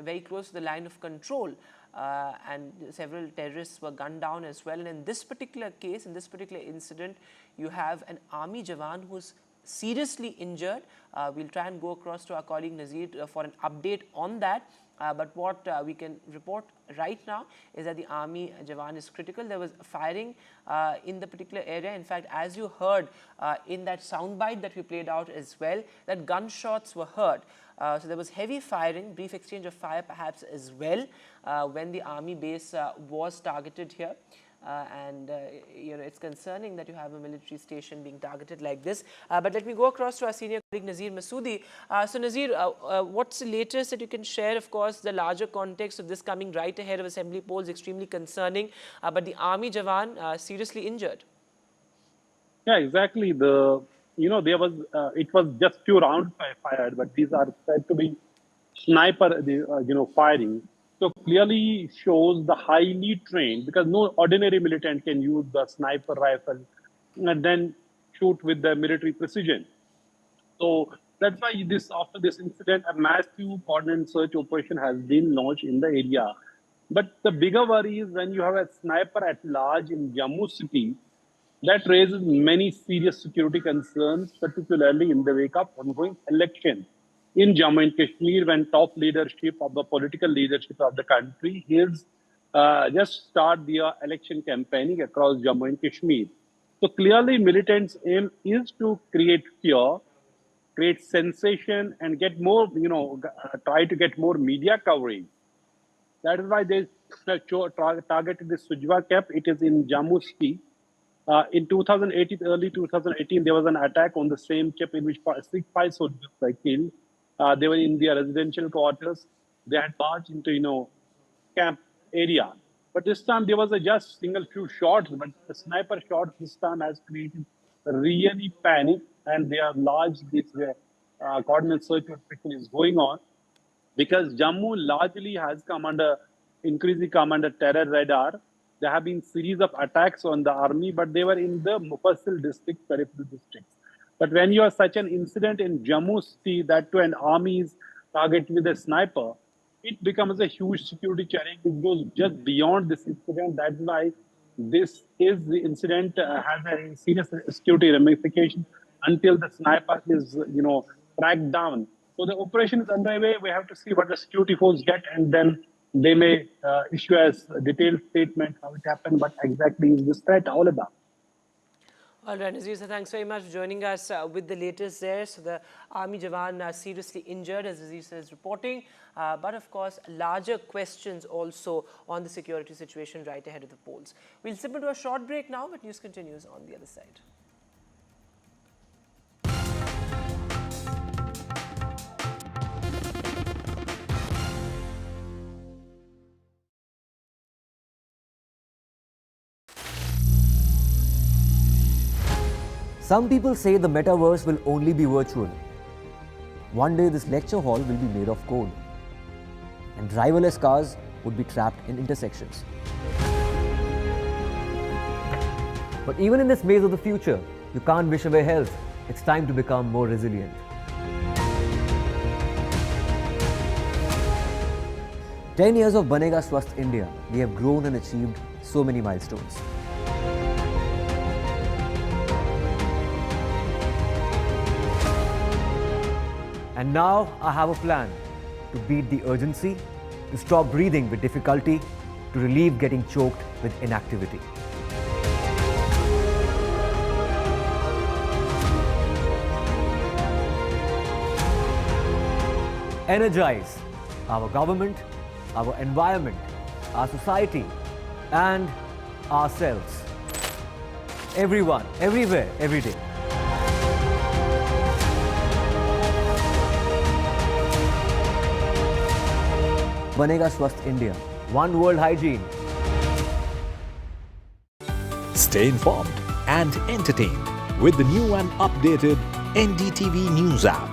very close to the line of control. And several terrorists were gunned down as well. And in this particular case, in this particular incident, you have an army Jawan who's seriously injured. We'll try and go across to our colleague Nazir for an update on that. But what we can report right now is that the army Jawan is critical. There was firing in the particular area. In fact, as you heard in that soundbite that we played out as well, that gunshots were heard. So there was heavy firing, brief exchange of fire perhaps as well when the army base was targeted here. It's concerning that you have a military station being targeted like this. But let me go across to our senior colleague Nazir Masoodi. So Nazir, what's the latest that you can share? Of course, the larger context of this coming right ahead of assembly polls, extremely concerning. But the army Jawan seriously injured. Yeah, exactly. There was it was just few rounds fired, but these are said to be sniper, firing. So clearly shows the highly trained, because no ordinary militant can use the sniper rifle and then shoot with the military precision. So that's why after this incident, a massive coordinated search operation has been launched in the area. But the bigger worry is when you have a sniper at large in Jammu city, that raises many serious security concerns, particularly in the wake of ongoing election in Jammu and Kashmir, when top leadership of the political leadership of the country is just start their election campaigning across Jammu and Kashmir. So clearly militants' aim is to create fear, create sensation, and get more, try to get more media coverage. That is why they targeted the Sujwa camp. It is in Jammu city. In 2018, early 2018, there was an attack on the same camp in which 5 soldiers were killed. They were in their residential quarters. They had marched into, camp area. But this time there was a just single few shots, but the sniper shot this time has created really panic, and they are large. This coordinate search operation is going on because Jammu largely has increasingly come under terror radar. There have been series of attacks on the army, but they were in the Mufassil district, peripheral districts. But when you have such an incident in Jammu city, that to an army is targeted with a sniper, it becomes a huge security challenge. It goes just beyond this incident. That's why this is the incident has a serious security ramification until the sniper is, tracked down. So the operation is underway. We have to see what the security force get, and then they may issue a detailed statement how it happened, what exactly is this threat all about. All right, Aziz, thanks very much for joining us with the latest there. So the army jawan seriously injured, as Aziz is reporting. But of course, larger questions also on the security situation right ahead of the polls. We'll slip into a short break now, but news continues on the other side. Some people say the metaverse will only be virtual. One day this lecture hall will be made of code, and driverless cars would be trapped in intersections. But even in this maze of the future, you can't wish away health. It's time to become more resilient. "10 years of Banega Swasth India, we have grown and achieved so many milestones. And now I have a plan to beat the urgency, to stop breathing with difficulty, to relieve getting choked with inactivity. Energize our government, our environment, our society, and ourselves. Everyone, everywhere, every day. Banega Swasth India. One world hygiene. Stay informed and entertained with the new and updated NDTV News app.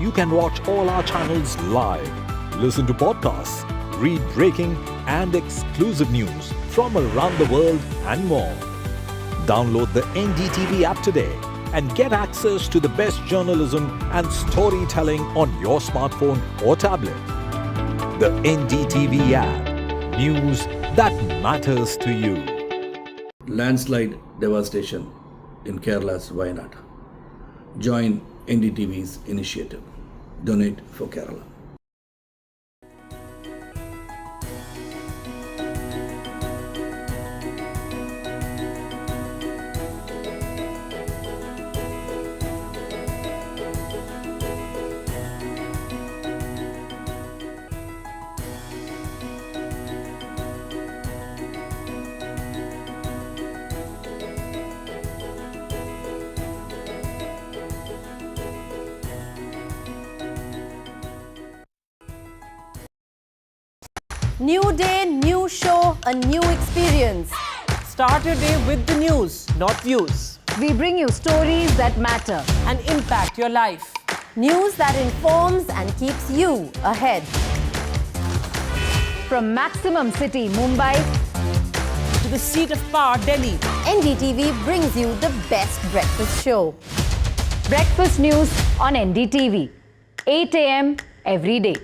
You can watch all our channels live, listen to podcasts, read breaking and exclusive news from around the world and more. Download the NDTV app today and get access to the best journalism and storytelling on your smartphone or tablet. The NDTV app. News that matters to you. Landslide devastation in Kerala's Wayanad. Join NDTV's initiative. Donate for Kerala. New day, new show, a new experience. Start your day with the news, not views. We bring you stories that matter and impact your life. News that informs and keeps you ahead. From Maximum City, Mumbai, to the seat of power, Delhi, NDTV brings you the best breakfast show. Breakfast news on NDTV, 8 a.m. every day.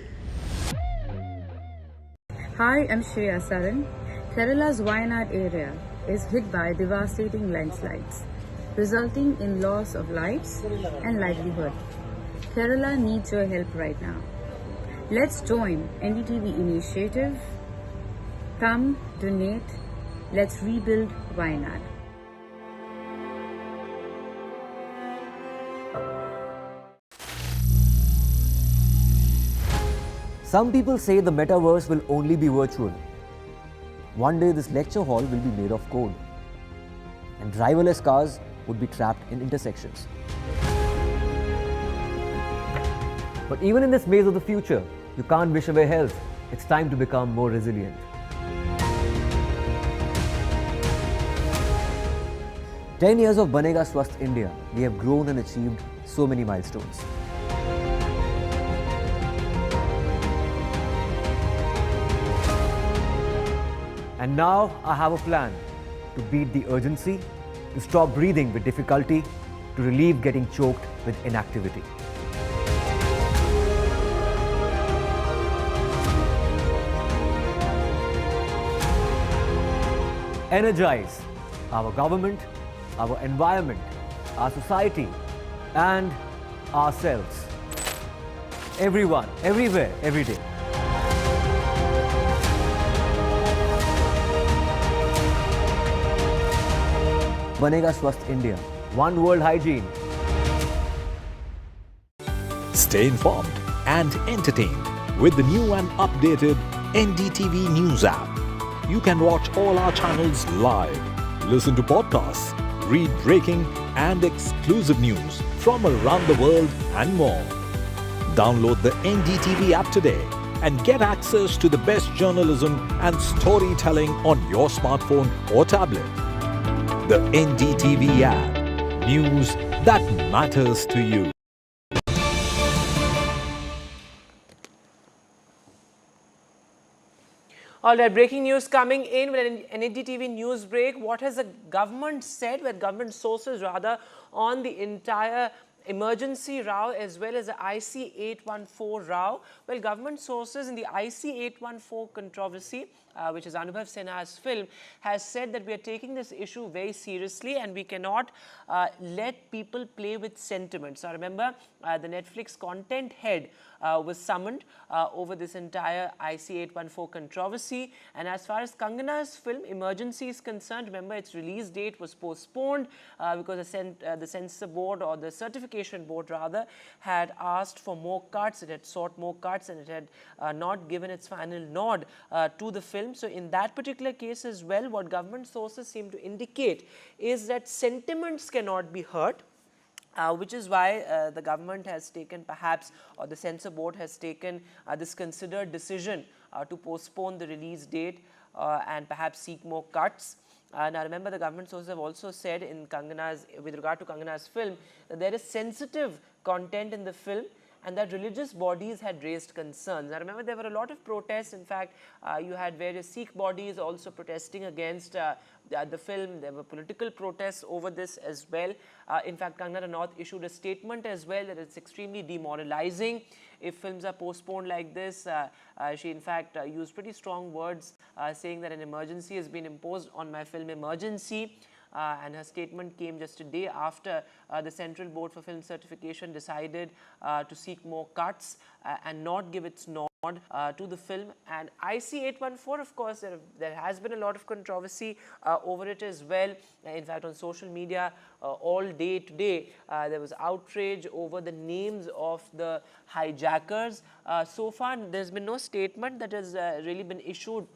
Hi, I'm Shazia Ilmi. Kerala's Wayanad area is hit by devastating landslides, resulting in loss of lives and livelihood. Kerala needs your help right now. Let's join NDTV initiative. Come, donate. Let's rebuild Wayanad. Some people say the metaverse will only be virtual. One day this lecture hall will be made of code, and driverless cars would be trapped in intersections. But even in this maze of the future, you can't wish away health. It's time to become more resilient. 10 years of Banega Swasth India, we have grown and achieved so many milestones. And now I have a plan to beat the urgency, to stop breathing with difficulty, to relieve getting choked with inactivity. Energize our government, our environment, our society, and ourselves. Everyone, everywhere, every day. Banega Swasth India. One world hygiene. Stay informed and entertained with the new and updated NDTV News app. You can watch all our channels live, listen to podcasts, read breaking and exclusive news from around the world and more. Download the NDTV app today and get access to the best journalism and storytelling on your smartphone or tablet. The NDTV app. News that matters to you. All right, breaking news coming in with an NDTV news break. What has the government said, with government sources rather, on the entire emergency row as well as the IC 814 row? Well, government sources in the IC 814 controversy, which is Anubhav Sinha's film, has said that we are taking this issue very seriously and we cannot let people play with sentiments. Now, remember, the Netflix content head was summoned over this entire IC 814 controversy. And as far as Kangana's film Emergency is concerned, remember its release date was postponed because the censor board, or the certification board rather, had asked for more cuts. It had sought more cuts and it had not given its final nod to the film. So in that particular case as well, what government sources seem to indicate is that sentiments cannot be hurt. Which is why the government has taken perhaps, or the censor board has taken this considered decision to postpone the release date and perhaps seek more cuts. Now remember, the government sources have also said with regard to Kangana's film, that there is sensitive content in the film and that religious bodies had raised concerns. Now remember, there were a lot of protests. In fact, you had various Sikh bodies also protesting against the film. There were political protests over this as well. In fact, Kangana Ranaut issued a statement as well that it's extremely demoralizing if films are postponed like this. She in fact used pretty strong words saying that an emergency has been imposed on my film Emergency. And her statement came just a day after the Central Board for Film Certification decided to seek more cuts and not give its nod to the film. And IC 814, of course, there has been a lot of controversy over it as well. In fact, on social media all day today, there was outrage over the names of the hijackers. So far, there's been no statement that has really been issued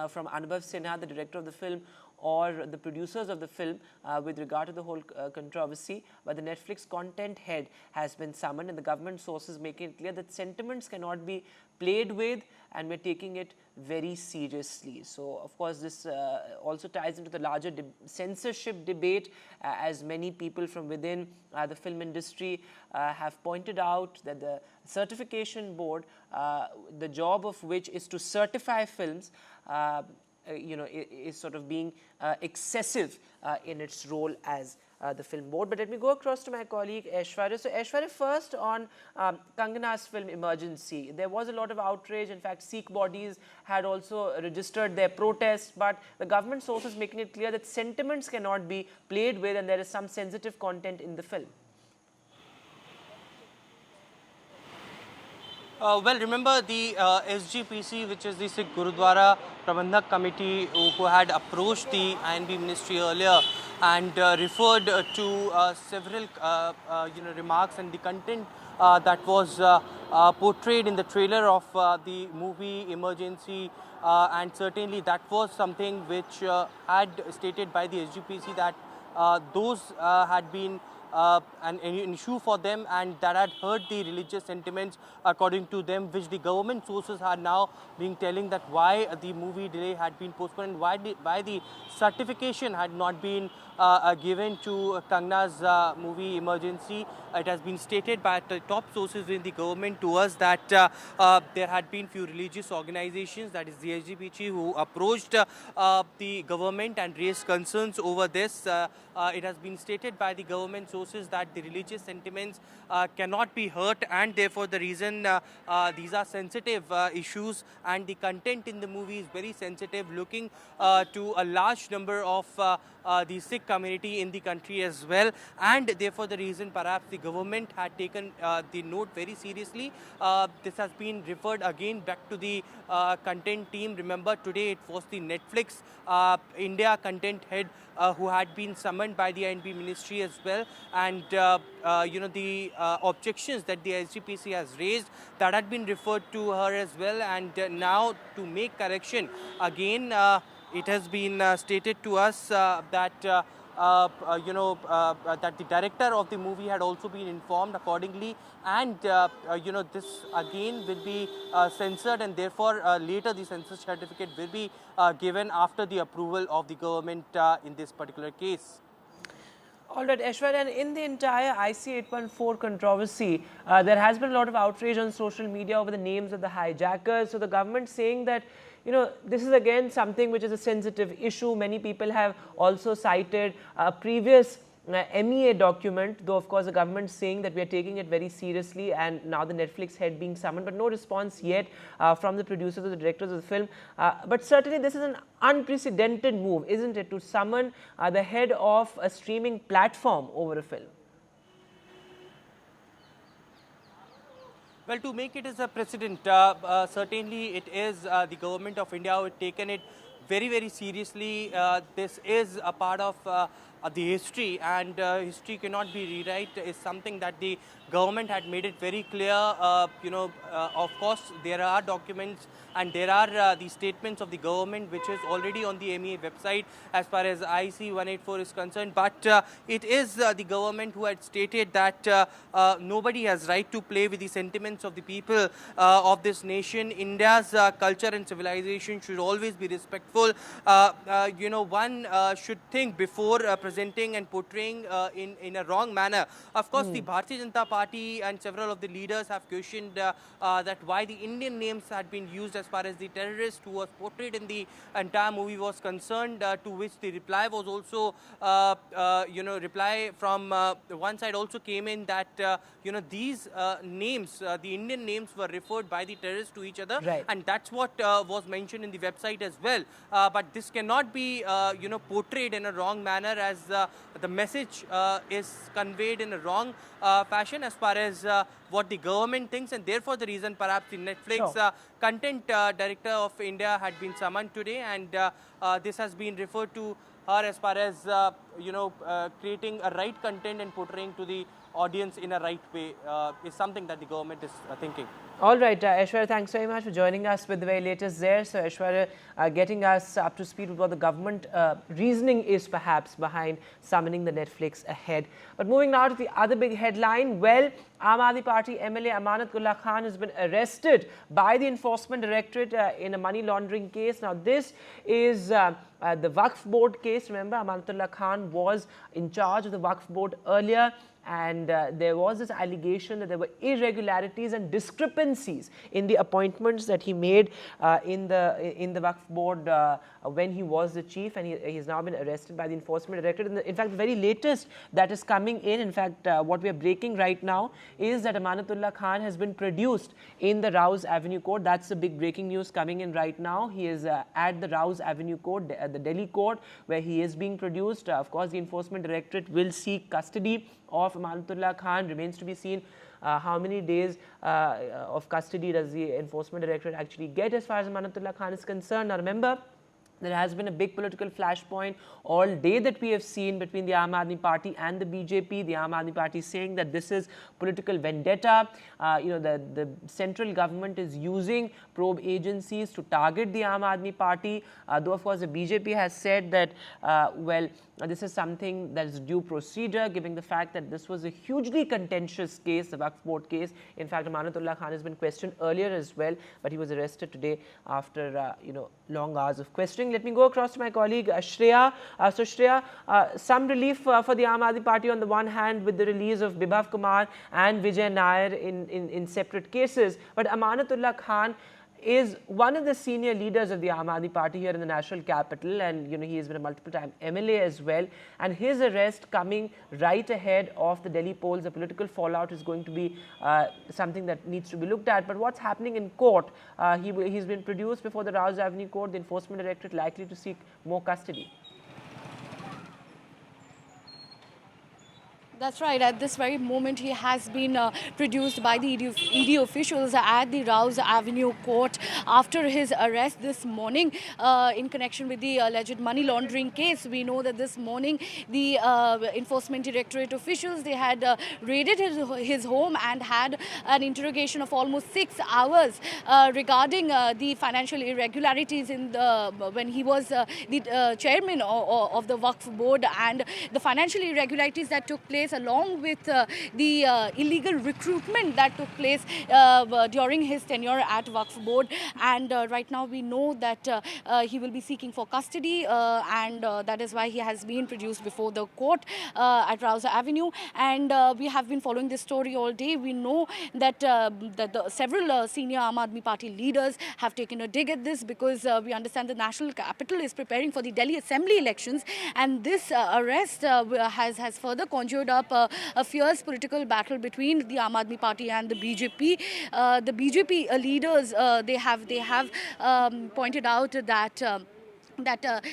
from Anubhav Sinha, the director of the film, or the producers of the film with regard to the whole controversy. But the Netflix content head has been summoned, and the government sources making it clear that sentiments cannot be played with and we're taking it very seriously. So, of course, this also ties into the larger censorship debate, as many people from within the film industry have pointed out that the certification board, the job of which is to certify films, is sort of being excessive in its role as the film board. But let me go across to my colleague Aishwarya. So Aishwarya, first on Kangana's film Emergency. There was a lot of outrage. In fact, Sikh bodies had also registered their protest, but the government sources making it clear that sentiments cannot be played with and there is some sensitive content in the film. Well, remember the SGPC, which is the Sikh Gurudwara Prabandhak Committee, who had approached the INB ministry earlier and referred to several remarks and the content that was portrayed in the trailer of the movie Emergency, and certainly that was something which had stated by the SGPC that those had been an issue for them, and that had hurt the religious sentiments, according to them, which the government sources are now being telling that why the movie delay had been postponed and why the certification had not been given to Kangna's movie Emergency. It has been stated by the top sources in the government to us that there had been few religious organizations, that is the LGBT, who approached the government and raised concerns over this. It has been stated by the government sources that the religious sentiments cannot be hurt, and therefore the reason these are sensitive issues and the content in the movie is very sensitive, looking to a large number of the Sikh community in the country as well, and therefore the reason perhaps the government had taken the note very seriously. This has been referred again back to the content team. Remember, today it was the Netflix India content head who had been summoned by the NB ministry as well, and the objections that the SGPC has raised, that had been referred to her as well, and now to make correction again, it has been stated to us that that the director of the movie had also been informed accordingly, and this again will be censored, and therefore later the census certificate will be given after the approval of the government in this particular case. All right, Aishwarya, and in the entire IC 814 controversy, there has been a lot of outrage on social media over the names of the hijackers. So the government saying that, this is again something which is a sensitive issue. Many people have also cited a previous MEA document, though of course the government saying that we are taking it very seriously, and now the Netflix head being summoned, but no response yet from the producers or the directors of the film. But certainly this is an unprecedented move, isn't it, to summon the head of a streaming platform over a film? Well, to make it as a precedent, certainly it is the government of India who has taken it very, very seriously. This is a part of the history, and history cannot be rewrite, is something that the government had made it very clear. Of course, there are documents and there are the statements of the government which is already on the MEA website as far as IC 184 is concerned, but it is the government who had stated that nobody has right to play with the sentiments of the people of this nation. India's culture and civilization should always be respectful. One should think before presenting and portraying in a wrong manner. Of course, the Bharatiya Janata Party and several of the leaders have questioned that why the Indian names had been used as far as the terrorist who was portrayed in the entire movie was concerned, to which the reply was also, reply from one side also came in that, these names, the Indian names were referred by the terrorists to each other, right, and that's what was mentioned in the website as well. But this cannot be, portrayed in a wrong manner, as the message is conveyed in a wrong fashion as far as what the government thinks, and therefore the reason perhaps the Netflix content director of India had been summoned today, and this has been referred to her as far as creating a right content and portraying to the audience in a right way is something that the government is thinking. All right, Aishwarya, thanks very much for joining us with the very latest there. So Aishwarya getting us up to speed with what the government reasoning is perhaps behind summoning the Netflix ahead. But moving now to the other big headline, well, Aam Aadmi Party MLA Amanatullah Khan has been arrested by the Enforcement Directorate in a money laundering case. Now this is the Waqf Board case. Remember, Amanatullah Khan was in charge of the Waqf Board earlier, and there was this allegation that there were irregularities and discrepancies in the appointments that he made in the Waqf Board when he was the chief, and he's now been arrested by the Enforcement Directorate. And in fact, the very latest that is coming in fact, what we are breaking right now is that Amanatullah Khan has been produced in the Rouse Avenue Court. That's the big breaking news coming in right now. He is at the Rouse Avenue Court, the Delhi court, where he is being produced. Of course, the Enforcement Directorate will seek custody of Amanatullah Khan. Remains to be seen how many days of custody does the Enforcement Directorate actually get as far as Amanatullah Khan is concerned. Now remember, there has been a big political flashpoint all day that we have seen between the Aam Aadmi Party and the BJP. The Aam Aadmi Party saying that this is political vendetta. The central government is using probe agencies to target the Aam Aadmi Party. Though of course the BJP has said that, this is something that is due procedure, given the fact that this was a hugely contentious case, the Waqf Board case. In fact, Amanatullah Khan has been questioned earlier as well, but he was arrested today after long hours of questioning. watching. Let me go across to my colleague Shreya. So Shreya, some relief for the Aam Aadmi Party on the one hand with the release of Bibhav Kumar and Vijay Nair in separate cases, but Amanatullah Khan is one of the senior leaders of the Aam Aadmi Party here in the national capital, and he has been a multiple-time MLA as well. And his arrest coming right ahead of the Delhi polls, the political fallout is going to be something that needs to be looked at. But what's happening in court? He's been produced before the Rouse Avenue Court. The Enforcement Directorate likely to seek more custody. That's right. At this very moment, he has been produced by the ED officials at the Rouse Avenue Court after his arrest this morning in connection with the alleged money laundering case. We know that this morning the Enforcement Directorate officials, they had raided his home and had an interrogation of almost 6 hours regarding the financial irregularities in when he was the chairman of the Waqf board, and the financial irregularities that took place along with the illegal recruitment that took place during his tenure at Waqf board. And right now we know that he will be seeking for custody, and that is why he has been produced before the court at Rouse Avenue. And we have been following this story all day. We know that, several senior Aam Aadmi Party leaders have taken a dig at this, because we understand the national capital is preparing for the Delhi Assembly elections, and this arrest has further conjured up a fierce political battle between the Aam Aadmi Party and the BJP. The BJP leaders, they have pointed out that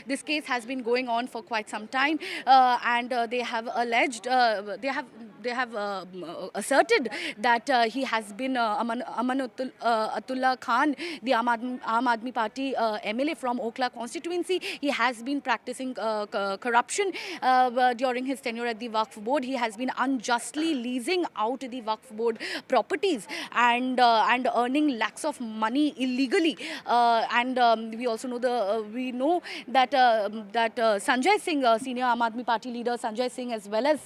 this case has been going on for quite some time, and they have alleged, they have asserted that he has been Amanatullah Khan, the Aam Aadmi Party MLA from Okhla constituency. He has been practicing corruption during his tenure at the Waqf board. He has been unjustly leasing out the Waqf board properties and earning lakhs of money illegally. And we also know we know that Sanjay Singh, senior Aam Aadmi Party leader Sanjay Singh, as well as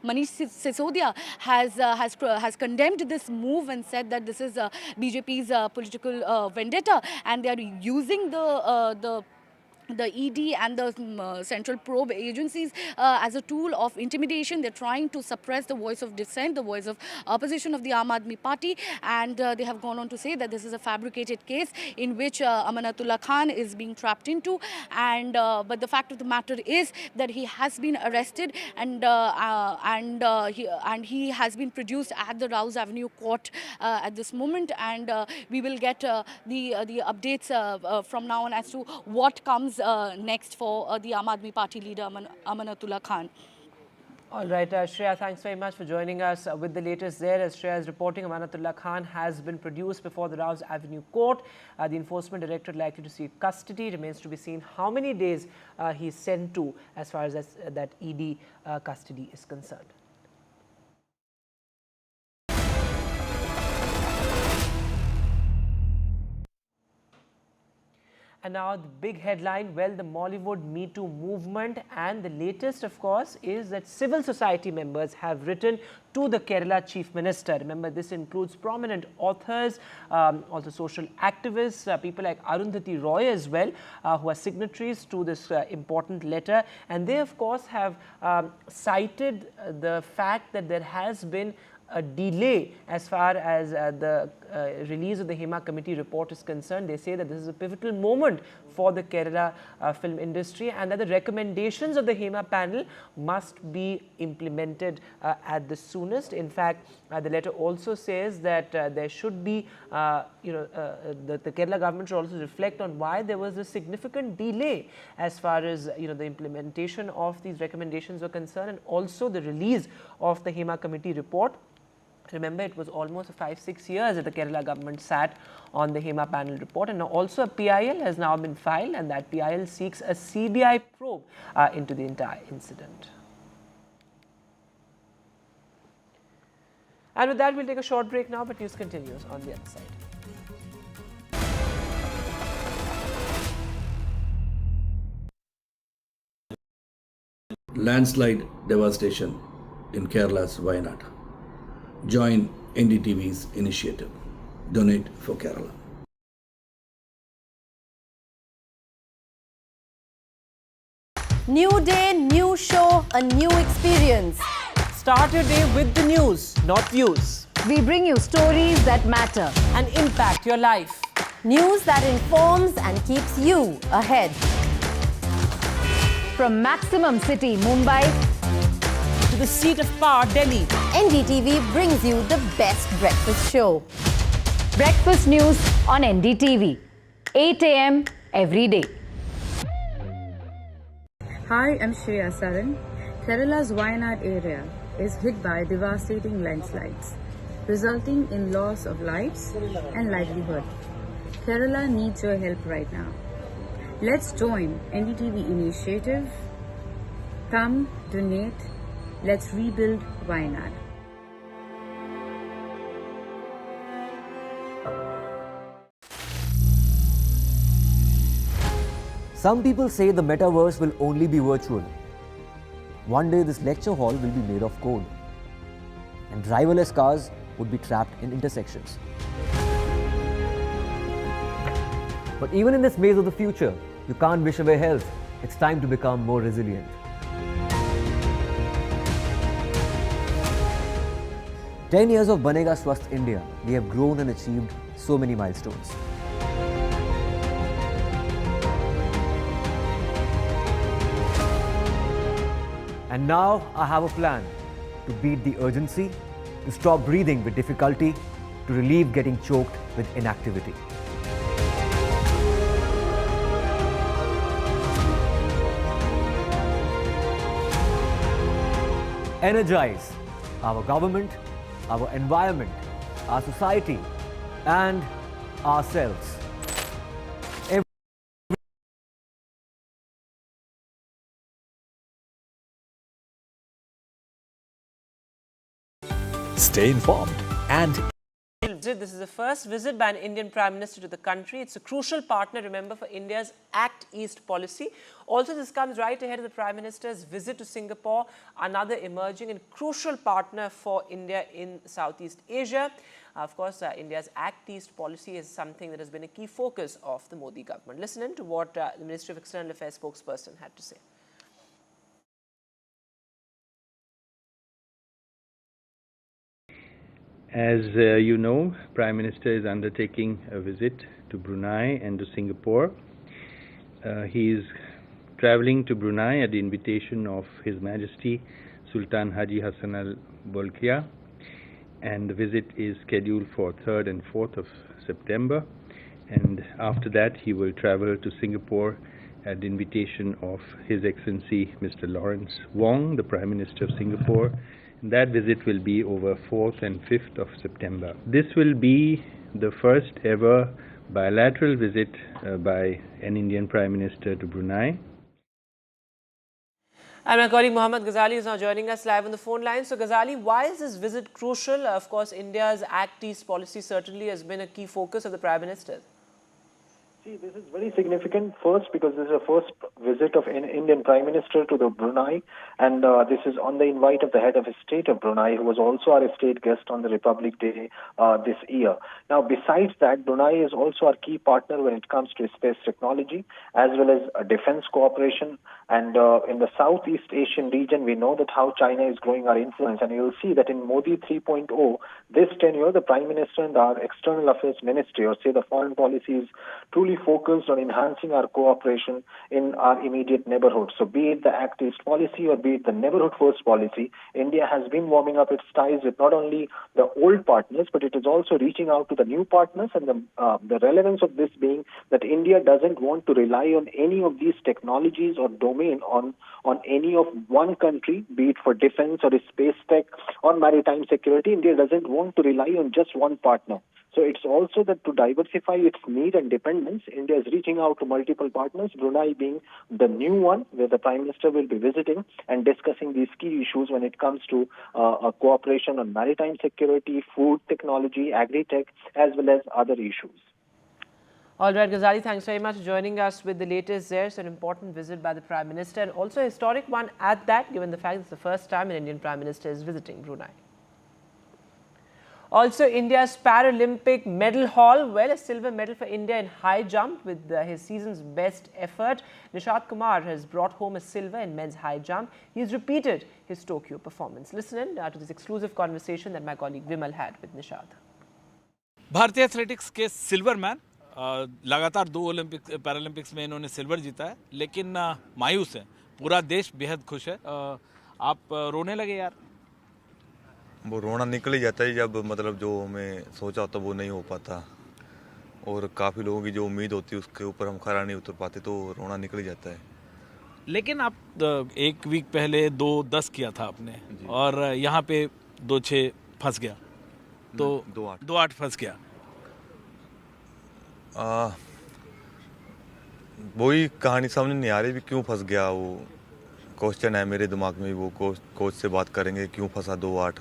Manish Sisodia has condemned this move and said that this is BJP's political vendetta, and they are using the ED and the central probe agencies as a tool of intimidation. They're trying to suppress the voice of dissent, the voice of opposition of the Aam Aadmi Party, and they have gone on to say that this is a fabricated case in which Amanatullah Khan is being trapped into. And but the fact of the matter is that he has been arrested, and he has been produced at the Rouse Avenue Court at this moment, and we will get the updates from now on as to what comes next for the Aam Aadmi Party leader Amanatullah Khan. All right, Shreya, thanks very much for joining us with the latest there. As Shreya is reporting, Amanatullah Khan has been produced before the Rouse Avenue Court. The Enforcement Directorate likely to seek custody. Remains to be seen how many days he's sent to as far as that ED custody is concerned. And now the big headline, well, the Mollywood Me Too movement, and the latest, of course, is that civil society members have written to the Kerala Chief Minister. Remember, this includes prominent authors, also social activists, people like Arundhati Roy as well, who are signatories to this important letter. And they, of course, have cited the fact that there has been a delay as far as the release of the Hema Committee report is concerned. They say that this is a pivotal moment for the Kerala film industry, and that the recommendations of the Hema panel must be implemented at the soonest. In fact, the letter also says that there should be, the Kerala government should also reflect on why there was a significant delay as far as the implementation of these recommendations were concerned, and also the release of the Hema Committee report. Remember, it was almost 5-6 years that the Kerala government sat on the Hema panel report, and now also a PIL has now been filed, and that PIL seeks a CBI probe into the entire incident. And with that, we'll take a short break now, but news continues on the other side. Landslide devastation in Kerala's Wayanad. Join NDTV's initiative. Donate for Kerala. New day, new show, a new experience. Start your day with the news, not views. We bring you stories that matter and impact your life. News that informs and keeps you ahead. From Maximum City, Mumbai, to the seat of power, Delhi, NDTV brings you the best breakfast show. Breakfast news on NDTV, 8 a.m. every day. Hi, I'm Shazia Ilmi. Kerala's Wayanad area is hit by devastating landslides, resulting in loss of lives and livelihood. Kerala needs your help right now. Let's join NDTV initiative. Come, donate. Let's rebuild Wayanad. Some people say the metaverse will only be virtual. One day this lecture hall will be made of code, and driverless cars would be trapped in intersections. But even in this maze of the future, you can't wish away health. It's time to become more resilient. 10 years of Banega Swasth India, we have grown and achieved so many milestones. And now I have a plan to beat the urgency, to stop breathing with difficulty, to relieve getting choked with inactivity. Energize our government, our environment, our society, and ourselves. Stay informed and This is the first visit by an Indian Prime Minister to the country. It's a crucial partner, remember, for India's Act East policy. Also, this comes right ahead of the Prime Minister's visit to Singapore, another emerging and crucial partner for India in Southeast Asia. Of course, India's Act East policy is something that has been a key focus of the Modi government. Listen in to what the Ministry of External Affairs spokesperson had to say. As you know, Prime Minister is undertaking a visit to Brunei and to Singapore. He is travelling to Brunei at the invitation of His Majesty Sultan Haji Hassan Al Bolkiah, and the visit is scheduled for 3rd and 4th of September. And after that, he will travel to Singapore at the invitation of His Excellency Mr. Lawrence Wong, the Prime Minister of Singapore. That visit will be over 4th and 5th of September. This will be the first ever bilateral visit by an Indian Prime Minister to Brunei. And my colleague Mohammad Ghazali is now joining us live on the phone line. So Ghazali, why is this visit crucial? Of course, India's Act East policy certainly has been a key focus of the Prime Minister. See, this is very significant, first because this is the first visit of an Indian Prime Minister to the Brunei, and this is on the invite of the head of state of Brunei, who was also our state guest on the Republic Day this year. Now, besides that, Brunei is also our key partner when it comes to space technology, as well as defense cooperation. And in the Southeast Asian region, we know that how China is growing our influence, and you'll see that in Modi 3.0, this tenure, the Prime Minister and our External Affairs Ministry, or say the foreign policy, is truly focused on enhancing our cooperation in our immediate neighborhood. So be it the Act East policy or be it the Neighborhood First policy, India has been warming up its ties with not only the old partners, but it is also reaching out to the new partners. And the relevance of this being that India doesn't want to rely on any of these technologies or domain on any of one country, be it for defense or space tech or maritime security. India doesn't want to rely on just one partner. So it's also that to diversify its need and dependence, India is reaching out to multiple partners, Brunei being the new one, where the Prime Minister will be visiting and discussing these key issues when it comes to cooperation on maritime security, food technology, agri-tech, as well as other issues. All right, Ghazali, thanks very much for joining us with the latest there. It's an important visit by the Prime Minister, and also a historic one at that, given the fact it's the first time an Indian Prime Minister is visiting Brunei. Also, India's Paralympic medal haul. Well, a silver medal for India in high jump with his season's best effort. Nishad Kumar has brought home a silver in men's high jump. He's repeated his Tokyo performance. Listen in to this exclusive conversation that my colleague Vimal had with Nishad. भारतीय athletics के silver man, लगातार 2 Paralympics में इन्होंने silver जीता है, लेकिन मायूस है। पूरा देश बेहद खुश है। आप रोने लगे यार? वो रोना निकल ही जाता है जब मतलब जो हमें सोचा होता वो नहीं हो पाता, और काफ़ी लोगों की जो उम्मीद होती है उसके ऊपर हम खरा नहीं उतर पाते, तो रोना निकल ही जाता है। लेकिन आप 1 वीक पहले 2:10 किया था आपने, और यहाँ पे 2:06 फंस गया, तो 2:08 फंस गया। वही कहानी समझ नहीं आ रही भी क्यों फंस गया। वो क्वेश्चन है मेरे दिमाग में, वो कोच से बात करेंगे क्यों फंसा 2:08।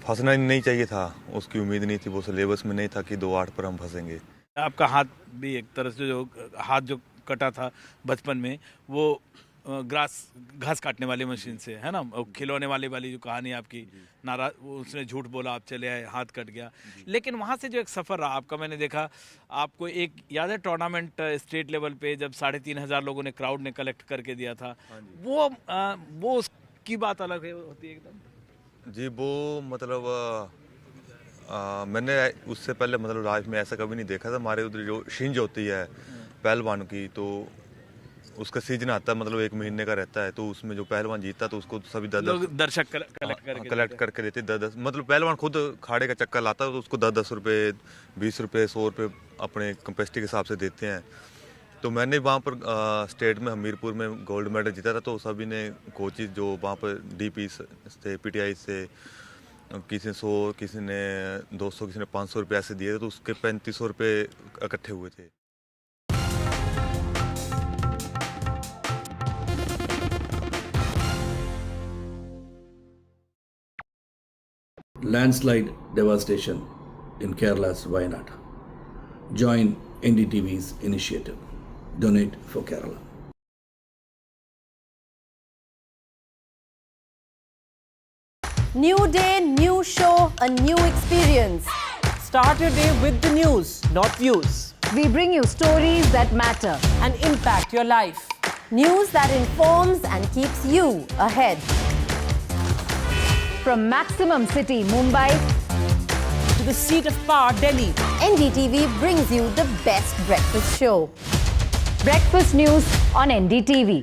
फंसना नहीं चाहिए था, उसकी उम्मीद नहीं थी, वो सिलेबस में नहीं था कि 2:08 पर हम फंसेंगे। आपका हाथ भी एक तरह से जो हाथ जो कटा था बचपन में, वो घास काटने वाली मशीन से है ना, खिलौने वाली जो कहानी आपकी, नाराज उसने झूठ बोला, आप चले आए, हाथ कट गया। लेकिन वहाँ से जो एक सफ़र रहा आपका, मैंने देखा आपको एक याद है टूर्नामेंट स्टेट लेवल पे जब 3,500 लोगों ने क्राउड ने कलेक्ट करके दिया था, वो उसकी बात अलग है, होती है एकदम। जी वो मतलब मैंने उससे पहले मतलब लाइफ में ऐसा कभी नहीं देखा था। हमारे उधर जो शिंज होती है पहलवान की, तो उसका सीजन आता है, मतलब 1 महीने का रहता है, तो उसमें जो पहलवान जीतता तो उसको सभी दर्शक कलेक्ट करके देते 10-10, मतलब पहलवान खुद खाड़े का चक्कर लाता है तो उसको 10-10 रुपये, 20 रुपये, 100 रुपये अपने कैपेसिटी के हिसाब से देते हैं। तो मैंने वहाँ पर स्टेट में हमीरपुर में गोल्ड मेडल जीता था, तो सभी ने कोचिज जो वहाँ पर DP से PTI से किसी ने 100, किसी ने 200, किसी ने 500 रुपये ऐसे दिए थे, तो उसके 3500 रुपये इकट्ठे हुए थे। Landslide devastation in Kerala's Wayanad. Join NDTV's initiative. Donate for Kerala. New day, new show, a new experience. Start your day with the news, not views. We bring you stories that matter and impact your life. News that informs and keeps you ahead. From Maximum City, Mumbai, to the seat of power, Delhi, NDTV brings you the best breakfast show. Breakfast news on NDTV,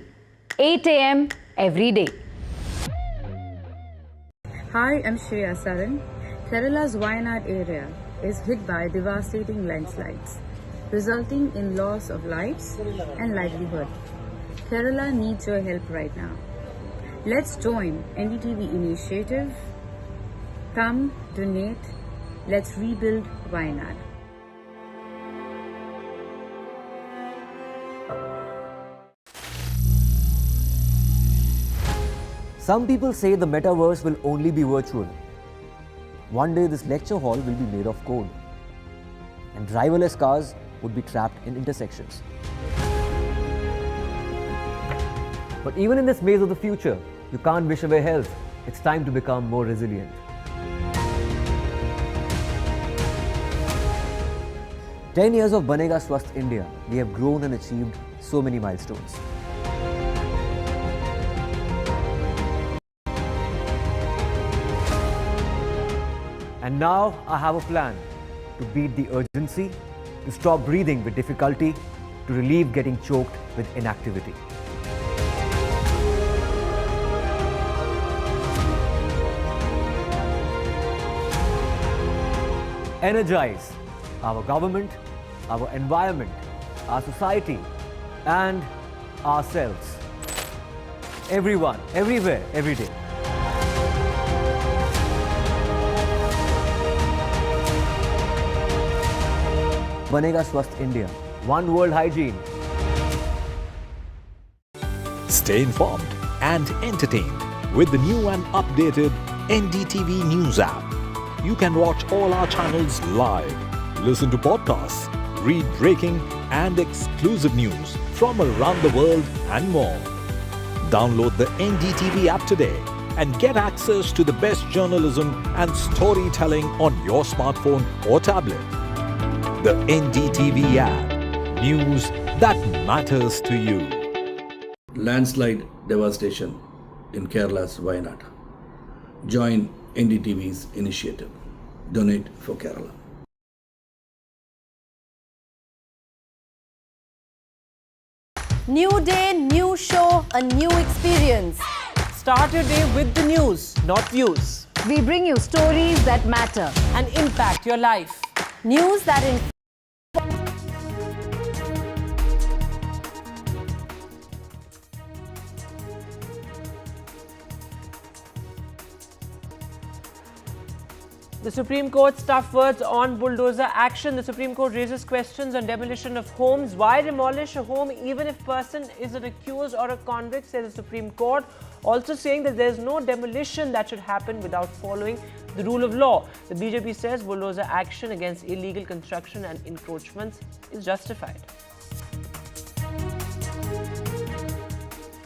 8 a.m. every day. Hi, I'm Shazia Ilmi. Kerala's Wayanad area is hit by devastating landslides, resulting in loss of lives and livelihood. Kerala needs your help right now. Let's join NDTV initiative. Come, donate. Let's rebuild Wayanad. Some people say the metaverse will only be virtual. One day this lecture hall will be made of code, and driverless cars would be trapped in intersections. But even in this maze of the future, you can't wish away health. It's time to become more resilient. "10 years of Banega Swasth India, we have grown and achieved so many milestones. And now I have a plan to beat the urgency, to stop breathing with difficulty, to relieve getting choked with inactivity. Energize our government, our environment, our society, and ourselves. Everyone, everywhere, every day. Banega Swasth India. One world hygiene. Stay informed and entertained with the new and updated NDTV News app. You can watch all our channels live, listen to podcasts, read breaking and exclusive news from around the world and more. Download the NDTV app today and get access to the best journalism and storytelling on your smartphone or tablet. The NDTV app. News that matters to you. Landslide devastation in Kerala's Wayanad. Join NDTV's initiative. Donate for Kerala. New day, new show, a new experience. Start your day with the news, not views. We bring you stories that matter and impact your life. News that The Supreme Court's tough words on bulldozer action. The Supreme Court raises questions on demolition of homes. Why demolish a home even if person is an accused or a convict, says the Supreme Court. Also saying that there is no demolition that should happen without following the rule of law. The BJP says bulldozer action against illegal construction and encroachments is justified.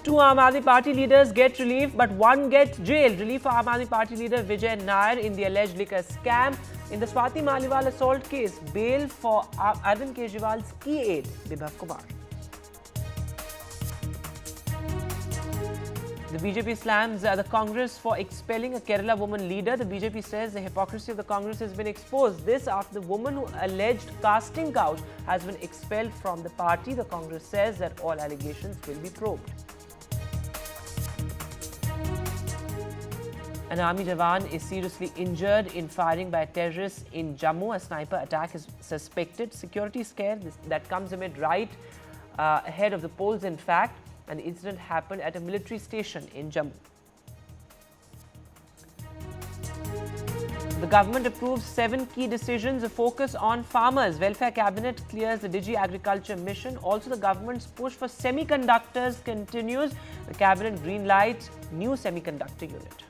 Two Aam Aadmi Party leaders get relief, but one gets jailed. Relief for Aam Aadmi Party leader Vijay Nair in the alleged liquor scam. In the Swati Maliwal assault case, bail for Arvind Kejriwal's key aide, Bibhav Kumar. The BJP slams the Congress for expelling a Kerala woman leader. The BJP says the hypocrisy of the Congress has been exposed. This after the woman who alleged casting couch has been expelled from the party. The Congress says that all allegations will be probed. An army jawan is seriously injured in firing by terrorists in Jammu. A sniper attack is suspected. Security scare that comes amid right ahead of the polls, in fact. An incident happened at a military station in Jammu. The government approves 7 key decisions, a focus on farmers. Welfare Cabinet clears the Digi Agriculture Mission. Also, the government's push for semiconductors continues. The Cabinet green lights new semiconductor unit.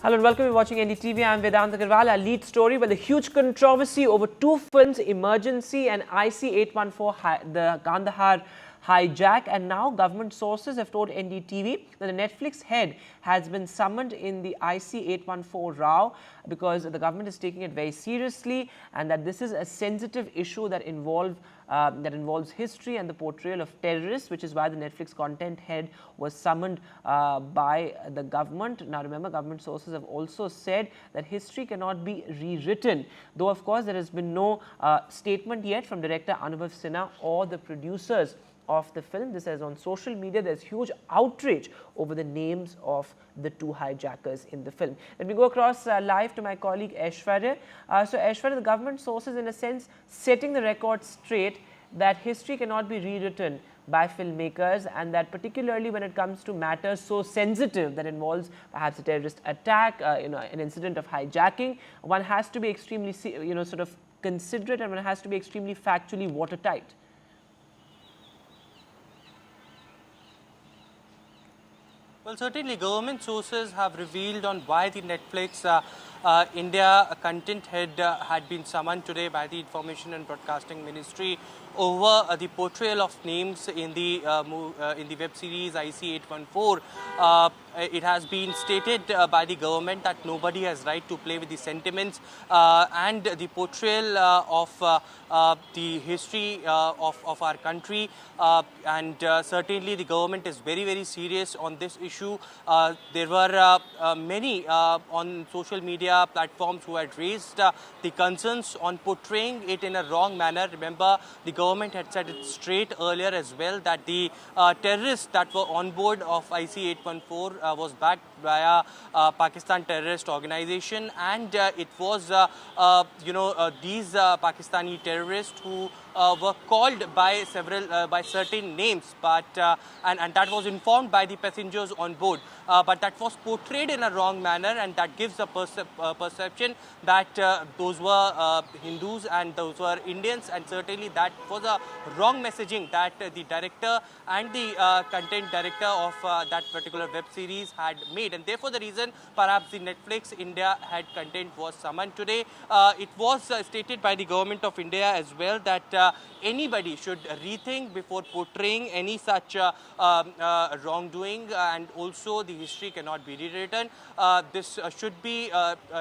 Hello and welcome. You're watching NDTV. I'm Vedant Agarwal. Our lead story, well, the huge controversy over 2 films, Emergency and IC-814, the Kandahar hijack, and now government sources have told NDTV that the Netflix head has been summoned in the IC-814 row because the government is taking it very seriously, and that this is a sensitive issue that involves history and the portrayal of terrorists, which is why the Netflix content head was summoned by the government. Now remember, government sources have also said that history cannot be rewritten, though of course there has been no statement yet from director Anubhav Sinha or the producers of the film. This is on social media. There's huge outrage over the names of the 2 hijackers in the film. Let me go across live to my colleague Aishwarya. So Aishwarya, the government sources in a sense setting the record straight that history cannot be rewritten by filmmakers, and that particularly when it comes to matters so sensitive that involves perhaps a terrorist attack, an incident of hijacking, one has to be extremely, sort of considerate, and one has to be extremely factually watertight. Well, certainly government sources have revealed on why the Netflix India content head had been summoned today by the Information and Broadcasting Ministry over the portrayal of names in the web series IC-814. It has been stated by the government that nobody has right to play with the sentiments and the portrayal of the history of our country, and certainly the government is very, very serious on this issue. There were many on social media platforms who had raised the concerns on portraying it in a wrong manner. Remember, the government had said it straight earlier as well that the terrorists that were on board of IC-814 was backed by a Pakistan terrorist organization, and it was these Pakistani terrorists who were called by by certain names, but and that was informed by the passengers on board. But that was portrayed in a wrong manner, and that gives a perception that those were Hindus and those were Indians, and certainly that was a wrong messaging that the director and the content director of that particular web series had made, and therefore the reason perhaps the Netflix India head content was summoned today. It was stated by the government of India as well that anybody should rethink before portraying any such wrongdoing, and also the history cannot be rewritten. This should be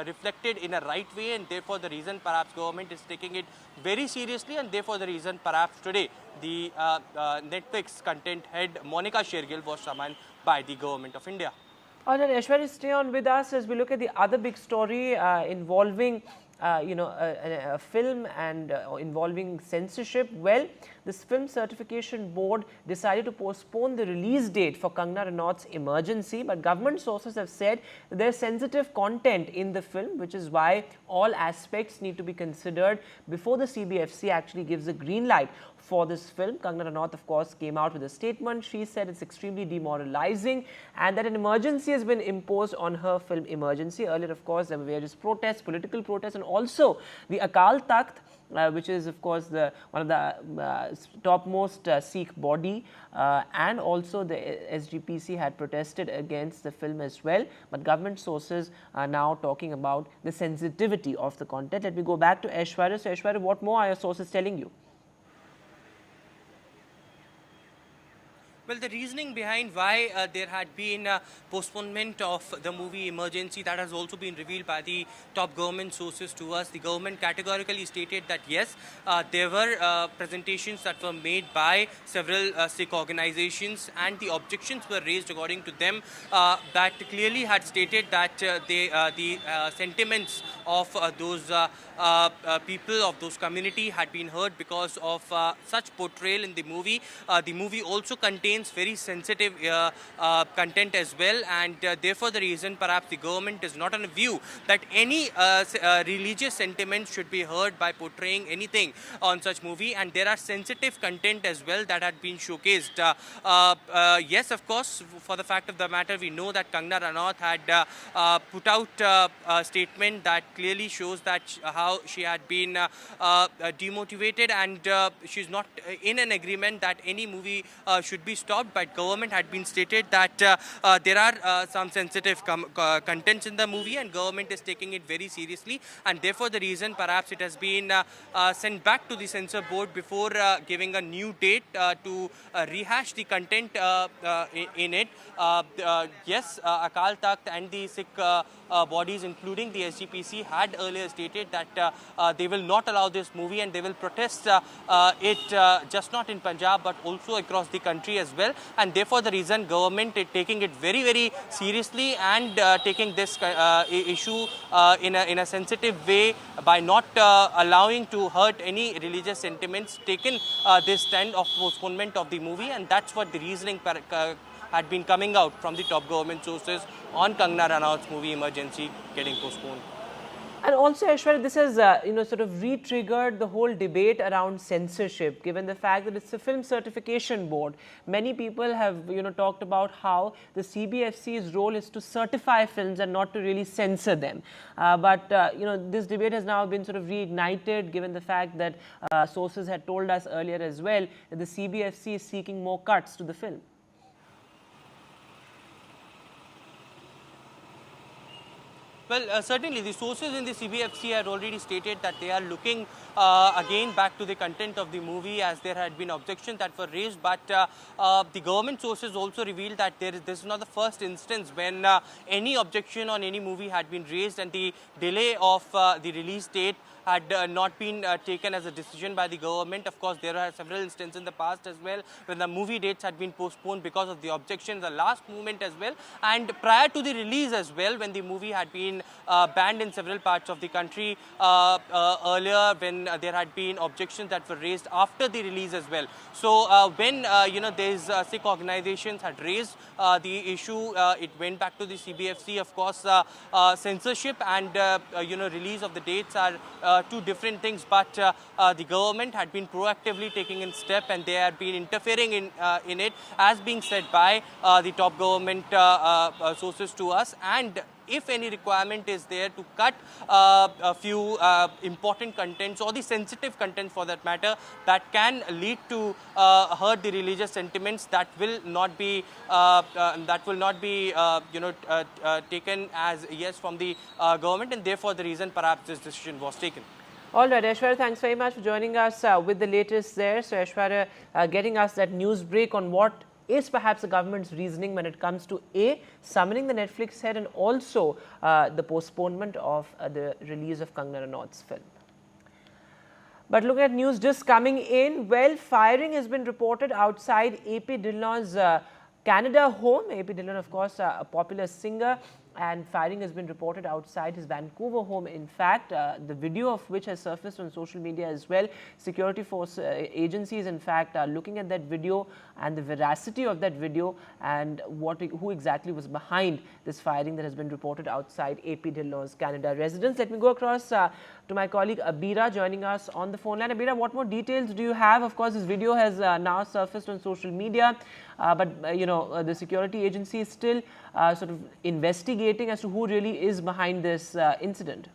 reflected in a right way, and therefore the reason perhaps government is taking it very seriously, and therefore the reason perhaps today the Netflix content head Monica Shergill was summoned by the government of India. All right, Aishwarya, stay on with us as we look at the other big story involving a film and involving censorship. Well, this Film Certification Board decided to postpone the release date for Kangana Ranaut's Emergency, but government sources have said that there's sensitive content in the film, which is why all aspects need to be considered before the CBFC actually gives a green light for this film. Kangana Ranaut, of course, came out with a statement. She said it's extremely demoralizing and that an emergency has been imposed on her film Emergency. Earlier, of course, there were various protests, political protests, and also the Akal Takht, which is, of course, one of the topmost Sikh body, and also the SGPC had protested against the film as well. But government sources are now talking about the sensitivity of the content. Let me go back to Aishwarya. So, Aishwarya, what more are your sources telling you? Well, the reasoning behind why there had been postponement of the movie Emergency, that has also been revealed by the top government sources to us. The government categorically stated that yes, there were presentations that were made by several Sikh organizations, and the objections were raised according to them that clearly had stated that the sentiments of those people of those community had been heard because of such portrayal in the movie. The movie also contains very sensitive content as well, and therefore the reason perhaps the government is not on a view that any religious sentiments should be heard by portraying anything on such movie, and there are sensitive content as well that had been showcased. Yes, of course, for the fact of the matter, we know that Kangana Ranaut had put out a statement that clearly shows that how she had been demotivated, and she's not in an agreement that any movie should be stopped, but government had been stated that there are some sensitive contents in the movie, and government is taking it very seriously, and therefore the reason perhaps it has been sent back to the censor board before giving a new date to rehash the content in it. Yes, Akal Takht and the Sikh bodies, including the SGPC, had earlier stated that they will not allow this movie, and they will protest it just not in Punjab but also across the country as well. And therefore the reason government is taking it very, very seriously and taking this issue in a sensitive way by not allowing to hurt any religious sentiments, taken this stand of postponement of the movie, and that's what the reasoning had been coming out from the top government sources on Kangana Ranaut's movie Emergency getting postponed. And also, Aishwarya, this has sort of re-triggered the whole debate around censorship, given the fact that it's a film certification board. Many people have talked about how the CBFC's role is to certify films and not to really censor them. But this debate has now been sort of reignited, given the fact that sources had told us earlier as well that the CBFC is seeking more cuts to the film. Well, certainly the sources in the CBFC had already stated that they are looking again back to the content of the movie, as there had been objections that were raised, but the government sources also revealed that this is not the first instance when any objection on any movie had been raised, and the delay of the release date had not been taken as a decision by the government. Of course, there are several instances in the past as well when the movie dates had been postponed because of the objections, the last moment as well, and prior to the release as well, when the movie had been banned in several parts of the country earlier, when there had been objections that were raised after the release as well. So when these Sikh organizations had raised the issue, it went back to the CBFC. Of course, censorship and release of the dates are two different things, but the government had been proactively taking in step and they had been interfering in it, as being said by the top government sources to us. And if any requirement is there to cut a few important contents or the sensitive content for that matter that can lead to hurt the religious sentiments, that will not be taken as yes from the government, and therefore the reason perhaps this decision was taken. All right, Aishwarya, thanks very much for joining us with the latest there. So Aishwarya getting us that news break on what is perhaps the government's reasoning when it comes to A, summoning the Netflix head, and also the postponement of the release of Kangana Ranaut's film. But looking at news just coming in, well, firing has been reported outside AP Dillon's Canada home. AP Dillon, of course, a popular singer, and firing has been reported outside his Vancouver home. In fact, the video of which has surfaced on social media as well. Security force agencies, in fact, are looking at that video and the veracity of that video and who exactly was behind this firing that has been reported outside AP Dillon's Canada residence. Let me go across to my colleague Abira joining us on the phone line. Abira, what more details do you have? Of course, this video has now surfaced on social media, but the security agency is still sort of investigating as to who really is behind this incident.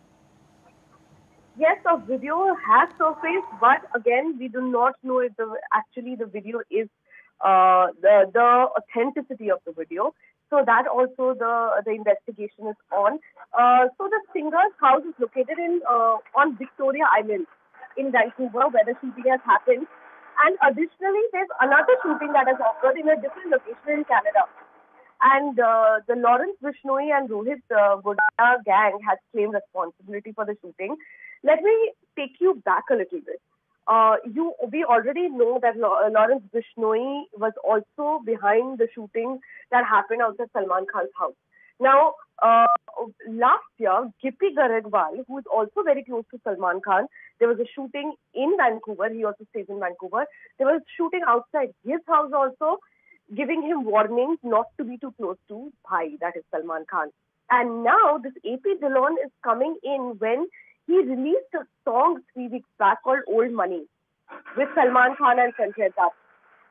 Yes, a video has surfaced, but again, we do not know if actually the video is the authenticity of the video. So that also the investigation is on. So the singer's house is located on Victoria Island in Vancouver, where the shooting has happened. And additionally, there's another shooting that has occurred in a different location in Canada. And the Lawrence Bishnoi and Rohit Godaya gang has claimed responsibility for the shooting. Let me take you back a little bit. We already know that Lawrence Bishnoi was also behind the shooting that happened outside Salman Khan's house. Now, last year, Gippy Garedwal, who is also very close to Salman Khan, there was a shooting in Vancouver. He also stays in Vancouver. There was shooting outside his house also, giving him warnings not to be too close to Bhai, that is Salman Khan. And now this AP Dillon is coming in when he released a song 3 weeks back called Old Money with Salman Khan and Sanjay Dutt.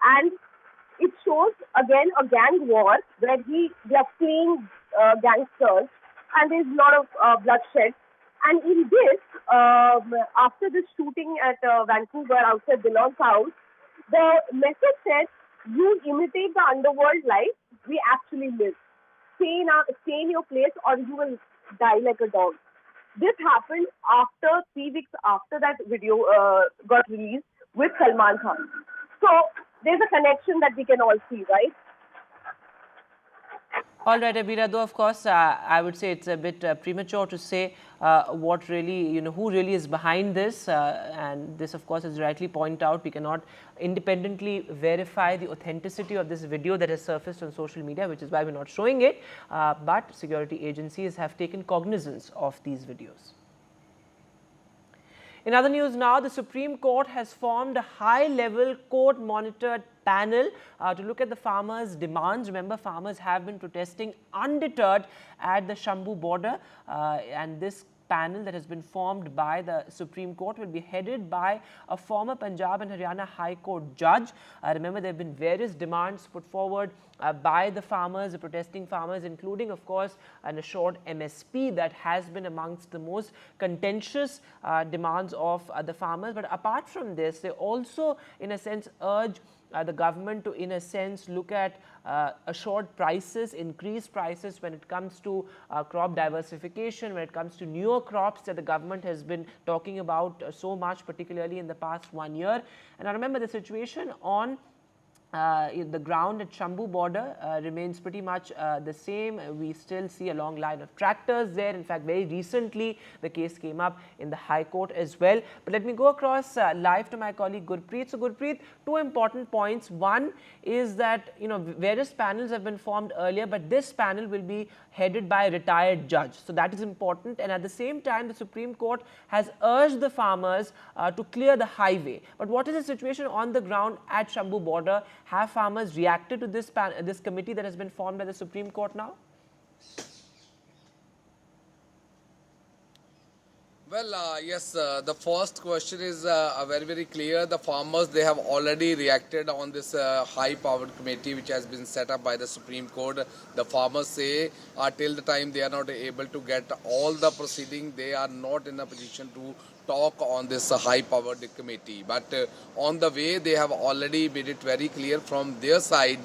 And it shows again a gang war where they are playing gangsters and there's a lot of bloodshed. And in this, after this shooting at Vancouver outside Dillon's house, the message said, you imitate the underworld life, we actually live. Stay in your place or you will die like a dog. This happened after 3 weeks after that video got released with Salman Khan. So there's a connection that we can all see, right? All right, Abira, though, of course, I would say it's a bit premature to say what really, who really is behind this. And this, of course, as rightly pointed out, we cannot independently verify the authenticity of this video that has surfaced on social media, which is why we're not showing it. But security agencies have taken cognizance of these videos. In other news now, the Supreme Court has formed a high-level court-monitored panel to look at the farmers' demands. Remember, farmers have been protesting undeterred at the Jammu border, and this panel that has been formed by the Supreme Court will be headed by a former Punjab and Haryana High Court judge. Remember, there have been various demands put forward by the farmers, the protesting farmers, including, of course, an assured MSP that has been amongst the most contentious demands of the farmers. But apart from this, they also, in a sense, urge the government to, in a sense, look at assured prices, increased prices when it comes to crop diversification, when it comes to newer crops that the government has been talking about so much, particularly in the past 1 year. And I remember the situation on the ground at Jammu border remains pretty much the same. We still see a long line of tractors there. In fact, very recently, the case came up in the High Court as well. But let me go across live to my colleague Gurpreet. So Gurpreet, two important points. One is that, various panels have been formed earlier, but this panel will be headed by a retired judge. So that is important. And at the same time, the Supreme Court has urged the farmers to clear the highway. But what is the situation on the ground at Jammu border? Have farmers reacted to this committee that has been formed by the Supreme Court now? Yes, the first question is very, very clear. The farmers, they have already reacted on this high-powered committee which has been set up by the Supreme Court. The farmers say till the time they are not able to get all the proceeding, they are not in a position to talk on this high-powered committee. But on the way, they have already made it very clear from their side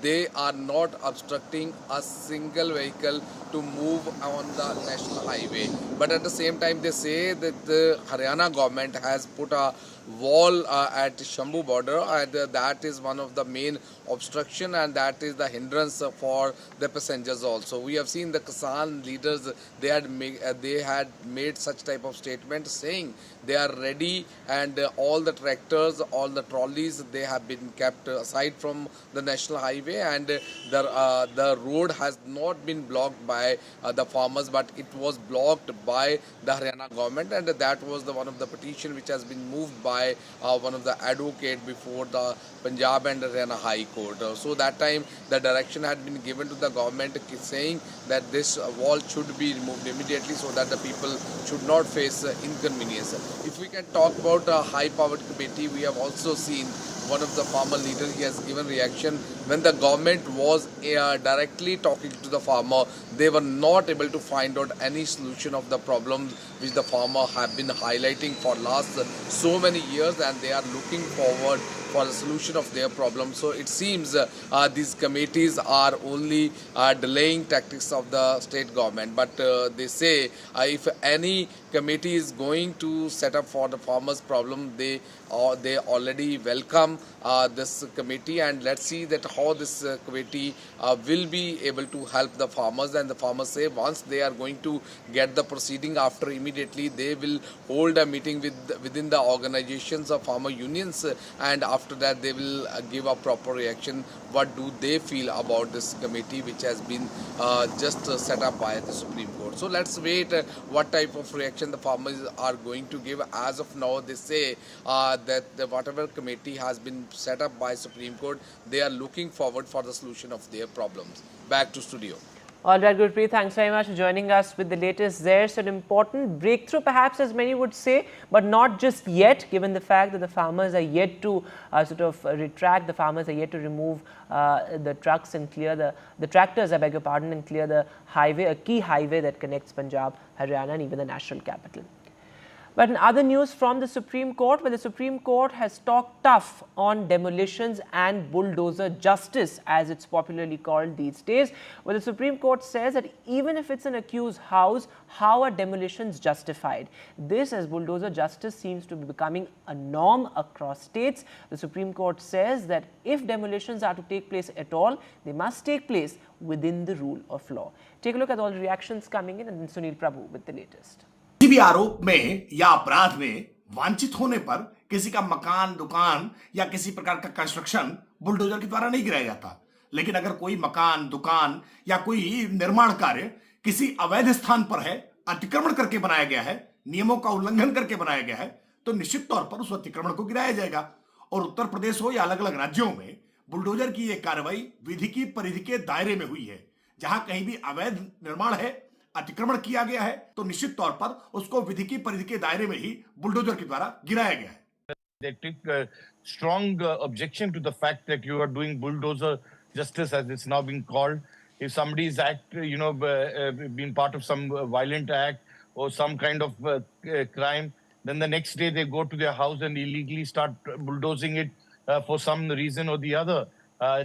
they are not obstructing a single vehicle to move on the national highway. But at the same time, they say that the Haryana government has put a wall at Jammu border, and that is one of the main obstruction, and that is the hindrance for the passengers also. We have seen the Kisan leaders, they had made such type of statement saying they are ready, and all the tractors, all the trolleys, they have been kept aside from the national highway, and the road has not been blocked by the farmers, but it was blocked by the Haryana government, and that was one of the petition which has been moved by one of the advocate before the Punjab and Haryana High Court. So that time the direction had been given to the government saying that this wall should be removed immediately so that the people should not face inconvenience. If we can talk about a high-powered committee, we have also seen one of the farmer leaders, he has given reaction when the government was directly talking to the farmer. They were not able to find out any solution of the problems which the farmer have been highlighting for last so many years, and they are looking forward for a solution of their problem. So it seems these committees are only delaying tactics of the state government. But they say if any committee is going to set up for the farmers' problem, they already welcome this committee, and let's see that how this committee will be able to help the farmers. And the farmers say once they are going to get the proceeding, after immediately they will hold a meeting within the organizations of farmer unions, and after that they will give a proper reaction. What do they feel about this committee which has been just set up by the Supreme Court? So let's wait what type of reaction the farmers are going to give. As of now, they say that whatever committee has been set up by Supreme Court, they are looking forward for the solution of their problems. Back to studio. All right, Gurpreet, thanks very much for joining us with the latest there. So an important breakthrough, perhaps, as many would say, but not just yet, given the fact that the farmers are yet to retract, the farmers are yet to remove the trucks and clear the tractors, I beg your pardon, and clear the highway, a key highway that connects Punjab, Haryana and even the national capital. But in other news from the Supreme Court, where the Supreme Court has talked tough on demolitions and bulldozer justice, as it's popularly called these days, where the Supreme Court says that even if it's an accused house, how are demolitions justified? This, as bulldozer justice seems to be becoming a norm across states. The Supreme Court says that if demolitions are to take place at all, they must take place within the rule of law. Take a look at all the reactions coming in, and Sunil Prabhu with the latest. किसी भी आरोप में या अपराध में वांछित होने पर किसी का मकान, दुकान या किसी प्रकार का कंस्ट्रक्शन बुलडोजर के द्वारा नहीं गिराया जाता। लेकिन अगर कोई मकान, दुकान या कोई निर्माण कार्य किसी अवैध स्थान पर है, अतिक्रमण करके बनाया गया है, नियमों का उल्लंघन करके बनाया गया है, तो निश्चित तौर पर उस अतिक्रमण को गिराया जाएगा। और उत्तर प्रदेश हो या अलग-अलग राज्यों में बुलडोजर की यह कार्रवाई विधि की परिधि के दायरे में हुई है। जहां कहीं भी अवैध निर्माण है, अतिक्रमण किया गया है, तो निश्चित तौर पर उसको विधि की परिधि के दायरे में ही बुलडोजर के द्वारा गिराया गया है। They took strong objection to the fact that you are doing bulldozer justice, as it's now being called. If somebody's been part of some violent act or some kind of crime, then the next day they go to their house and illegally start bulldozing it for some reason or the other,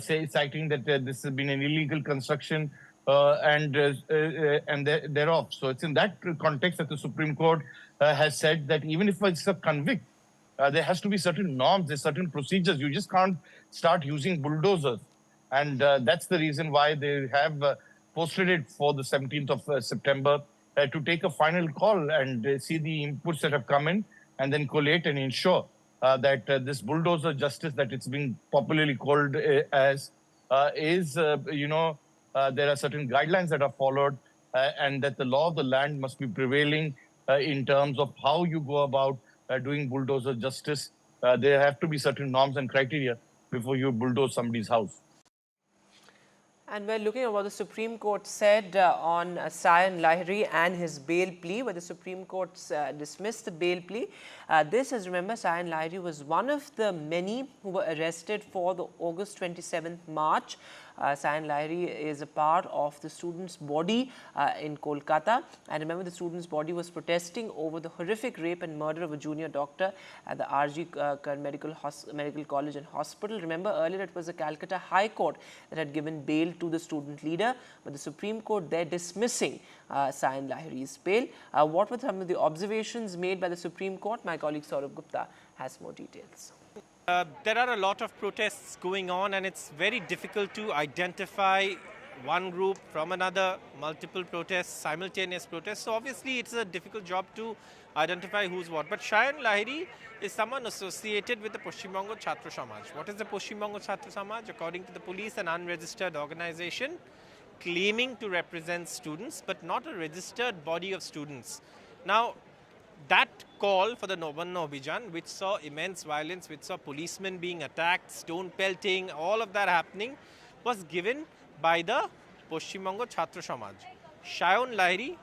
citing that this has been an illegal construction. And thereof. So it's in that context that the Supreme Court has said that even if it's a convict, there has to be certain norms, there's certain procedures. You just can't start using bulldozers. And that's the reason why they have posted it for the 17th of September to take a final call and see the inputs that have come in and then collate and ensure that this bulldozer justice that it's being popularly called as is, there are certain guidelines that are followed and that the law of the land must be prevailing in terms of how you go about doing bulldozer justice. There have to be certain norms and criteria before you bulldoze somebody's house. And we're looking at what the Supreme Court said on Shazia Ilmi and his bail plea, where the Supreme Court dismissed the bail plea. This is, remember, Shazia Ilmi was one of the many who were arrested for the August 27th march. Shazia Ilmi is a part of the students' body in Kolkata. And remember, the students' body was protesting over the horrific rape and murder of a junior doctor at the RG Medical College and Hospital. Remember, earlier it was the Calcutta High Court that had given bail to the student leader, but the Supreme Court there dismissing Shazia Ilmi's bail. What were some of the observations made by the Supreme Court? My colleague Saurabh Gupta has more details. There are a lot of protests going on, and it's very difficult to identify one group from another, multiple protests, simultaneous protests. So obviously it's a difficult job to identify who's what. But Shazia Ilmi is someone associated with the Paschim Bongo Chhatra Samaj. What is the Paschim Bongo Chhatra Samaj? According to the police, an unregistered organization claiming to represent students, but not a registered body of students. Now, that call for the Nobanna Abhijan, which saw immense violence, which saw policemen being attacked, stone pelting, all of that happening, was given by the Paschim Bongo Chhatra Samaj. Shazia Ilmi,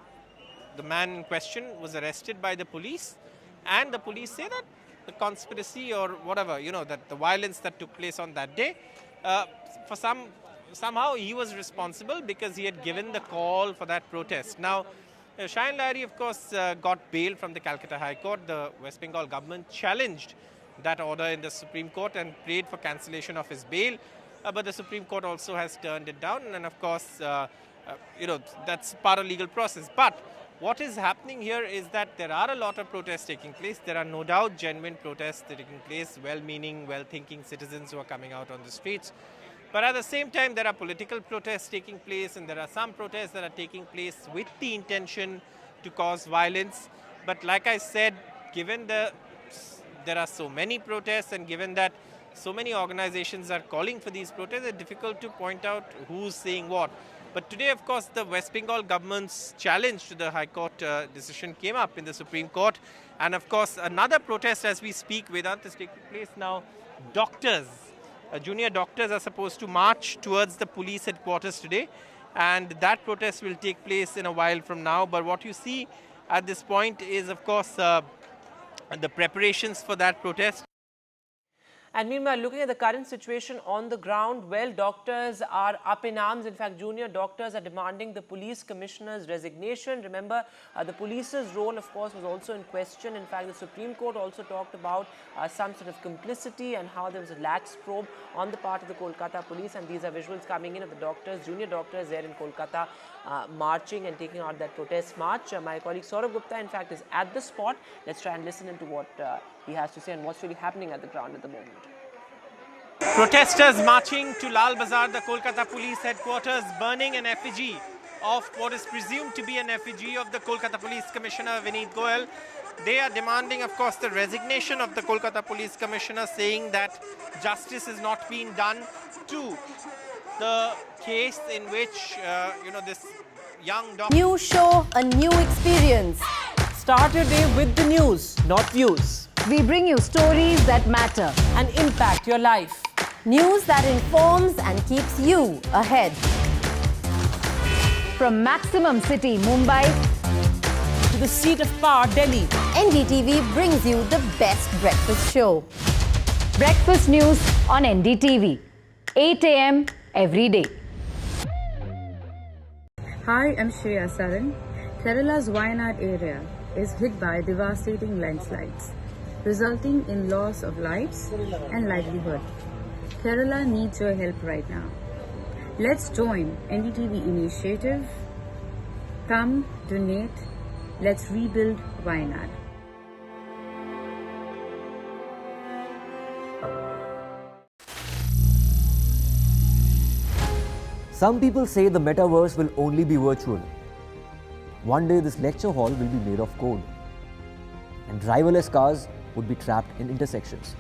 the man in question, was arrested by the police, and the police say that the conspiracy or whatever, that the violence that took place on that day, somehow he was responsible because he had given the call for that protest. Now, Shazia Ilmi, of course, got bail from the Calcutta High Court. The West Bengal government challenged that order in the Supreme Court and prayed for cancellation of his bail. But the Supreme Court also has turned it down. And of course, that's part of legal process. But what is happening here is that there are a lot of protests taking place. There are no doubt genuine protests taking place, well-meaning, well-thinking citizens who are coming out on the streets. But at the same time, there are political protests taking place, and there are some protests that are taking place with the intention to cause violence. But like I said, given there are so many protests, and given that so many organizations are calling for these protests, it's difficult to point out who's saying what. But today, of course, the West Bengal government's challenge to the High Court decision came up in the Supreme Court. And of course, another protest as we speak, Vedant, is taking place now. Doctors. Junior doctors are supposed to march towards the police headquarters today, and that protest will take place in a while from now. But what you see at this point is, of course, the preparations for that protest. And meanwhile, looking at the current situation on the ground, well, doctors are up in arms. In fact, junior doctors are demanding the police commissioner's resignation. Remember, the police's role, of course, was also in question. In fact, the Supreme Court also talked about some sort of complicity and how there was a lax probe on the part of the Kolkata police. And these are visuals coming in of the doctors, junior doctors there in Kolkata, marching and taking out that protest march. My colleague Saurabh Gupta, in fact, is at the spot. Let's try and listen into what he has to say and what's really happening at the ground at the moment. Protesters marching to Lal Bazar, the Kolkata police headquarters, burning an effigy of what is presumed to be an effigy of the Kolkata Police Commissioner, Vineet Goyal. They are demanding, of course, the resignation of the Kolkata Police Commissioner, saying that justice is not being done to the case in which, this young doctor... New show, a new experience. Start your day with the news, not views. We bring you stories that matter and impact your life. News that informs and keeps you ahead. From Maximum City, Mumbai, to the seat of power, Delhi, NDTV brings you the best breakfast show. Breakfast news on NDTV, 8 a.m. every day. Hi, I'm Shazia Ilmi. Kerala's Wayanad area is hit by devastating landslides, resulting in loss of lives and livelihood. Kerala needs your help right now. Let's join NDTV initiative. Come, donate. Let's rebuild Wayanad. Some people say the metaverse will only be virtual. One day this lecture hall will be made of code, and driverless cars would be trapped in intersections.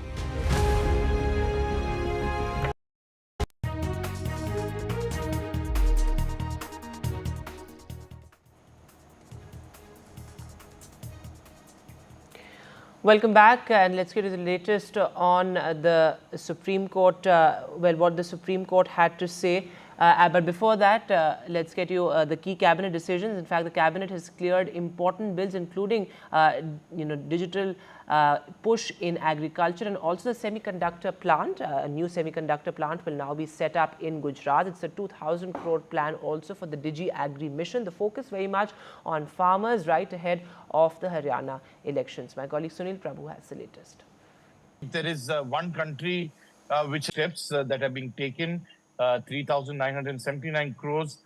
Welcome back, and let's get to the latest on the Supreme Court. What the Supreme Court had to say But before that, let's get you the key cabinet decisions. In fact, the cabinet has cleared important bills, including digital push in agriculture, and also the semiconductor plant. A new semiconductor plant will now be set up in Gujarat. It's a 2,000 crore plan also for the Digi Agri mission. The focus very much on farmers right ahead of the Haryana elections. My colleague Sunil Prabhu has the latest. There is one country which steps that are being taken, 3,979 crores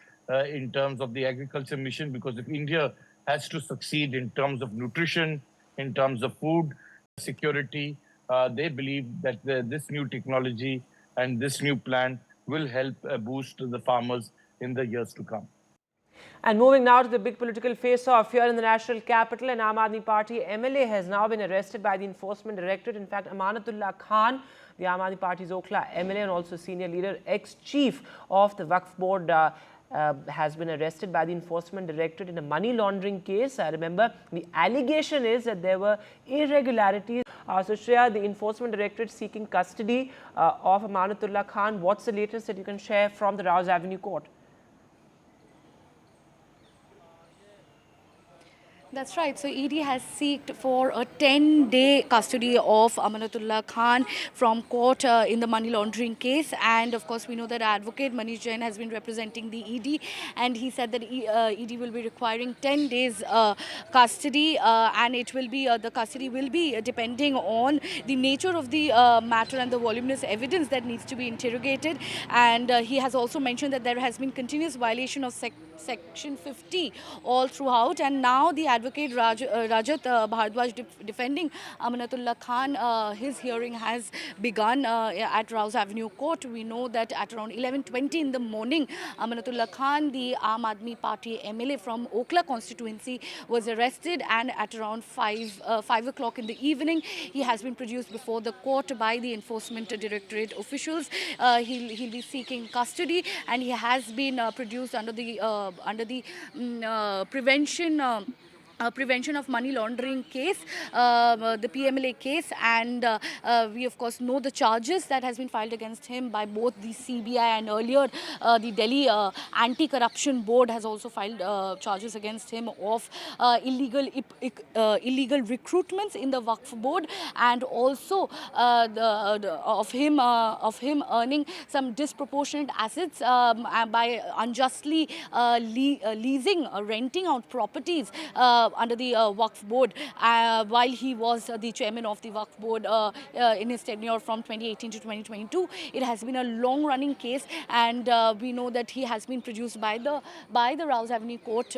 in terms of the agriculture mission, because if India has to succeed in terms of nutrition, in terms of food security, they believe that this new technology and this new plan will help boost the farmers in the years to come. And moving now to the big political face-off here in the national capital, an Aam Aadmi Party MLA has now been arrested by the Enforcement Directorate. In fact, Amanatullah Khan, the Aam Aadmi Party's Okhla MLA and also senior leader, ex-chief of the Waqf Board, has been arrested by the Enforcement Directorate in a money laundering case. Remember, the allegation is that there were irregularities. So Shreya, the Enforcement Directorate seeking custody of Amanatullah Khan. What's the latest that you can share from the Rouse Avenue Court? That's right. So ED has sought for a 10-day custody of Amanatullah Khan from court in the money laundering case. And of course, we know that advocate Manish Jain has been representing the ED, and he said that ED will be requiring 10 days custody, and it will be the custody will be depending on the nature of the matter and the voluminous evidence that needs to be interrogated. And he has also mentioned that there has been continuous violation of Section 50 all throughout, and now the advocate Rajat Bhardwaj defending Amanatullah Khan, his hearing has begun at Rouse Avenue Court. We know that at around 11:20 in the morning, Amanatullah Khan, the Aam Aadmi Party MLA from Okhla constituency, was arrested, and at around 5 o'clock in the evening, he has been produced before the court by the Enforcement Directorate officials. He'll be seeking custody, and he has been produced under the prevention of money laundering case, the PMLA case, and we of course know the charges that has been filed against him by both the CBI and earlier the Delhi Anti-Corruption Board has also filed charges against him of illegal recruitments in the Waqf Board, and also of him earning some disproportionate assets by unjustly leasing, renting out properties under the Waqf Board while he was the chairman of the Waqf Board in his tenure from 2018 to 2022. It has been a long-running case, and we know that he has been produced by the Rouse Avenue Court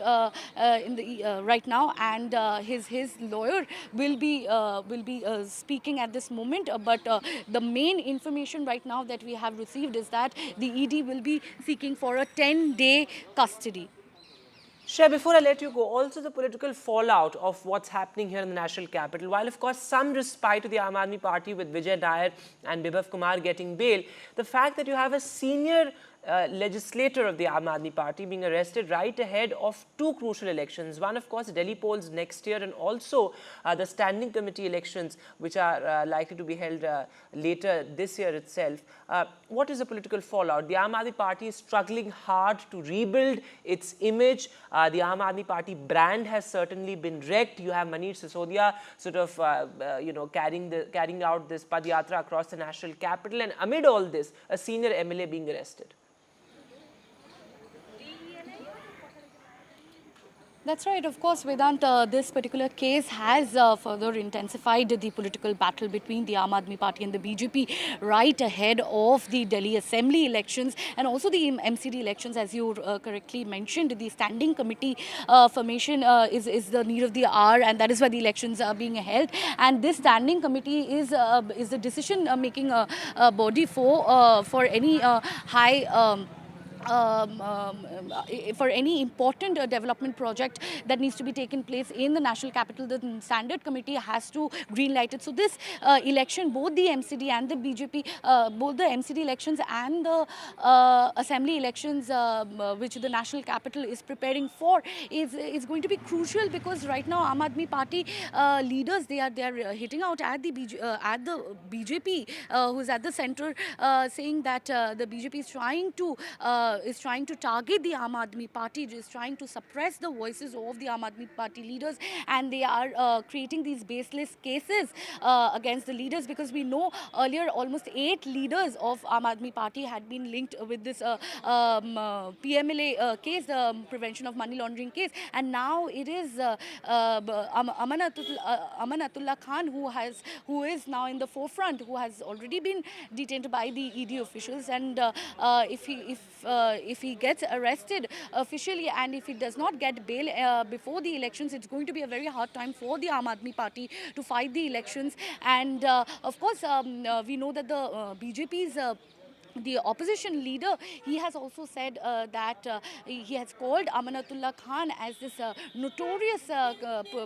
right now, and his lawyer will be speaking at this moment. But the main information right now that we have received is that the ED will be seeking for a 10-day custody. Shreya, before I let you go, also the political fallout of what's happening here in the national capital. While, of course, some respite to the Aam Aadmi Party with Vijay Nair and Bibhav Kumar getting bail, the fact that you have a senior legislator of the Aam Aadmi Party being arrested right ahead of two crucial elections. One, of course, Delhi polls next year, and also the standing committee elections, which are likely to be held later this year itself. What is the political fallout? The Aam Aadmi Party is struggling hard to rebuild its image. The Aam Aadmi Party brand has certainly been wrecked. You have Manish Sisodia sort of, carrying out this Padyatra across the national capital, and amid all this, a senior MLA being arrested. That's right. Of course, Vedant, this particular case has further intensified the political battle between the Aam Aadmi Party and the BJP right ahead of the Delhi Assembly elections and also the MCD elections. As you correctly mentioned, the standing committee formation is the need of the hour, and that is why the elections are being held. And this standing committee is the decision-making body for any for any important development project that needs to be taken place in the national capital. The standard committee has to greenlight it. So this election, both the MCD and the BJP, both the MCD elections and the assembly elections, which the national capital is preparing for, is going to be crucial, because right now Aam Aadmi Party leaders, they are hitting out at the BJP, who's at the center, saying that the BJP is trying to is trying to target the Aam Aadmi Party, is trying to suppress the voices of the Aam Aadmi Party leaders, and they are creating these baseless cases against the leaders, because we know earlier almost 8 leaders of Aam Aadmi Party had been linked with this PMLA case, the prevention of money laundering case, and now it is Amanatullah Khan who is now in the forefront, who has already been detained by the ED officials, and if he gets arrested officially, and if he does not get bail before the elections, it's going to be a very hard time for the Aam Aadmi Party to fight the elections. And of course, we know that the BJP's the opposition leader, he has also said that he has called Amanatullah Khan as this notorious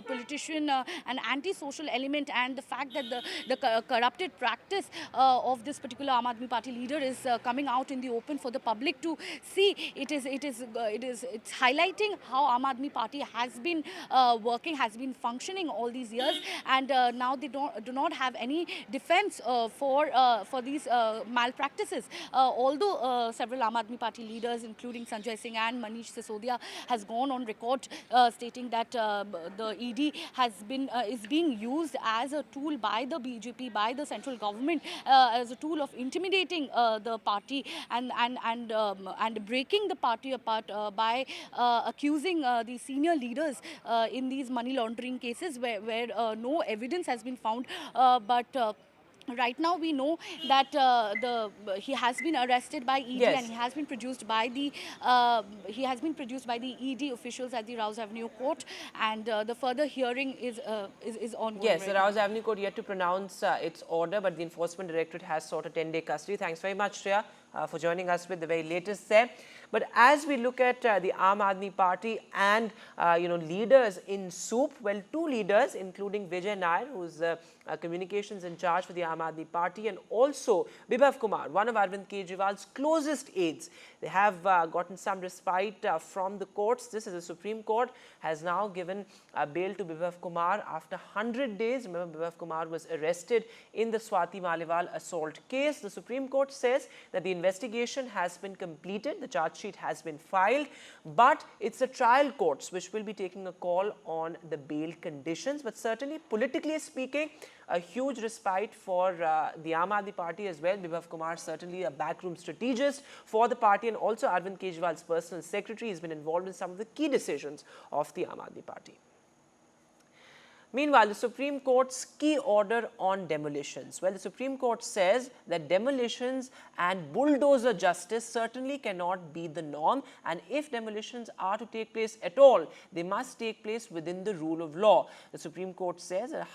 politician, an anti-social element, and the fact that the corrupted practice of this particular Aam Aadmi Party leader is coming out in the open for the public to see. It's highlighting how Aam Aadmi Party has been working, has been functioning all these years, and now they do not have any defense for these malpractices. Although several Aam Aadmi Party leaders, including Sanjay Singh and Manish Sisodia, has gone on record stating that the ED is being used as a tool by the BJP, by the central government, as a tool of intimidating the party and breaking the party apart by accusing the senior leaders in these money laundering cases where no evidence has been found, but right now we know that he has been arrested by ED, Yes. and he has been produced by the ED officials at the Rouse Avenue Court, and the further hearing is ongoing. Yes, the right Rouse Avenue Court yet to pronounce its order, but the Enforcement Directorate has sought a 10-day custody. Thanks very much, Shreya, for joining us with the very latest there. But as we look at the Aam Aadmi Party and leaders in soup, well, 2 leaders, including Vijay Nair, who's communications in charge for the Aam Aadmi Party, and also Bibhav Kumar, one of Arvind Kejriwal's closest aides. They have gotten some respite from the courts. This is the Supreme Court has now given bail to Bibhav Kumar after 100 days. Remember, Bibhav Kumar was arrested in the Swati Maliwal assault case. The Supreme Court says that the investigation has been completed, the charge sheet has been filed, but it's the trial courts which will be taking a call on the bail conditions. But certainly, politically speaking, a huge respite for the Aam Aadmi Party as well. Bibhav Kumar, certainly a backroom strategist for the party, and also Arvind Kejriwal's personal secretary, has been involved in some of the key decisions of the Aam Aadmi Party. Meanwhile, the Supreme Court's key order on demolitions. Well, the Supreme Court says that demolitions and bulldozer justice certainly cannot be the norm, and if demolitions are to take place at all, they must take place within the rule of law. The Supreme Court says that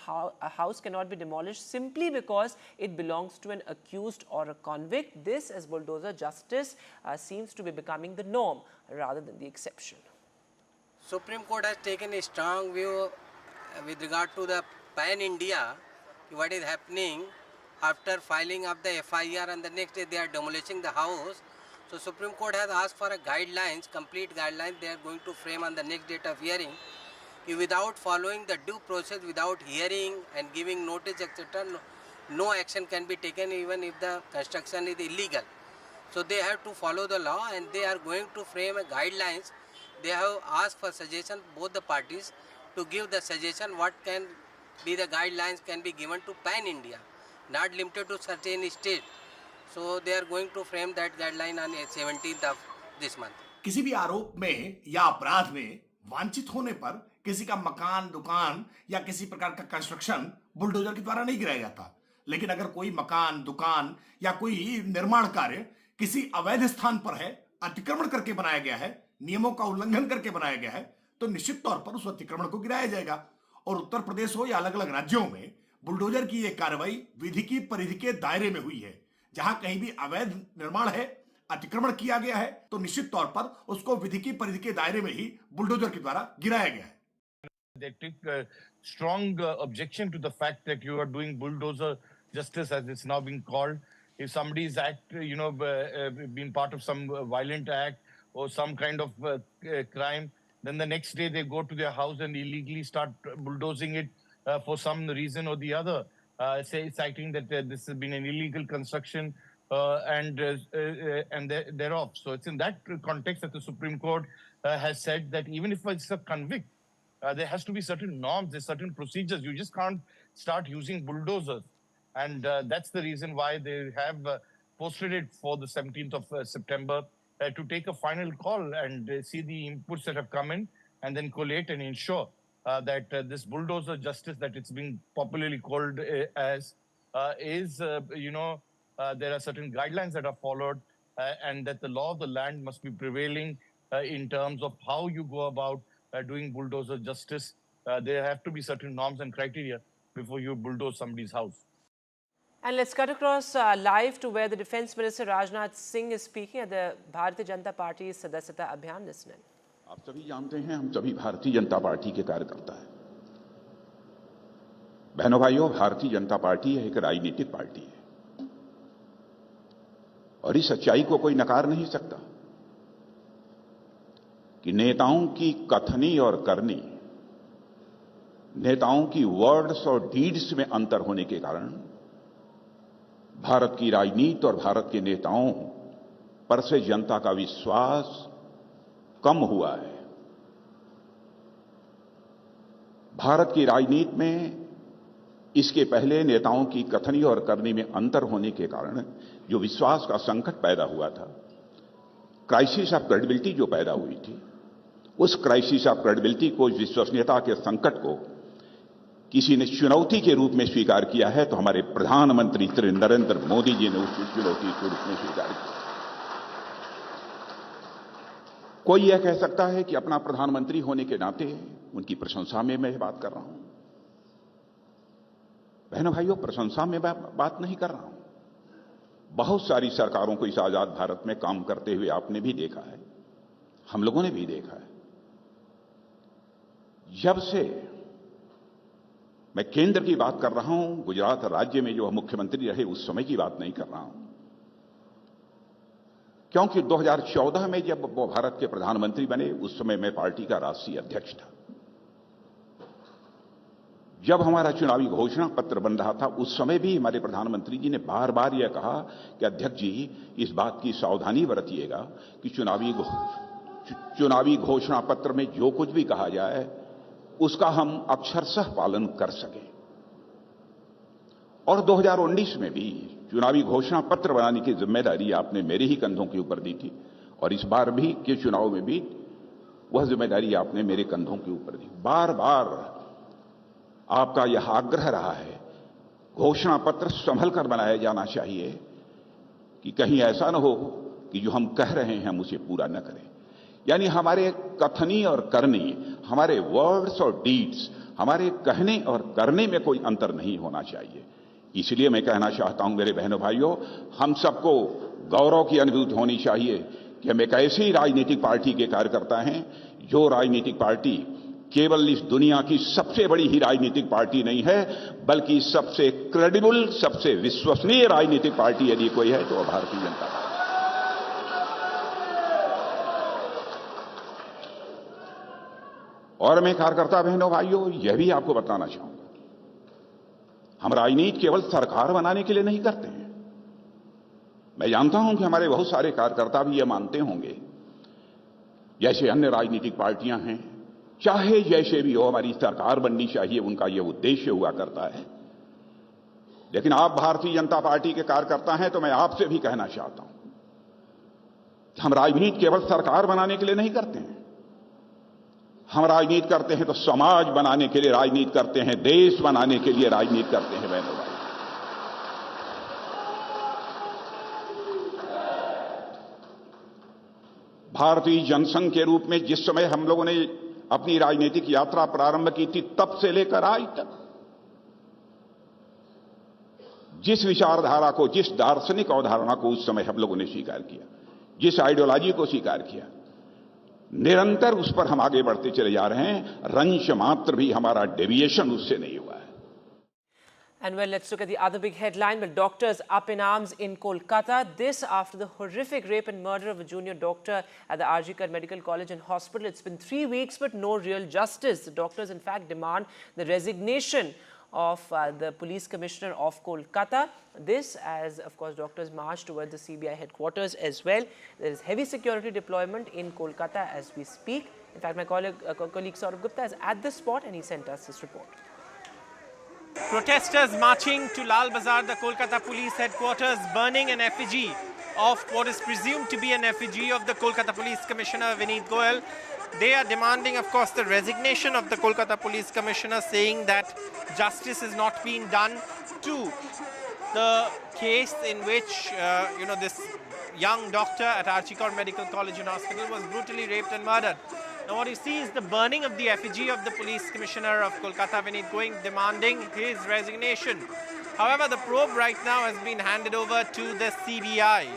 a house cannot be demolished simply because it belongs to an accused or a convict. This, as bulldozer justice, seems to be becoming the norm rather than the exception. Supreme Court has taken a strong view with regard to the pan-India, what is happening after filing of the FIR, and the next day they are demolishing the house. So Supreme Court has asked for a guidelines, complete guidelines they are going to frame on the next date of hearing. Without following the due process, without hearing and giving notice, etc., no action can be taken even if the construction is illegal. So they have to follow the law, and they are going to frame a guidelines. They have asked for suggestion, both the parties, to give the suggestion what can be the guidelines can be given to pan-India, not limited to certain state. So they are going to frame that guideline on 17th of this month. किसी भी आरोप में या अपराध में वांछित होने पर किसी का मकान, दुकान या किसी प्रकार का कंस्ट्रक्शन बुलडोजर के द्वारा नहीं गिराया जाता। लेकिन अगर कोई मकान, दुकान या कोई निर्माण कार्य किसी अवैध स्थान पर है, अतिक्रमण करके बनाया गया है, नियमों का उल्लंघन करके बनाया गया है, तो निश्चित तौर पर उस अतिक्रमण को गिराया जाएगा। और उत्तर प्रदेश हो या अलग अलग राज्यों में बुलडोजर की यह कार्रवाई विधि की परिधि के दायरे में हुई है। जहां कहीं भी अवैध निर्माण है, अतिक्रमण किया गया है, तो निश्चित तौर पर उसको विधि की परिधि के दायरे में ही बुलडोजर के द्वारा गिराया गया है। They took a strong objection to the fact that you are doing bulldozer justice, as it's now being called. If somebody's been part of some violent act or some kind of crime, then the next day they go to their house and illegally start bulldozing it for some reason or the other, citing that this has been an illegal construction and thereof. So it's in that context that the Supreme Court has said that even if it's a convict, there has to be certain norms, there's certain procedures. You just can't start using bulldozers. And that's the reason why they have posted it for the 17th of September to take a final call and see the inputs that have come in and then collate and ensure that this bulldozer justice that it's being popularly called as is, there are certain guidelines that are followed and that the law of the land must be prevailing in terms of how you go about doing bulldozer justice. There have to be certain norms and criteria before you bulldoze somebody's house. And let's cut across live to where the Defence Minister Rajnath Singh is speaking at the Bharatiya Janata Party's Sadasyata Abhiyan. Listen in. आप सभी जानते हैं हम सभी Bharatiya Janata party के कार्यकर्ता हैं। बहनों भाइयों, भारतीय जनता पार्टी एक राजनीतिक पार्टी है और इस सच्चाई को कोई नकार नहीं सकता कि नेताओं की कथनी और करनी, नेताओं की वर्ड्स और डीड्स में अंतर होने के कारण भारत की राजनीति और भारत के नेताओं पर से जनता का विश्वास कम हुआ है। भारत की राजनीति में इसके पहले नेताओं की कथनी और करनी में अंतर होने के कारण जो विश्वास का संकट पैदा हुआ था, क्राइसिस ऑफ क्रेडिबिलिटी जो पैदा हुई थी, उस क्राइसिस ऑफ क्रेडिबिलिटी को, विश्वसनीयता के संकट को किसी ने चुनौती के रूप में स्वीकार किया है तो हमारे प्रधानमंत्री श्री नरेंद्र मोदी जी ने उस चुनौती के रूप में स्वीकार किया। कोई यह कह सकता है कि अपना प्रधानमंत्री होने के नाते उनकी प्रशंसा में मैं बात कर रहा हूं। बहनों भाइयों, प्रशंसा में बात नहीं कर रहा हूं। बहुत सारी सरकारों को इस आजाद भारत में काम करते हुए आपने भी देखा है, हम लोगों ने भी देखा है। जब से मैं केंद्र की बात कर रहा हूं, गुजरात राज्य में जो मुख्यमंत्री रहे उस समय की बात नहीं कर रहा हूं, क्योंकि 2014 में जब वो भारत के प्रधानमंत्री बने उस समय मैं पार्टी का राष्ट्रीय अध्यक्ष था। जब हमारा चुनावी घोषणा पत्र बन रहा था उस समय भी हमारे प्रधानमंत्री जी ने बार बार यह कहा कि अध्यक्ष जी इस बात की सावधानी बरतिएगा कि चुनावी घोषणा पत्र में जो कुछ भी कहा जाए उसका हम अक्षरशः पालन कर सकें। और 2019 में भी चुनावी घोषणा पत्र बनाने की जिम्मेदारी आपने मेरे ही कंधों के ऊपर दी थी और इस बार भी के चुनाव में भी वह जिम्मेदारी आपने मेरे कंधों के ऊपर दी। बार बार आपका यह आग्रह रहा है घोषणा पत्र संभल कर बनाया जाना चाहिए कि कहीं ऐसा न हो कि जो हम कह रहे हैं हम उसे पूरा न करें। यानी हमारे कथनी और करनी, हमारे वर्ड्स और डीड्स, हमारे कहने और करने में कोई अंतर नहीं होना चाहिए। इसलिए मैं कहना चाहता हूं मेरे बहनों भाइयों, हम सबको गौरव की अनुभूति होनी चाहिए कि हम एक ऐसी राजनीतिक पार्टी के कार्यकर्ता हैं जो राजनीतिक पार्टी केवल इस दुनिया की सबसे बड़ी ही राजनीतिक पार्टी नहीं है बल्कि सबसे क्रेडिबल, सबसे विश्वसनीय राजनीतिक पार्टी यदि कोई है तो भारतीय जनता पार्टी। और मैं कार्यकर्ता बहनों भाइयों यह भी आपको बताना चाहूंगा, हम राजनीति केवल सरकार बनाने के लिए नहीं करते हैं। मैं जानता हूं कि हमारे बहुत सारे कार्यकर्ता भी यह मानते होंगे, जैसे अन्य राजनीतिक पार्टियां हैं, चाहे जैसे भी हो हमारी सरकार बननी चाहिए, उनका यह उद्देश्य हुआ करता है। लेकिन आप भारतीय जनता पार्टी के कार्यकर्ता हैं तो मैं आपसे भी कहना चाहता हूं, हम राजनीति केवल सरकार बनाने के लिए नहीं करते हैं। हम राजनीति करते हैं तो समाज बनाने के लिए राजनीति करते हैं, देश बनाने के लिए राजनीति करते हैं। बहनों भाई, भारतीय जनसंघ के रूप में जिस समय हम लोगों ने अपनी राजनीतिक यात्रा प्रारंभ की थी तब से लेकर आज तक जिस विचारधारा को, जिस दार्शनिक अवधारणा को उस समय हम लोगों ने स्वीकार किया, जिस आइडियोलॉजी को स्वीकार किया, निरंतर उस पर हम आगे बढ़ते चले जा रहे हैं। रंश मात्र भी हमारा डेविएशन उससे नहीं हुआ है। And well, let's look at the other big headline. Well, doctors up in arms in Kolkata. This after the horrific rape and murder of a junior doctor at the RG Medical College and Hospital. It's been 3 weeks, but no real justice. The doctors, in fact, demand the resignation of the Police Commissioner of Kolkata. This as, of course, doctors march towards the CBI headquarters as well. There is heavy security deployment in Kolkata as we speak. In fact, my colleague Saurabh Gupta is at the spot and he sent us this report. Protesters marching to Lal Bazaar, the Kolkata police headquarters, burning an effigy of what is presumed to be an effigy of the Kolkata Police Commissioner Vineet Goyal. They are demanding, of course, the resignation of the Kolkata Police Commissioner, saying that justice is not being done to the case in which, this young doctor at Archikor Medical College and Hospital was brutally raped and murdered. Now what you see is the burning of the effigy of the Police Commissioner of Kolkata, Vineet Goyal, demanding his resignation. However, the probe right now has been handed over to the CBI.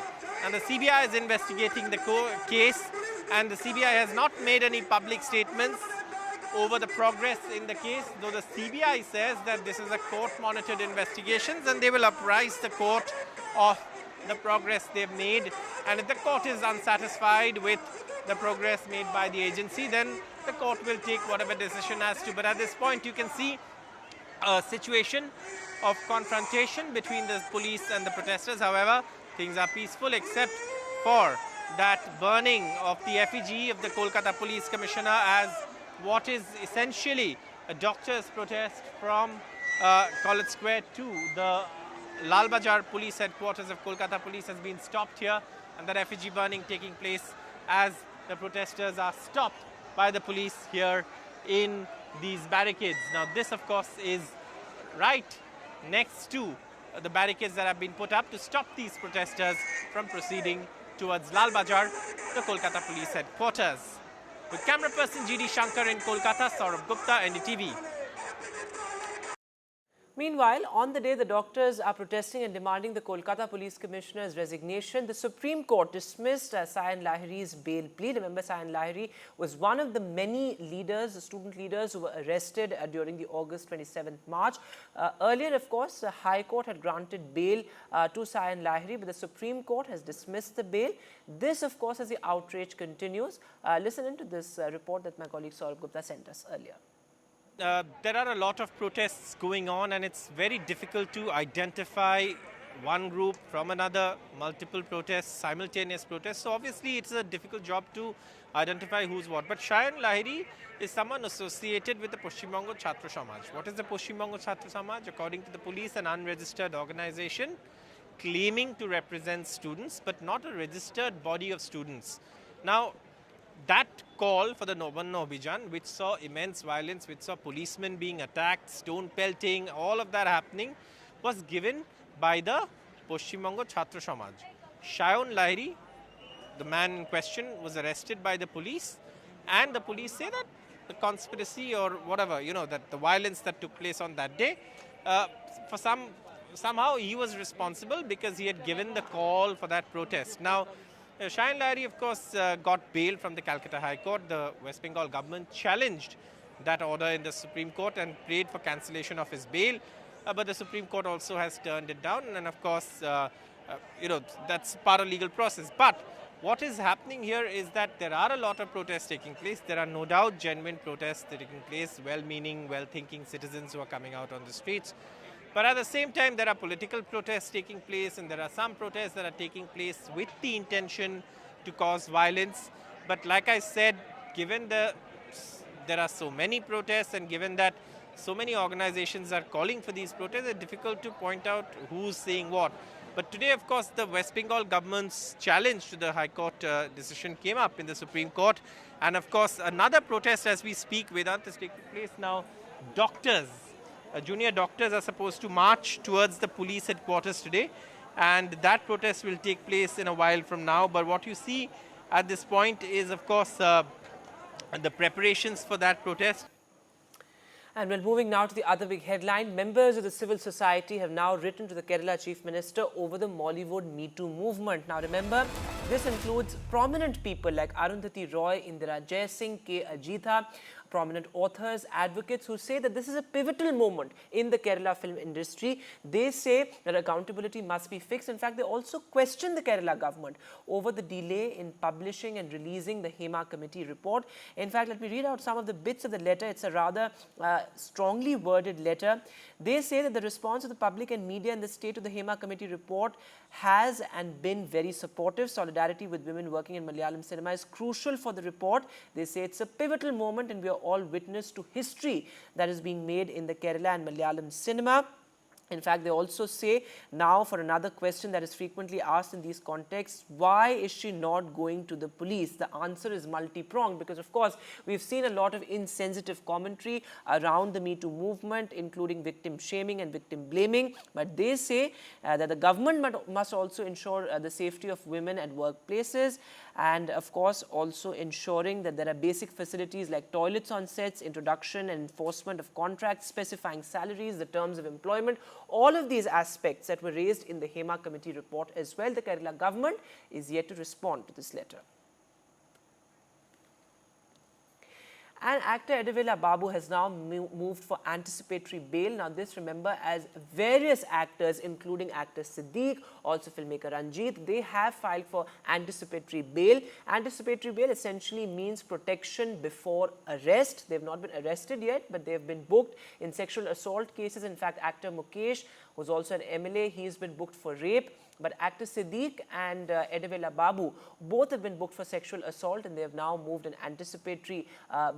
And the CBI is investigating the case, and the CBI has not made any public statements over the progress in the case, though the CBI says that this is a court-monitored investigation and they will apprise the court of the progress they've made. And if the court is unsatisfied with the progress made by the agency, then the court will take whatever decision has to. But at this point, you can see a situation of confrontation between the police and the protesters. However, things are peaceful except for that burning of the effigy of the Kolkata Police Commissioner as what is essentially a doctor's protest from College Square to the Lal Bazaar Police Headquarters of Kolkata Police has been stopped here, and that effigy burning taking place as the protesters are stopped by the police here in these barricades. Now this, of course, is right next to the barricades that have been put up to stop these protesters from proceeding towards Lal Bazaar, the Kolkata Police Headquarters. With camera person GD Shankar in Kolkata, Saurabh Gupta, NDTV. Meanwhile, on the day the doctors are protesting and demanding the Kolkata Police Commissioner's resignation, the Supreme Court dismissed Sayan Lahiri's bail plea. Remember, Sayan Lahiri was one of the many leaders, student leaders who were arrested during the August 27th march. Earlier, of course, the High Court had granted bail to Sayan Lahiri, but the Supreme Court has dismissed the bail. This, of course, as the outrage continues. Listen into this report that my colleague Saurabh Gupta sent us earlier. There are a lot of protests going on, and it's very difficult to identify one group from another, multiple protests, simultaneous protests. So obviously it's a difficult job to identify who's what. But Sayan Lahiri is someone associated with the Paschim Bango Chhatra Samaj. What is the Paschim Bango Chhatra Samaj? According to the police, an unregistered organization claiming to represent students, but not a registered body of students. Now, that call for the No Banno Abhijan, which saw immense violence, which saw policemen being attacked, stone pelting, all of that happening, was given by the Paschim Bango Chhatra Samaj. Sayan Lahiri, the man in question, was arrested by the police, and the police say that the conspiracy or whatever, that the violence that took place on that day, somehow he was responsible because he had given the call for that protest. Now, Sayan Lahiri, of course, got bail from the Calcutta High Court. The West Bengal government challenged that order in the Supreme Court and prayed for cancellation of his bail. But the Supreme Court also has turned it down. And of course, that's part of legal process. But what is happening here is that there are a lot of protests taking place. There are no doubt genuine protests taking place, well-meaning, well-thinking citizens who are coming out on the streets. But at the same time, there are political protests taking place, and there are some protests that are taking place with the intention to cause violence. But like I said, given there are so many protests, and given that so many organizations are calling for these protests, it's difficult to point out who's saying what. But today, of course, the West Bengal government's challenge to the High Court decision came up in the Supreme Court. And of course, another protest as we speak, Vedant, is taking place now. Doctors. Junior doctors are supposed to march towards the police headquarters today, and that protest will take place in a while from now. But what you see at this point is, of course, the preparations for that protest. And we're moving now to the other big headline. Members of the civil society have now written to the Kerala Chief Minister over the Mollywood Me Too movement. Now remember, this includes prominent people like Arundhati Roy, Indira Jaisingh, K. Ajitha, prominent authors, advocates who say that this is a pivotal moment in the Kerala film industry. They say that accountability must be fixed. In fact, they also question the Kerala government over the delay in publishing and releasing the Hema Committee report. In fact, let me read out some of the bits of the letter. It's a rather strongly worded letter. They say that the response of the public and media in the state to the Hema Committee report has and been very supportive. Solidarity with women working in Malayalam cinema is crucial for the report. They say it's a pivotal moment and we are all witness to history that is being made in the Kerala and Malayalam cinema. In fact, they also say now for another question that is frequently asked in these contexts, why is she not going to the police? The answer is multi-pronged because, of course, we've seen a lot of insensitive commentary around the Me Too movement, including victim shaming and victim blaming. But they say that the government must also ensure the safety of women at workplaces and, of course, also ensuring that there are basic facilities like toilets on sets, introduction and enforcement of contracts, specifying salaries, the terms of employment. All of these aspects that were raised in the Hema Committee report as well. The Kerala government is yet to respond to this letter. And actor Edavela Babu has now moved for anticipatory bail. Now this, remember, as various actors, including actor Siddiq, also filmmaker Ranjit, they have filed for anticipatory bail. Anticipatory bail essentially means protection before arrest. They have not been arrested yet, but they have been booked in sexual assault cases. In fact, actor Mukesh, who's also an MLA, he's been booked for rape. But actor Siddiq and Edavela Babu both have been booked for sexual assault and they have now moved an anticipatory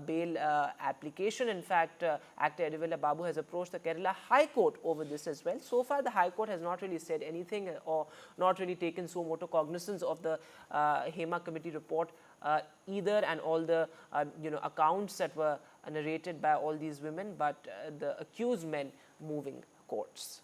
bail application. In fact, actor Edavela Babu has approached the Kerala High Court over this as well. So far, the High Court has not really said anything or not really taken suo motu cognizance of the Hema Committee report either, and all the accounts that were narrated by all these women, but the accused men moving courts.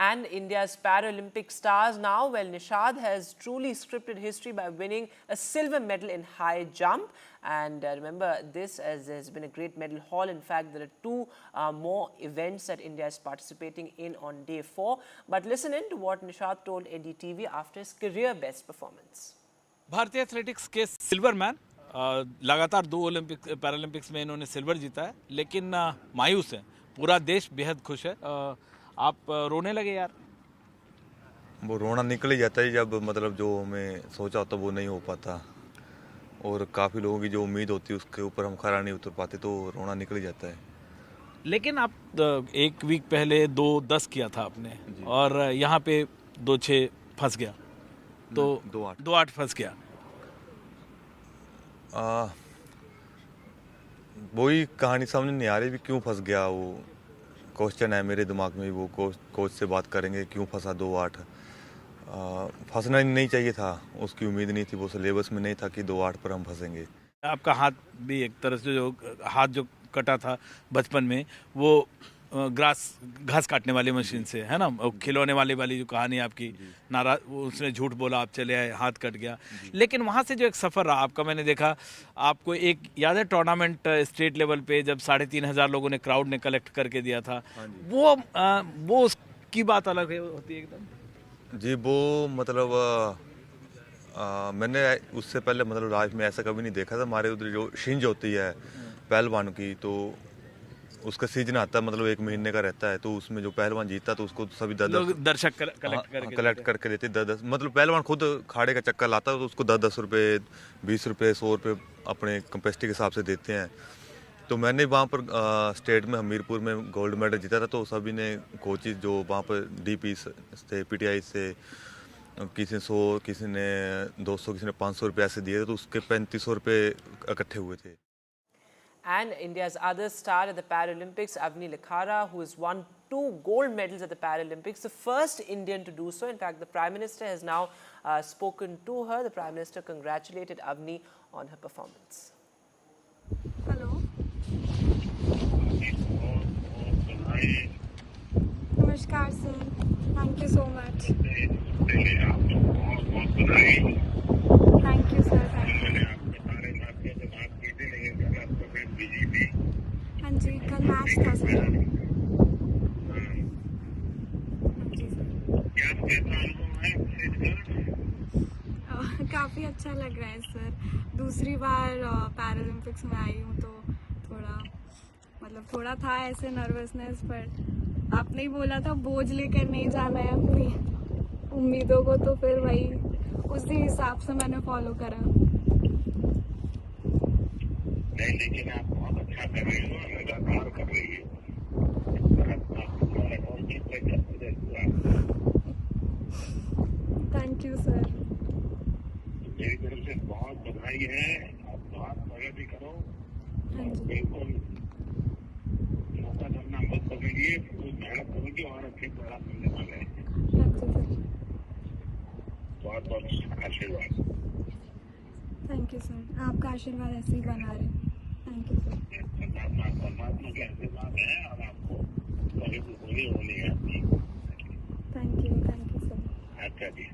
And India's Paralympic stars now, well, Nishad has truly scripted history by winning a silver medal in high jump. And remember, this has been a great medal haul. In fact, there are two more events that India is participating in on day 4. But listen in to what Nishad told NDTV after his career best performance. भारतीय athletics के silver man, लगातार 2 Paralympics में इन्होंने silver जीता है, लेकिन मायूस है, पूरा देश बेहद खुश है। आप रोने लगे यार? वो रोना निकल ही जाता है जब मतलब जो हमें सोचा होता वो नहीं हो पाता और काफ़ी लोगों की जो उम्मीद होती है उसके ऊपर हम खरा नहीं उतर पाते, तो रोना निकल ही जाता है। लेकिन आप 1 वीक पहले 2:10 किया था आपने और यहाँ पे 2:06 फंस गया, तो 2:08 फंस गया। वही कहानी समझ नहीं आ रही भी क्यों फंस गया। वो क्वेश्चन है मेरे दिमाग में, वो कोच से बात करेंगे क्यों फंसा 2:08। फंसना नहीं चाहिए था, उसकी उम्मीद नहीं थी, वो सिलेबस में नहीं था कि 2:08 पर हम फंसेंगे। आपका हाथ भी एक तरह से जो कटा था बचपन में, वो घास काटने वाली मशीन से, है ना, खिलौने वाली जो कहानी आपकी, नाराज उसने झूठ बोला, आप चले आए, हाथ कट गया। लेकिन वहाँ से जो एक सफ़र रहा आपका, मैंने देखा आपको एक याद है टूर्नामेंट स्टेट लेवल पे जब 3,500 लोगों ने, क्राउड ने कलेक्ट करके दिया था, वो उसकी बात अलग होती है एकदम। जी, वो मतलब मैंने उससे पहले मतलब लाइफ में ऐसा कभी नहीं देखा था। हमारे उधर जो शिंज होती है पहलवान की, तो उसका सीजन आता है, मतलब 1 महीने का रहता है, तो उसमें जो पहलवान जीतता तो उसको सभी दर्शक कलेक्ट करके देते 10-10, मतलब पहलवान खुद खाड़े का चक्कर लाता है तो उसको 10-10 रुपये, 20 रुपये, 100 रुपये अपने कैपेसिटी के हिसाब से देते हैं। तो मैंने वहाँ पर स्टेट में हमीरपुर में गोल्ड मेडल जीता था, तो सभी ने कोचिज जो वहाँ पर DP से, PTI से, किसी ने 100, किसी ने 200, किसी ने 500 रुपये ऐसे दिए थे, तो उसके 3500 रुपये इकट्ठे हुए थे। And India's other star at the Paralympics, Aadmi, who has won 2 gold medals at the Paralympics, the first Indian to do so. In fact, the Prime Minister has now spoken to her. The Prime Minister congratulated Aadmi on her performance. Hello. Namaskar, sir. Thank you so much. Thank you, sir. Thank you. हाँ जी, कल match था sir. काफ़ी अच्छा लग रहा है sir. दूसरी बार Paralympics में आई हूँ तो थोड़ा था ऐसे नर्वसनेस, पर आपने ही बोला था बोझ लेकर नहीं जाना है अपनी उम्मीदों को, तो फिर वही उसी हिसाब से मैंने फॉलो करा। नहीं, लेकिन आप बहुत अच्छा कर रही हो, लगातार कर रही हो। Thank you sir. मेरी तरफ से बहुत बधाई है। आप बहुत प्रगति करो। बिल्कुल मौका करना मत पकड़िए, खूब मेहनत करोगे और अच्छे परिणाम मिलने वाले हैं। बहुत बहुत आशीर्वाद। थैंक यू सर, आपका आशीर्वाद ऐसे ही बना रहे। Thank you sir. परमात्मा के आशीर्वाद है और आपको कभी भी होनी है आपकी। Thank you sir. अच्छा जी,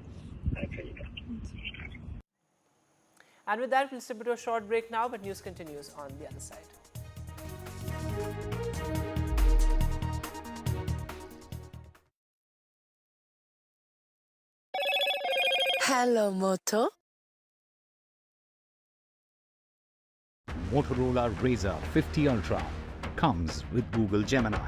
अच्छा बेटा। And with that, we'll step into a short break now, but news continues on the other side. Hello, Moto. Motorola Razr 50 Ultra comes with Google Gemini.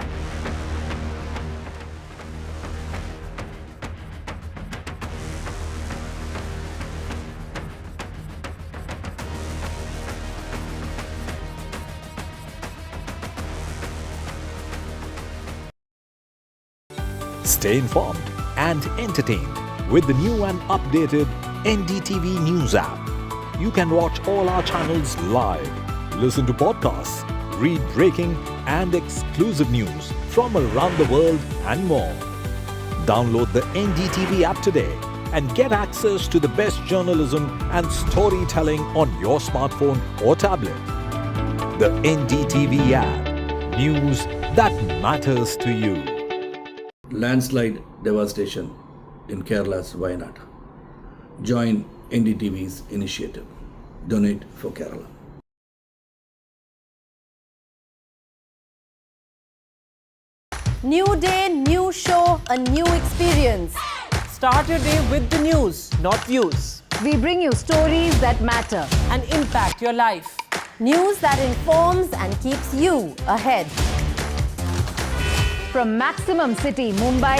Stay informed and entertained with the new and updated NDTV News app. You can watch all our channels live, listen to podcasts, read breaking and exclusive news from around the world and more. Download the NDTV app today and get access to the best journalism and storytelling on your smartphone or tablet. The NDTV app. News that matters to you. Landslide devastation in Kerala's Wayanad. Join NDTV's initiative. Donate for Kerala. New day, new show, a new experience. Start your day with the news, not views. We bring you stories that matter and impact your life. News that informs and keeps you ahead. From Maximum City, Mumbai,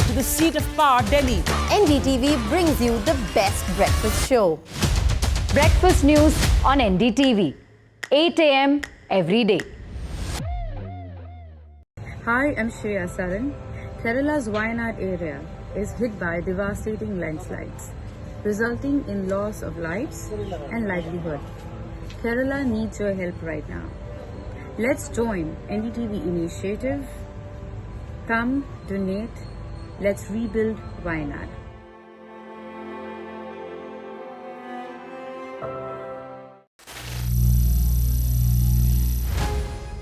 to the seat of power, Delhi, NDTV brings you the best breakfast show. Breakfast news on NDTV, 8 a.m. every day. Hi, I'm Shazia Ilmi. Kerala's Wayanad area is hit by devastating landslides, resulting in loss of lives and livelihood. Kerala needs your help right now. Let's join NDTV initiative. Come, donate. Let's rebuild Wayanad.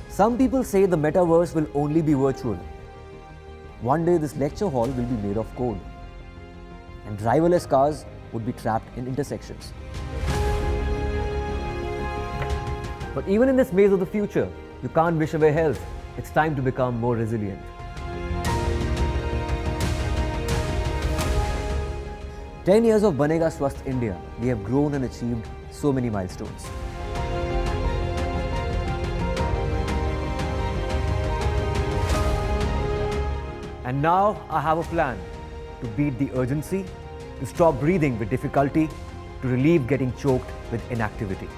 Some people say the metaverse will only be virtual. One day this lecture hall will be made of code, and driverless cars would be trapped in intersections. But even in this maze of the future, you can't wish away health. It's time to become more resilient. "10 years of Banega Swasth India, we have grown and achieved so many milestones. And now I have a plan to beat the urgency, to stop breathing with difficulty, to relieve getting choked with inactivity.